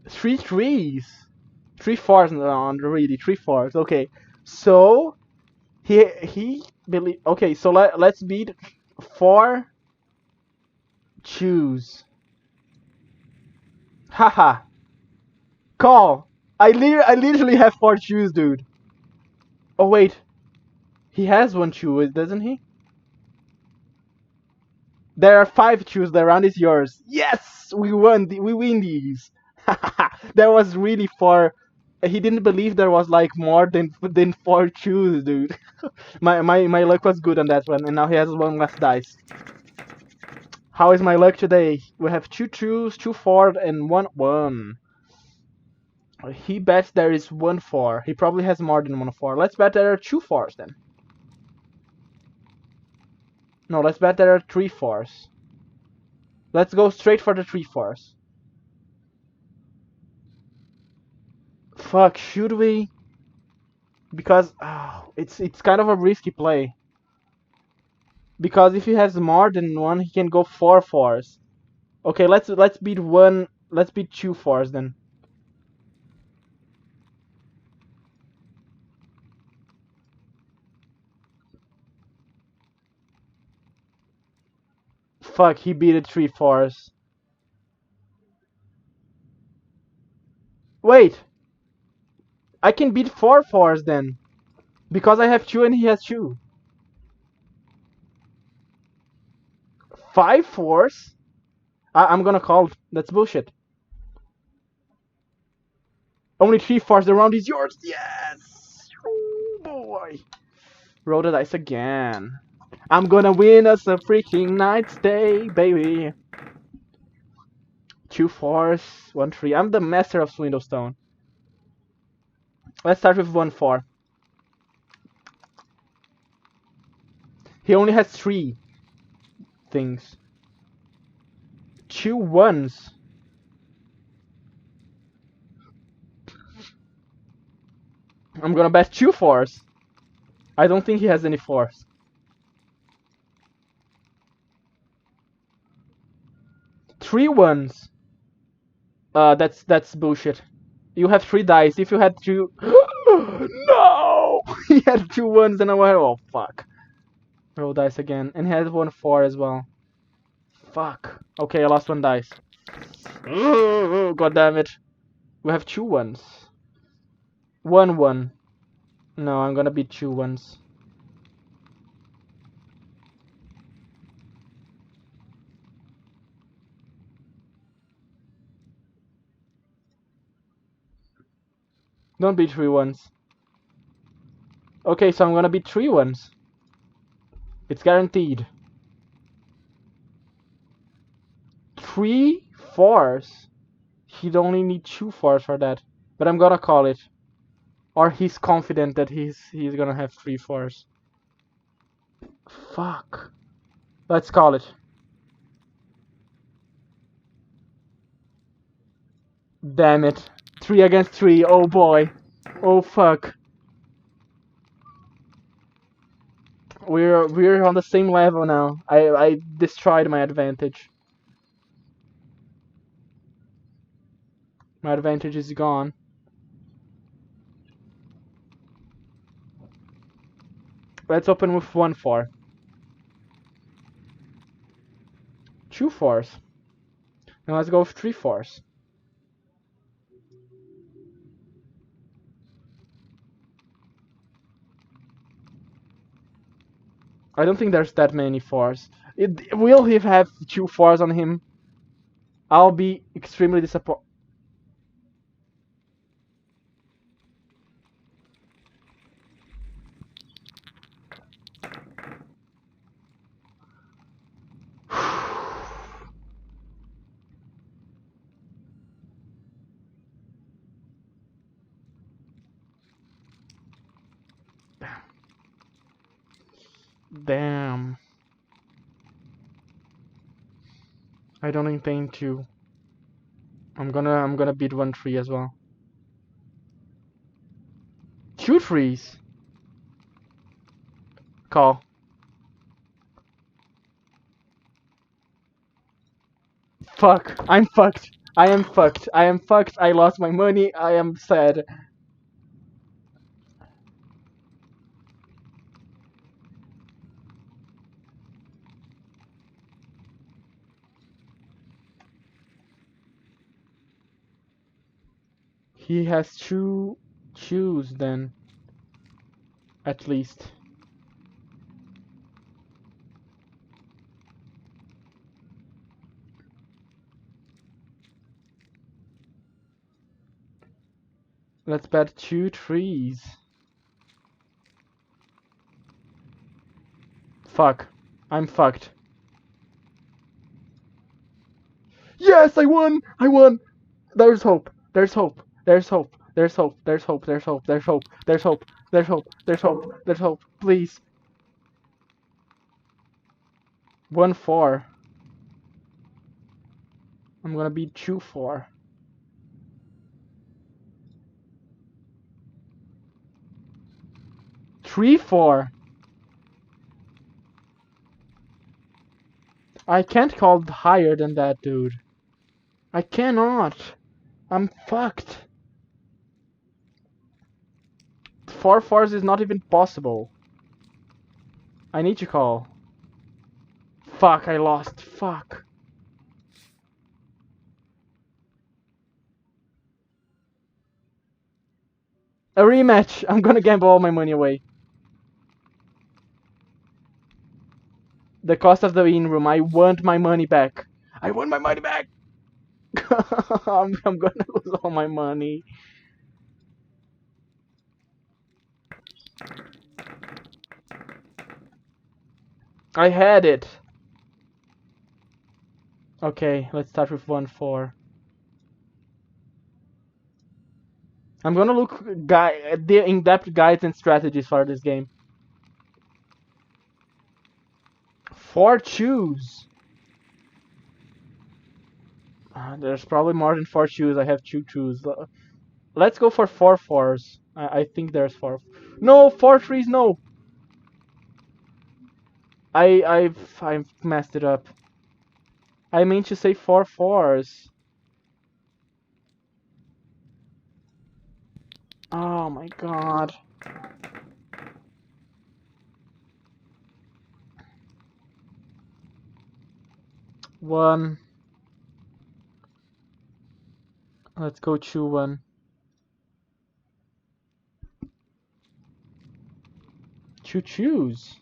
Three threes. Three fours on really three fours. Okay. So he believe. Okay. So let's beat four chews. Haha. Call. I literally have four chews, dude. Oh wait. He has one chew, doesn't he? There are five chews. The round is yours. Yes, we won. We win these. There was really four. He didn't believe there was like more than four chews, dude. My luck was good on that one, and now he has one less dice. How is my luck today? We have two chews, two fours, and one one. He bets there is one four. He probably has more than one four. Let's bet there are two fours then. No, let's bet there are three fours. Let's go straight for the three fours. Fuck, should we? Because it's kind of a risky play. Because if he has more than one, he can go four fours. Okay, let's beat one. Let's beat two fours then. Fuck, he beat it three fours. Wait, I can beat four fours then, because I have two and he has two. Five fours? I'm gonna call. That's bullshit. Only three fours. The round is yours. Yes. Oh boy. Roll the dice again. I'm gonna win us a freaking night stay, baby. Two fours, one three. I'm the master of Swindlestone. Let's start with one four. He only has three things. Two ones. I'm gonna bet two fours. I don't think he has any fours. Three ones. That's bullshit. You have three dice. If you had two, no, he had two ones and I went, oh fuck. Roll dice again, and he had one four as well. Fuck. Okay, I lost one dice. God damn it. We have two ones. One one. No, I'm gonna beat two ones. Don't beat three ones. Okay, so I'm gonna beat three ones. It's guaranteed. Three fours. He'd only need two fours for that. But I'm gonna call it. Or he's confident that he's gonna have three fours. Fuck. Let's call it. Damn it. 3 against 3. Oh boy. Oh fuck. We're on the same level now. I destroyed my advantage. My advantage is gone. Let's open with 1 4. 2 4s. Now let's go with 3 4s. I don't think there's that many 4s. Will he have 2 4s on him? I'll be extremely disappointed. Damn. I don't intend to. I'm gonna beat 1-3 as well. 2-3s. Call. Fuck. I'm fucked. I am fucked. I am fucked. I lost my money. I am sad. He has two choose then. At least. Let's bet 2-3s. Fuck. I'm fucked. Yes, I won! I won! There's hope. There's hope. There's hope. There's hope. There's hope. There's hope. There's hope. There's hope. There's hope. There's hope. There's hope. Please. 1-4. I'm gonna be 2-4. 3-4. I can't call higher than that, dude. I cannot. I'm fucked. 4-4s is not even possible. I need to call. Fuck, I lost. Fuck. A rematch. I'm gonna gamble all my money away. The cost of the in room. I want my money back. I want my money back. I'm gonna lose all my money. I had it. Okay, let's start with 1-4. I'm gonna look at the in-depth guides and strategies for this game. 4 choose. There's probably more than 4 choose. I have 2 choose. Let's go for 4-4s. I think there's 4. No, 4-3s. No. I've messed it up. I meant to say 4-4s. Oh my god. One. Let's go 2-1. 2 choose.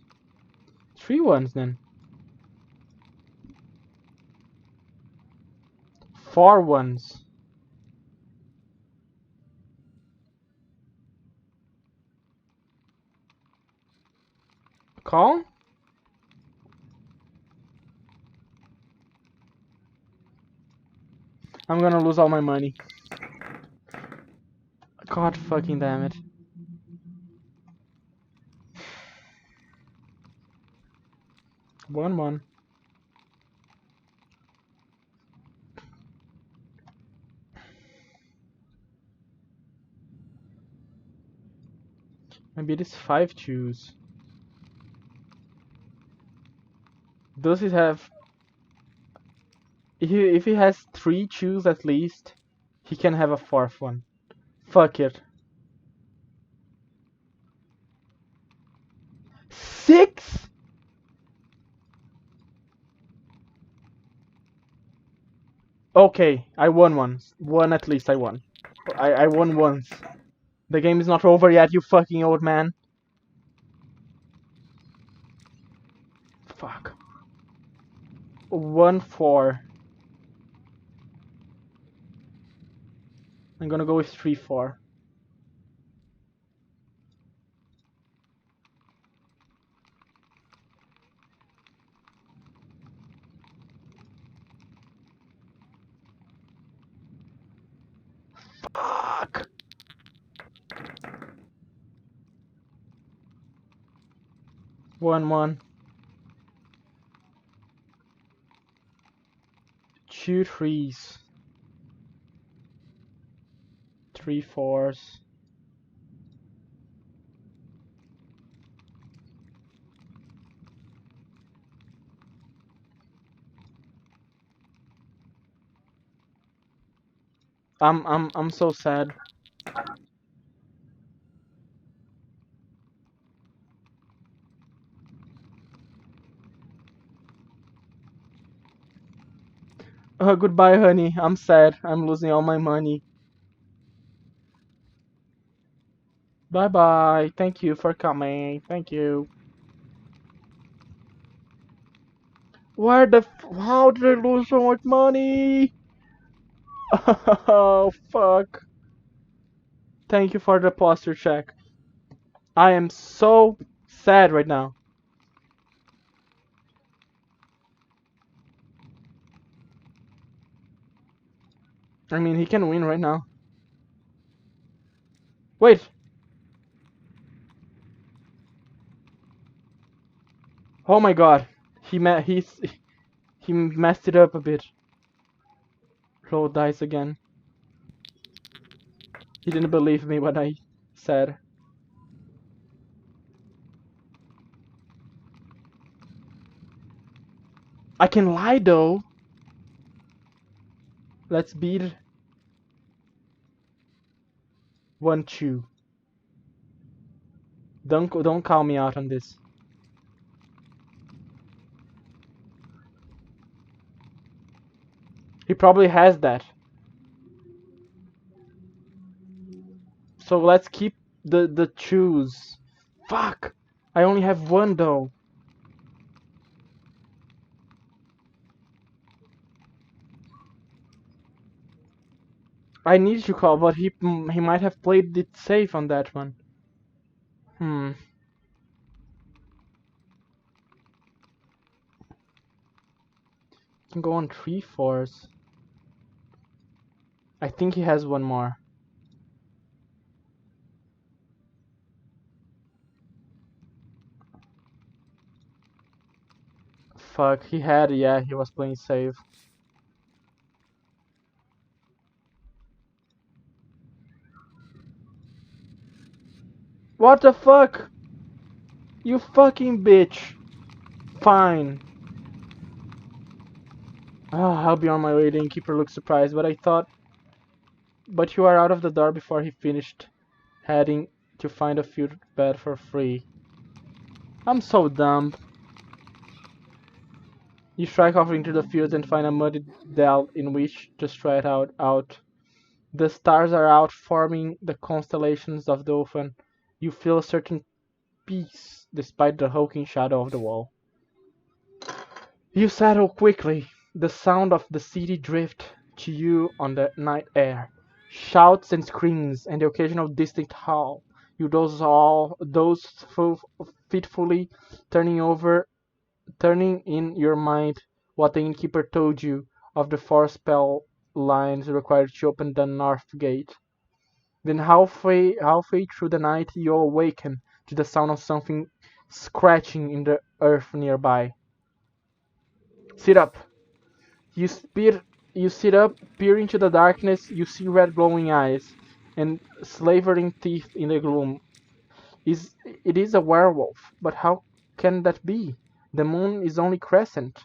3 ones then. 4 ones. Call? I'm gonna lose all my money. God fucking damn it. One. Maybe it is 5 choose. Does it have... If he has 3 choose at least, he can have a 4th one. Fuck it. 6? Okay, I won once. One at least I won. I won once. The game is not over yet, you fucking old man. Fuck. 1-4. I'm gonna go with 3-4. Fuck! 1-1. 2 3s. 3 4s. I'm so sad. Goodbye, honey. I'm sad. I'm losing all my money. Bye bye. Thank you for coming. Thank you. How did I lose so much money? Oh, fuck. Thank you for the posture check. I am so sad right now. I mean, he can win right now. Wait. Oh my god. He messed it up a bit. Roll dice again. He didn't believe me when I said. I can lie though. Let's beat 1-2. Don't call me out on this. He probably has that. So let's keep the choose. Fuck! I only have one though. I need to call, but he might have played it safe on that one. Can go on 3 4s. I think he has one more. Fuck, yeah, he was playing safe. What the fuck? You fucking bitch. Fine. I'll be on my way. The innkeeper looked surprised, but you are out of the door before he finished, heading to find a field bed for free. I'm so dumb. You strike off into the field and find a muddy dell in which to straight out. The stars are out, forming the constellations of the ocean. You feel a certain peace despite the hulking shadow of the wall. You settle quickly. The sound of the city drift to you on the night air. Shouts and screams and the occasional distant howl. You those fitfully turning in your mind what the innkeeper told you of the 4 spell lines required to open the north gate. Then halfway through the night you awaken to the sound of something scratching in the earth nearby. Sit up. You sit up, peer into the darkness, you see red glowing eyes and slavering teeth in the gloom. It is a werewolf, but how can that be? The moon is only crescent.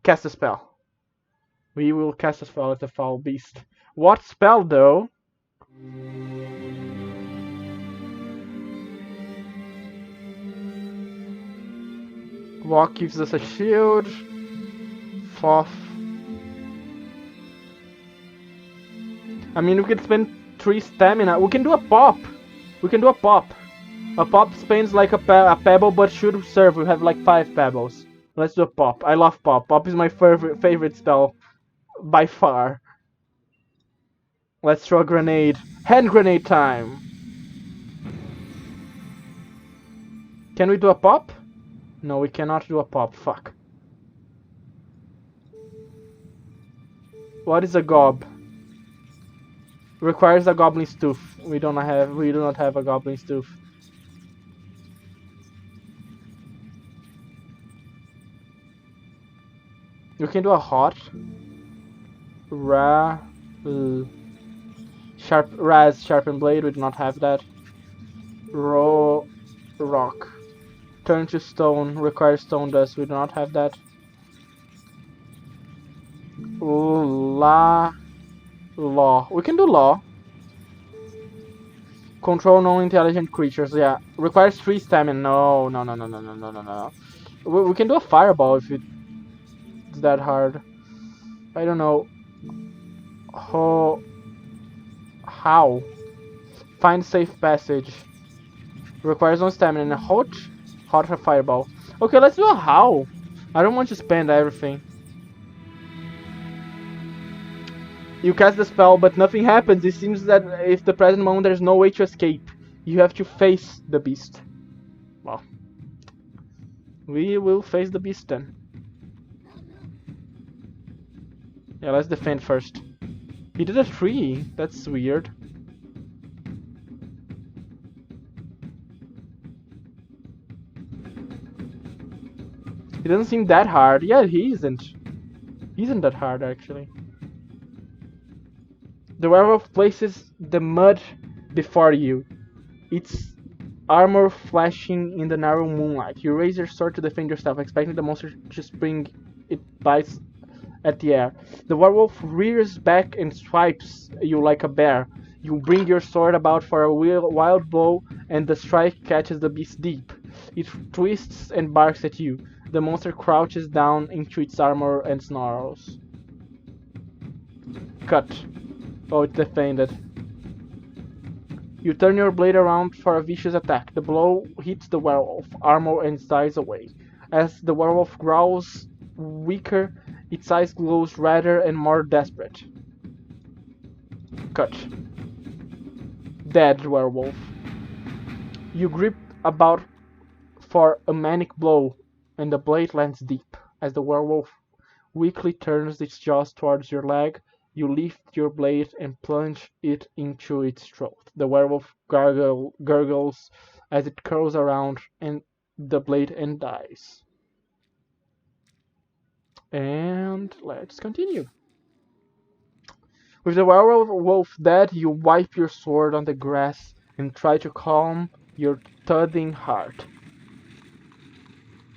Cast a spell. We will cast a spell as a foul beast. What spell though? Walk gives us a shield. Fourth. I mean, we can spend 3 stamina. We can do a pop. A pop spends like a pebble, but should serve. We have like 5 pebbles. Let's do a pop. I love pop. Pop is my favorite spell by far. Let's throw a grenade. Hand grenade time. Can we do a pop? No, we cannot do a pop. Fuck. What is a gob? Requires a goblin stoof. We do not have a goblin stoof. You can do a hot, ra, sharp, raz, sharpened blade. We do not have that. Raw, rock. Turn to stone. Requires stone dust. We do not have that. La, law. We can do law. Control non-intelligent creatures. Yeah. Requires 3 stamina. No, no, no, no, no, no, no, no, no. We can do a fireball if it's that hard. I don't know. How? Find safe passage. Requires no stamina and a hot or fireball. Okay, let's do a how. I don't want to spend everything. You cast the spell, but nothing happens. It seems that if the present moment there's no way to escape. You have to face the beast. Well, we will face the beast then. Yeah, let's defend first. He did a 3. That's weird. It doesn't seem that hard. Yeah, he isn't. He isn't that hard, actually. The werewolf places the mud before you, its armor flashing in the narrow moonlight. You raise your sword to defend yourself, expecting the monster to spring its bites at the air. The werewolf rears back and swipes you like a bear. You bring your sword about for a wild blow, and the strike catches the beast deep. It twists and barks at you. The monster crouches down into its armor and snarls. Cut. Oh, it's defended. You turn your blade around for a vicious attack. The blow hits the werewolf armor and dies away. As the werewolf growls weaker, its eyes glows redder and more desperate. Cut. Dead werewolf. You grip about for a manic blow, and the blade lands deep. As the werewolf weakly turns its jaws towards your leg, you lift your blade and plunge it into its throat. The werewolf gurgles as it curls around and the blade and dies. And let's continue. With the werewolf dead, you wipe your sword on the grass and try to calm your thudding heart.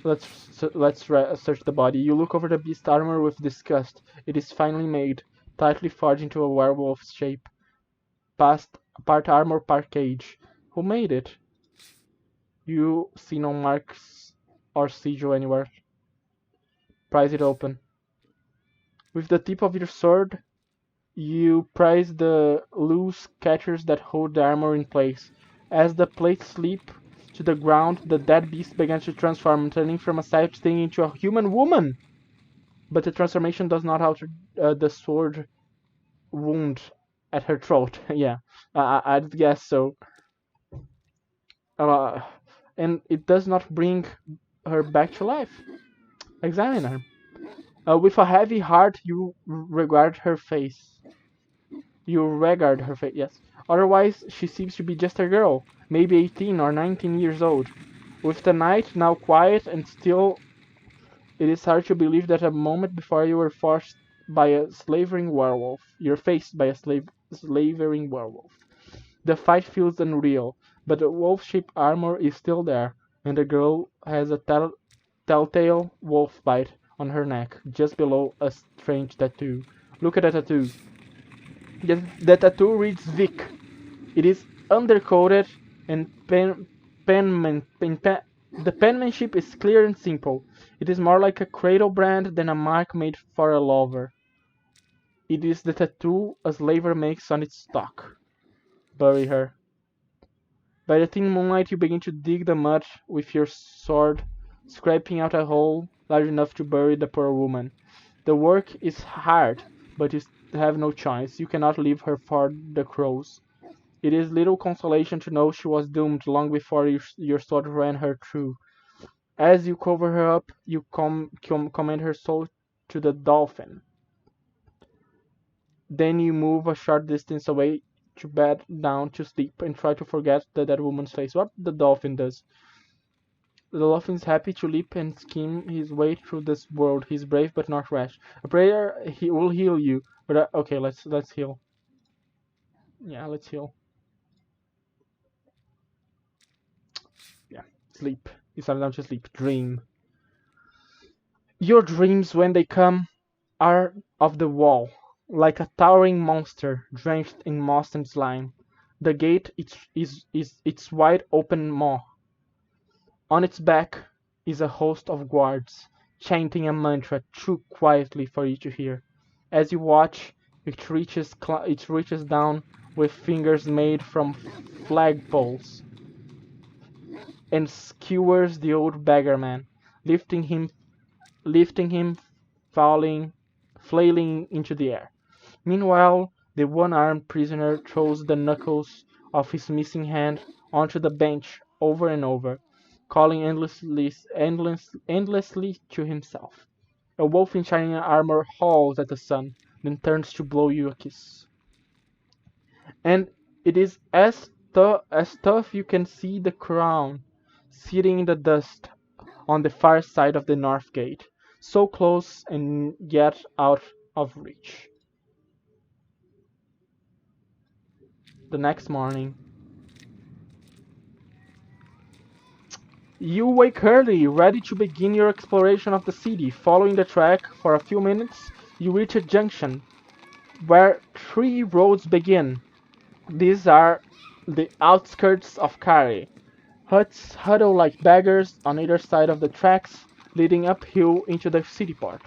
Let's search the body. You look over the beast's armor with disgust. It is finely made, tightly forged into a werewolf's shape. Part armor, part cage. Who made it? You see no marks or sigil anywhere. Prise it open. With the tip of your sword, you prise the loose catchers that hold the armor in place. As the plates slip to the ground, the dead beast begins to transform, turning from a savage thing into a human woman. But the transformation does not alter the sword wound at her throat. Yeah, I'd guess so. Uh, and it does not bring her back to life. Examine her. With a heavy heart, you regard her face. Yes. Otherwise, she seems to be just a girl, maybe 18 or 19 years old. With the night now quiet and still, it is hard to believe that a moment before you were forced by a slavering werewolf. You're faced by a slavering werewolf. The fight feels unreal, but the wolf-shaped armor is still there, and the girl has a telltale wolf bite on her neck, just below a strange tattoo. Look at the tattoo. The tattoo reads Vic. It is undercoated and the penmanship is clear and simple. It is more like a cradle brand than a mark made for a lover. It is the tattoo a slaver makes on its stock. Bury her. By the thin moonlight, you begin to dig the mud with your sword, scraping out a hole large enough to bury the poor woman. The work is hard, but you have no choice. You cannot leave her for the crows. It is little consolation to know she was doomed long before your sword ran her through. As you cover her up, you commend her soul to the dolphin. Then you move a short distance away to bed down to sleep and try to forget the dead woman's face. What the dolphin does. The dolphin is happy to leap and skim his way through this world. He's brave but not rash. A prayer he will heal you. But okay, let's heal. Yeah, let's heal. Yeah, sleep. You settle down to sleep. Dream. Your dreams, when they come, are of the wall, like a towering monster drenched in moss and slime. The gate is its wide open maw. On its back is a host of guards, chanting a mantra too quietly for you to hear. As you watch, it reaches down with fingers made from flagpoles and skewers the old beggarman, lifting him lifting him, falling, flailing into the air. Meanwhile, the one-armed prisoner throws the knuckles of his missing hand onto the bench over and over, calling endlessly to himself. A wolf in shining armor howls at the sun, then turns to blow you a kiss. And it is as tough you can see the crown sitting in the dust on the far side of the north gate, so close and yet out of reach. The next morning, you wake early, ready to begin your exploration of the city. Following the track for a few minutes, you reach a junction where three roads begin. These are the outskirts of Kari. Huts huddle like beggars on either side of the tracks, leading uphill into the city part.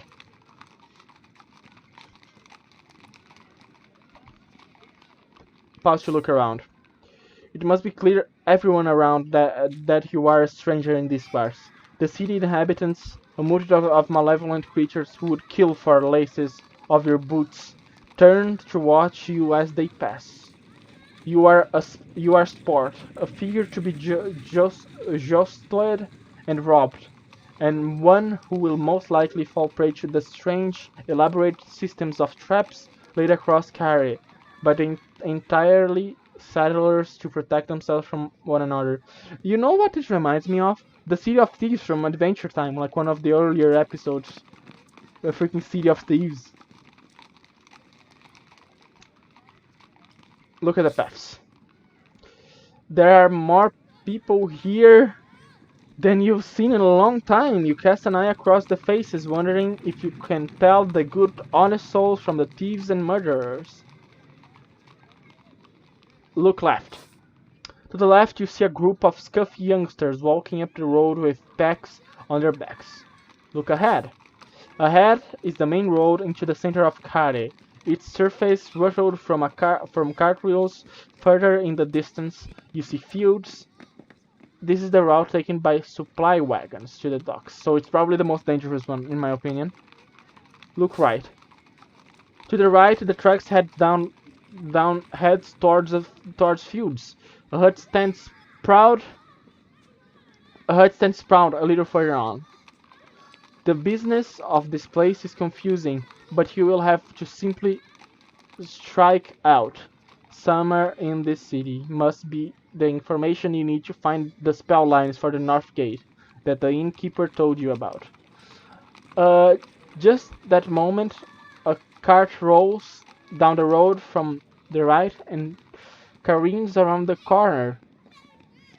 Pause to look around. It must be clear everyone around that you are a stranger in these parts. The city inhabitants, a multitude of malevolent creatures who would kill for laces of your boots, turn to watch you as they pass. You are sport, a figure to be jostled and robbed, and one who will most likely fall prey to the strange, elaborate systems of traps laid across Kari, but entirely settlers to protect themselves from one another. You know what it reminds me of? The City of Thieves from Adventure Time, like one of the earlier episodes. The freaking City of Thieves. Look at the paths. There are more people here than you've seen in a long time. You cast an eye across the faces, wondering if you can tell the good, honest souls from the thieves and murderers. Look left. To the left, you see a group of scuffy youngsters walking up the road with packs on their backs. Look ahead. Ahead is the main road into the center of Kare, its surface ruffled from cartwheels. Further in the distance, you see fields. This is the route taken by supply wagons to the docks, so it's probably the most dangerous one, in my opinion. Look right. To the right, the tracks heads towards fields. A hut stands proud. A hut stands proud a little further on. The business of this place is confusing, but you will have to simply strike out. Somewhere in this city must be the information you need to find the spell lines for the North Gate that the innkeeper told you about. Uh, just that moment, a cart rolls down the road from the right and careens around the corner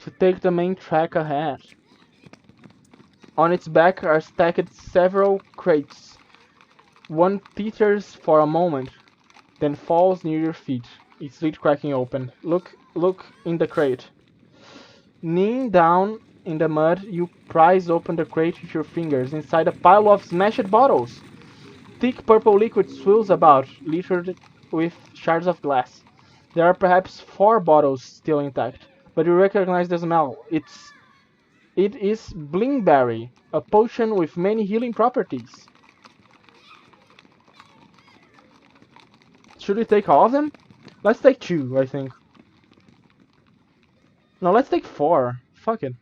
to take the main track ahead. On its back are stacked several crates. One teeters for a moment, then falls near your feet, its lid cracking open. Look in the crate. Kneeling down in the mud, you prise open the crate with your fingers. Inside a pile of smashed bottles. Thick purple liquid swirls about, littered with shards of glass. There are perhaps 4 bottles still intact, but you recognize the smell. It is Blingberry, a potion with many healing properties. Should we take all of them? Let's take 2, I think. No, let's take 4. Fuck it.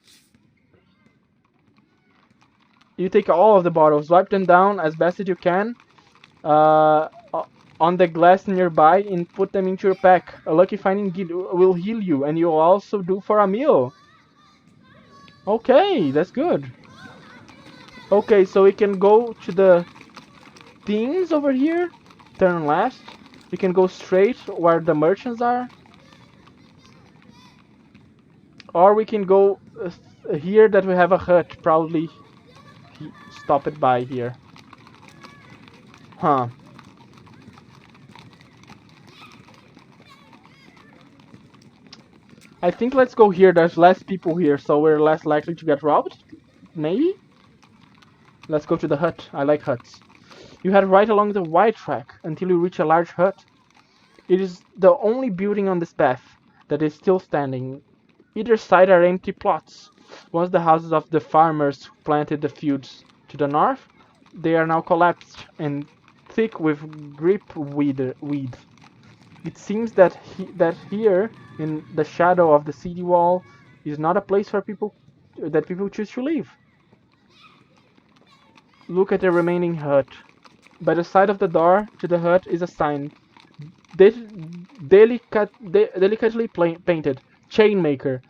You take all of the bottles, wipe them down as best as you can on the glass nearby and put them into your pack. A lucky finding will heal you, and you'll also do for a meal. Okay, that's good. Okay, so we can go to the things over here, turn left. We can go straight where the merchants are. Or we can go here that we have a hut, probably stop it by here. Huh. I think let's go here, there's less people here, so we're less likely to get robbed? Maybe? Let's go to the hut, I like huts. You head right along the wide track until you reach a large hut. It is the only building on this path that is still standing. Either side are empty plots. Once the houses of the farmers who planted the fields to the north, they are now collapsed and thick with weed. It seems that here, in the shadow of the city wall, is not a place for people choose to live. Look at the remaining hut. By the side of the door to the hut is a sign, delicately painted, Chainmaker.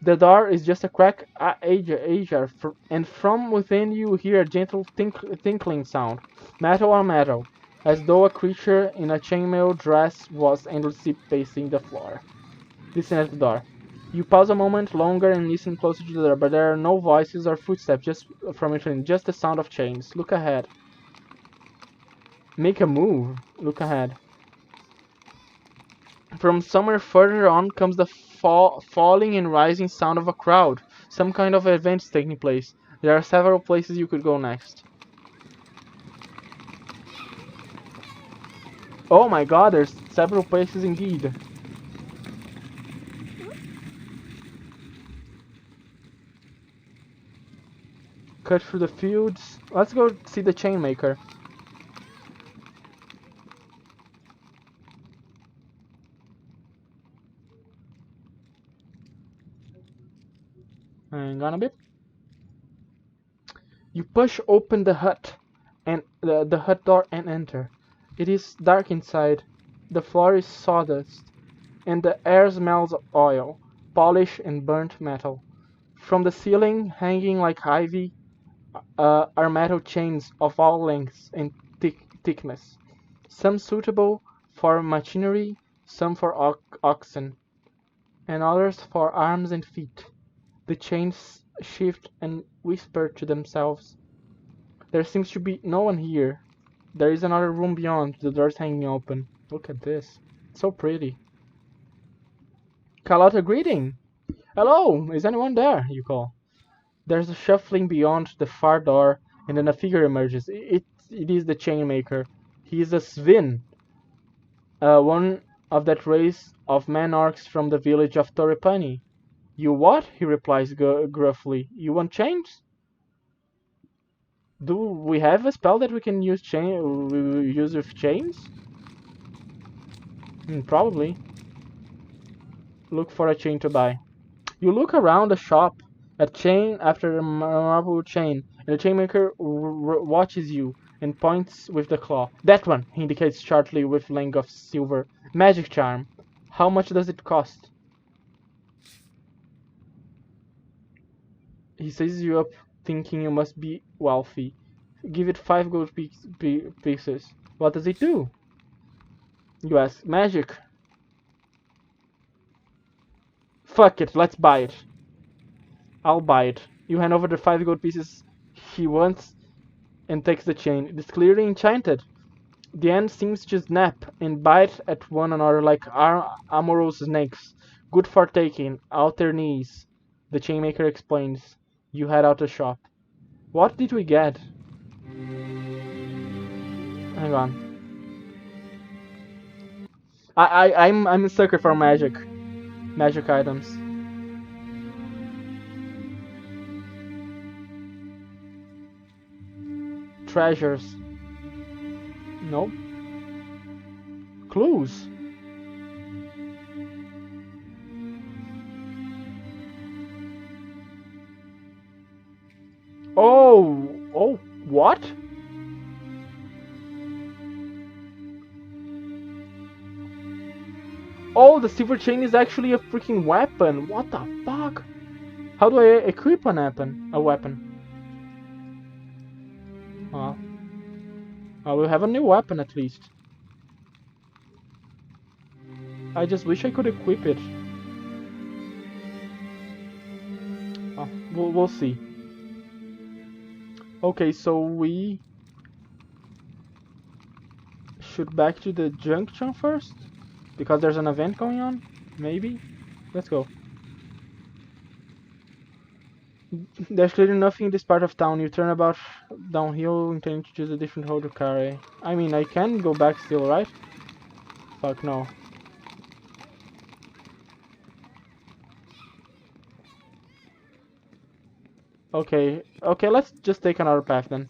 The door is just a crack ajar, and from within you hear a gentle tinkling sound, metal on metal, as though a creature in a chainmail dress was endlessly pacing the floor. Listen at the door. You pause a moment longer and listen closer to the door, but there are no voices or footsteps just from within, just the sound of chains. Look ahead. Make a move. Look ahead. From somewhere further on comes the falling and rising sound of a crowd. Some kind of event is taking place. There are several places you could go next. Oh my god, there's several places indeed. Cut through the fields. Let's go see the Chainmaker. Hang on a bit. You push open the hut and the hut door and enter. It is dark inside. The floor is sawdust, and the air smells of oil, polish, and burnt metal. From the ceiling, hanging like ivy, are metal chains of all lengths and thickness, some suitable for machinery, some for oxen, and others for arms and feet. The chains shift and whisper to themselves. There seems to be no one here. There is another room beyond, the doors hanging open. Look at this. It's so pretty. Call out a greeting. Hello, is anyone there? You call. There's a shuffling beyond the far door, and then a figure emerges. It is the Chainmaker. He is a Svin, one of that race of man-orcs from the village of Torrepani. You what? He replies gruffly. You want chains? Do we have a spell that we can use use with chains? Probably. Look for a chain to buy. You look around the shop, a chain after a marble chain, and the chainmaker watches you and points with the claw. That one, he indicates shortly with length of silver. Magic charm. How much does it cost? He sizes you up, thinking you must be wealthy. Give it 5 gold pieces. What does it do? You ask. Magic. Fuck it, let's buy it. I'll buy it. You hand over the 5 gold pieces he wants and takes the chain. It is clearly enchanted. The end seems to snap and bite at one another like amorous snakes. Good for taking, out their knees. The chainmaker explains. You head out the shop. What did we get? Hang on. I'm a sucker for magic items. Treasures. Nope. Clues. Oh, what? Oh, the silver chain is actually a freaking weapon. What the fuck? How do I equip a weapon? Well, I will have a new weapon at least. I just wish I could equip it. Oh, we'll see. Okay, so we should back to the junction first? Because there's an event going on? Maybe? Let's go. There's clearly nothing in this part of town. You turn about downhill, intending to choose a different road to carry. I mean, I can go back still, right? Fuck no. Okay, let's just take another path then.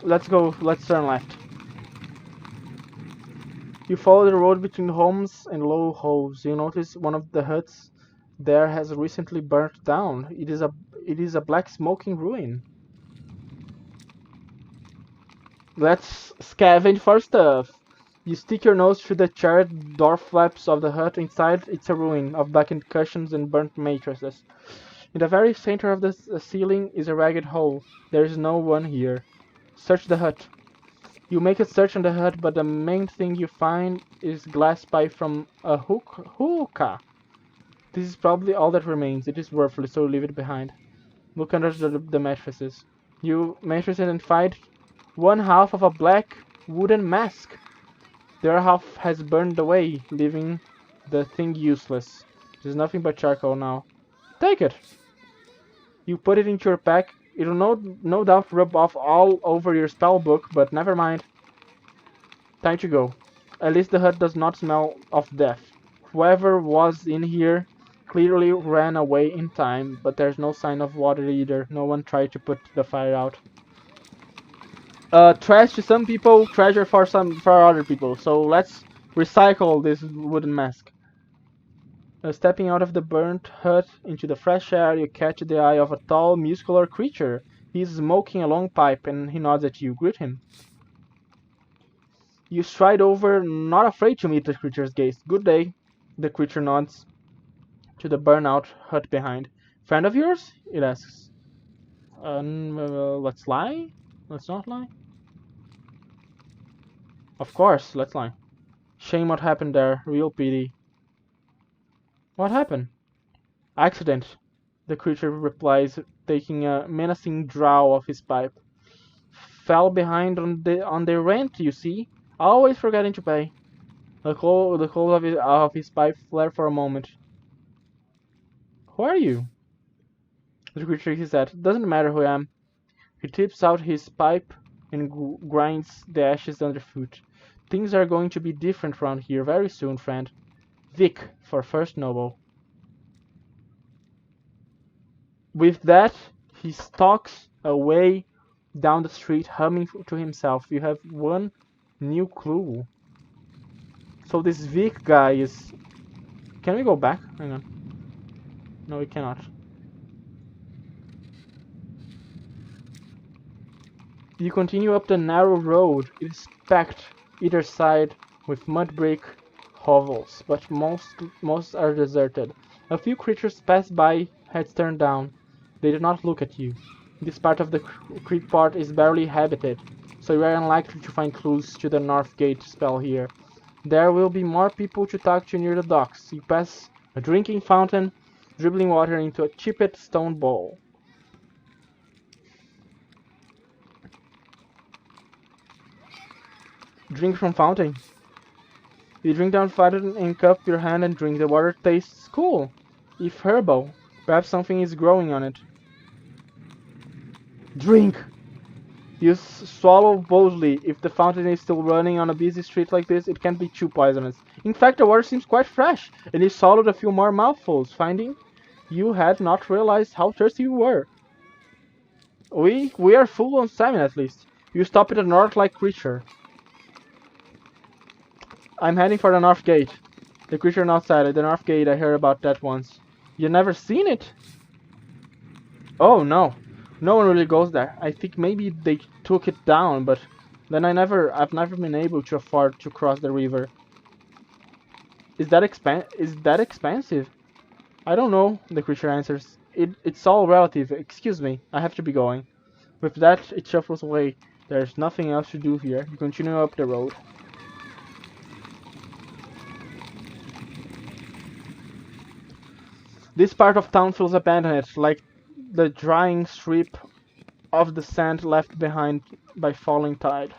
Let's go, let's turn left. You follow the road between homes and low holes. You notice one of the huts there has recently burnt down. It is a black smoking ruin. Let's scavenge for stuff. You stick your nose through the charred door flaps of the hut. Inside, it's a ruin of blackened cushions and burnt mattresses. In the very center of the ceiling is a ragged hole. There is no one here. Search the hut. You make a search on the hut, but the main thing you find is glass pipe from a hookah. This is probably all that remains. It is worthless, so leave it behind. Look under the mattresses. You mattresses and find one half of a black wooden mask. The other half has burned away, leaving the thing useless. There's nothing but charcoal now. Take it! You put it into your pack. It'll no doubt rub off all over your spell book, but never mind. Time to go. At least the hut does not smell of death. Whoever was in here clearly ran away in time, but there's no sign of water either. No one tried to put the fire out. Trash to some people, treasure for other people. So let's recycle this wooden mask. Stepping out of the burnt hut into the fresh air, you catch the eye of a tall, muscular creature. He's smoking a long pipe, and he nods at you. Greet him. You stride over, not afraid to meet the creature's gaze. Good day. The creature nods to the burnout hut behind. Friend of yours? It asks. Let's lie? Let's not lie? Of course, let's lie. Shame what happened there. Real pity. What happened? Accident, the creature replies, taking a menacing draw of his pipe. Fell behind on the rent, you see. Always forgetting to pay. The coal of his pipe flared for a moment. Who are you? The creature he said. Doesn't matter who I am. He tips out his pipe and grinds the ashes underfoot. Things are going to be different around here very soon, friend. Vic, for first noble. With that, he stalks away down the street, humming to himself. You have one new clue. So this Vic guy is... Can we go back? Hang on. No, we cannot. You continue up the narrow road. It is packed either side with mud brick hovels, but most are deserted. A few creatures pass by, heads turned down. They do not look at you. This part of the creek part is barely habited, so you are unlikely to find clues to the North Gate spell here. There will be more people to talk to near the docks. You pass a drinking fountain, dribbling water into a chipped stone bowl. Drink from fountain. You drink down fountain and cup your hand and drink. The water tastes cool, if herbal. Perhaps something is growing on it. Drink! You swallow boldly. If the fountain is still running on a busy street like this, it can't be too poisonous. In fact, the water seems quite fresh, and you swallowed a few more mouthfuls, finding you had not realized how thirsty you were. We are full on salmon at least. You stop at a north-like creature. I'm heading for the North Gate. The creature outside at the North Gate, I heard about that once. You never seen it? Oh no. No one really goes there. I think maybe they took it down, but then I've never been able to afford to cross the river. Is that expensive? I don't know, the creature answers. It's all relative. Excuse me, I have to be going. With that, it shuffles away. There's nothing else to do here. You continue up the road. This part of town feels abandoned, like the drying strip of the sand left behind by falling tide.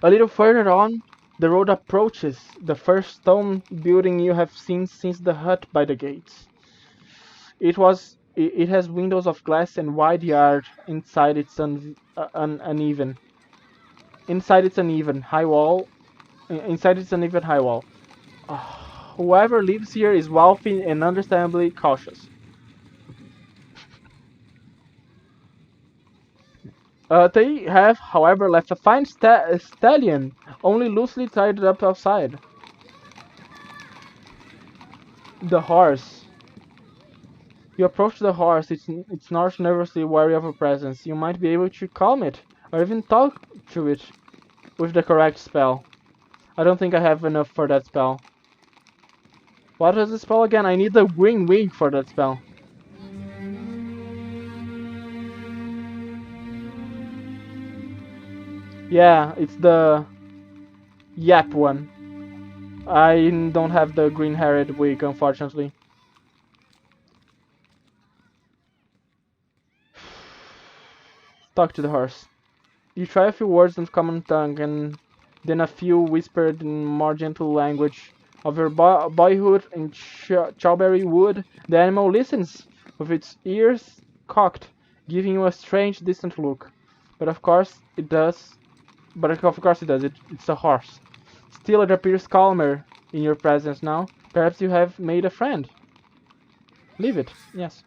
A little further on, the road approaches the first stone building you have seen since the hut by the gates. It has windows of glass and wide yard uneven. Inside its uneven high wall. Inside its uneven high wall. Whoever lives here is wealthy and understandably cautious. They have, however, left a fine stallion, only loosely tied up outside. The horse. You approach the horse, it snarls nervously, wary of your presence. You might be able to calm it, or even talk to it with the correct spell. I don't think I have enough for that spell. What is the spell again? I need the green wing for that spell. Yeah, it's the Yap one. I don't have the green-haired wig, unfortunately. Talk to the horse. You try a few words in common tongue, and then a few whispered in more gentle language of your boyhood in Chawberry Wood. The animal listens, with its ears cocked, giving you a strange, distant look. But of course it does. It's a horse. Still, it appears calmer in your presence now. Perhaps you have made a friend. Leave it. Yes.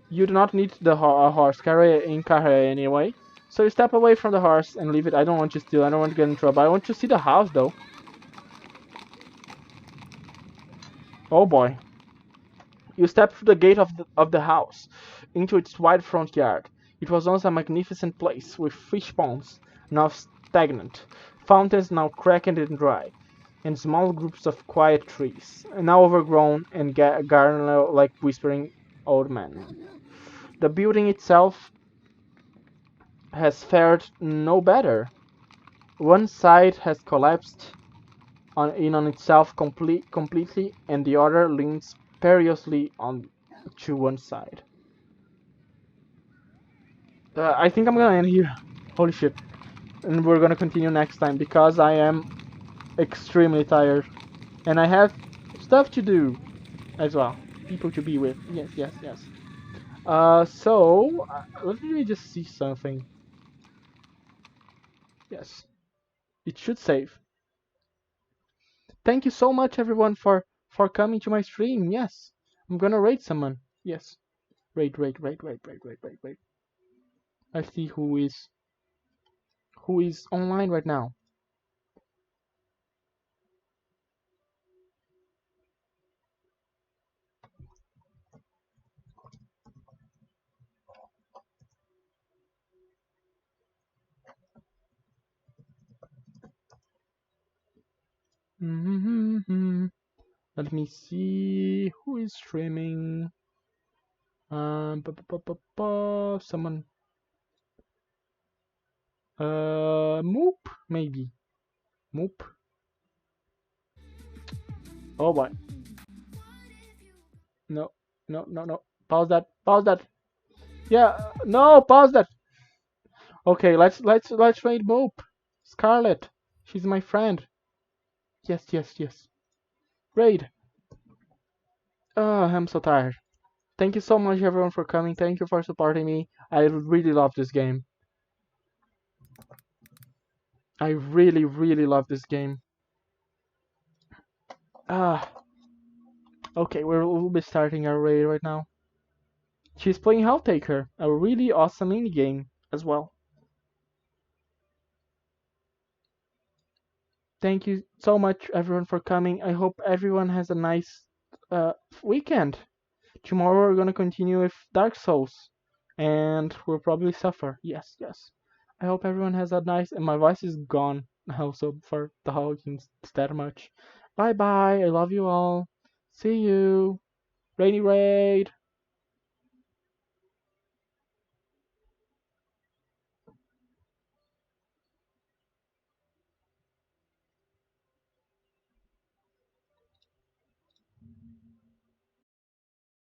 You do not need the horse carry in carry anyway. So you step away from the horse and leave it. I don't want to steal. I don't want to get in trouble. I want to see the house though. Oh boy. You step through the gate of the house into its wide front yard. It was once a magnificent place with fish ponds, now stagnant, fountains now cracked and dry, and small groups of quiet trees, now overgrown and garden like whispering old men. The building itself has fared no better. One side has collapsed in on itself completely, and the other leans perilously on to one side. I think I'm gonna end here. Holy shit. And we're gonna continue next time because I am extremely tired. And I have stuff to do as well. People to be with. Yes, yes, yes. Let me just see something. Yes. It should save. Thank you so much everyone for coming to my stream. Yes. I'm gonna raid someone. Yes. Raid. Let's see who is online right now. Let me see who is streaming. Someone. Moop maybe. Moop. Oh boy. No, no. Pause that. Pause that. Yeah. No. Pause that. Okay. Let's raid Moop. Scarlet. She's my friend. Yes. Raid. Oh, I'm so tired. Thank you so much everyone for coming. Thank you for supporting me. I really love this game. I really love this game. Ah. Okay, we'll be starting our raid right now. She's playing Health Taker, a really awesome indie game as well. Thank you so much everyone for coming. I hope everyone has a nice weekend. Tomorrow we're gonna continue with Dark Souls, and we'll probably suffer. Yes. I hope everyone has a nice. And my voice is gone also for talking that much. Bye bye. I love you all. See you. Rainy raid.